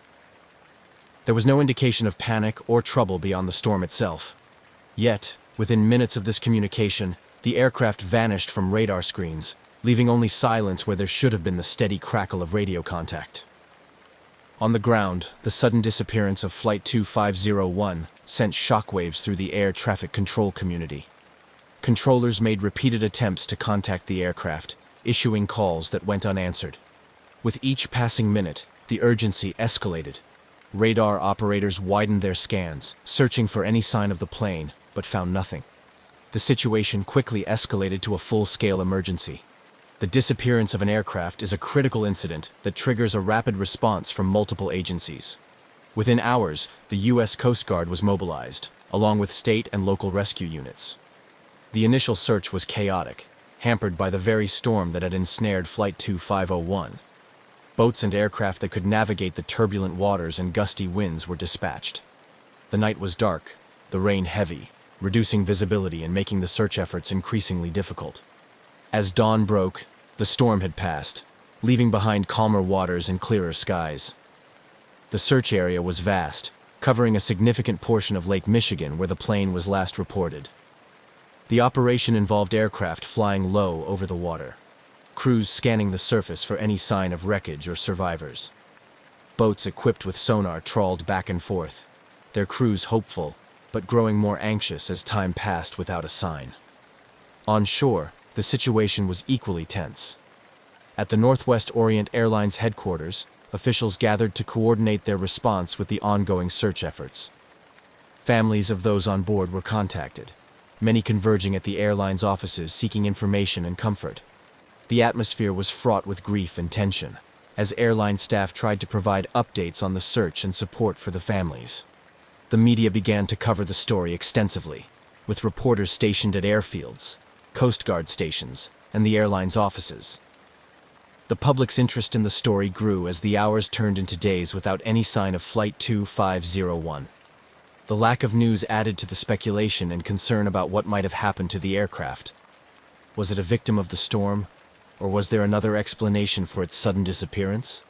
There was no indication of panic or trouble beyond the storm itself. Yet, within minutes of this communication, the aircraft vanished from radar screens, leaving only silence where there should have been the steady crackle of radio contact. On the ground, the sudden disappearance of Flight 2501 sent shockwaves through the air traffic control community. Controllers made repeated attempts to contact the aircraft, issuing calls that went unanswered. With each passing minute, the urgency escalated. Radar operators widened their scans, searching for any sign of the plane, but found nothing. The situation quickly escalated to a full-scale emergency. The disappearance of an aircraft is a critical incident that triggers a rapid response from multiple agencies. Within hours, the U.S. Coast Guard was mobilized, along with state and local rescue units. The initial search was chaotic, hampered by the very storm that had ensnared Flight 2501. Boats and aircraft that could navigate the turbulent waters and gusty winds were dispatched. The night was dark, the rain heavy, reducing visibility and making the search efforts increasingly difficult. As dawn broke, the storm had passed, leaving behind calmer waters and clearer skies. The search area was vast, covering a significant portion of Lake Michigan where the plane was last reported. The operation involved aircraft flying low over the water, crews scanning the surface for any sign of wreckage or survivors. Boats equipped with sonar trawled back and forth, their crews hopeful, but growing more anxious as time passed without a sign. On shore, the situation was equally tense. At the Northwest Orient Airlines headquarters, officials gathered to coordinate their response with the ongoing search efforts. Families of those on board were contacted, many converging at the airline's offices seeking information and comfort. The atmosphere was fraught with grief and tension, as airline staff tried to provide updates on the search and support for the families. The media began to cover the story extensively, with reporters stationed at airfields, Coast Guard stations, and the airline's offices. The public's interest in the story grew as the hours turned into days without any sign of Flight 2501. The lack of news added to the speculation and concern about what might have happened to the aircraft. Was it a victim of the storm? Or was there another explanation for its sudden disappearance?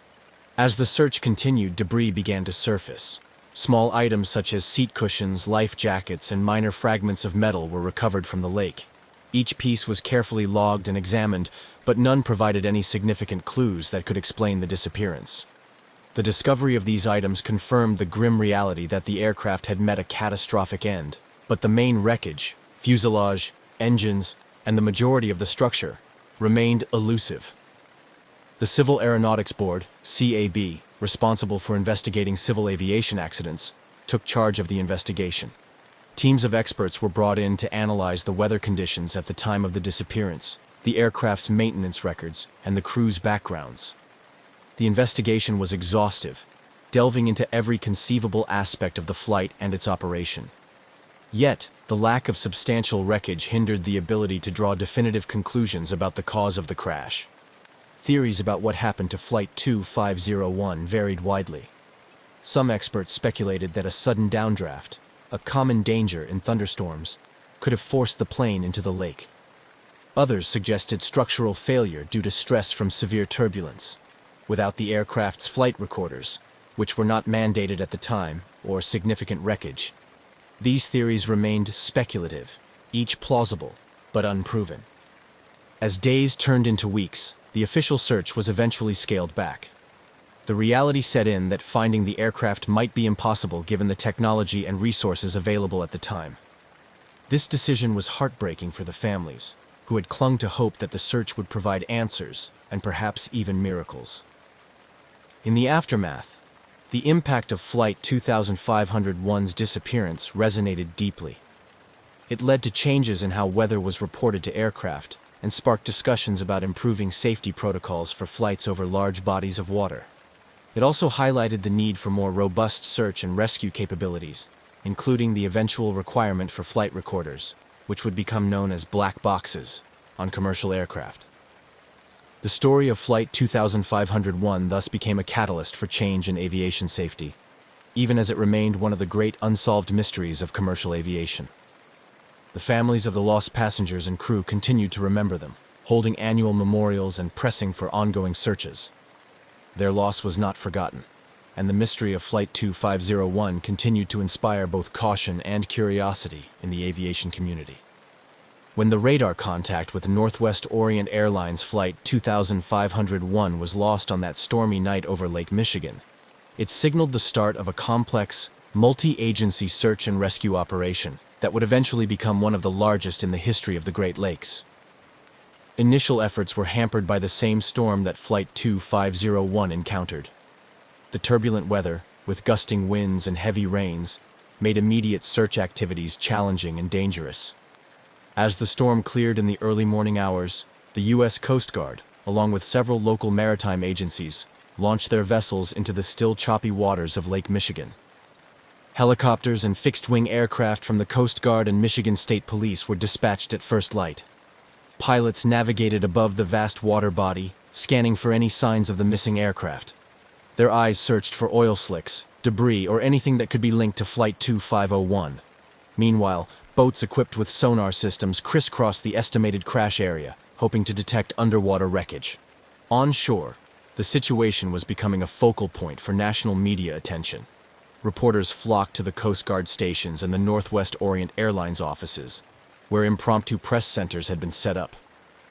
As the search continued, debris began to surface. Small items such as seat cushions, life jackets, and minor fragments of metal were recovered from the lake. Each piece was carefully logged and examined, but none provided any significant clues that could explain the disappearance. The discovery of these items confirmed the grim reality that the aircraft had met a catastrophic end, but the main wreckage, fuselage, engines, and the majority of the structure remained elusive. The Civil Aeronautics Board, CAB, responsible for investigating civil aviation accidents, took charge of the investigation. Teams of experts were brought in to analyze the weather conditions at the time of the disappearance, the aircraft's maintenance records, and the crew's backgrounds. The investigation was exhaustive, delving into every conceivable aspect of the flight and its operation. Yet, the lack of substantial wreckage hindered the ability to draw definitive conclusions about the cause of the crash. Theories about what happened to Flight 2501 varied widely. Some experts speculated that a sudden downdraft, a common danger in thunderstorms, could have forced the plane into the lake. Others suggested structural failure due to stress from severe turbulence, without the aircraft's flight recorders, which were not mandated at the time, or significant wreckage. These theories remained speculative, each plausible, but unproven. As days turned into weeks, the official search was eventually scaled back. The reality set in that finding the aircraft might be impossible given the technology and resources available at the time. This decision was heartbreaking for the families, who had clung to hope that the search would provide answers and perhaps even miracles. In the aftermath, the impact of Flight 2501's disappearance resonated deeply. It led to changes in how weather was reported to aircraft and sparked discussions about improving safety protocols for flights over large bodies of water. It also highlighted the need for more robust search and rescue capabilities, including the eventual requirement for flight recorders, which would become known as black boxes, on commercial aircraft. The story of Flight 2501 thus became a catalyst for change in aviation safety, even as it remained one of the great unsolved mysteries of commercial aviation. The families of the lost passengers and crew continued to remember them, holding annual memorials and pressing for ongoing searches. Their loss was not forgotten. and the mystery of Flight 2501 continued to inspire both caution and curiosity in the aviation community. When the radar contact with Northwest Orient Airlines Flight 2501 was lost on that stormy night over Lake Michigan, it signaled the start of a complex, multi-agency search and rescue operation that would eventually become one of the largest in the history of the Great Lakes. Initial efforts were hampered by the same storm that Flight 2501 encountered. The turbulent weather, with gusting winds and heavy rains, made immediate search activities challenging and dangerous. As the storm cleared in the early morning hours, the U.S. Coast Guard, along with several local maritime agencies, launched their vessels into the still choppy waters of Lake Michigan. Helicopters and fixed-wing aircraft from the Coast Guard and Michigan State Police were dispatched at first light. Pilots navigated above the vast water body, scanning for any signs of the missing aircraft. Their eyes searched for oil slicks, debris, or anything that could be linked to Flight 2501. Meanwhile, boats equipped with sonar systems crisscrossed the estimated crash area, hoping to detect underwater wreckage. On shore, the situation was becoming a focal point for national media attention. Reporters flocked to the Coast Guard stations and the Northwest Orient Airlines offices, where impromptu press centers had been set up.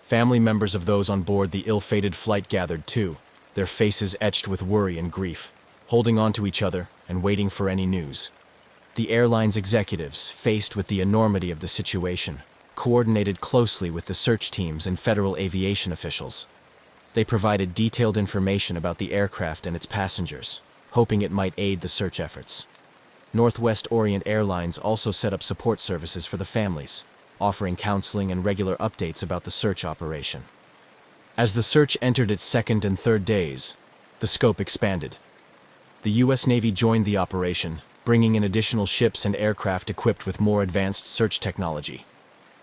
Family members of those on board the ill-fated flight gathered too, their faces etched with worry and grief, holding on to each other and waiting for any news. The airline's executives, faced with the enormity of the situation, coordinated closely with the search teams and federal aviation officials. They provided detailed information about the aircraft and its passengers, hoping it might aid the search efforts. Northwest Orient Airlines also set up support services for the families, offering counseling and regular updates about the search operation. As the search entered its second and third days, the scope expanded. The U.S. Navy joined the operation, bringing in additional ships and aircraft equipped with more advanced search technology.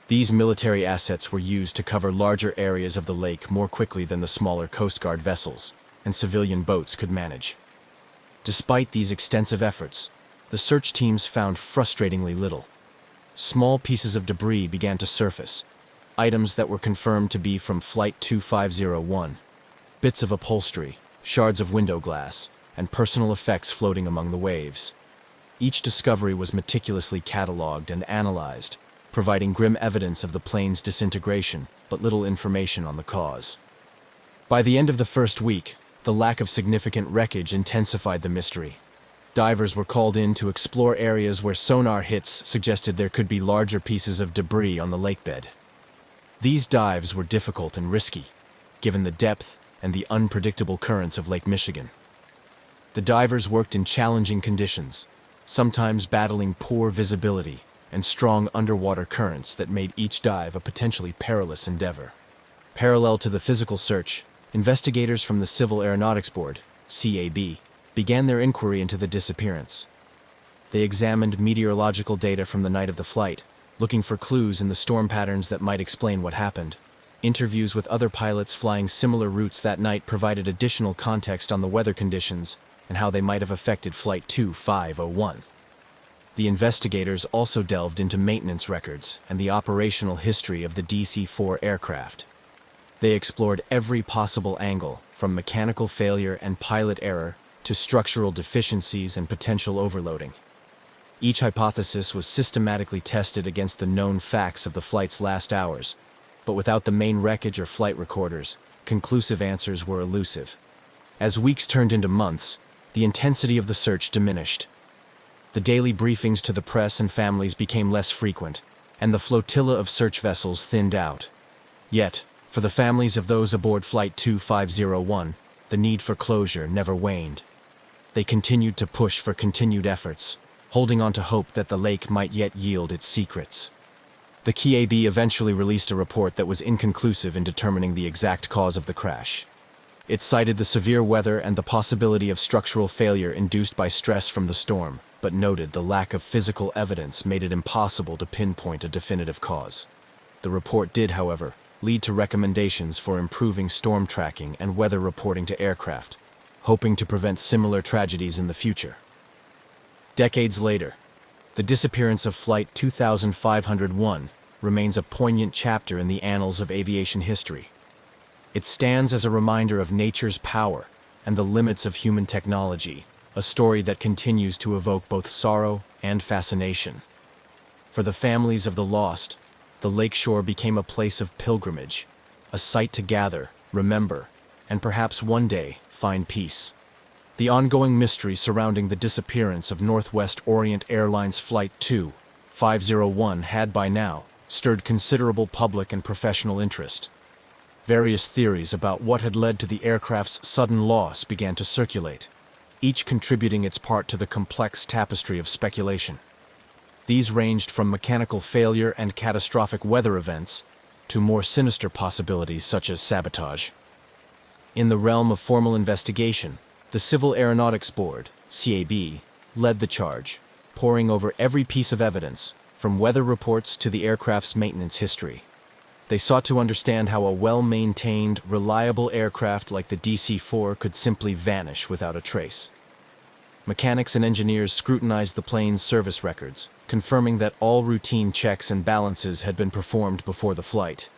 These military assets were used to cover larger areas of the lake more quickly than the smaller Coast Guard vessels and civilian boats could manage. Despite these extensive efforts, the search teams found frustratingly little. Small pieces of debris began to surface, items that were confirmed to be from Flight 2501, bits of upholstery, shards of window glass, and personal effects floating among the waves. Each discovery was meticulously catalogued and analyzed, providing grim evidence of the plane's disintegration, but little information on the cause. By the end of the first week, the lack of significant wreckage intensified the mystery. Divers were called in to explore areas where sonar hits suggested there could be larger pieces of debris on the lakebed. These dives were difficult and risky, given the depth and the unpredictable currents of Lake Michigan. The divers worked in challenging conditions, sometimes battling poor visibility and strong underwater currents that made each dive a potentially perilous endeavor. Parallel to the physical search, investigators from the Civil Aeronautics Board, CAB, began their inquiry into the disappearance. They examined meteorological data from the night of the flight, looking for clues in the storm patterns that might explain what happened. Interviews with other pilots flying similar routes that night provided additional context on the weather conditions and how they might have affected Flight 2501. The investigators also delved into maintenance records and the operational history of the DC-4 aircraft. They explored every possible angle, from mechanical failure and pilot error to structural deficiencies and potential overloading. Each hypothesis was systematically tested against the known facts of the flight's last hours, but without the main wreckage or flight recorders, conclusive answers were elusive. As weeks turned into months, the intensity of the search diminished. The daily briefings to the press and families became less frequent, and the flotilla of search vessels thinned out. Yet, for the families of those aboard Flight 2501, the need for closure never waned. They continued to push for continued efforts, holding on to hope that the lake might yet yield its secrets. The CAB eventually released a report that was inconclusive in determining the exact cause of the crash. It cited the severe weather and the possibility of structural failure induced by stress from the storm, but noted the lack of physical evidence made it impossible to pinpoint a definitive cause. The report did, however, lead to recommendations for improving storm tracking and weather reporting to aircraft, hoping to prevent similar tragedies in the future. Decades later, the disappearance of Flight 2501 remains a poignant chapter in the annals of aviation history. It stands as a reminder of nature's power and the limits of human technology, a story that continues to evoke both sorrow and fascination. For the families of the lost, the lakeshore became a place of pilgrimage, a site to gather, remember, and perhaps one day find peace. The ongoing mystery surrounding the disappearance of Northwest Orient Airlines Flight 2501 had by now stirred considerable public and professional interest. Various theories about what had led to the aircraft's sudden loss began to circulate, each contributing its part to the complex tapestry of speculation. These ranged from mechanical failure and catastrophic weather events to more sinister possibilities such as sabotage. In the realm of formal investigation, the Civil Aeronautics Board, CAB, led the charge, poring over every piece of evidence, from weather reports to the aircraft's maintenance history. They sought to understand how a well-maintained, reliable aircraft like the DC-4 could simply vanish without a trace. Mechanics and engineers scrutinized the plane's service records, confirming that all routine checks and balances had been performed before the flight.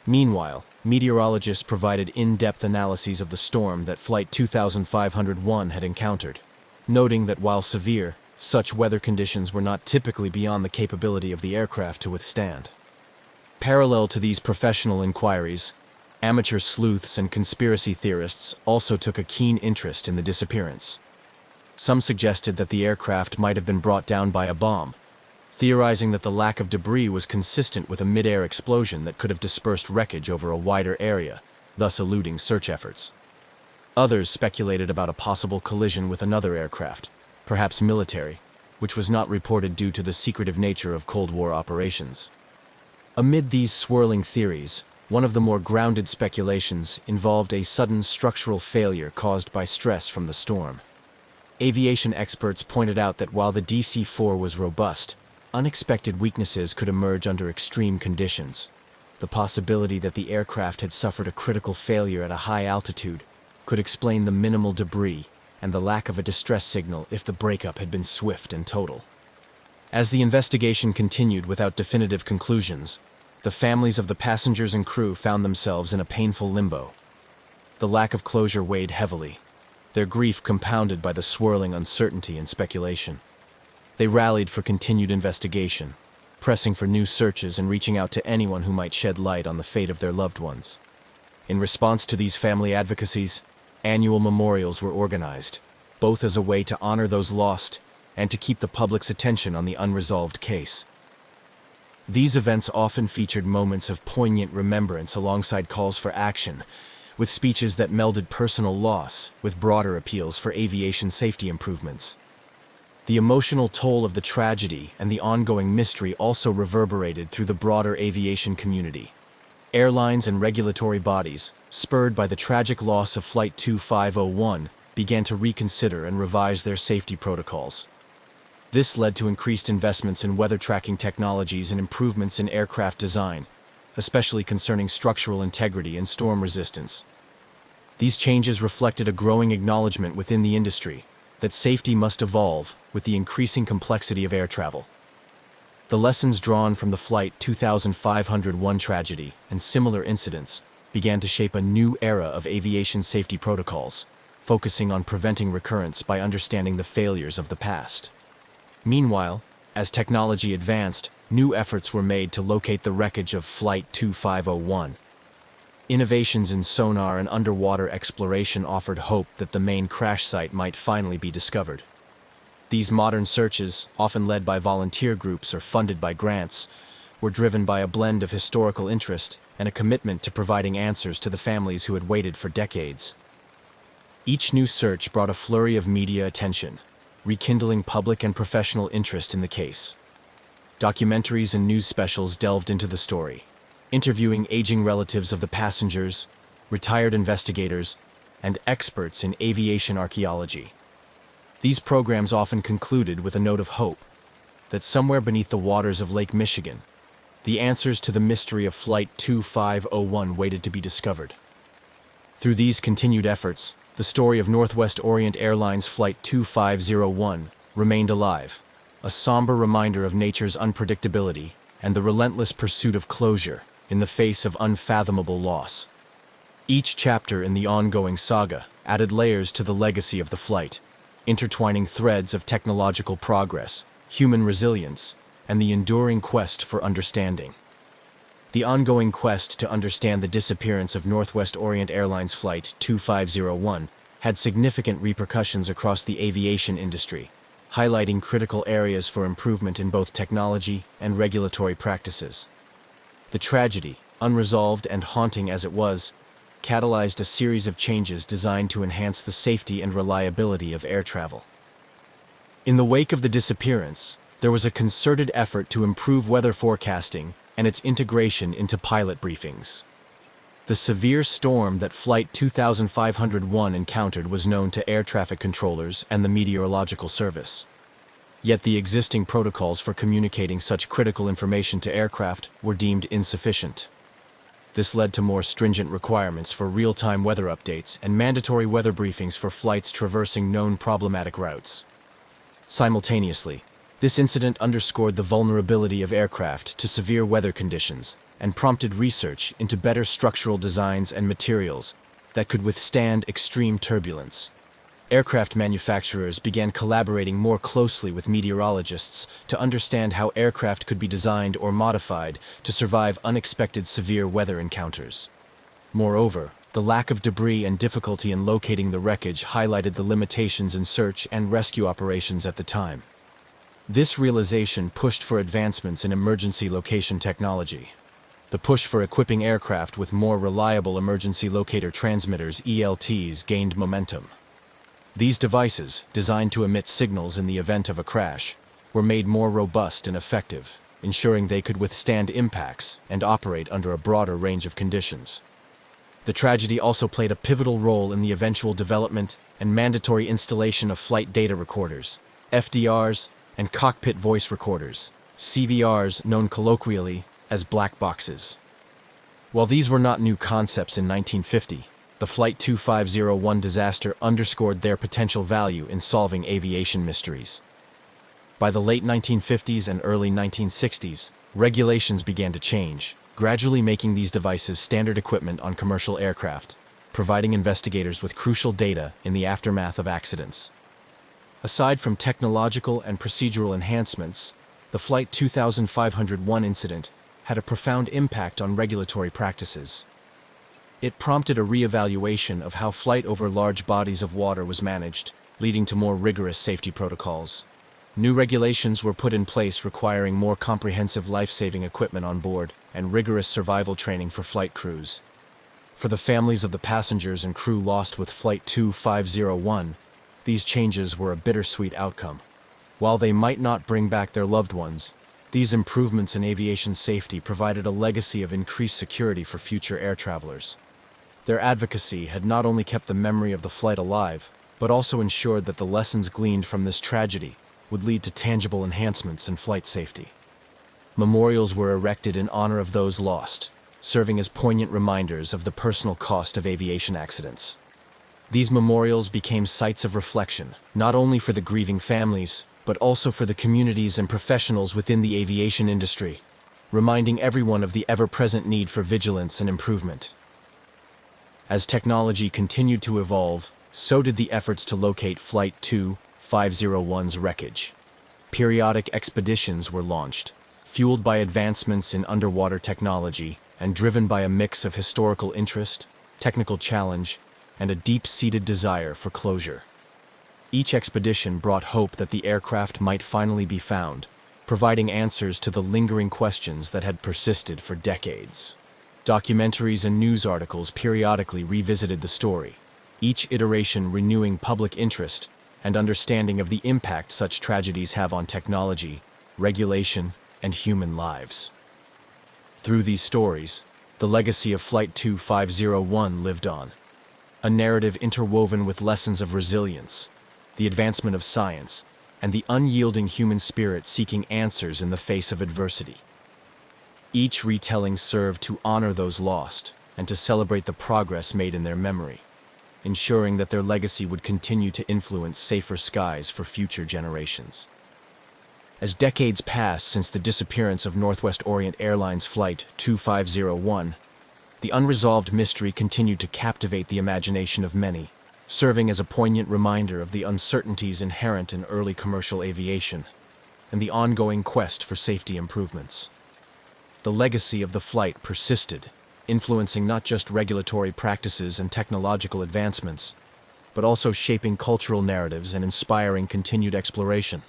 Meanwhile, meteorologists provided in-depth analyses of the storm that Flight 2501 had encountered, noting that while severe, such weather conditions were not typically beyond the capability of the aircraft to withstand. Parallel to these professional inquiries, amateur sleuths and conspiracy theorists also took a keen interest in the disappearance. Some suggested that the aircraft might have been brought down by a bomb, theorizing that the lack of debris was consistent with a mid-air explosion that could have dispersed wreckage over a wider area, thus eluding search efforts. Others speculated about a possible collision with another aircraft, perhaps military, which was not reported due to the secretive nature of Cold War operations. Amid these swirling theories, one of the more grounded speculations involved a sudden structural failure caused by stress from the storm. Aviation experts pointed out that while the DC-4 was robust, unexpected weaknesses could emerge under extreme conditions. The possibility that the aircraft had suffered a critical failure at a high altitude could explain the minimal debris and the lack of a distress signal if the breakup had been swift and total. As the investigation continued without definitive conclusions, the families of the passengers and crew found themselves in a painful limbo. The lack of closure weighed heavily, their grief compounded by the swirling uncertainty and speculation. They rallied for continued investigation, pressing for new searches and reaching out to anyone who might shed light on the fate of their loved ones. In response to these family advocacies, annual memorials were organized, both as a way to honor those lost and to keep the public's attention on the unresolved case. These events often featured moments of poignant remembrance alongside calls for action, with speeches that melded personal loss with broader appeals for aviation safety improvements. The emotional toll of the tragedy and the ongoing mystery also reverberated through the broader aviation community. Airlines and regulatory bodies, spurred by the tragic loss of Flight 2501, began to reconsider and revise their safety protocols. This led to increased investments in weather tracking technologies and improvements in aircraft design, especially concerning structural integrity and storm resistance. These changes reflected a growing acknowledgement within the industry that safety must evolve with the increasing complexity of air travel. The lessons drawn from the Flight 2501 tragedy and similar incidents began to shape a new era of aviation safety protocols, focusing on preventing recurrence by understanding the failures of the past. Meanwhile, as technology advanced, new efforts were made to locate the wreckage of Flight 2501. Innovations in sonar and underwater exploration offered hope that the main crash site might finally be discovered. These modern searches, often led by volunteer groups or funded by grants, were driven by a blend of historical interest and a commitment to providing answers to the families who had waited for decades. Each new search brought a flurry of media attention, rekindling public and professional interest in the case. Documentaries and news specials delved into the story, interviewing aging relatives of the passengers, retired investigators, and experts in aviation archaeology. These programs often concluded with a note of hope that somewhere beneath the waters of Lake Michigan, the answers to the mystery of Flight 2501 waited to be discovered. Through these continued efforts, the story of Northwest Orient Airlines Flight 2501 remained alive, a somber reminder of nature's unpredictability and the relentless pursuit of closure in the face of unfathomable loss. Each chapter in the ongoing saga added layers to the legacy of the flight, intertwining threads of technological progress, human resilience, and the enduring quest for understanding. The ongoing quest to understand the disappearance of Northwest Orient Airlines Flight 2501 had significant repercussions across the aviation industry, highlighting critical areas for improvement in both technology and regulatory practices. The tragedy, unresolved and haunting as it was, catalyzed a series of changes designed to enhance the safety and reliability of air travel. In the wake of the disappearance, there was a concerted effort to improve weather forecasting and its integration into pilot briefings. The severe storm that Flight 2501 encountered was known to air traffic controllers and the Meteorological Service. Yet the existing protocols for communicating such critical information to aircraft were deemed insufficient. This led to more stringent requirements for real-time weather updates and mandatory weather briefings for flights traversing known problematic routes. Simultaneously, this incident underscored the vulnerability of aircraft to severe weather conditions and prompted research into better structural designs and materials that could withstand extreme turbulence. Aircraft manufacturers began collaborating more closely with meteorologists to understand how aircraft could be designed or modified to survive unexpected severe weather encounters. Moreover, the lack of debris and difficulty in locating the wreckage highlighted the limitations in search and rescue operations at the time. This realization pushed for advancements in emergency location technology. The push for equipping aircraft with more reliable emergency locator transmitters (ELTs) gained momentum. These devices, designed to emit signals in the event of a crash, were made more robust and effective, ensuring they could withstand impacts and operate under a broader range of conditions. The tragedy also played a pivotal role in the eventual development and mandatory installation of flight data recorders, FDRs, and cockpit voice recorders, CVRs, known colloquially as black boxes. While these were not new concepts in 1950, the Flight 2501 disaster underscored their potential value in solving aviation mysteries. By the late 1950s and early 1960s, regulations began to change, gradually making these devices standard equipment on commercial aircraft, providing investigators with crucial data in the aftermath of accidents. Aside from technological and procedural enhancements, the Flight 2501 incident had a profound impact on regulatory practices. It prompted a re-evaluation of how flight over large bodies of water was managed, leading to more rigorous safety protocols. New regulations were put in place requiring more comprehensive life-saving equipment on board and rigorous survival training for flight crews. For the families of the passengers and crew lost with Flight 2501, these changes were a bittersweet outcome. While they might not bring back their loved ones, these improvements in aviation safety provided a legacy of increased security for future air travelers. Their advocacy had not only kept the memory of the flight alive, but also ensured that the lessons gleaned from this tragedy would lead to tangible enhancements in flight safety. Memorials were erected in honor of those lost, serving as poignant reminders of the personal cost of aviation accidents. These memorials became sites of reflection, not only for the grieving families, but also for the communities and professionals within the aviation industry, reminding everyone of the ever-present need for vigilance and improvement. As technology continued to evolve, so did the efforts to locate Flight 2501's wreckage. Periodic expeditions were launched, fueled by advancements in underwater technology and driven by a mix of historical interest, technical challenge, and a deep-seated desire for closure. Each expedition brought hope that the aircraft might finally be found, providing answers to the lingering questions that had persisted for decades. Documentaries and news articles periodically revisited the story, each iteration renewing public interest and understanding of the impact such tragedies have on technology, regulation, and human lives. Through these stories, the legacy of Flight 2501 lived on, a narrative interwoven with lessons of resilience, the advancement of science, and the unyielding human spirit seeking answers in the face of adversity. Each retelling served to honor those lost and to celebrate the progress made in their memory, ensuring that their legacy would continue to influence safer skies for future generations. As decades passed since the disappearance of Northwest Orient Airlines Flight 2501, the unresolved mystery continued to captivate the imagination of many. serving as a poignant reminder of the uncertainties inherent in early commercial aviation and the ongoing quest for safety improvements. The legacy of the flight persisted, influencing not just regulatory practices and technological advancements, but also shaping cultural narratives and inspiring continued exploration.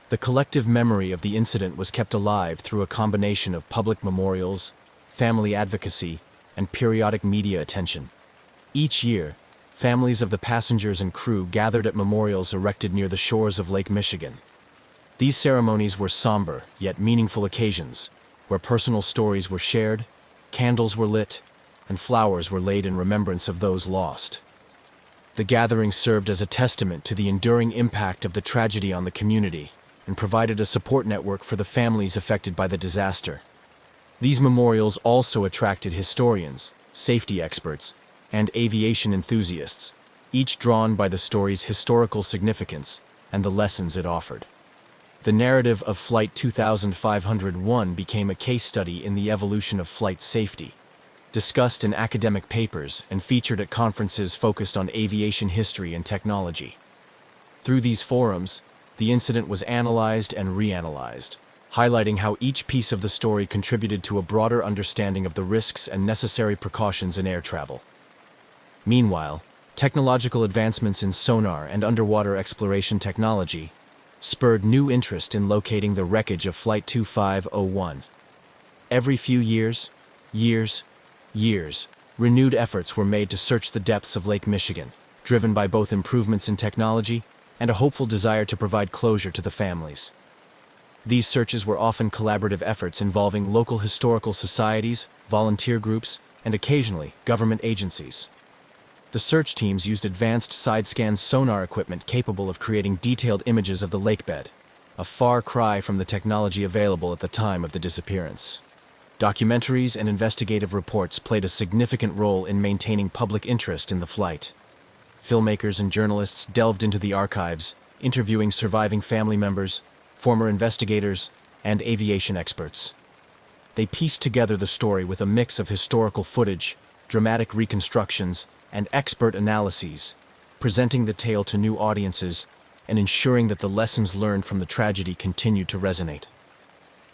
The collective memory of the incident was kept alive through a combination of public memorials, family advocacy, and periodic media attention. Each year, families of the passengers and crew gathered at memorials erected near the shores of Lake Michigan. These ceremonies were somber, yet meaningful occasions, where personal stories were shared, candles were lit, and flowers were laid in remembrance of those lost. The gathering served as a testament to the enduring impact of the tragedy on the community and provided a support network for the families affected by the disaster. These memorials also attracted historians, safety experts, and aviation enthusiasts, each drawn by the story's historical significance and the lessons it offered. The narrative of Flight 2501 became a case study in the evolution of flight safety, discussed in academic papers and featured at conferences focused on aviation history and technology. Through these forums, the incident was analyzed and reanalyzed, highlighting how each piece of the story contributed to a broader understanding of the risks and necessary precautions in air travel. Meanwhile, technological advancements in sonar and underwater exploration technology spurred new interest in locating the wreckage of Flight 2501. Every few years, renewed efforts were made to search the depths of Lake Michigan, driven by both improvements in technology and a hopeful desire to provide closure to the families. These searches were often collaborative efforts involving local historical societies, volunteer groups, and occasionally government agencies. The search teams used advanced side-scan sonar equipment capable of creating detailed images of the lakebed, a far cry from the technology available at the time of the disappearance. Documentaries and investigative reports played a significant role in maintaining public interest in the flight. Filmmakers and journalists delved into the archives, interviewing surviving family members, former investigators, and aviation experts. They pieced together the story with a mix of historical footage, dramatic reconstructions, and expert analyses, presenting the tale to new audiences and ensuring that the lessons learned from the tragedy continued to resonate.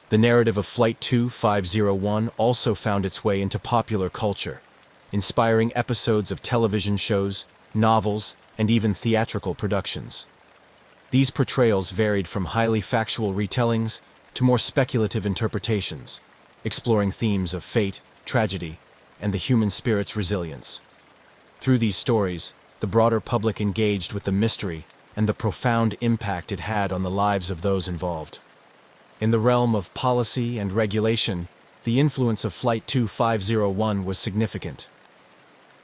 The narrative of Flight 2501 also found its way into popular culture, inspiring episodes of television shows, novels, and even theatrical productions. These portrayals varied from highly factual retellings to more speculative interpretations, exploring themes of fate, tragedy, and the human spirit's resilience. Through these stories, the broader public engaged with the mystery and the profound impact it had on the lives of those involved. In the realm of policy and regulation, the influence of Flight 2501 was significant.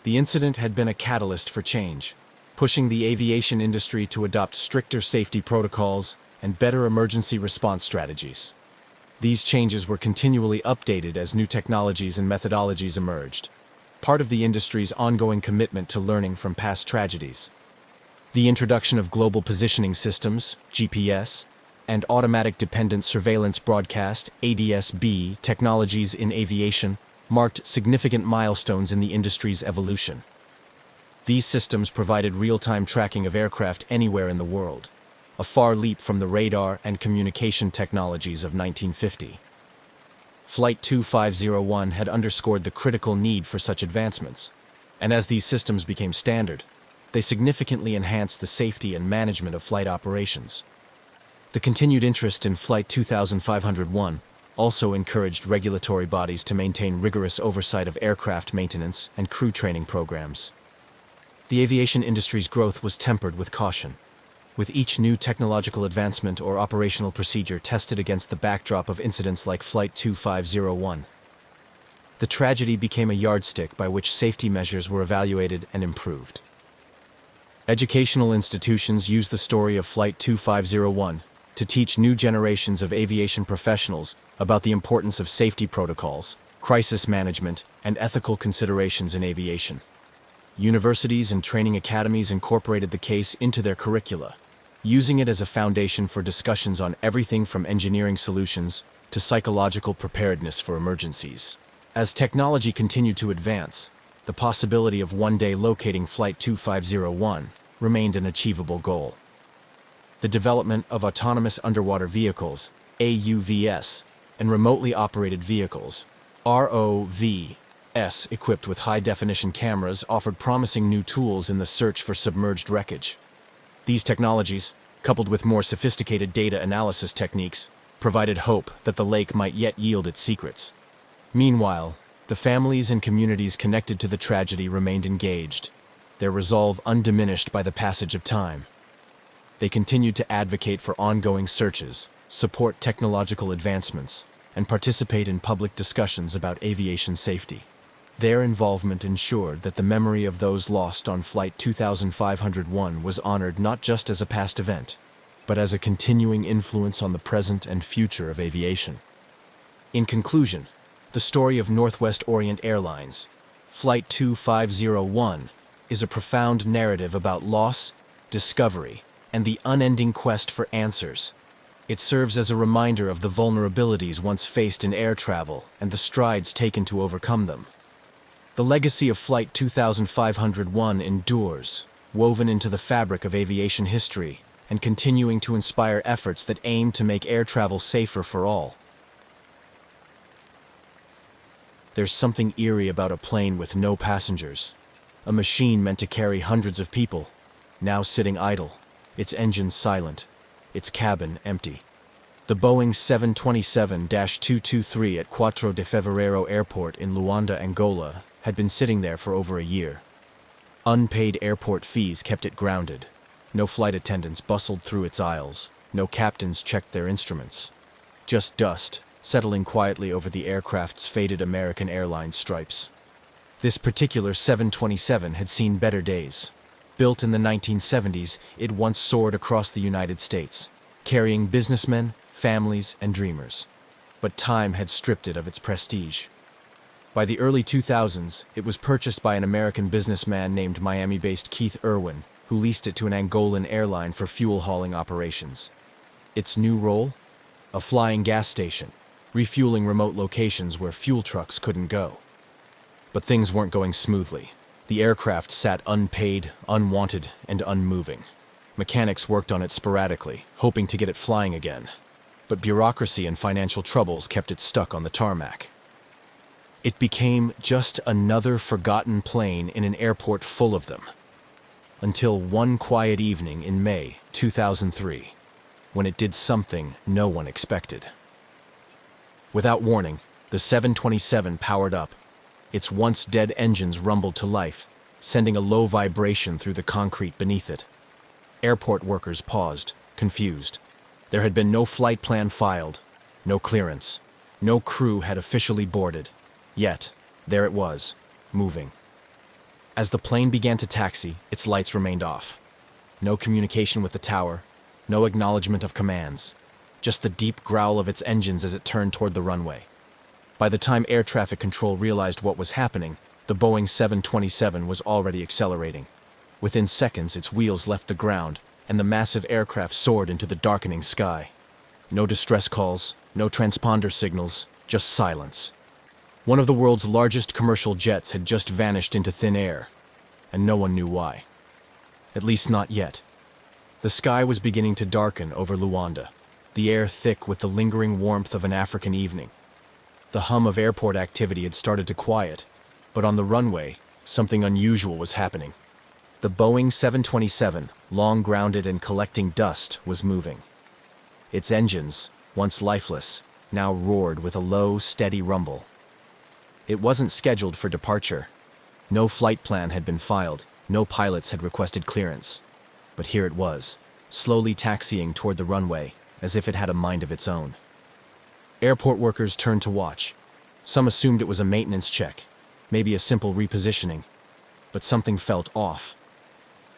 The incident had been a catalyst for change, pushing the aviation industry to adopt stricter safety protocols and better emergency response strategies. These changes were continually updated as new technologies and methodologies emerged, part of the industry's ongoing commitment to learning from past tragedies. The introduction of global positioning systems, GPS, and automatic dependent surveillance broadcast, ADS-B, technologies in aviation marked significant milestones in the industry's evolution. These systems provided real-time tracking of aircraft anywhere in the world, a far leap from the radar and communication technologies of 1950. Flight 2501 had underscored the critical need for such advancements, and as these systems became standard, they significantly enhanced the safety and management of flight operations. The continued interest in Flight 2501 also encouraged regulatory bodies to maintain rigorous oversight of aircraft maintenance and crew training programs. The aviation industry's growth was tempered with caution, with each new technological advancement or operational procedure tested against the backdrop of incidents like Flight 2501. The tragedy became a yardstick by which safety measures were evaluated and improved. Educational institutions used the story of Flight 2501 to teach new generations of aviation professionals about the importance of safety protocols, crisis management, and ethical considerations in aviation. Universities and training academies incorporated the case into their curricula, using it as a foundation for discussions on everything from engineering solutions to psychological preparedness for emergencies. As technology continued to advance, The possibility of one day locating Flight 2501 remained an achievable goal. The development of autonomous underwater vehicles, AUVs, and remotely operated vehicles, ROVs, equipped with high-definition cameras offered promising new tools in the search for submerged wreckage. These technologies, coupled with more sophisticated data analysis techniques, provided hope that the lake might yet yield its secrets. Meanwhile, the families and communities connected to the tragedy remained engaged, their resolve undiminished by the passage of time. They continued to advocate for ongoing searches, support technological advancements, and participate in public discussions about aviation safety. Their involvement ensured that the memory of those lost on Flight 2501 was honored not just as a past event, but as a continuing influence on the present and future of aviation. In conclusion, the story of Northwest Orient Airlines, Flight 2501, is a profound narrative about loss, discovery, and the unending quest for answers. It serves as a reminder of the vulnerabilities once faced in air travel and the strides taken to overcome them. The legacy of Flight 2501 endures, woven into the fabric of aviation history and continuing to inspire efforts that aim to make air travel safer for all. There's something eerie about a plane with no passengers, a machine meant to carry hundreds of people, now sitting idle, its engines silent, its cabin empty. The Boeing 727-223 at 4 de Fevereiro Airport in Luanda, Angola, had been sitting there for over a year. Unpaid airport fees kept it grounded. No flight attendants bustled through its aisles. No captains checked their instruments. Just dust, settling quietly over the aircraft's faded American Airlines stripes. This particular 727 had seen better days. Built in the 1970s, it once soared across the United States, carrying businessmen, families, and dreamers. But time had stripped it of its prestige. By the early 2000s, it was purchased by an American businessman named Miami-based Keith Irwin, who leased it to an Angolan airline for fuel-hauling operations. Its new role? A flying gas station, refueling remote locations where fuel trucks couldn't go. But things weren't going smoothly. The aircraft sat unpaid, unwanted, and unmoving. Mechanics worked on it sporadically, hoping to get it flying again. But bureaucracy and financial troubles kept it stuck on the tarmac. It became just another forgotten plane in an airport full of them. Until one quiet evening in May 2003, when it did something no one expected. Without warning, the 727 powered up. Its once dead engines rumbled to life, sending a low vibration through the concrete beneath it. Airport workers paused, confused. There had been no flight plan filed, no clearance. No crew had officially boarded. Yet, there it was, moving. As the plane began to taxi, its lights remained off. No communication with the tower, no acknowledgement of commands, just the deep growl of its engines as it turned toward the runway. By the time air traffic control realized what was happening, the Boeing 727 was already accelerating. Within seconds, its wheels left the ground, and the massive aircraft soared into the darkening sky. No distress calls, no transponder signals, just silence. One of the world's largest commercial jets had just vanished into thin air, and no one knew why. At least not yet. The sky was beginning to darken over Luanda, the air thick with the lingering warmth of an African evening. The hum of airport activity had started to quiet, but on the runway, something unusual was happening. The Boeing 727, long grounded and collecting dust, was moving. Its engines, once lifeless, now roared with a low, steady rumble. It wasn't scheduled for departure. No flight plan had been filed, no pilots had requested clearance. But here it was, slowly taxiing toward the runway, as if it had a mind of its own. Airport workers turned to watch. Some assumed it was a maintenance check, maybe a simple repositioning. But something felt off.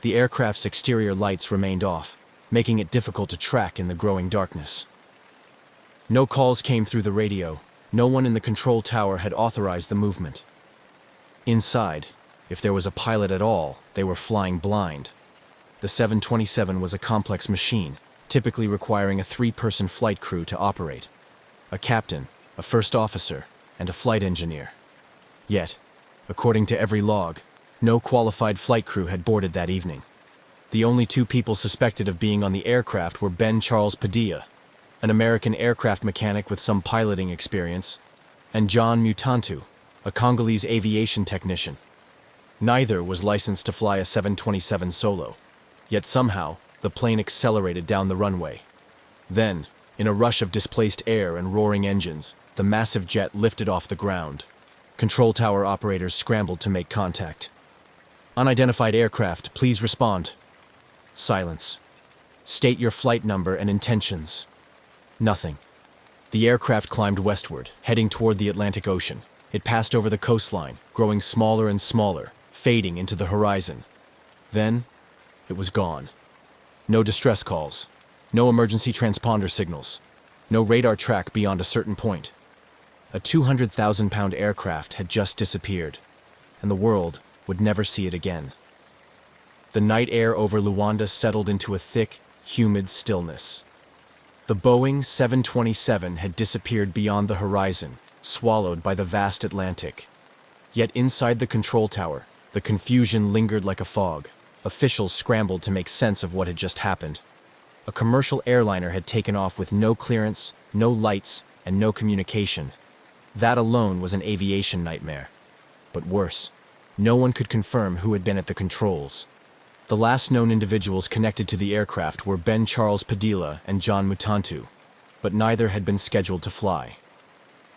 The aircraft's exterior lights remained off, making it difficult to track in the growing darkness. No calls came through the radio. No one in the control tower had authorized the movement. Inside, if there was a pilot at all, they were flying blind. The 727 was a complex machine, typically requiring a 3-person flight crew to operate. A captain, a first officer, and a flight engineer. Yet, According to every log, no qualified flight crew had boarded that evening. The only two people suspected of being on the aircraft were Ben Charles Padilla, an American aircraft mechanic with some piloting experience, and John Mutantu, a Congolese aviation technician. Neither was licensed to fly a 727 solo, yet somehow the plane accelerated down the runway. Then, in a rush of displaced air and roaring engines, the massive jet lifted off the ground. Control tower operators scrambled to make contact. "Unidentified aircraft, please respond." Silence. "State your flight number and intentions." Nothing. The aircraft climbed westward, heading toward the Atlantic Ocean. It passed over the coastline, growing smaller and smaller, fading into the horizon. Then, it was gone. No distress calls, no emergency transponder signals, no radar track beyond a certain point. A 200,000-pound aircraft had just disappeared, and the world would never see it again. The night air over Luanda settled into a thick, humid stillness. The Boeing 727 had disappeared beyond the horizon, swallowed by the vast Atlantic. Yet inside the control tower, the confusion lingered like a fog. Officials scrambled to make sense of what had just happened. A commercial airliner had taken off with no clearance, no lights, and no communication. That alone was an aviation nightmare. But worse, no one could confirm who had been at the controls. The last known individuals connected to the aircraft were Ben Charles Padilla and John Mutantu, but neither had been scheduled to fly.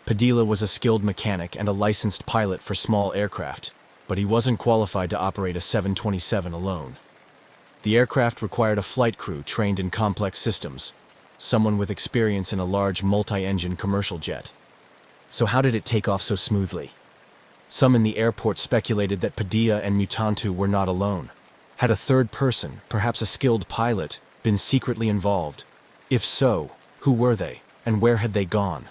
Padilla was a skilled mechanic and a licensed pilot for small aircraft, but he wasn't qualified to operate a 727 alone. The aircraft required a flight crew trained in complex systems, someone with experience in a large multi-engine commercial jet. So how did it take off so smoothly? Some in the airport speculated that Padilla and Mutantu were not alone. Had a third person, perhaps a skilled pilot, been secretly involved? If so, who were they, and where had they gone?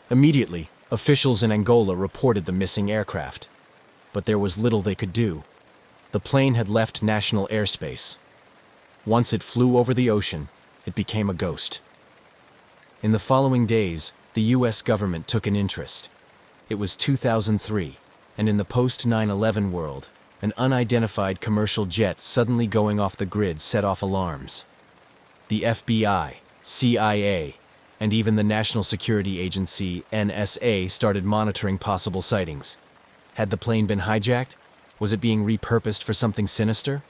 Immediately, officials in Angola reported the missing aircraft. But there was little they could do. The plane had left national airspace. Once it flew over the ocean, it became a ghost. In the following days, the U.S. government took an interest. It was 2003, and in the post-9/11 world, an unidentified commercial jet suddenly going off the grid set off alarms. The FBI, CIA, and even the National Security Agency, NSA, started monitoring possible sightings. Had the plane been hijacked? Was it being repurposed for something sinister?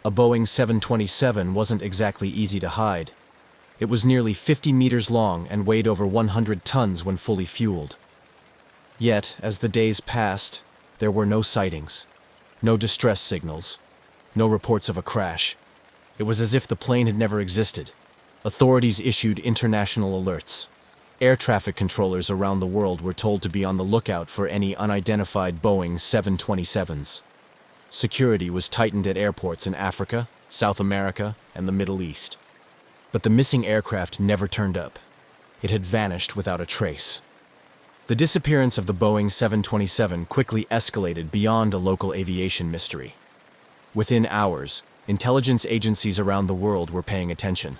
A Boeing 727 wasn't exactly easy to hide. It was nearly 50 meters long and weighed over 100 tons when fully fueled. Yet, as the days passed, there were no sightings, no distress signals, no reports of a crash. It was as if the plane had never existed. Authorities issued international alerts. Air traffic controllers around the world were told to be on the lookout for any unidentified Boeing 727s. Security was tightened at airports in Africa, South America, and the Middle East. But the missing aircraft never turned up. It had vanished without a trace. The disappearance of the Boeing 727 quickly escalated beyond a local aviation mystery. Within hours, intelligence agencies around the world were paying attention.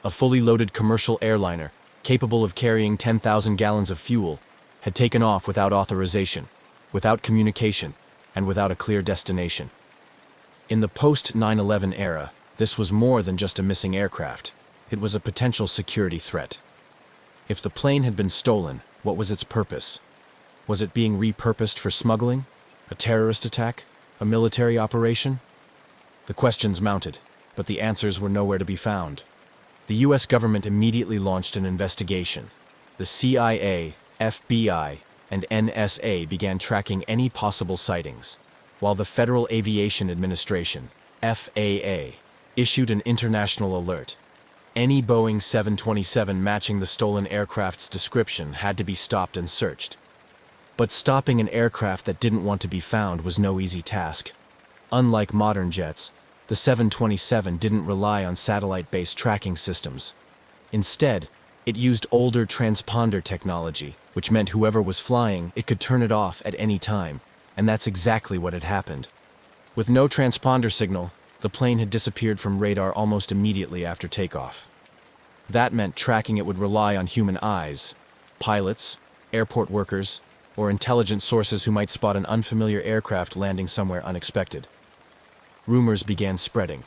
A fully loaded commercial airliner, capable of carrying 10,000 gallons of fuel, had taken off without authorization, without communication, and without a clear destination. In the post-9/11 era, this was more than just a missing aircraft. It was a potential security threat. If the plane had been stolen, what was its purpose? Was it being repurposed for smuggling? A terrorist attack? A military operation? The questions mounted, but the answers were nowhere to be found. The U.S. government immediately launched an investigation. The CIA, FBI, and NSA began tracking any possible sightings, while the Federal Aviation Administration, FAA, issued an international alert. Any Boeing 727 matching the stolen aircraft's description had to be stopped and searched. But stopping an aircraft that didn't want to be found was no easy task. Unlike modern jets, the 727 didn't rely on satellite-based tracking systems. Instead, it used older transponder technology, which meant whoever was flying, it could turn it off at any time, and that's exactly what had happened. With no transponder signal, the plane had disappeared from radar almost immediately after takeoff. That meant tracking it would rely on human eyes, pilots, airport workers, or intelligent sources who might spot an unfamiliar aircraft landing somewhere unexpected. Rumors began spreading.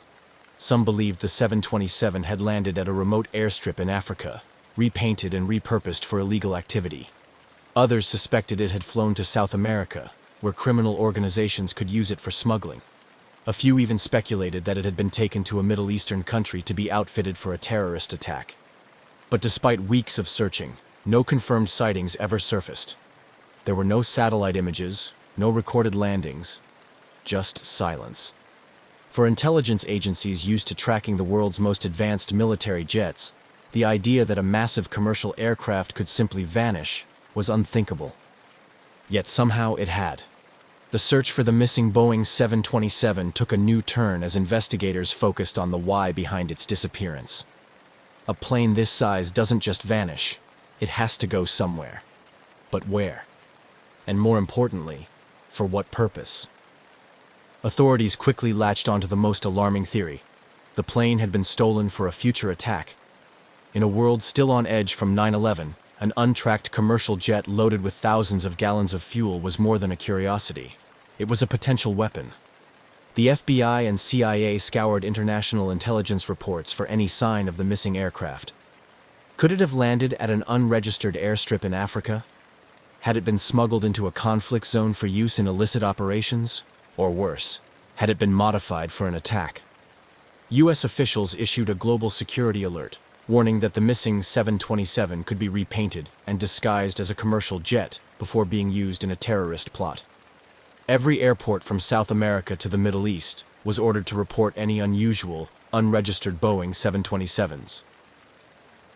Some believed the 727 had landed at a remote airstrip in Africa, repainted and repurposed for illegal activity. Others suspected it had flown to South America, where criminal organizations could use it for smuggling. A few even speculated that it had been taken to a Middle Eastern country to be outfitted for a terrorist attack. But despite weeks of searching, no confirmed sightings ever surfaced. There were no satellite images, no recorded landings, just silence. For intelligence agencies used to tracking the world's most advanced military jets, the idea that a massive commercial aircraft could simply vanish was unthinkable. Yet somehow it had. The search for the missing Boeing 727 took a new turn as investigators focused on the why behind its disappearance. A plane this size doesn't just vanish, it has to go somewhere. But where? And more importantly, for what purpose? Authorities quickly latched onto the most alarming theory. The plane had been stolen for a future attack. In a world still on edge from 9/11, an untracked commercial jet loaded with thousands of gallons of fuel was more than a curiosity. It was a potential weapon. The FBI and CIA scoured international intelligence reports for any sign of the missing aircraft. Could it have landed at an unregistered airstrip in Africa? Had it been smuggled into a conflict zone for use in illicit operations? Or worse, had it been modified for an attack? U.S. officials issued a global security alert, warning that the missing 727 could be repainted and disguised as a commercial jet before being used in a terrorist plot. Every airport from South America to the Middle East was ordered to report any unusual, unregistered Boeing 727s.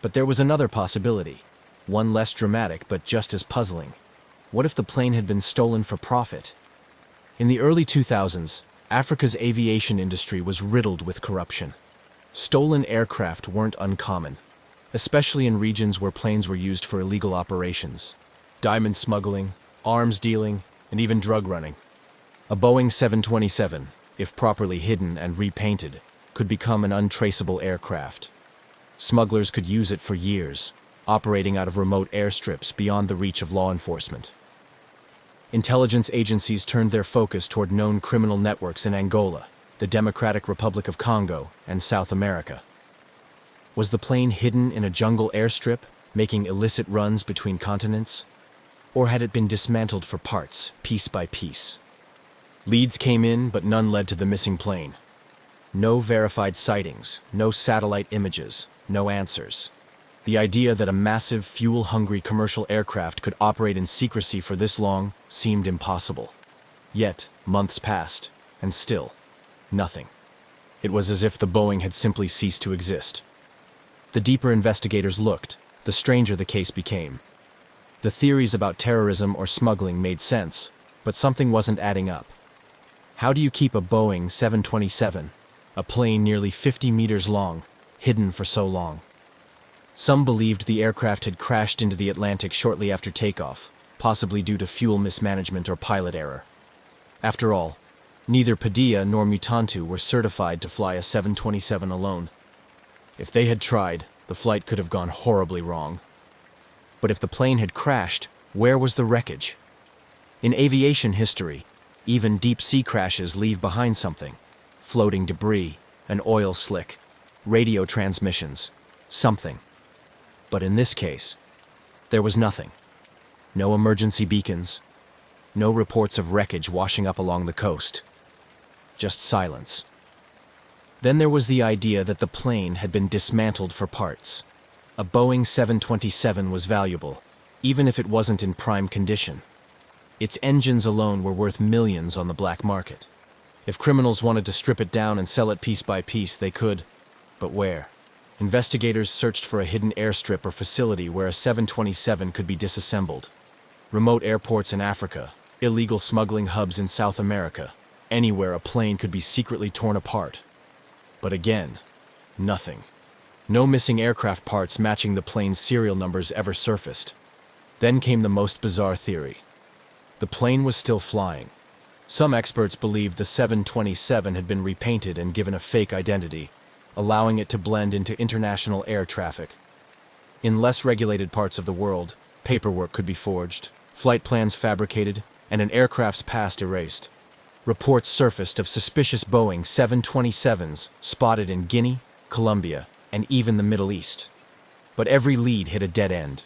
But there was another possibility, one less dramatic but just as puzzling. What if the plane had been stolen for profit? In the early 2000s, Africa's aviation industry was riddled with corruption. Stolen aircraft weren't uncommon, especially in regions where planes were used for illegal operations. Diamond smuggling, arms dealing, and even drug running. A Boeing 727, if properly hidden and repainted, could become an untraceable aircraft. Smugglers could use it for years, operating out of remote airstrips beyond the reach of law enforcement. Intelligence agencies turned their focus toward known criminal networks in Angola, the Democratic Republic of Congo, and South America. Was the plane hidden in a jungle airstrip, making illicit runs between continents? Or had it been dismantled for parts, piece by piece? Leads came in, but none led to the missing plane. No verified sightings, no satellite images, no answers. The idea that a massive, fuel-hungry commercial aircraft could operate in secrecy for this long seemed impossible. Yet, months passed, and still, nothing. It was as if the Boeing had simply ceased to exist. The deeper investigators looked, the stranger the case became. The theories about terrorism or smuggling made sense, but something wasn't adding up. How do you keep a Boeing 727, a plane nearly 50 meters long, hidden for so long? Some believed the aircraft had crashed into the Atlantic shortly after takeoff, possibly due to fuel mismanagement or pilot error. After all, neither Padilla nor Mutantu were certified to fly a 727 alone. If they had tried, the flight could have gone horribly wrong. But if the plane had crashed, where was the wreckage? In aviation history, even deep-sea crashes leave behind something. Floating debris, an oil slick, radio transmissions, something. But in this case, there was nothing. No emergency beacons, no reports of wreckage washing up along the coast. Just silence. Then there was the idea that the plane had been dismantled for parts. A Boeing 727 was valuable, even if it wasn't in prime condition. Its engines alone were worth millions on the black market. If criminals wanted to strip it down and sell it piece by piece, they could. But where? Investigators searched for a hidden airstrip or facility where a 727 could be disassembled. Remote airports in Africa, illegal smuggling hubs in South America, anywhere a plane could be secretly torn apart. But again, nothing. No missing aircraft parts matching the plane's serial numbers ever surfaced. Then came the most bizarre theory. The plane was still flying. Some experts believed the 727 had been repainted and given a fake identity, allowing it to blend into international air traffic. In less regulated parts of the world, paperwork could be forged, flight plans fabricated, and an aircraft's past erased. Reports surfaced of suspicious Boeing 727s spotted in Guinea, Colombia, and even the Middle East. But every lead hit a dead end.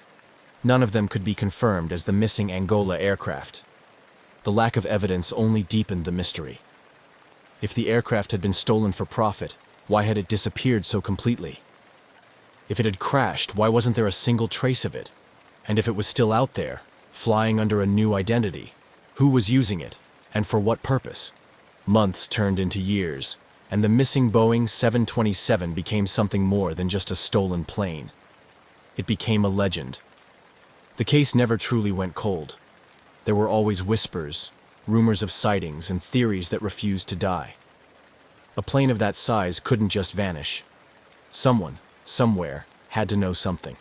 None of them could be confirmed as the missing Angola aircraft. The lack of evidence only deepened the mystery. If the aircraft had been stolen for profit, why had it disappeared so completely? If it had crashed, why wasn't there a single trace of it? And if it was still out there, flying under a new identity, who was using it, and for what purpose? Months turned into years, and the missing Boeing 727 became something more than just a stolen plane. It became a legend. The case never truly went cold. There were always whispers, rumors of sightings, and theories that refused to die. A plane of that size couldn't just vanish. Someone, somewhere, had to know something.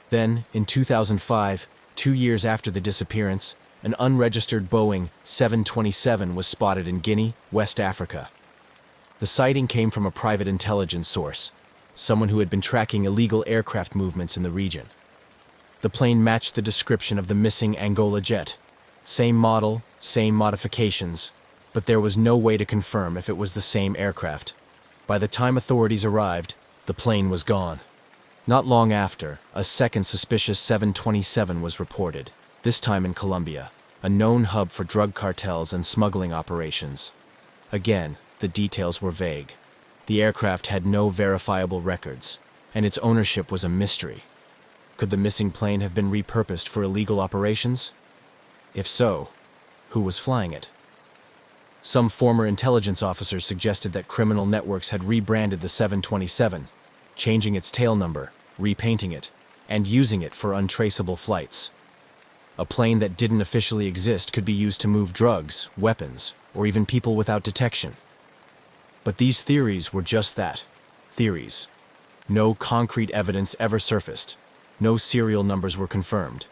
Then, in 2005, 2 years after the disappearance, an unregistered Boeing 727 was spotted in Guinea, West Africa. The sighting came from a private intelligence source, someone who had been tracking illegal aircraft movements in the region. The plane matched the description of the missing Angola jet. Same model, same modifications, but there was no way to confirm if it was the same aircraft. By the time authorities arrived, the plane was gone. Not long after, a second suspicious 727 was reported, this time in Colombia, a known hub for drug cartels and smuggling operations. Again, the details were vague. The aircraft had no verifiable records, and its ownership was a mystery. Could the missing plane have been repurposed for illegal operations? If so, who was flying it? Some former intelligence officers suggested that criminal networks had rebranded the 727, changing its tail number, repainting it, and using it for untraceable flights. A plane that didn't officially exist could be used to move drugs, weapons, or even people without detection. But these theories were just that, theories. No concrete evidence ever surfaced. No serial numbers were confirmed.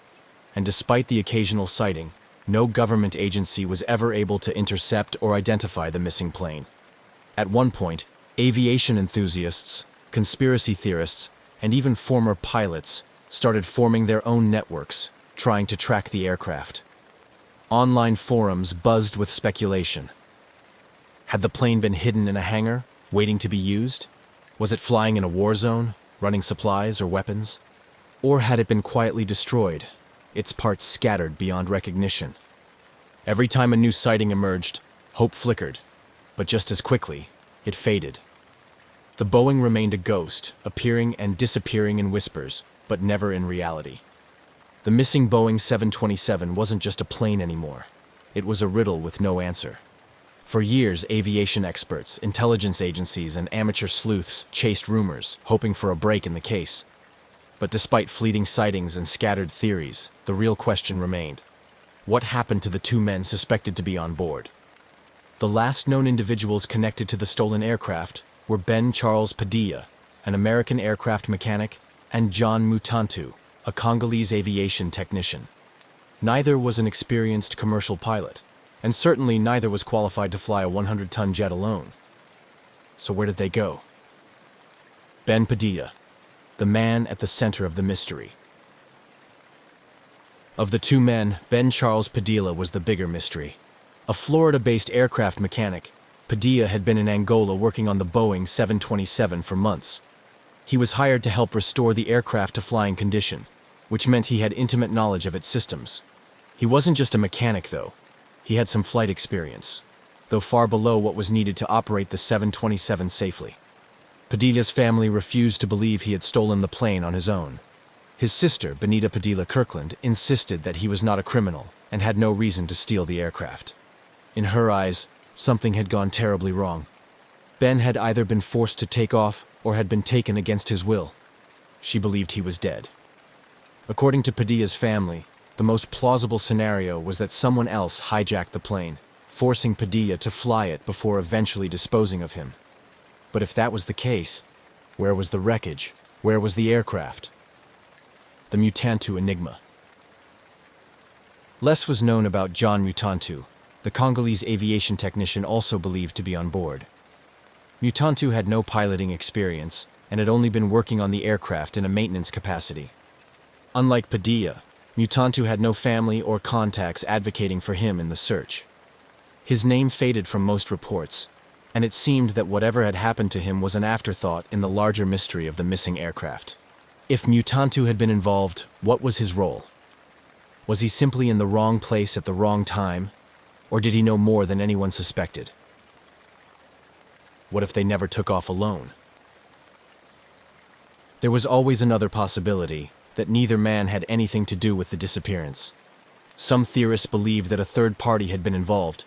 And despite the occasional sighting, no government agency was ever able to intercept or identify the missing plane. At one point, aviation enthusiasts, conspiracy theorists, and even former pilots started forming their own networks, trying to track the aircraft. Online forums buzzed with speculation. Had the plane been hidden in a hangar, waiting to be used? Was it flying in a war zone, running supplies or weapons? Or had it been quietly destroyed, its parts scattered beyond recognition? Every time a new sighting emerged, hope flickered, but just as quickly, it faded. The Boeing remained a ghost, appearing and disappearing in whispers, but never in reality. The missing Boeing 727 wasn't just a plane anymore. It was a riddle with no answer. For years, aviation experts, intelligence agencies, and amateur sleuths chased rumors, hoping for a break in the case. But despite fleeting sightings and scattered theories, the real question remained. What happened to the two men suspected to be on board? The last known individuals connected to the stolen aircraft were Ben Charles Padilla, an American aircraft mechanic, and John Mutantu, a Congolese aviation technician. Neither was an experienced commercial pilot, and certainly neither was qualified to fly a 100-ton jet alone. So where did they go? Ben Padilla, the man at the center of the mystery. Of the two men, Ben Charles Padilla was the bigger mystery. A Florida-based aircraft mechanic, Padilla had been in Angola working on the Boeing 727 for months. He was hired to help restore the aircraft to flying condition, which meant he had intimate knowledge of its systems. He wasn't just a mechanic, though. He had some flight experience, though far below what was needed to operate the 727 safely. Padilla's family refused to believe he had stolen the plane on his own. His sister, Benita Padilla Kirkland, insisted that he was not a criminal and had no reason to steal the aircraft. In her eyes, something had gone terribly wrong. Ben had either been forced to take off or had been taken against his will. She believed he was dead. According to Padilla's family, the most plausible scenario was that someone else hijacked the plane, forcing Padilla to fly it before eventually disposing of him. But if that was the case, where was the wreckage? Where was the aircraft? The Mutantu enigma. Less was known about John Mutantu, the Congolese aviation technician also believed to be on board. Mutantu had no piloting experience and had only been working on the aircraft in a maintenance capacity. Unlike Padilla, Mutantu had no family or contacts advocating for him in the search. His name faded from most reports, and it seemed that whatever had happened to him was an afterthought in the larger mystery of the missing aircraft. If Mutantu had been involved, what was his role? Was he simply in the wrong place at the wrong time, or did he know more than anyone suspected? What if they never took off alone? There was always another possibility, that neither man had anything to do with the disappearance. Some theorists believed that a third party had been involved.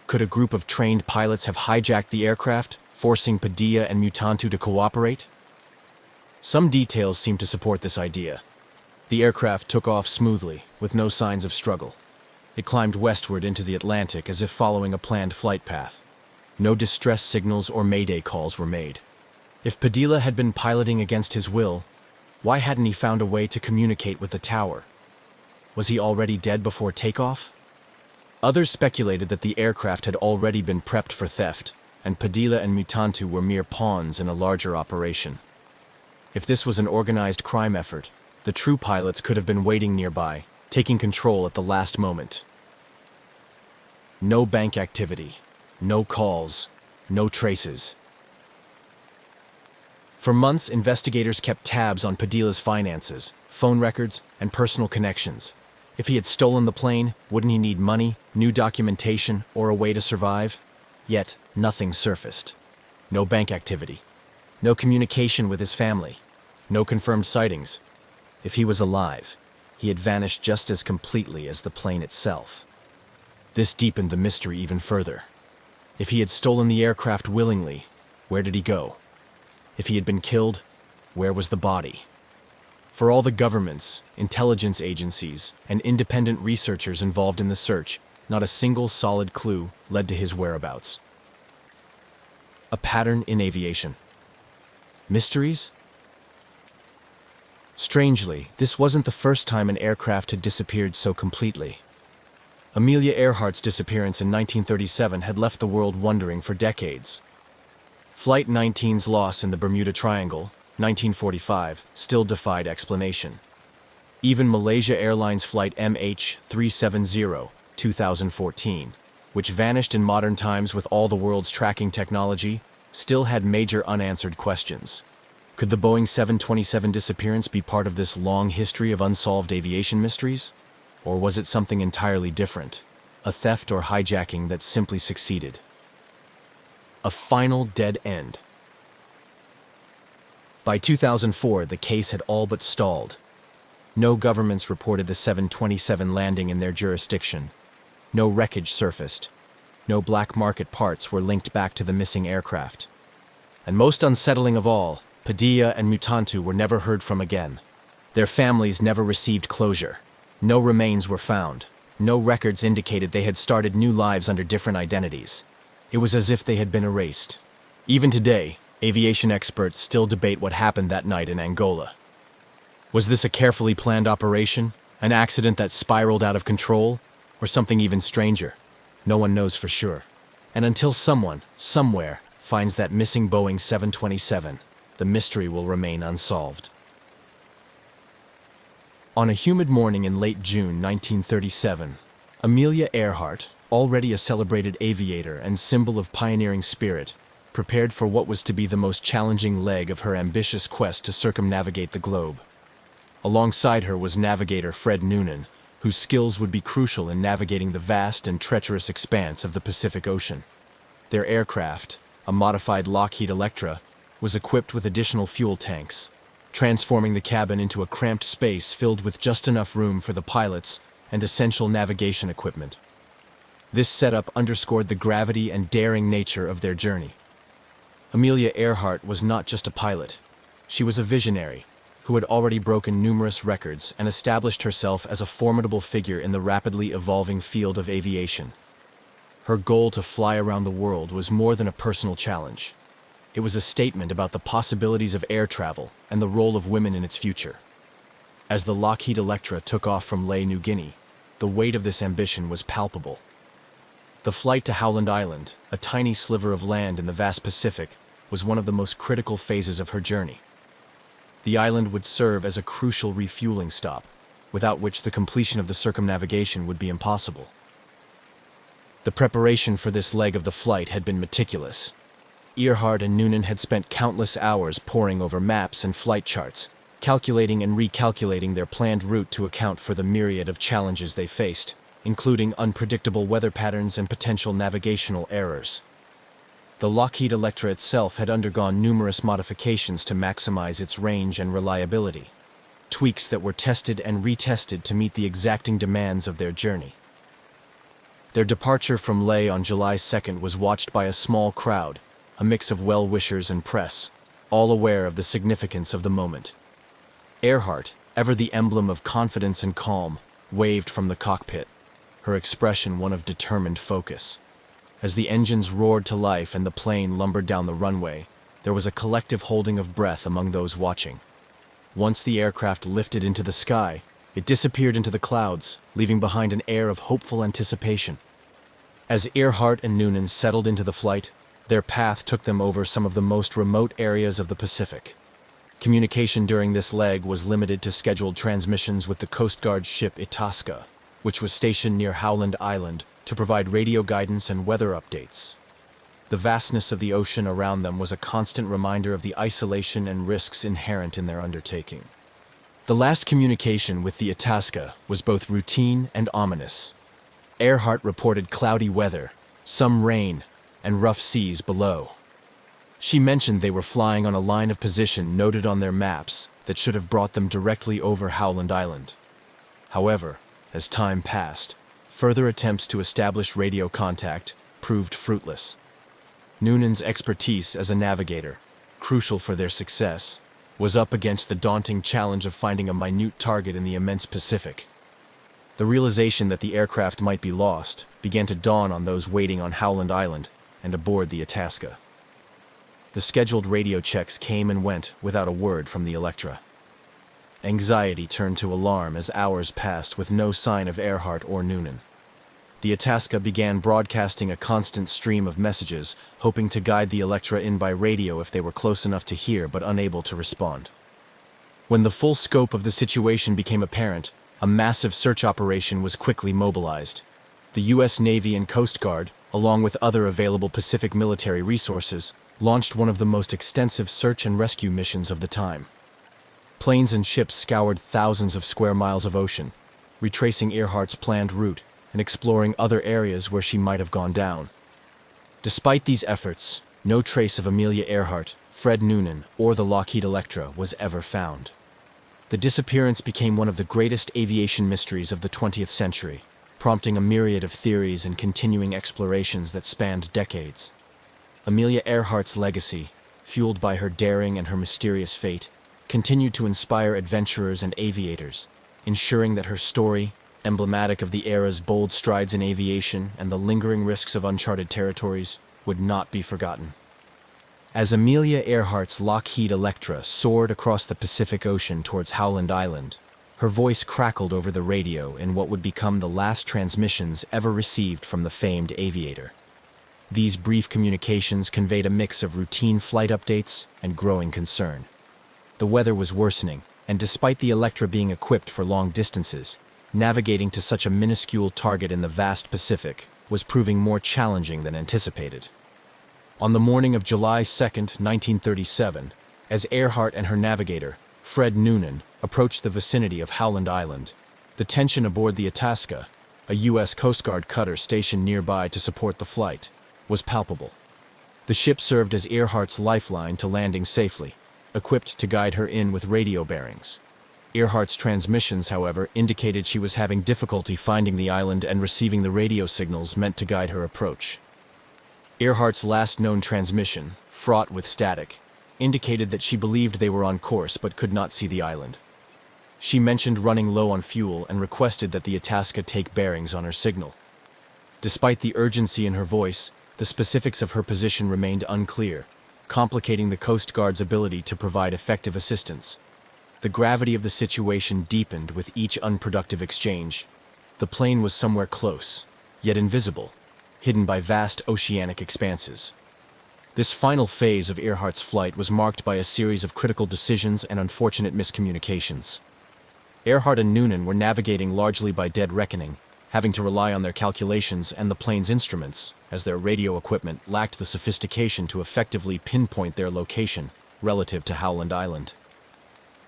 Could a group of trained pilots have hijacked the aircraft, forcing Padilla and Mutantu to cooperate? Some details seem to support this idea. The aircraft took off smoothly, with no signs of struggle. It climbed westward into the Atlantic as if following a planned flight path. No distress signals or mayday calls were made. If Padilla had been piloting against his will, why hadn't he found a way to communicate with the tower? Was he already dead before takeoff? Others speculated that the aircraft had already been prepped for theft, and Padilla and Mutantu were mere pawns in a larger operation. If this was an organized crime effort, the true pilots could have been waiting nearby, taking control at the last moment. No bank activity, no calls, no traces. For months, investigators kept tabs on Padilla's finances, phone records, and personal connections. If he had stolen the plane, wouldn't he need money, new documentation, or a way to survive? Yet, nothing surfaced. No bank activity. No communication with his family. No confirmed sightings. If he was alive, he had vanished just as completely as the plane itself. This deepened the mystery even further. If he had stolen the aircraft willingly, where did he go? If he had been killed, where was the body? For all the governments, intelligence agencies, and independent researchers involved in the search, not a single solid clue led to his whereabouts. A pattern in aviation. Mysteries? Strangely, this wasn't the first time an aircraft had disappeared so completely. Amelia Earhart's disappearance in 1937 had left the world wondering for decades. Flight 19's loss in the Bermuda Triangle, 1945, still defied explanation. Even Malaysia Airlines Flight MH370, 2014, which vanished in modern times with all the world's tracking technology, still had major unanswered questions. Could the Boeing 727 disappearance be part of this long history of unsolved aviation mysteries? Or was it something entirely different? A theft or hijacking that simply succeeded? A final dead end. By 2004, the case had all but stalled. No governments reported the 727 landing in their jurisdiction. No wreckage surfaced. No black market parts were linked back to the missing aircraft. And most unsettling of all, Padilla and Mutantu were never heard from again. Their families never received closure. No remains were found. No records indicated they had started new lives under different identities. It was as if they had been erased. Even today, aviation experts still debate what happened that night in Angola. Was this a carefully planned operation, an accident that spiraled out of control, or something even stranger? No one knows for sure. And until someone, somewhere, finds that missing Boeing 727, the mystery will remain unsolved. On a humid morning in late June 1937, Amelia Earhart, already a celebrated aviator and symbol of pioneering spirit, prepared for what was to be the most challenging leg of her ambitious quest to circumnavigate the globe. Alongside her was navigator Fred Noonan, whose skills would be crucial in navigating the vast and treacherous expanse of the Pacific Ocean. Their aircraft, a modified Lockheed Electra, was equipped with additional fuel tanks, transforming the cabin into a cramped space filled with just enough room for the pilots and essential navigation equipment. This setup underscored the gravity and daring nature of their journey. Amelia Earhart was not just a pilot. She was a visionary who had already broken numerous records and established herself as a formidable figure in the rapidly evolving field of aviation. Her goal to fly around the world was more than a personal challenge. It was a statement about the possibilities of air travel and the role of women in its future. As the Lockheed Electra took off from Lae, New Guinea, the weight of this ambition was palpable. The flight to Howland Island, a tiny sliver of land in the vast Pacific, was one of the most critical phases of her journey. The island would serve as a crucial refueling stop, without which the completion of the circumnavigation would be impossible. The preparation for this leg of the flight had been meticulous. Earhart and Noonan had spent countless hours poring over maps and flight charts, calculating and recalculating their planned route to account for the myriad of challenges they faced, including unpredictable weather patterns and potential navigational errors. The Lockheed Electra itself had undergone numerous modifications to maximize its range and reliability, tweaks that were tested and retested to meet the exacting demands of their journey. Their departure from Leh on July 2nd was watched by a small crowd, a mix of well-wishers and press, all aware of the significance of the moment. Earhart, ever the emblem of confidence and calm, waved from the cockpit, her expression one of determined focus. As the engines roared to life and the plane lumbered down the runway, there was a collective holding of breath among those watching. Once the aircraft lifted into the sky, it disappeared into the clouds, leaving behind an air of hopeful anticipation. As Earhart and Noonan settled into the flight, their path took them over some of the most remote areas of the Pacific. Communication during this leg was limited to scheduled transmissions with the Coast Guard ship Itasca, which was stationed near Howland Island to provide radio guidance and weather updates. The vastness of the ocean around them was a constant reminder of the isolation and risks inherent in their undertaking. The last communication with the Itasca was both routine and ominous. Earhart reported cloudy weather, some rain, and rough seas below. She mentioned they were flying on a line of position noted on their maps that should have brought them directly over Howland Island. However, as time passed, further attempts to establish radio contact proved fruitless. Noonan's expertise as a navigator, crucial for their success, was up against the daunting challenge of finding a minute target in the immense Pacific. The realization that the aircraft might be lost began to dawn on those waiting on Howland Island and aboard the Itasca. The scheduled radio checks came and went without a word from the Electra. Anxiety turned to alarm as hours passed with no sign of Earhart or Noonan. The Itasca began broadcasting a constant stream of messages, hoping to guide the Electra in by radio if they were close enough to hear but unable to respond. When the full scope of the situation became apparent, a massive search operation was quickly mobilized. The U.S. Navy and Coast Guard, along with other available Pacific military resources, launched one of the most extensive search and rescue missions of the time. Planes and ships scoured thousands of square miles of ocean, retracing Earhart's planned route and exploring other areas where she might have gone down. Despite these efforts, no trace of Amelia Earhart, Fred Noonan, or the Lockheed Electra was ever found. The disappearance became one of the greatest aviation mysteries of the 20th century, prompting a myriad of theories and continuing explorations that spanned decades. Amelia Earhart's legacy, fueled by her daring and her mysterious fate, continued to inspire adventurers and aviators, ensuring that her story, emblematic of the era's bold strides in aviation and the lingering risks of uncharted territories, would not be forgotten. As Amelia Earhart's Lockheed Electra soared across the Pacific Ocean towards Howland Island, her voice crackled over the radio in what would become the last transmissions ever received from the famed aviator. These brief communications conveyed a mix of routine flight updates and growing concern. The weather was worsening, and despite the Electra being equipped for long distances, navigating to such a minuscule target in the vast Pacific was proving more challenging than anticipated. On the morning of July 2, 1937, as Earhart and her navigator, Fred Noonan, approached the vicinity of Howland Island, the tension aboard the Itasca, a U.S. Coast Guard cutter stationed nearby to support the flight, was palpable. The ship served as Earhart's lifeline to landing safely, equipped to guide her in with radio bearings. Earhart's transmissions, however, indicated she was having difficulty finding the island and receiving the radio signals meant to guide her approach. Earhart's last known transmission, fraught with static, indicated that she believed they were on course but could not see the island. She mentioned running low on fuel and requested that the Itasca take bearings on her signal. Despite the urgency in her voice, the specifics of her position remained unclear, complicating the Coast Guard's ability to provide effective assistance. The gravity of the situation deepened with each unproductive exchange. The plane was somewhere close, yet invisible, hidden by vast oceanic expanses. This final phase of Earhart's flight was marked by a series of critical decisions and unfortunate miscommunications. Earhart and Noonan were navigating largely by dead reckoning, having to rely on their calculations and the plane's instruments, as their radio equipment lacked the sophistication to effectively pinpoint their location relative to Howland Island.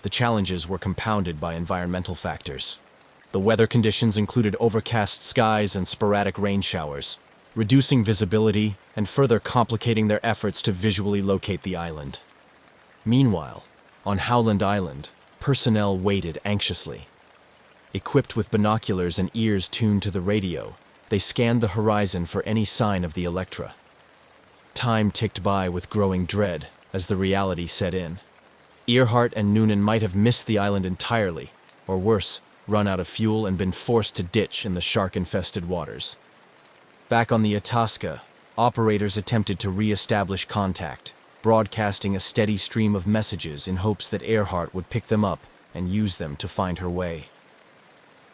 The challenges were compounded by environmental factors. The weather conditions included overcast skies and sporadic rain showers, reducing visibility and further complicating their efforts to visually locate the island. Meanwhile, on Howland Island, personnel waited anxiously. Equipped with binoculars and ears tuned to the radio, they scanned the horizon for any sign of the Electra. Time ticked by with growing dread as the reality set in. Earhart and Noonan might have missed the island entirely, or worse, run out of fuel and been forced to ditch in the shark-infested waters. Back on the Itasca, operators attempted to re-establish contact, broadcasting a steady stream of messages in hopes that Earhart would pick them up and use them to find her way.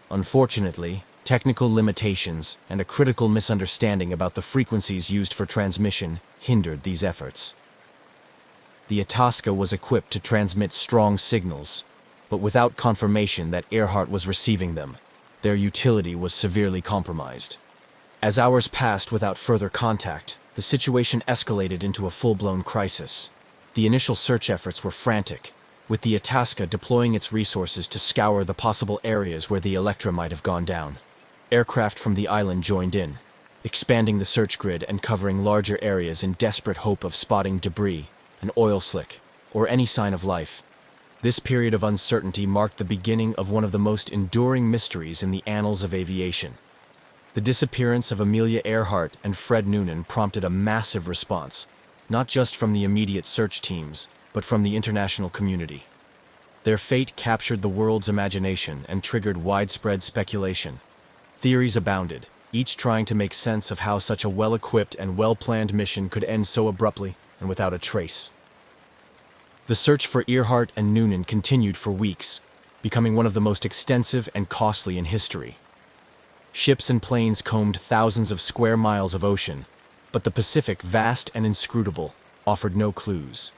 Unfortunately, technical limitations and a critical misunderstanding about the frequencies used for transmission hindered these efforts. The Itasca was equipped to transmit strong signals, but without confirmation that Earhart was receiving them, their utility was severely compromised. As hours passed without further contact, the situation escalated into a full-blown crisis. The initial search efforts were frantic, with the Itasca deploying its resources to scour the possible areas where the Electra might have gone down. Aircraft from the island joined in, expanding the search grid and covering larger areas in desperate hope of spotting debris, an oil slick, or any sign of life. This period of uncertainty marked the beginning of one of the most enduring mysteries in the annals of aviation. The disappearance of Amelia Earhart and Fred Noonan prompted a massive response, not just from the immediate search teams, but from the international community. Their fate captured the world's imagination and triggered widespread speculation. Theories abounded, each trying to make sense of how such a well-equipped and well-planned mission could end so abruptly and without a trace. The search for Earhart and Noonan continued for weeks, becoming one of the most extensive and costly in history. Ships and planes combed thousands of square miles of ocean, but the Pacific, vast and inscrutable, offered no clues.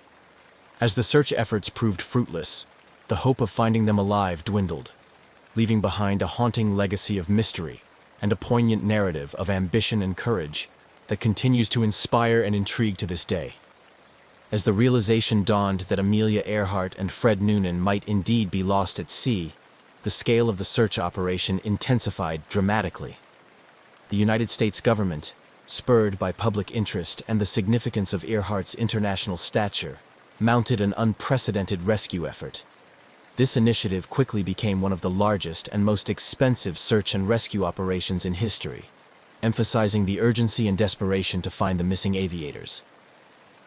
As the search efforts proved fruitless, the hope of finding them alive dwindled, leaving behind a haunting legacy of mystery and a poignant narrative of ambition and courage that continues to inspire and intrigue to this day. As the realization dawned that Amelia Earhart and Fred Noonan might indeed be lost at sea, the scale of the search operation intensified dramatically. The United States government, spurred by public interest and the significance of Earhart's international stature, mounted an unprecedented rescue effort. This initiative quickly became one of the largest and most expensive search and rescue operations in history, emphasizing the urgency and desperation to find the missing aviators.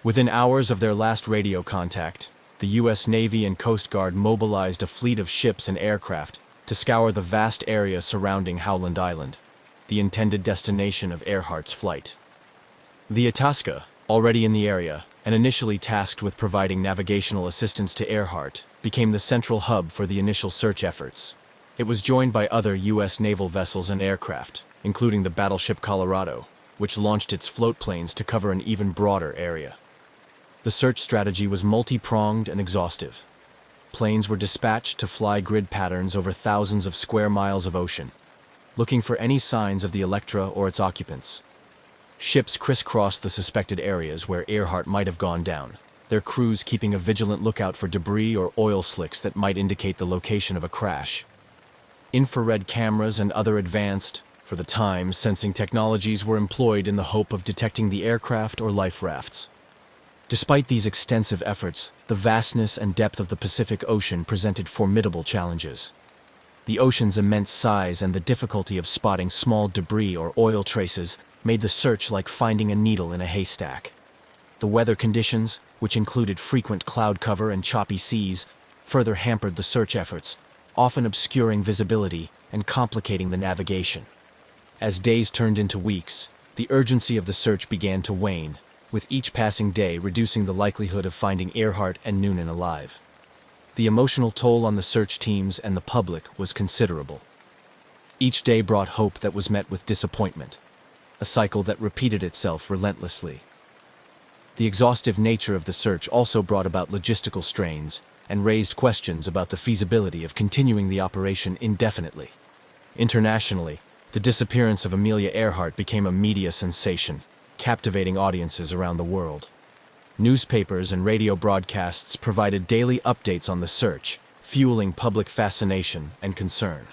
Within hours of their last radio contact, the U.S. Navy and Coast Guard mobilized a fleet of ships and aircraft to scour the vast area surrounding Howland Island, the intended destination of Earhart's flight. The Itasca, already in the area, and initially tasked with providing navigational assistance to Earhart, became the central hub for the initial search efforts. It was joined by other U.S. naval vessels and aircraft, including the battleship Colorado, which launched its float planes to cover an even broader area. The search strategy was multi-pronged and exhaustive. Planes were dispatched to fly grid patterns over thousands of square miles of ocean, looking for any signs of the Electra or its occupants. Ships crisscrossed the suspected areas where Earhart might have gone down, their crews keeping a vigilant lookout for debris or oil slicks that might indicate the location of a crash. Infrared cameras and other advanced, for the time, sensing technologies were employed in the hope of detecting the aircraft or life rafts. Despite these extensive efforts, the vastness and depth of the Pacific Ocean presented formidable challenges. The ocean's immense size and the difficulty of spotting small debris or oil traces made the search like finding a needle in a haystack. The weather conditions, which included frequent cloud cover and choppy seas, further hampered the search efforts, often obscuring visibility and complicating the navigation. As days turned into weeks, the urgency of the search began to wane, with each passing day reducing the likelihood of finding Earhart and Noonan alive. The emotional toll on the search teams and the public was considerable. Each day brought hope that was met with disappointment, a cycle that repeated itself relentlessly. The exhaustive nature of the search also brought about logistical strains, and raised questions about the feasibility of continuing the operation indefinitely. Internationally, the disappearance of Amelia Earhart became a media sensation, captivating audiences around the world. Newspapers and radio broadcasts provided daily updates on the search, fueling public fascination and concern.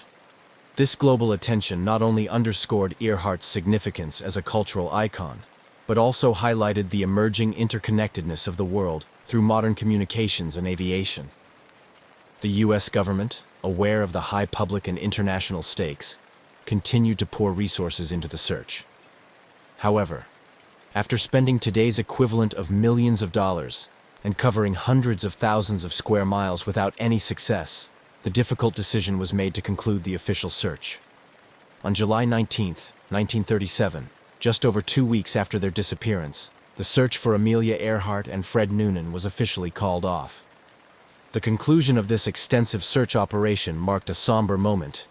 This global attention not only underscored Earhart's significance as a cultural icon, but also highlighted the emerging interconnectedness of the world through modern communications and aviation. The U.S. government, aware of the high public and international stakes, continued to pour resources into the search. However, after spending today's equivalent of millions of dollars and covering hundreds of thousands of square miles without any success, the difficult decision was made to conclude the official search. On July 19, 1937, just over 2 weeks after their disappearance, the search for Amelia Earhart and Fred Noonan was officially called off. The conclusion of this extensive search operation marked a somber moment.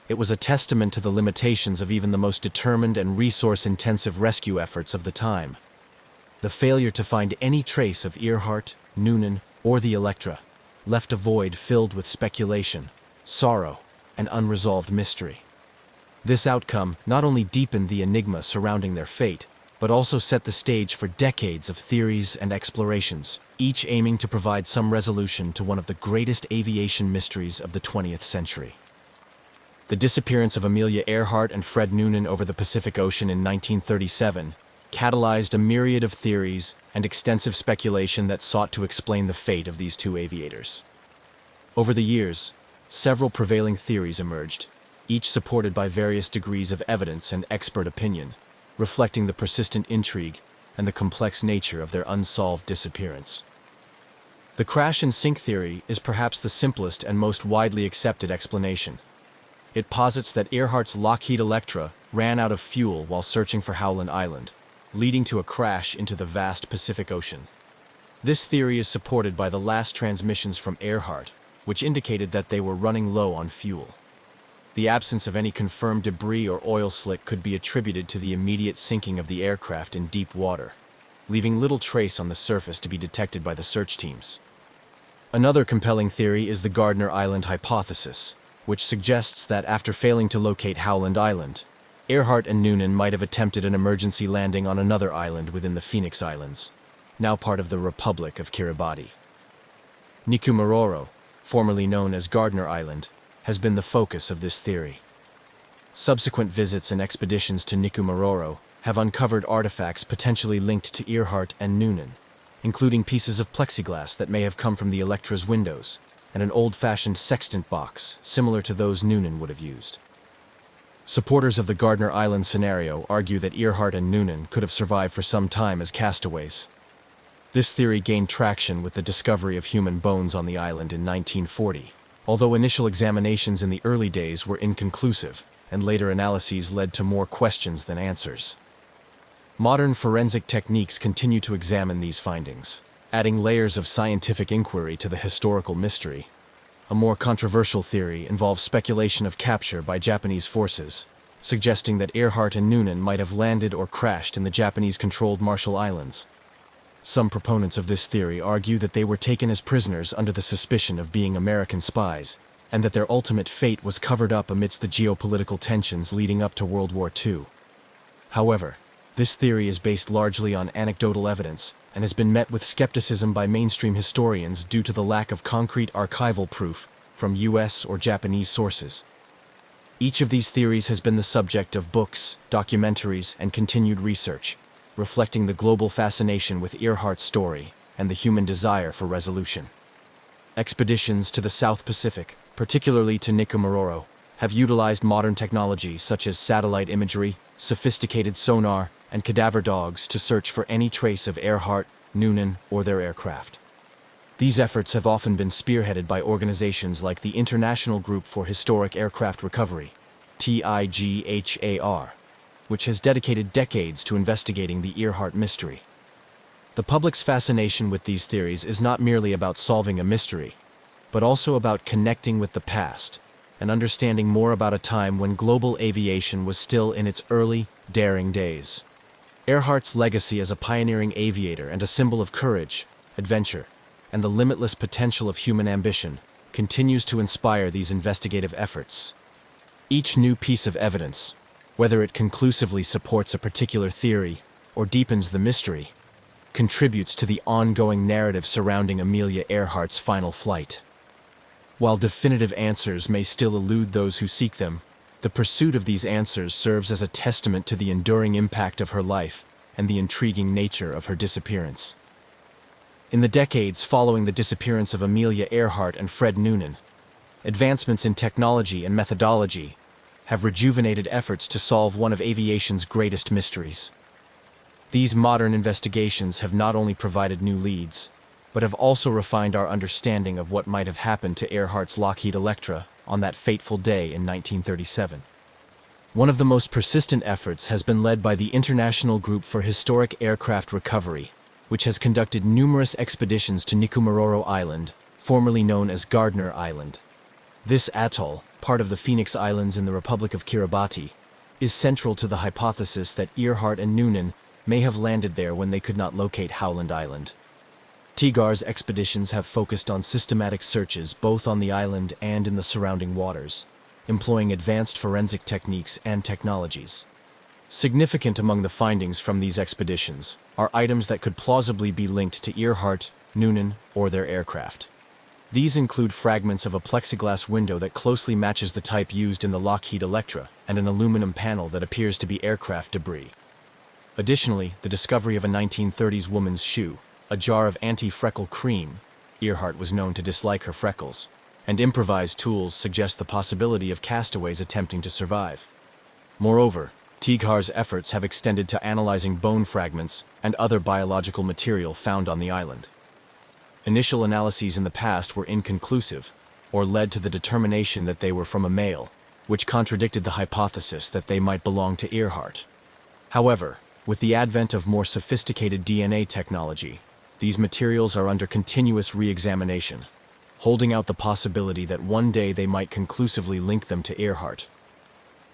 It was a testament to the limitations of even the most determined and resource-intensive rescue efforts of the time. The failure to find any trace of Earhart, Noonan, or the Electra left a void filled with speculation, sorrow, and unresolved mystery. This outcome not only deepened the enigma surrounding their fate, but also set the stage for decades of theories and explorations, each aiming to provide some resolution to one of the greatest aviation mysteries of the 20th century. The disappearance of Amelia Earhart and Fred Noonan over the Pacific Ocean in 1937 catalyzed a myriad of theories and extensive speculation that sought to explain the fate of these two aviators. Over the years, several prevailing theories emerged, each supported by various degrees of evidence and expert opinion, reflecting the persistent intrigue and the complex nature of their unsolved disappearance. The crash and sink theory is perhaps the simplest and most widely accepted explanation. It posits that Earhart's Lockheed Electra ran out of fuel while searching for Howland Island, leading to a crash into the vast Pacific Ocean. This theory is supported by the last transmissions from Earhart, which indicated that they were running low on fuel. The absence of any confirmed debris or oil slick could be attributed to the immediate sinking of the aircraft in deep water, leaving little trace on the surface to be detected by the search teams. Another compelling theory is the Gardner Island hypothesis, which suggests that after failing to locate Howland Island, Earhart and Noonan might have attempted an emergency landing on another island within the Phoenix Islands, now part of the Republic of Kiribati. Nikumaroro, formerly known as Gardner Island, has been the focus of this theory. Subsequent visits and expeditions to Nikumaroro have uncovered artifacts potentially linked to Earhart and Noonan, including pieces of plexiglass that may have come from the Electra's windows and an old-fashioned sextant box similar to those Noonan would have used. Supporters of the Gardner Island scenario argue that Earhart and Noonan could have survived for some time as castaways. This theory gained traction with the discovery of human bones on the island in 1940, although initial examinations in the early days were inconclusive, and later analyses led to more questions than answers. Modern forensic techniques continue to examine these findings, adding layers of scientific inquiry to the historical mystery. A more controversial theory involves speculation of capture by Japanese forces, suggesting that Earhart and Noonan might have landed or crashed in the Japanese-controlled Marshall Islands. Some proponents of this theory argue that they were taken as prisoners under the suspicion of being American spies, and that their ultimate fate was covered up amidst the geopolitical tensions leading up to World War II. However, this theory is based largely on anecdotal evidence and has been met with skepticism by mainstream historians due to the lack of concrete archival proof from U.S. or Japanese sources. Each of these theories has been the subject of books, documentaries, and continued research, reflecting the global fascination with Earhart's story and the human desire for resolution. Expeditions to the South Pacific, particularly to Nikumaroro, have utilized modern technology such as satellite imagery, sophisticated sonar, and cadaver dogs to search for any trace of Earhart, Noonan, or their aircraft. These efforts have often been spearheaded by organizations like the International Group for Historic Aircraft Recovery, TIGHAR, which has dedicated decades to investigating the Earhart mystery. The public's fascination with these theories is not merely about solving a mystery, but also about connecting with the past and understanding more about a time when global aviation was still in its early, daring days. Earhart's legacy as a pioneering aviator and a symbol of courage, adventure, and the limitless potential of human ambition continues to inspire these investigative efforts. Each new piece of evidence, whether it conclusively supports a particular theory or deepens the mystery, contributes to the ongoing narrative surrounding Amelia Earhart's final flight. While definitive answers may still elude those who seek them, the pursuit of these answers serves as a testament to the enduring impact of her life and the intriguing nature of her disappearance. In the decades following the disappearance of Amelia Earhart and Fred Noonan, advancements in technology and methodology have rejuvenated efforts to solve one of aviation's greatest mysteries. These modern investigations have not only provided new leads, but have also refined our understanding of what might have happened to Earhart's Lockheed Electra on that fateful day in 1937. One of the most persistent efforts has been led by the International Group for Historic Aircraft Recovery, which has conducted numerous expeditions to Nikumaroro Island, formerly known as Gardner Island. This atoll, part of the Phoenix Islands in the Republic of Kiribati, is central to the hypothesis that Earhart and Noonan may have landed there when they could not locate Howland Island. TIGAR's expeditions have focused on systematic searches both on the island and in the surrounding waters, employing advanced forensic techniques and technologies. Significant among the findings from these expeditions are items that could plausibly be linked to Earhart, Noonan, or their aircraft. These include fragments of a plexiglass window that closely matches the type used in the Lockheed Electra and an aluminum panel that appears to be aircraft debris. Additionally, the discovery of a 1930s woman's shoe, a jar of anti-freckle cream — Earhart was known to dislike her freckles — and improvised tools suggest the possibility of castaways attempting to survive. Moreover, TIGAR's efforts have extended to analyzing bone fragments and other biological material found on the island. Initial analyses in the past were inconclusive, or led to the determination that they were from a male, which contradicted the hypothesis that they might belong to Earhart. However, with the advent of more sophisticated DNA technology, these materials are under continuous re-examination, holding out the possibility that one day they might conclusively link them to Earhart.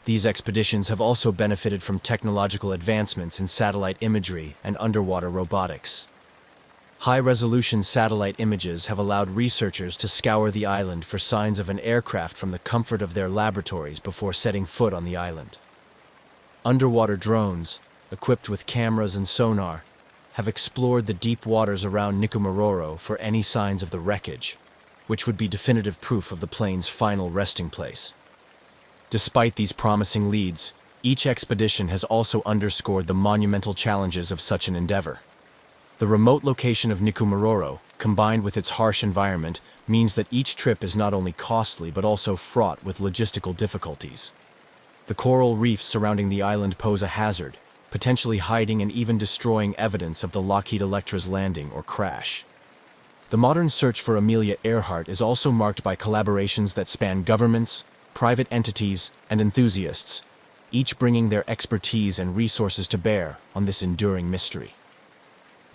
These expeditions have also benefited from technological advancements in satellite imagery and underwater robotics. High-resolution satellite images have allowed researchers to scour the island for signs of an aircraft from the comfort of their laboratories before setting foot on the island. Underwater drones, equipped with cameras and sonar, have explored the deep waters around Nikumaroro for any signs of the wreckage, which would be definitive proof of the plane's final resting place. Despite these promising leads, each expedition has also underscored the monumental challenges of such an endeavor. The remote location of Nikumaroro, combined with its harsh environment, means that each trip is not only costly but also fraught with logistical difficulties. The coral reefs surrounding the island pose a hazard, potentially hiding and even destroying evidence of the Lockheed Electra's landing or crash. The modern search for Amelia Earhart is also marked by collaborations that span governments, private entities, and enthusiasts, each bringing their expertise and resources to bear on this enduring mystery.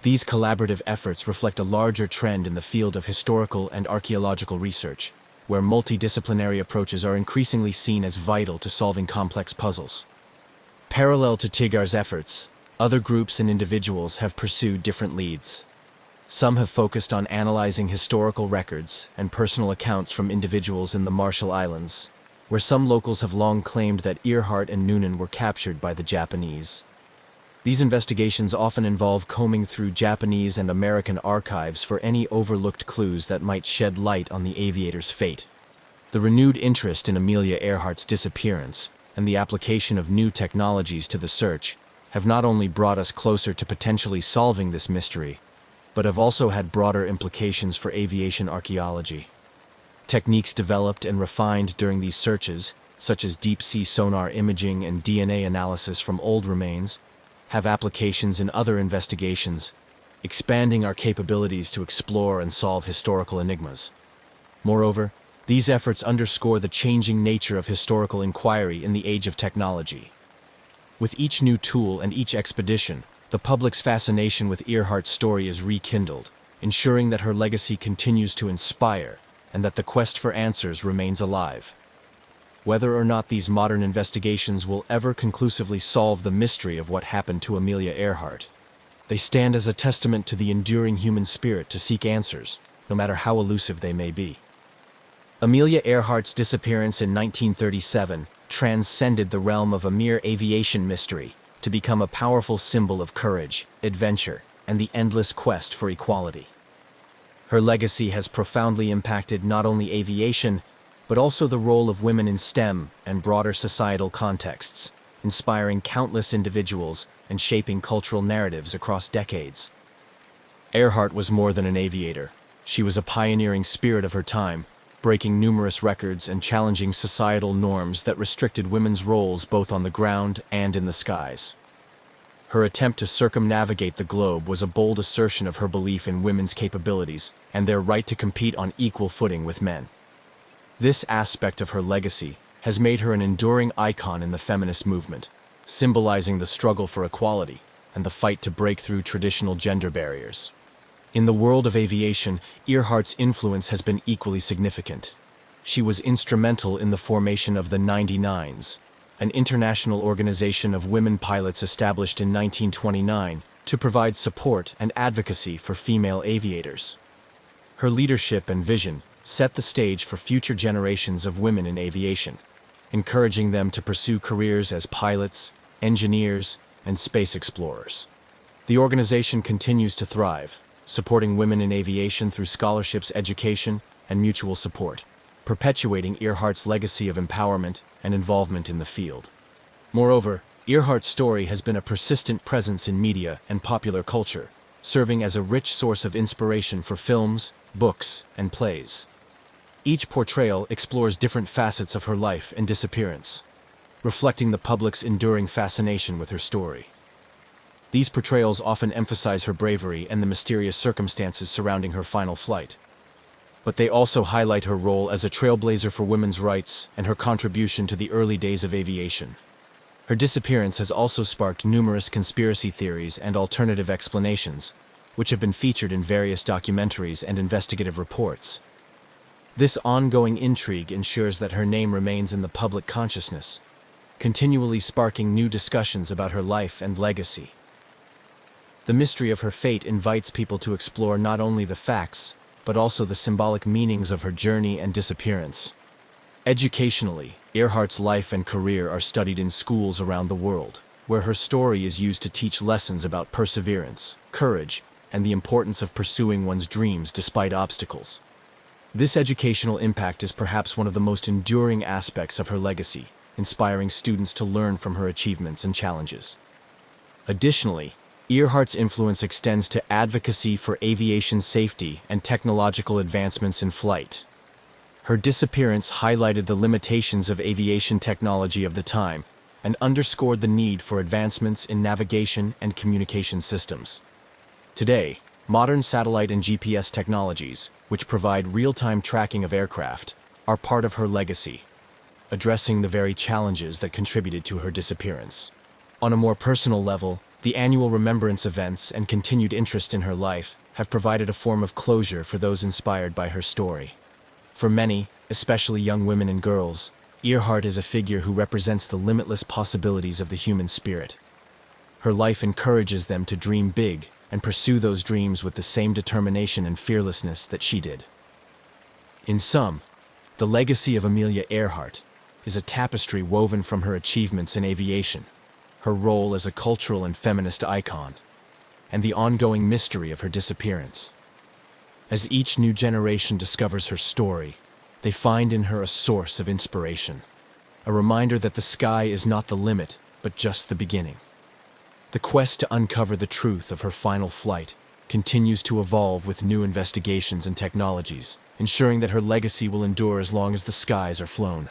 These collaborative efforts reflect a larger trend in the field of historical and archaeological research, where multidisciplinary approaches are increasingly seen as vital to solving complex puzzles. Parallel to TIGAR's efforts, other groups and individuals have pursued different leads. Some have focused on analyzing historical records and personal accounts from individuals in the Marshall Islands, where some locals have long claimed that Earhart and Noonan were captured by the Japanese. These investigations often involve combing through Japanese and American archives for any overlooked clues that might shed light on the aviator's fate. The renewed interest in Amelia Earhart's disappearance and the application of new technologies to the search have not only brought us closer to potentially solving this mystery, but have also had broader implications for aviation archaeology. Techniques developed and refined during these searches, such as deep-sea sonar imaging and DNA analysis from old remains, have applications in other investigations, expanding our capabilities to explore and solve historical enigmas. Moreover, these efforts underscore the changing nature of historical inquiry in the age of technology. With each new tool and each expedition, the public's fascination with Earhart's story is rekindled, ensuring that her legacy continues to inspire and that the quest for answers remains alive. Whether or not these modern investigations will ever conclusively solve the mystery of what happened to Amelia Earhart, they stand as a testament to the enduring human spirit to seek answers, no matter how elusive they may be. Amelia Earhart's disappearance in 1937 transcended the realm of a mere aviation mystery to become a powerful symbol of courage, adventure, and the endless quest for equality. Her legacy has profoundly impacted not only aviation, but also the role of women in STEM and broader societal contexts, inspiring countless individuals and shaping cultural narratives across decades. Earhart was more than an aviator. She was a pioneering spirit of her time, breaking numerous records and challenging societal norms that restricted women's roles both on the ground and in the skies. Her attempt to circumnavigate the globe was a bold assertion of her belief in women's capabilities and their right to compete on equal footing with men. This aspect of her legacy has made her an enduring icon in the feminist movement, symbolizing the struggle for equality and the fight to break through traditional gender barriers. In the world of aviation, Earhart's influence has been equally significant. She was instrumental in the formation of the 99s, an international organization of women pilots established in 1929 to provide support and advocacy for female aviators. Her leadership and vision set the stage for future generations of women in aviation, encouraging them to pursue careers as pilots, engineers, and space explorers. The organization continues to thrive, supporting women in aviation through scholarships, education, and mutual support, perpetuating Earhart's legacy of empowerment and involvement in the field. Moreover, Earhart's story has been a persistent presence in media and popular culture, serving as a rich source of inspiration for films, books, and plays. Each portrayal explores different facets of her life and disappearance, reflecting the public's enduring fascination with her story. These portrayals often emphasize her bravery and the mysterious circumstances surrounding her final flight, but they also highlight her role as a trailblazer for women's rights and her contribution to the early days of aviation. Her disappearance has also sparked numerous conspiracy theories and alternative explanations, which have been featured in various documentaries and investigative reports. This ongoing intrigue ensures that her name remains in the public consciousness, continually sparking new discussions about her life and legacy. The mystery of her fate invites people to explore not only the facts, but also the symbolic meanings of her journey and disappearance. Educationally, Earhart's life and career are studied in schools around the world, where her story is used to teach lessons about perseverance, courage, and the importance of pursuing one's dreams despite obstacles. This educational impact is perhaps one of the most enduring aspects of her legacy, inspiring students to learn from her achievements and challenges. Additionally, Earhart's influence extends to advocacy for aviation safety and technological advancements in flight. Her disappearance highlighted the limitations of aviation technology of the time and underscored the need for advancements in navigation and communication systems. Today, modern satellite and GPS technologies, which provide real-time tracking of aircraft, are part of her legacy, addressing the very challenges that contributed to her disappearance. On a more personal level, the annual remembrance events and continued interest in her life have provided a form of closure for those inspired by her story. For many, especially young women and girls, Earhart is a figure who represents the limitless possibilities of the human spirit. Her life encourages them to dream big and pursue those dreams with the same determination and fearlessness that she did. In sum, the legacy of Amelia Earhart is a tapestry woven from her achievements in aviation, her role as a cultural and feminist icon, and the ongoing mystery of her disappearance. As each new generation discovers her story, they find in her a source of inspiration, a reminder that the sky is not the limit, but just the beginning. The quest to uncover the truth of her final flight continues to evolve with new investigations and technologies, ensuring that her legacy will endure as long as the skies are flown.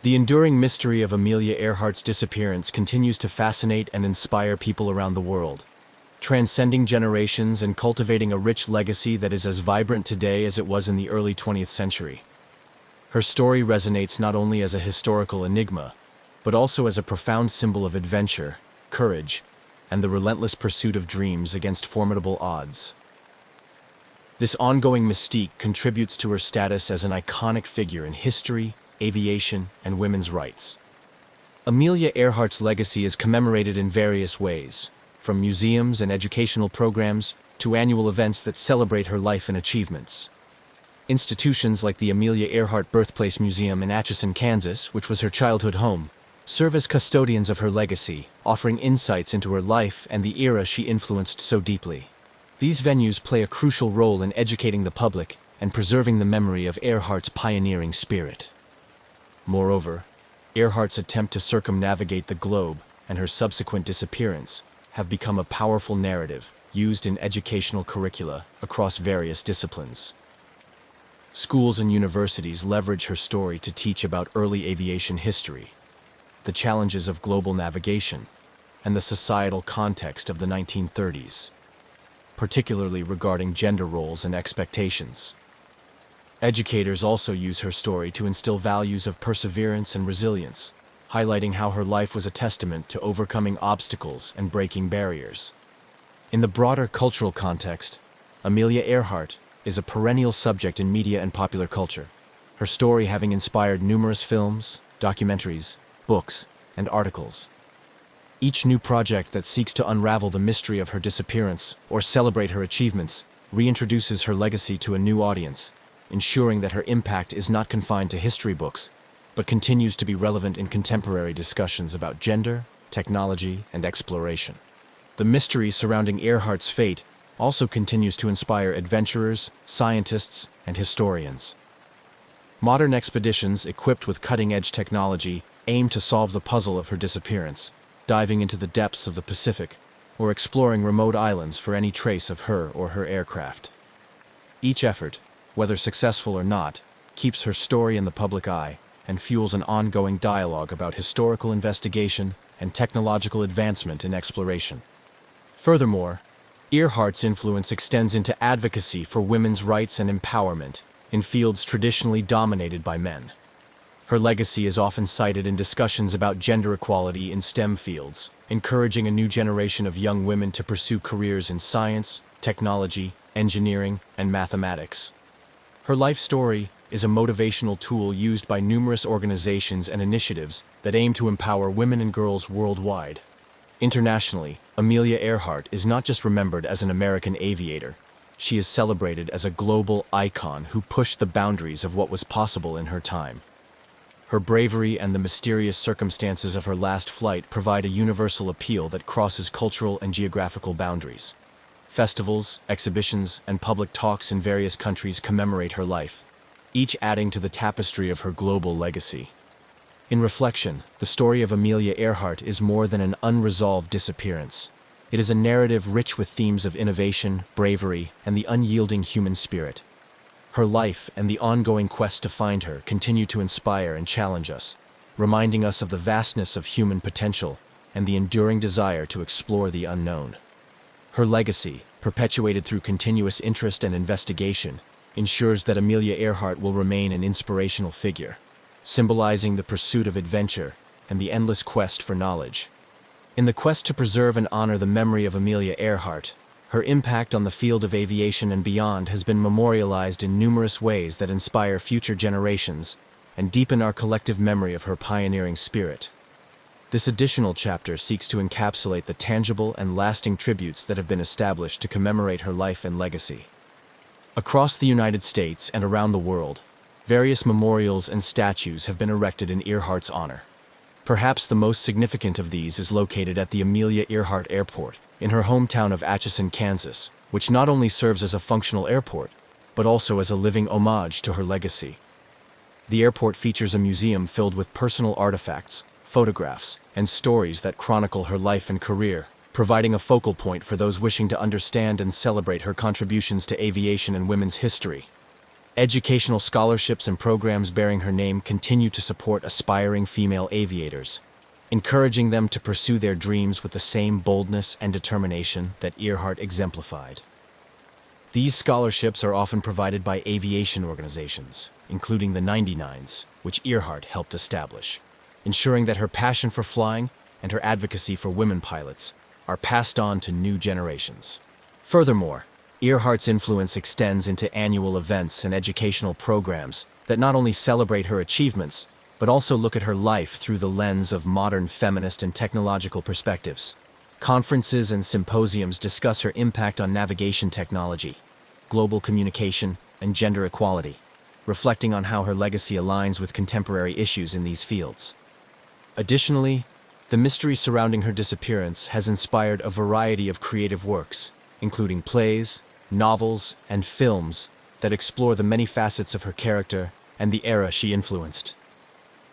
The enduring mystery of Amelia Earhart's disappearance continues to fascinate and inspire people around the world, transcending generations and cultivating a rich legacy that is as vibrant today as it was in the early 20th century. Her story resonates not only as a historical enigma, but also as a profound symbol of adventure, courage, and the relentless pursuit of dreams against formidable odds. This ongoing mystique contributes to her status as an iconic figure in history, aviation, and women's rights. Amelia Earhart's legacy is commemorated in various ways, from museums and educational programs to annual events that celebrate her life and achievements. Institutions like the Amelia Earhart Birthplace Museum in Atchison, Kansas, which was her childhood home, serve as custodians of her legacy, offering insights into her life and the era she influenced so deeply. These venues play a crucial role in educating the public and preserving the memory of Earhart's pioneering spirit. Moreover, Earhart's attempt to circumnavigate the globe and her subsequent disappearance have become a powerful narrative used in educational curricula across various disciplines. Schools and universities leverage her story to teach about early aviation history, the challenges of global navigation, and the societal context of the 1930s, particularly regarding gender roles and expectations. Educators also use her story to instill values of perseverance and resilience, highlighting how her life was a testament to overcoming obstacles and breaking barriers. In the broader cultural context, Amelia Earhart is a perennial subject in media and popular culture, her story having inspired numerous films, documentaries, books, and articles. Each new project that seeks to unravel the mystery of her disappearance or celebrate her achievements reintroduces her legacy to a new audience, ensuring that her impact is not confined to history books, but continues to be relevant in contemporary discussions about gender, technology, and exploration. The mystery surrounding Earhart's fate also continues to inspire adventurers, scientists, and historians. Modern expeditions equipped with cutting-edge technology aim to solve the puzzle of her disappearance, diving into the depths of the Pacific or exploring remote islands for any trace of her or her aircraft. Each effort, whether successful or not, keeps her story in the public eye and fuels an ongoing dialogue about historical investigation and technological advancement in exploration. Furthermore, Earhart's influence extends into advocacy for women's rights and empowerment in fields traditionally dominated by men. Her legacy is often cited in discussions about gender equality in STEM fields, encouraging a new generation of young women to pursue careers in science, technology, engineering, and mathematics. Her life story is a motivational tool used by numerous organizations and initiatives that aim to empower women and girls worldwide. Internationally, Amelia Earhart is not just remembered as an American aviator. She is celebrated as a global icon who pushed the boundaries of what was possible in her time. Her bravery and the mysterious circumstances of her last flight provide a universal appeal that crosses cultural and geographical boundaries. Festivals, exhibitions, and public talks in various countries commemorate her life, each adding to the tapestry of her global legacy. In reflection, the story of Amelia Earhart is more than an unresolved disappearance. It is a narrative rich with themes of innovation, bravery, and the unyielding human spirit. Her life and the ongoing quest to find her continue to inspire and challenge us, reminding us of the vastness of human potential and the enduring desire to explore the unknown. Her legacy, perpetuated through continuous interest and investigation, ensures that Amelia Earhart will remain an inspirational figure, symbolizing the pursuit of adventure and the endless quest for knowledge. In the quest to preserve and honor the memory of Amelia Earhart, her impact on the field of aviation and beyond has been memorialized in numerous ways that inspire future generations and deepen our collective memory of her pioneering spirit. This additional chapter seeks to encapsulate the tangible and lasting tributes that have been established to commemorate her life and legacy. Across the United States and around the world, various memorials and statues have been erected in Earhart's honor. Perhaps the most significant of these is located at the Amelia Earhart Airport, in her hometown of Atchison, Kansas, which not only serves as a functional airport, but also as a living homage to her legacy. The airport features a museum filled with personal artifacts, photographs, and stories that chronicle her life and career, providing a focal point for those wishing to understand and celebrate her contributions to aviation and women's history. Educational scholarships and programs bearing her name continue to support aspiring female aviators, encouraging them to pursue their dreams with the same boldness and determination that Earhart exemplified. These scholarships are often provided by aviation organizations, including the 99s, which Earhart helped establish, ensuring that her passion for flying and her advocacy for women pilots are passed on to new generations. Furthermore, Earhart's influence extends into annual events and educational programs that not only celebrate her achievements, but also look at her life through the lens of modern feminist and technological perspectives. Conferences and symposiums discuss her impact on navigation technology, global communication, and gender equality, reflecting on how her legacy aligns with contemporary issues in these fields. Additionally, the mystery surrounding her disappearance has inspired a variety of creative works, including plays, novels, and films that explore the many facets of her character and the era she influenced.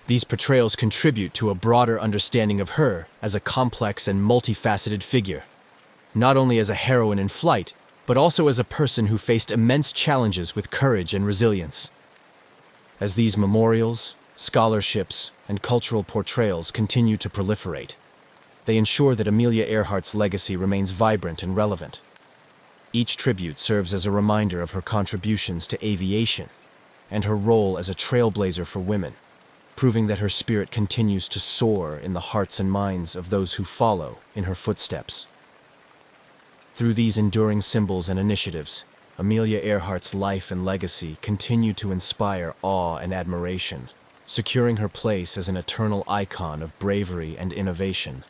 These portrayals contribute to a broader understanding of her as a complex and multifaceted figure, not only as a heroine in flight, but also as a person who faced immense challenges with courage and resilience. As these memorials, scholarships, and cultural portrayals continue to proliferate, they ensure that Amelia Earhart's legacy remains vibrant and relevant. Each tribute serves as a reminder of her contributions to aviation and her role as a trailblazer for women, proving that her spirit continues to soar in the hearts and minds of those who follow in her footsteps. Through these enduring symbols and initiatives, Amelia Earhart's life and legacy continue to inspire awe and admiration, securing her place as an eternal icon of bravery and innovation.